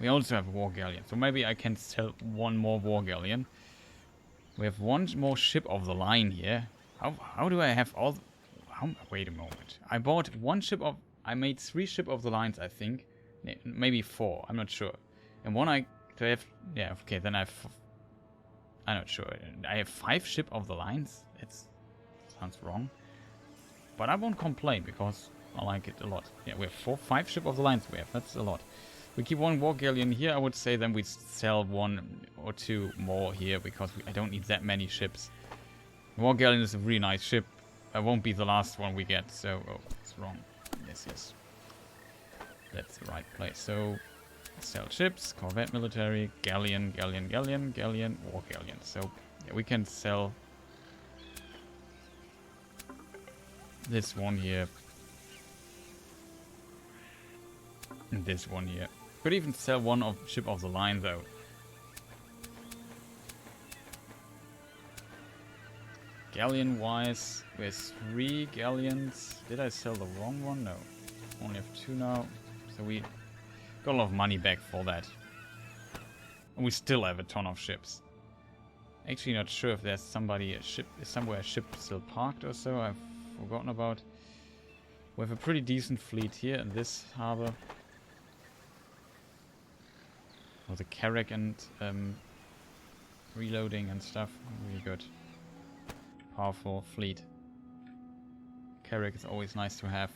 we also have a war galleon. So maybe I can sell 1 more war galleon. We have 1 more ship of the line here. How do I have all... wait a moment. I bought 1 ship of... I made 3 ship of the lines, I think. Maybe 4. I'm not sure. And 1 do I have... Yeah, okay, then I have... I'm not sure. I have 5 ship of the lines? That sounds wrong. But I won't complain because I like it a lot. Yeah, we have 5 ship of the lines we have. That's a lot. We keep 1 war galleon here. I would say then we sell 1 or 2 more here because I don't need that many ships. War galleon is a really nice ship. It won't be the last one we get. So, oh, it's wrong. Yes. That's the right place. So, sell ships, corvette, military, galleon, war galleon. So, yeah, we can sell this one here. And this one here. Could even sell 1 of ship of the line though. Galleon wise, we have 3 galleons. Did I sell the wrong one? No. Only have 2 now. So we got a lot of money back for that. And we still have a ton of ships. Actually not sure if there's somewhere a ship still parked or so. I've forgotten about. We have a pretty decent fleet here in this harbor. For the carrack and reloading and stuff. Really good. Powerful fleet. Carrack is always nice to have.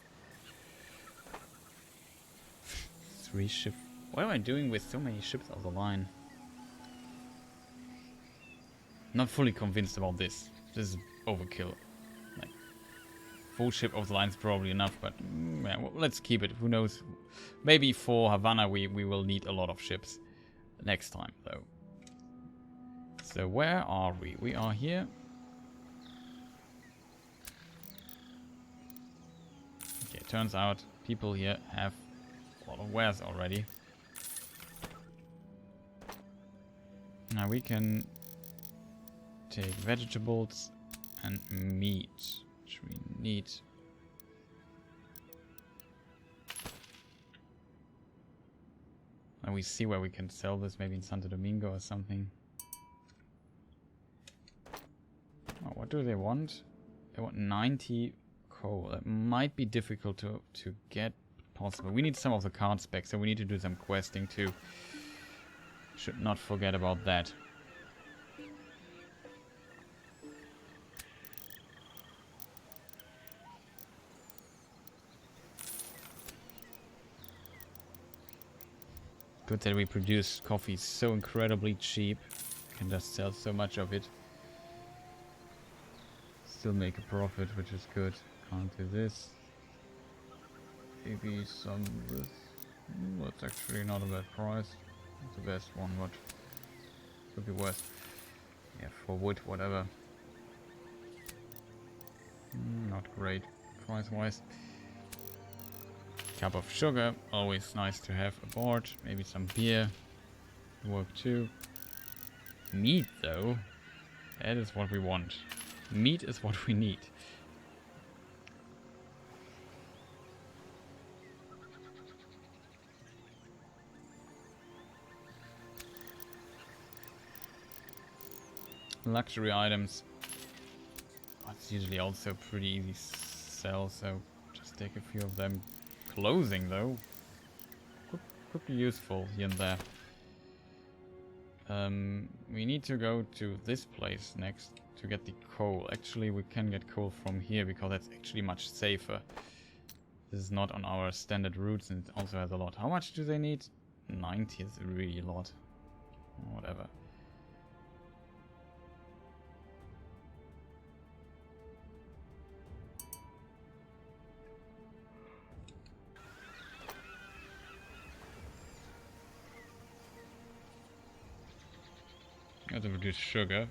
3 ships. What am I doing with so many ships of the line? Not fully convinced about this. This is overkill. Like, 4 ship of the line is probably enough, but yeah, well, let's keep it. Who knows? Maybe for Havana we will need a lot of ships next time, though. So where are we? We are here. Okay, turns out people here have a lot of wares already. Now we can take vegetables and meat, which we need. And we see where we can sell this, maybe in Santo Domingo or something. Oh, what do they want? They want 90 coal. That might be difficult to get. Possible. We need some of the card specs, so we need to do some questing too. Should not forget about that. Good that we produce coffee so incredibly cheap. Can just sell so much of it. Still make a profit, which is good. Can't do this. Maybe some That's actually not a bad price. It's the best one, but could be worse. Yeah, for wood, whatever. Not great price-wise. Cup of sugar, always nice to have aboard. Maybe some beer, work too. Meat, though, that is what we want. Meat is what we need. Luxury items. It's usually also pretty easy to sell, so just take a few of them. Clothing, though, could be useful here and there. We need to go to this place next to get the coal. Actually, we can get coal from here because that's actually much safer. This is not on our standard routes and it also has a lot. How much do they need? 90 is really a lot. Whatever. Got to reduce sugar.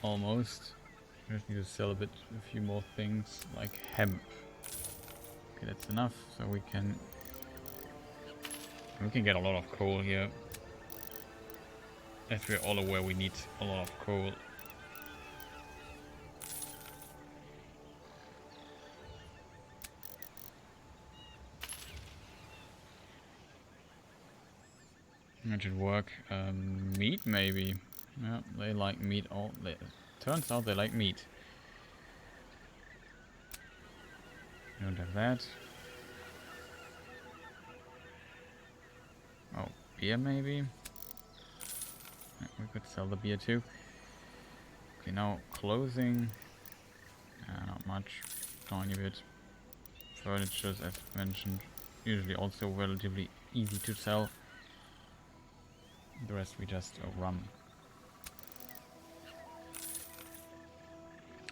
Almost. We just need to sell a few more things like hemp. Okay, that's enough. So we can get a lot of coal here. As we're all aware, we need a lot of coal. That should work. Meat, maybe. Yeah, they like meat. Turns out they like meat. We don't have that. Oh, beer, maybe. Yeah, we could sell the beer too. Okay, now clothing. Not much. Tiny bit. Furniture, as mentioned, usually also relatively easy to sell. The rest we just run.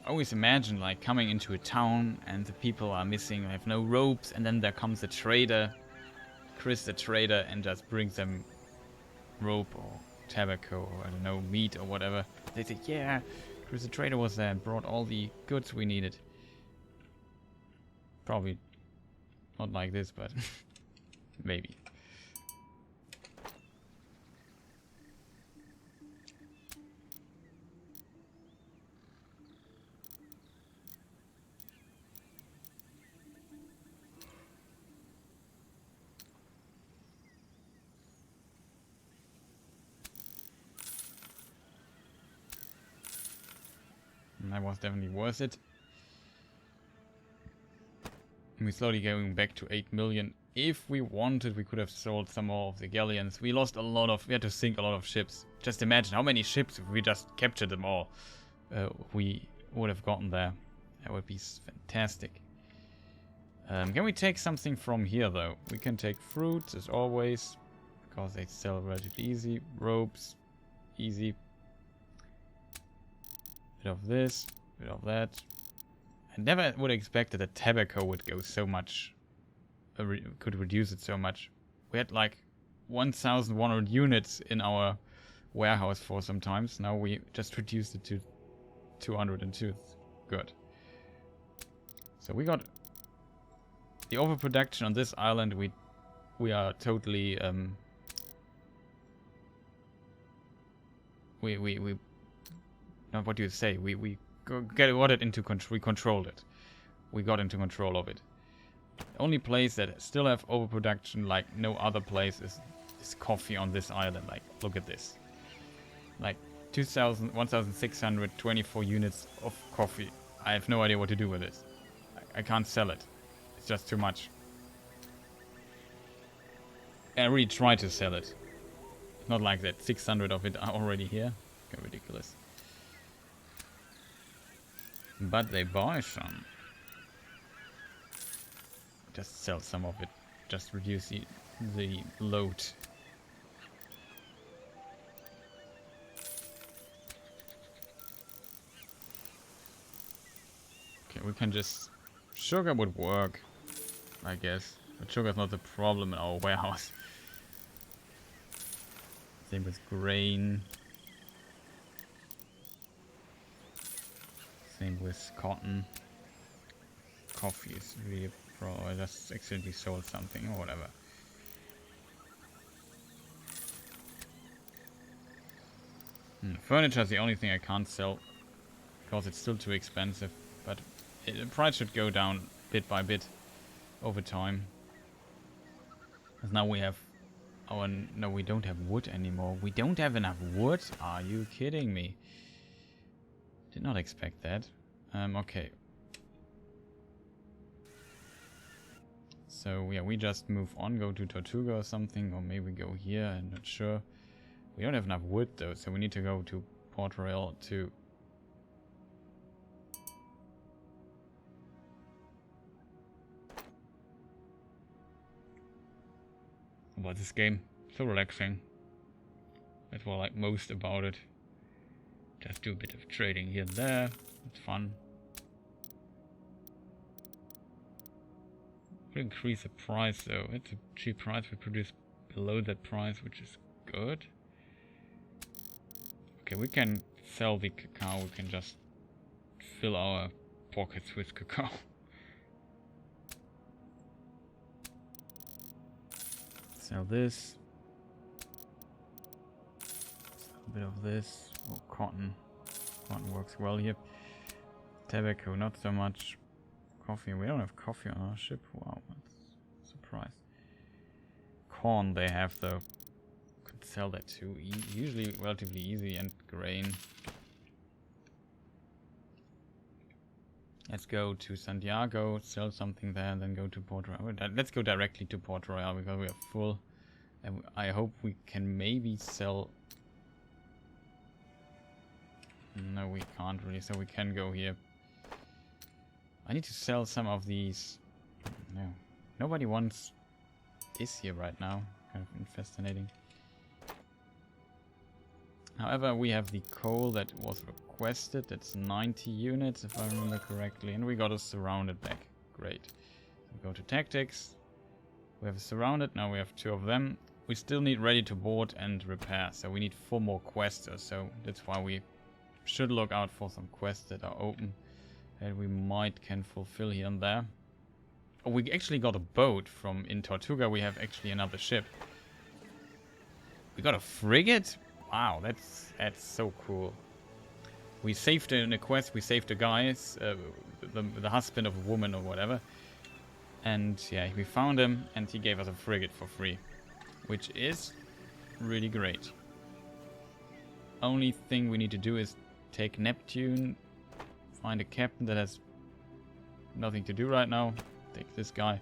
I always imagine like coming into a town and the people are missing, they have no ropes, and then there comes a trader, Chris the trader, and just brings them rope or tobacco or I don't know, meat or whatever. They say, yeah, Chris the trader was there and brought all the goods we needed. Probably not like this, but maybe. And that was definitely worth it. And we're slowly going back to 8 million. If we wanted, we could have sold some more of the galleons. We lost a lot of... We had to sink a lot of ships. Just imagine how many ships, if we just captured them all, we would have gotten there. That would be fantastic. Can we take something from here, though? We can take fruits, as always, because they sell relatively easy. Ropes, easy. Bit of this, bit of that. I never would expect that the tobacco would go so much, could reduce it so much. We had like 1,100 units in our warehouse for some times. Now we just reduced it to 202. Good. So we got the overproduction on this island. We are totally what do you say? We got it into control. We controlled it. We got into control of it. The only place that still have overproduction like no other place is coffee on this island. Like, look at this. Like 1,624 units of coffee. I have no idea what to do with it. I can't sell it. It's just too much. I really tried to sell it. Not like that. 600 of it are already here. Okay, ridiculous. But they buy some. Just sell some of it. Just reduce the load. we can just... Sugar would work, I guess. But sugar's not the problem in our warehouse. Same with grain. Same with cotton. Coffee is really a problem. I just accidentally sold something or whatever. Furniture is the only thing I can't sell because it's still too expensive. But the price should go down bit by bit over time. Because now we have our... No, we don't have wood anymore. We don't have enough wood? Are you kidding me? Did not expect that. Okay. So yeah, we just move on, go to Tortuga or something, or maybe go here, I'm not sure. We don't have enough wood though, so we need to go to Port Royale to... About this game, so relaxing. That's what I like most about it. Just do a bit of trading here and there, it's fun. We'll increase the price though, it's a cheap price, we produce below that price, which is good. Okay, we can sell the cacao, we can just fill our pockets with cacao. Sell this. Sell a bit of this. Oh, cotton. Cotton works well here. Tobacco, not so much. Coffee, we don't have coffee on our ship. Wow, that's a surprise. Corn they have though. Could sell that too. Usually relatively easy, and grain. Let's go to Santiago, sell something there, and then go to Port Royale. Let's go directly to Port Royale because we are full. And I hope we can maybe sell... No, we can't really, so we can go here. I need to sell some of these... No. Nobody wants this here right now. Kind of fascinating. However, we have the coal that was requested. That's 90 units, if I remember correctly. And we got a surrounded back. Great. We go to tactics. We have a surrounded. Now we have 2 of them. We still need ready to board and repair. So we need 4 more questers. So that's why we should look out for some quests that are open. That we might can fulfill here and there. Oh, we actually got a boat from in Tortuga. We have actually another ship. We got a frigate? Wow, that's so cool. We saved in a quest, we saved the guys, the husband of a woman or whatever. And yeah, we found him and he gave us a frigate for free. Which is really great. Only thing we need to do is take Neptune, find a captain that has nothing to do right now. Take this guy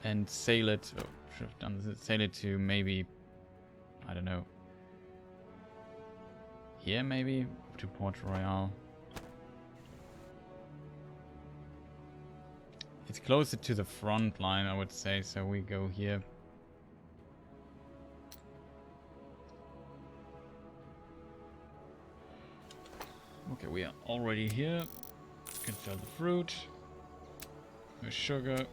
and sail it, or should have done this, sail it to maybe, I don't know, here maybe, to Port Royale. It's closer to the front line, I would say, so we go here. Okay, we are already here. Can sell the fruit. No sugar.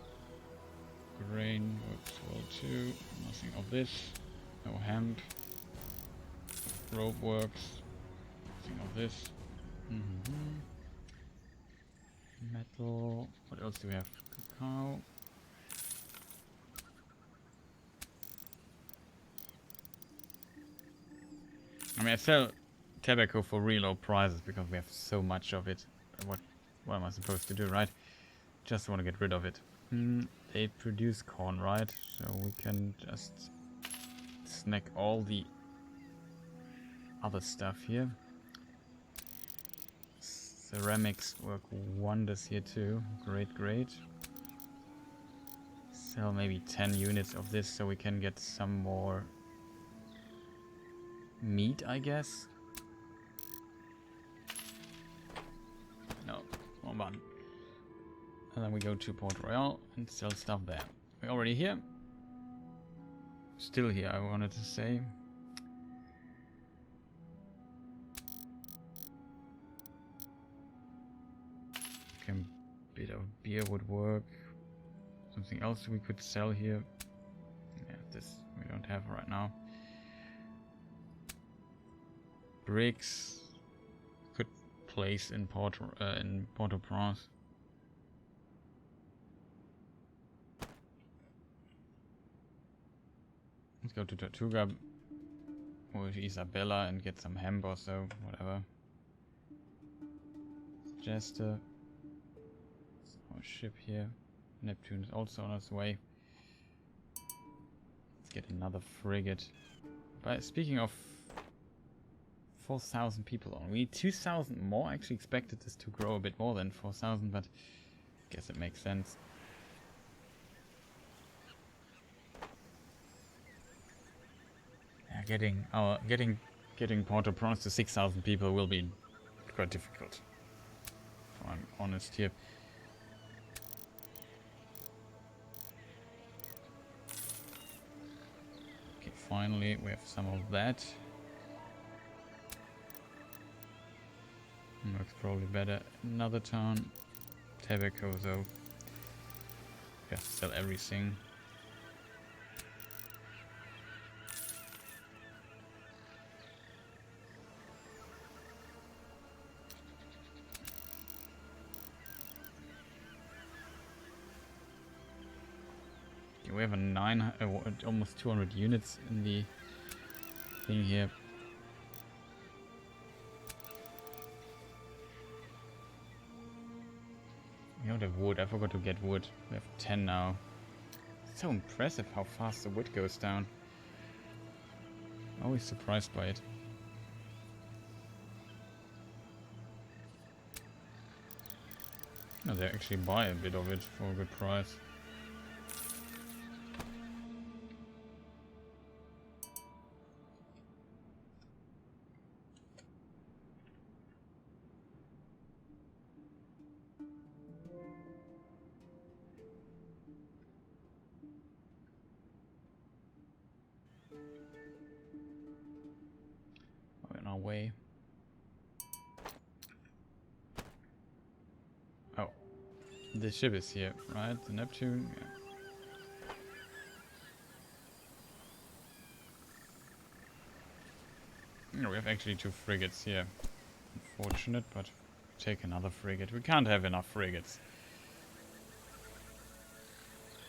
Grain works well too. Nothing of this. No hemp. Rope works. Nothing of this. Metal. What else do we have? Cacao. I mean, I sell tobacco for real low prices because we have so much of it. What am I supposed to do, right? Just want to get rid of it. They produce corn, right? So we can just snack all the other stuff here. Ceramics work wonders here too. Great, great. Sell maybe 10 units of this so we can get some more meat, I guess. No, wrong button. And then we go to Port Royale and sell stuff there. We're already here. Still here, I wanted to say. Can Bit of beer would work. Something else we could sell here. Yeah, this we don't have right now. Bricks could place in Port-au-Prince. Let's go to Tortuga with Isabella and get some hemp or so, whatever. Jester. Our ship here. Neptune is also on its way. Let's get another frigate. But speaking of 4,000 people on, we need 2,000 more. I actually expected this to grow a bit more than 4,000, but I guess it makes sense. Yeah, getting Port-au-Prince to 6,000 people will be quite difficult. If I'm honest here. Okay, finally we have some of that. Works probably better. Another town. Tobacco though. We have to sell everything. We have a almost 200 units in the thing here. We don't have wood. I forgot to get wood. We have 10 now. It's so impressive how fast the wood goes down. I'm always surprised by it. No, they actually buy a bit of it for a good price. Way. Oh, the ship is here, right? The Neptune. Yeah. No, we have actually 2 frigates here. Unfortunate, but take another frigate. We can't have enough frigates.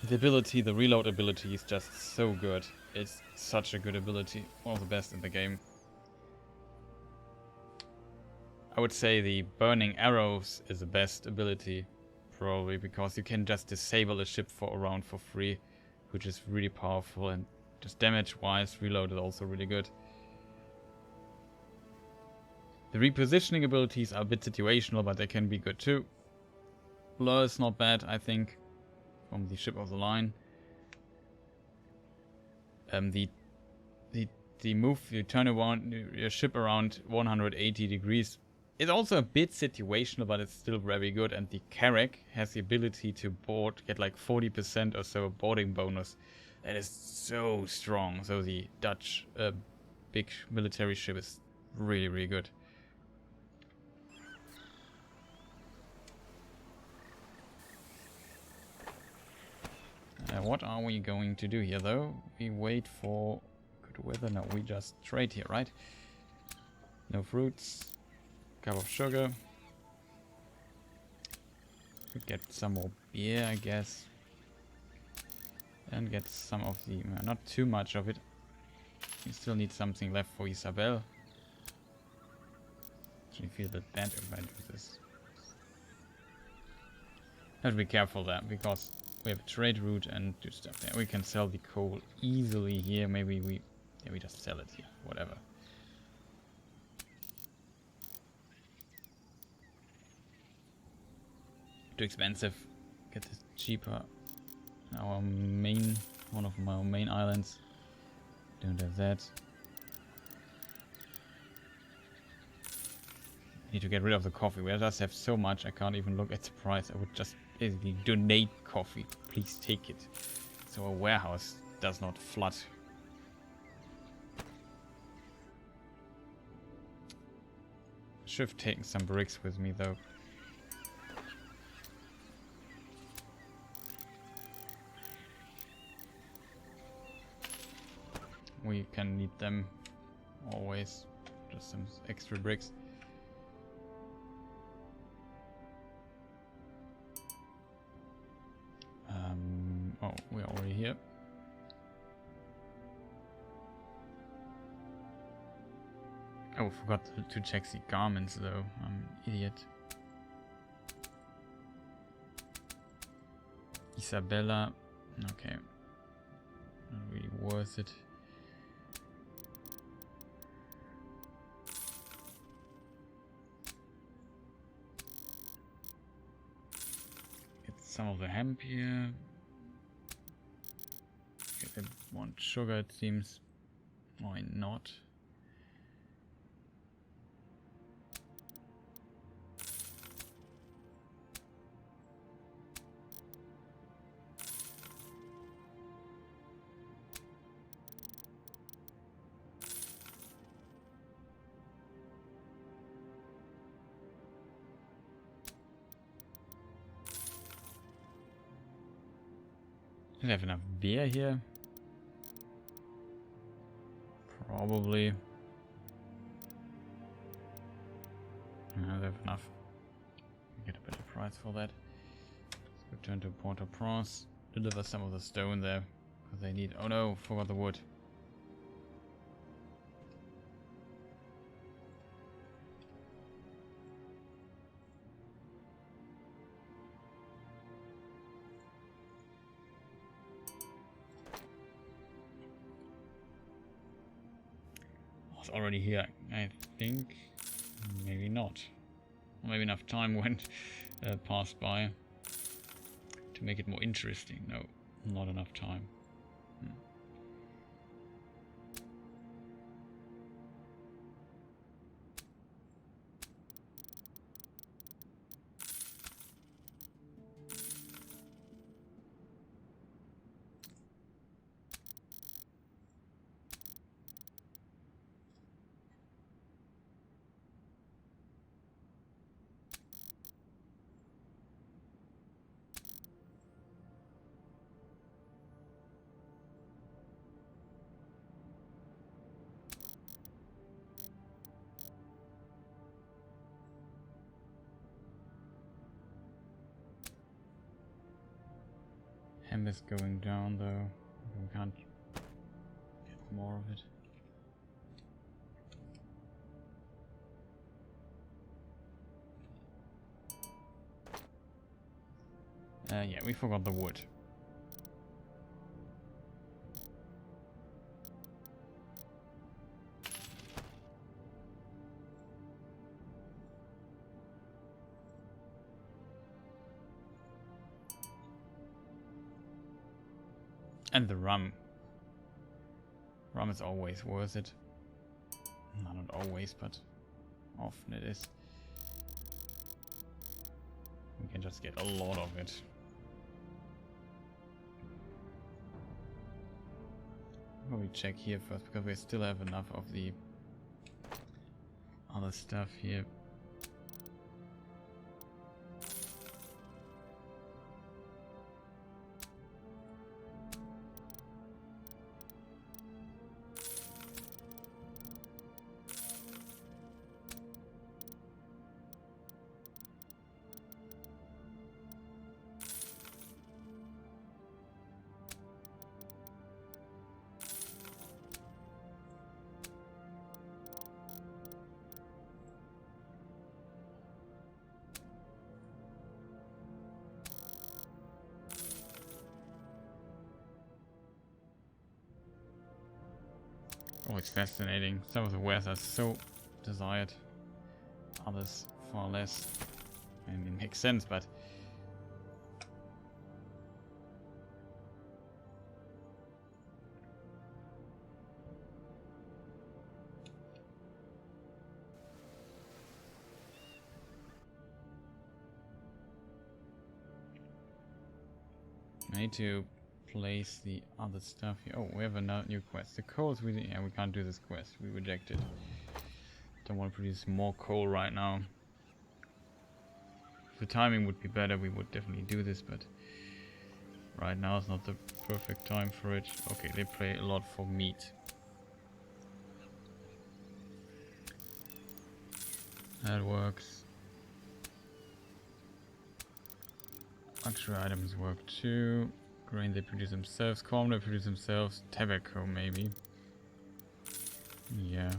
The ability, the reload ability, is just so good. It's such a good ability, one of the best in the game. I would say the burning arrows is the best ability, probably, because you can just disable a ship for a round for free, which is really powerful, and just damage-wise, reload is also really good. The repositioning abilities are a bit situational, but they can be good too. Lure is not bad, I think, from the ship of the line. You turn around your ship around 180 degrees. It's also a bit situational, but it's still very good. And the Carrack has the ability to get like 40% or so boarding bonus. That is so strong. So the Dutch big military ship is really, really good. What are we going to do here, though? We wait for good weather. No, we just trade here, right? No fruits. Cup of sugar. Could get some more beer, I guess. And get some of the... not too much of it. We still need something left for Isabel. Actually feel a bit bad if I do this. Have to be careful there, because we have a trade route and do stuff there. We can sell the coal easily here. Maybe we just sell it here. Whatever. Too expensive. Get this cheaper. One of our main islands. Don't have that. Need to get rid of the coffee. We just have so much I can't even look at the price. I would just basically donate coffee. Please take it. So a warehouse does not flood. Should have taken some bricks with me though. we can need them always. Just some extra bricks. Oh, we're already here. Oh, forgot to check the garments though. I'm an idiot. Isabella. Okay. Not really worth it. Get some of the hemp here. Okay, they want sugar, it seems. Why not? Do we have enough beer here? Probably. I have enough. Get a better price for that. Let's return to Port-au-Prince. Deliver some of the stone there. Because they need... Oh no, forgot the wood. Already here, I think. Maybe not. Or maybe enough time went passed by to make it more interesting. No, not enough time. Hem is going down though. We can't get more of it. Yeah, we forgot the wood. And the rum. Rum is always worth it. No, not always, but often it is. We can just get a lot of it. Probably check here first, because we still have enough of the other stuff here. Oh, it's fascinating. Some of the wares are so desired, others far less. I mean, it makes sense, but I need to place the other stuff here. Oh, we have a new quest. The coals, we can't do this quest. We rejected. Don't want to produce more coal right now. If the timing would be better, we would definitely do this, but right now is not the perfect time for it. Okay, they pay a lot for meat. That works. Luxury items work too. Grain they produce themselves. Corn they produce themselves. Tobacco maybe. Yeah.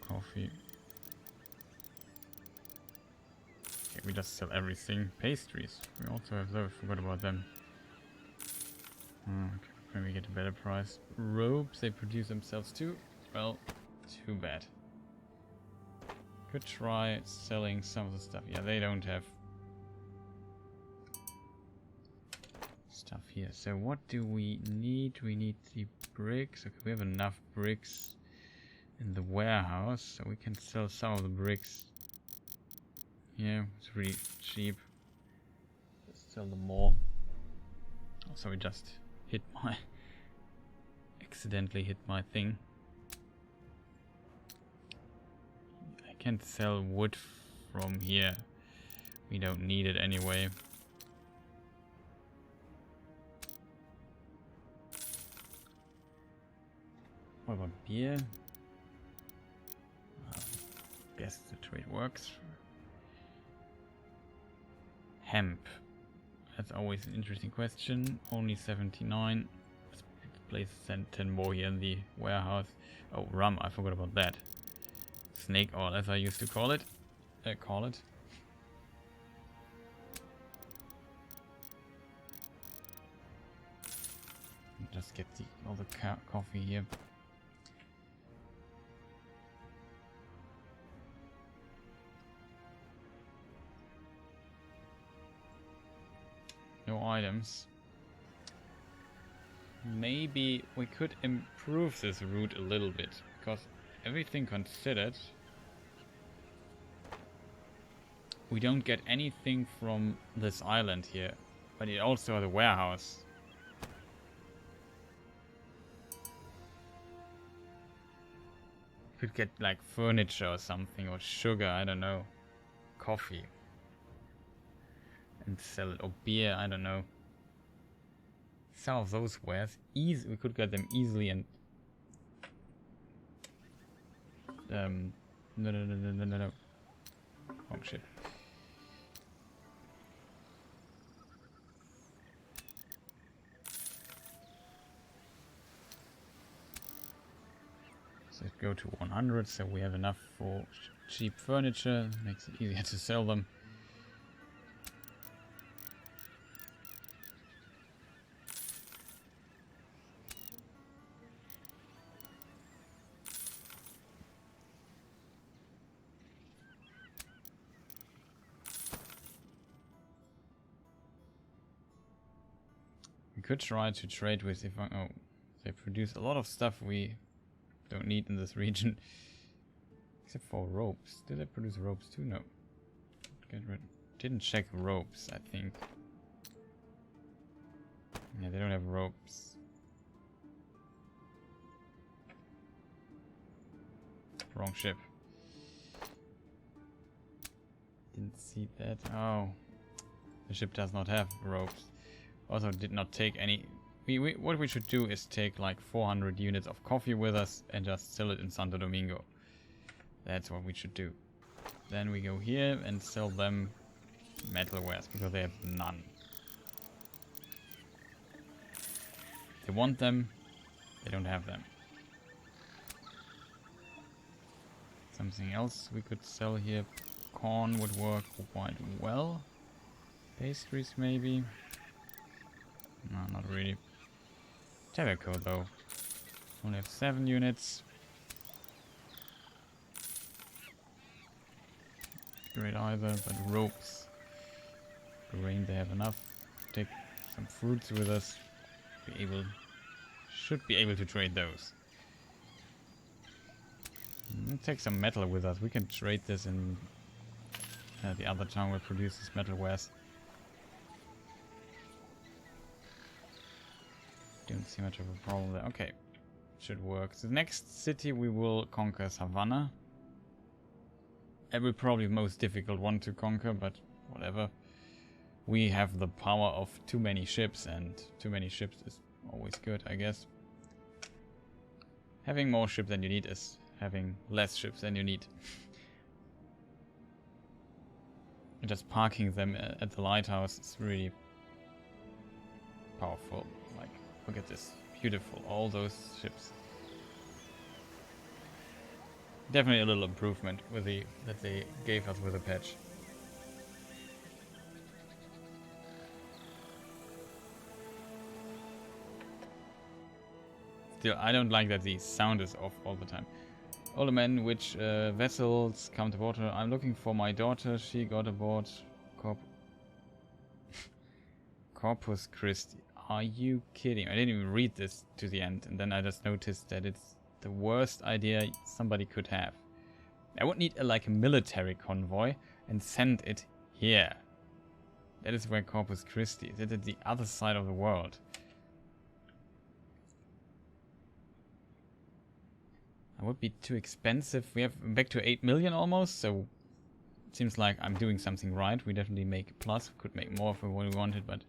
Coffee. Okay, we just sell everything. Pastries. We also have those. Forgot about them. Okay, maybe get a better price. Robes they produce themselves too. Well, too bad. Could try selling some of the stuff. Yeah, they don't have stuff here. So what do we need? We need the bricks. Okay, we have enough bricks in the warehouse, so we can sell some of the bricks. Yeah, it's really cheap. Just sell them more. Also, we just hit my... accidentally hit my thing. I can't sell wood from here. We don't need it anyway. What about beer? Guess the trade works. Hemp. That's always an interesting question. Only 79. Let's place 10 more here in the warehouse. Oh, rum. I forgot about that. Snake oil, as I used to call it. Just get all the coffee here. No items. Maybe we could improve this route a little bit, because everything considered, we don't get anything from this island here, but it also has a warehouse. Could get like furniture or something, or sugar, I don't know. Coffee. And sell it, or beer, I don't know. Some of those wares, we could get them easily and... No. Wrong shit. So go to 100, so we have enough for cheap furniture. Makes it easier to sell them. Could try to trade with they produce a lot of stuff we don't need in this region, except for ropes. Did they produce ropes too? No. Didn't check ropes, I think. Yeah, they don't have ropes. Wrong ship. Didn't see that. Oh, the ship does not have ropes. Also did not take any... what we should do is take like 400 units of coffee with us and just sell it in Santo Domingo. That's what we should do. Then we go here and sell them metalwares, because they have none. They want them, they don't have them. Something else we could sell here. Corn would work quite well. Pastries maybe. No, not really. Tobacco though. Only have 7 units. Great either, but ropes. Grain they have enough. Take some fruits with us. Should be able to trade those. Take some metal with us. We can trade this in the other town where produces metalwares. Don't see much of a problem there. Okay, should work. So the next city we will conquer is Havana. It will probably be the most difficult one to conquer, but whatever. We have the power of too many ships, and too many ships is always good, I guess. Having more ships than you need is having less ships than you need. just parking them at the lighthouse is really powerful. Like, look at this. Beautiful. All those ships. Definitely a little improvement with that they gave us with the patch. Still, I don't like that the sound is off all the time. Older men, which vessels come to water? I'm looking for my daughter. She got aboard Corpus Christi. Are you kidding? I didn't even read this to the end, and then I just noticed that it's the worst idea somebody could have. I would need like a military convoy and send it here. That is where Corpus Christi is. It's at the other side of the world. That would be too expensive. We have back to 8 million almost, so it seems like I'm doing something right. We definitely make a plus. We could make more if we wanted, but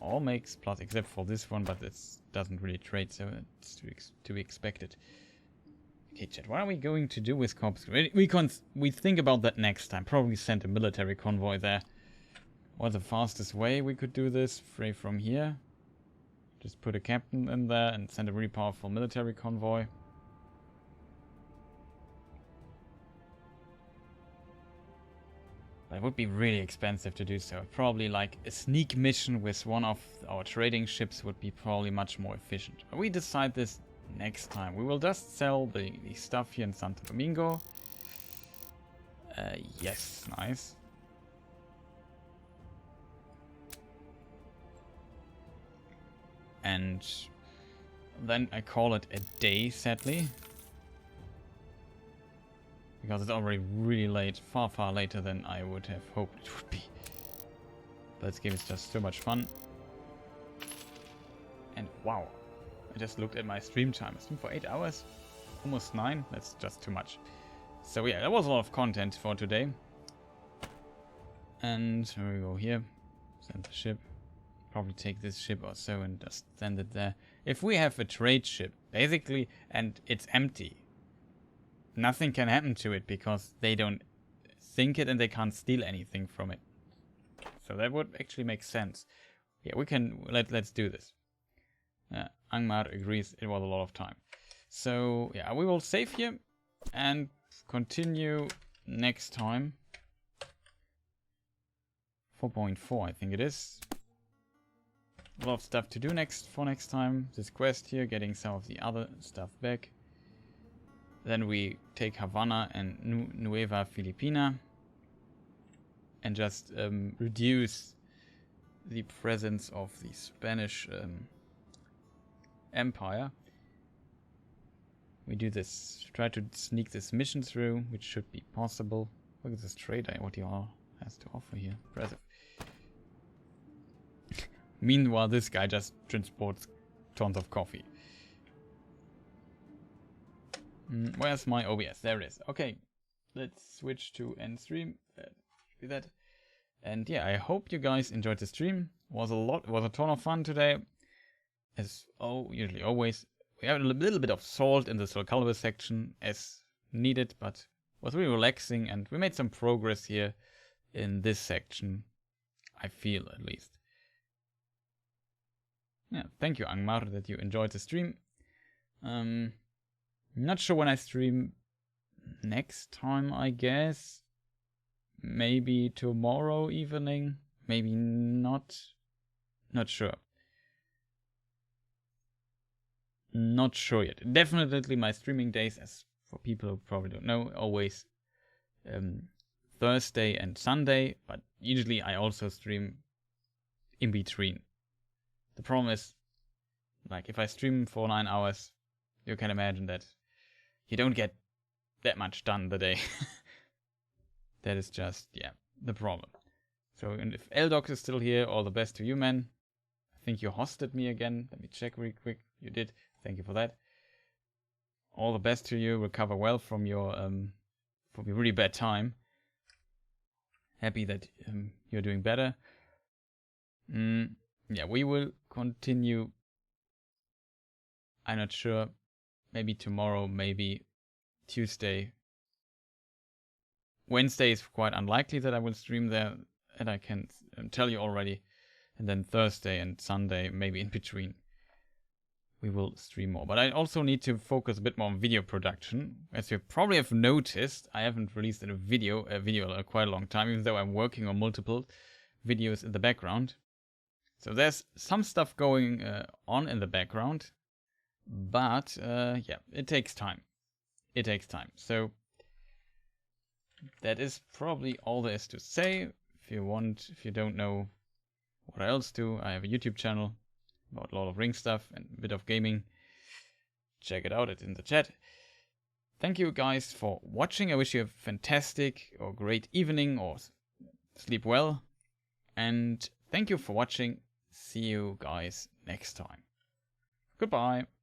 all makes plus except for this one, but it doesn't really trade, so it's to be expected. Okay, chat. What are we going to do with Corpus? We think about that next time. Probably send a military convoy there. What's the fastest way we could do this? Free from here. Just put a captain in there and send a really powerful military convoy. But it would be really expensive to do so. Probably like a sneak mission with one of our trading ships would be probably much more efficient. But we decide this next time. We will just sell the stuff here in Santo Domingo. Yes, nice. And then I call it a day, sadly. Because it's already really late, far, far later than I would have hoped it would be. But this game is just so much fun. And wow, I just looked at my stream time. I streamed for 8 hours, almost 9. That's just too much. So yeah, that was a lot of content for today. And here we go here. Send the ship. Probably take this ship or so and just send it there. If we have a trade ship, basically, and it's empty, nothing can happen to it because they don't sink it and they can't steal anything from it. So that would actually make sense. Yeah, we can, let's do this. Angmar agrees it was a lot of time. So yeah, we will save here and continue next time. 4.4 I think it is. A lot of stuff to do next time. This quest here, getting some of the other stuff back. Then we take Havana and Nueva Filipina and just reduce the presence of the Spanish Empire. We do this, try to sneak this mission through, which should be possible. Look at this trader, what he all has to offer here. Impressive. Meanwhile, this guy just transports tons of coffee. Where's my OBS? There it is. Okay, let's switch to end stream. Do that. And yeah, I hope you guys enjoyed the stream. Was a ton of fun today. As usually always, we have a little bit of salt in the Soulcalibur section as needed, but was really relaxing, and we made some progress here in this section. I feel at least. Yeah, thank you, Angmar, that you enjoyed the stream. Not sure when I stream next time, I guess. Maybe tomorrow evening. Maybe not. Not sure. Not sure yet. Definitely my streaming days, as for people who probably don't know, always Thursday and Sunday. But usually I also stream in between. The problem is, like, if I stream for 9 hours, you can imagine that you don't get that much done the day. That is just, yeah, the problem. So, and if Eldox is still here, all the best to you, man. I think you hosted me again. Let me check really quick. You did. Thank you for that. All the best to you. Recover well from your really bad time. Happy that you're doing better. Yeah, we will continue. I'm not sure. Maybe tomorrow, maybe Tuesday. Wednesday is quite unlikely that I will stream there, and I can tell you already. And then Thursday and Sunday, maybe in between, we will stream more. But I also need to focus a bit more on video production. As you probably have noticed, I haven't released a video quite a long time, even though I'm working on multiple videos in the background. So there's some stuff going on in the background, but yeah, it takes time. It takes time. So that is probably all there is to say. If you don't know what I else do, I have a YouTube channel about Lord of the Rings stuff and a bit of gaming. Check it out, it's in the chat. Thank you guys for watching. I wish you a fantastic or great evening, or sleep well. And thank you for watching. See you guys next time. Goodbye.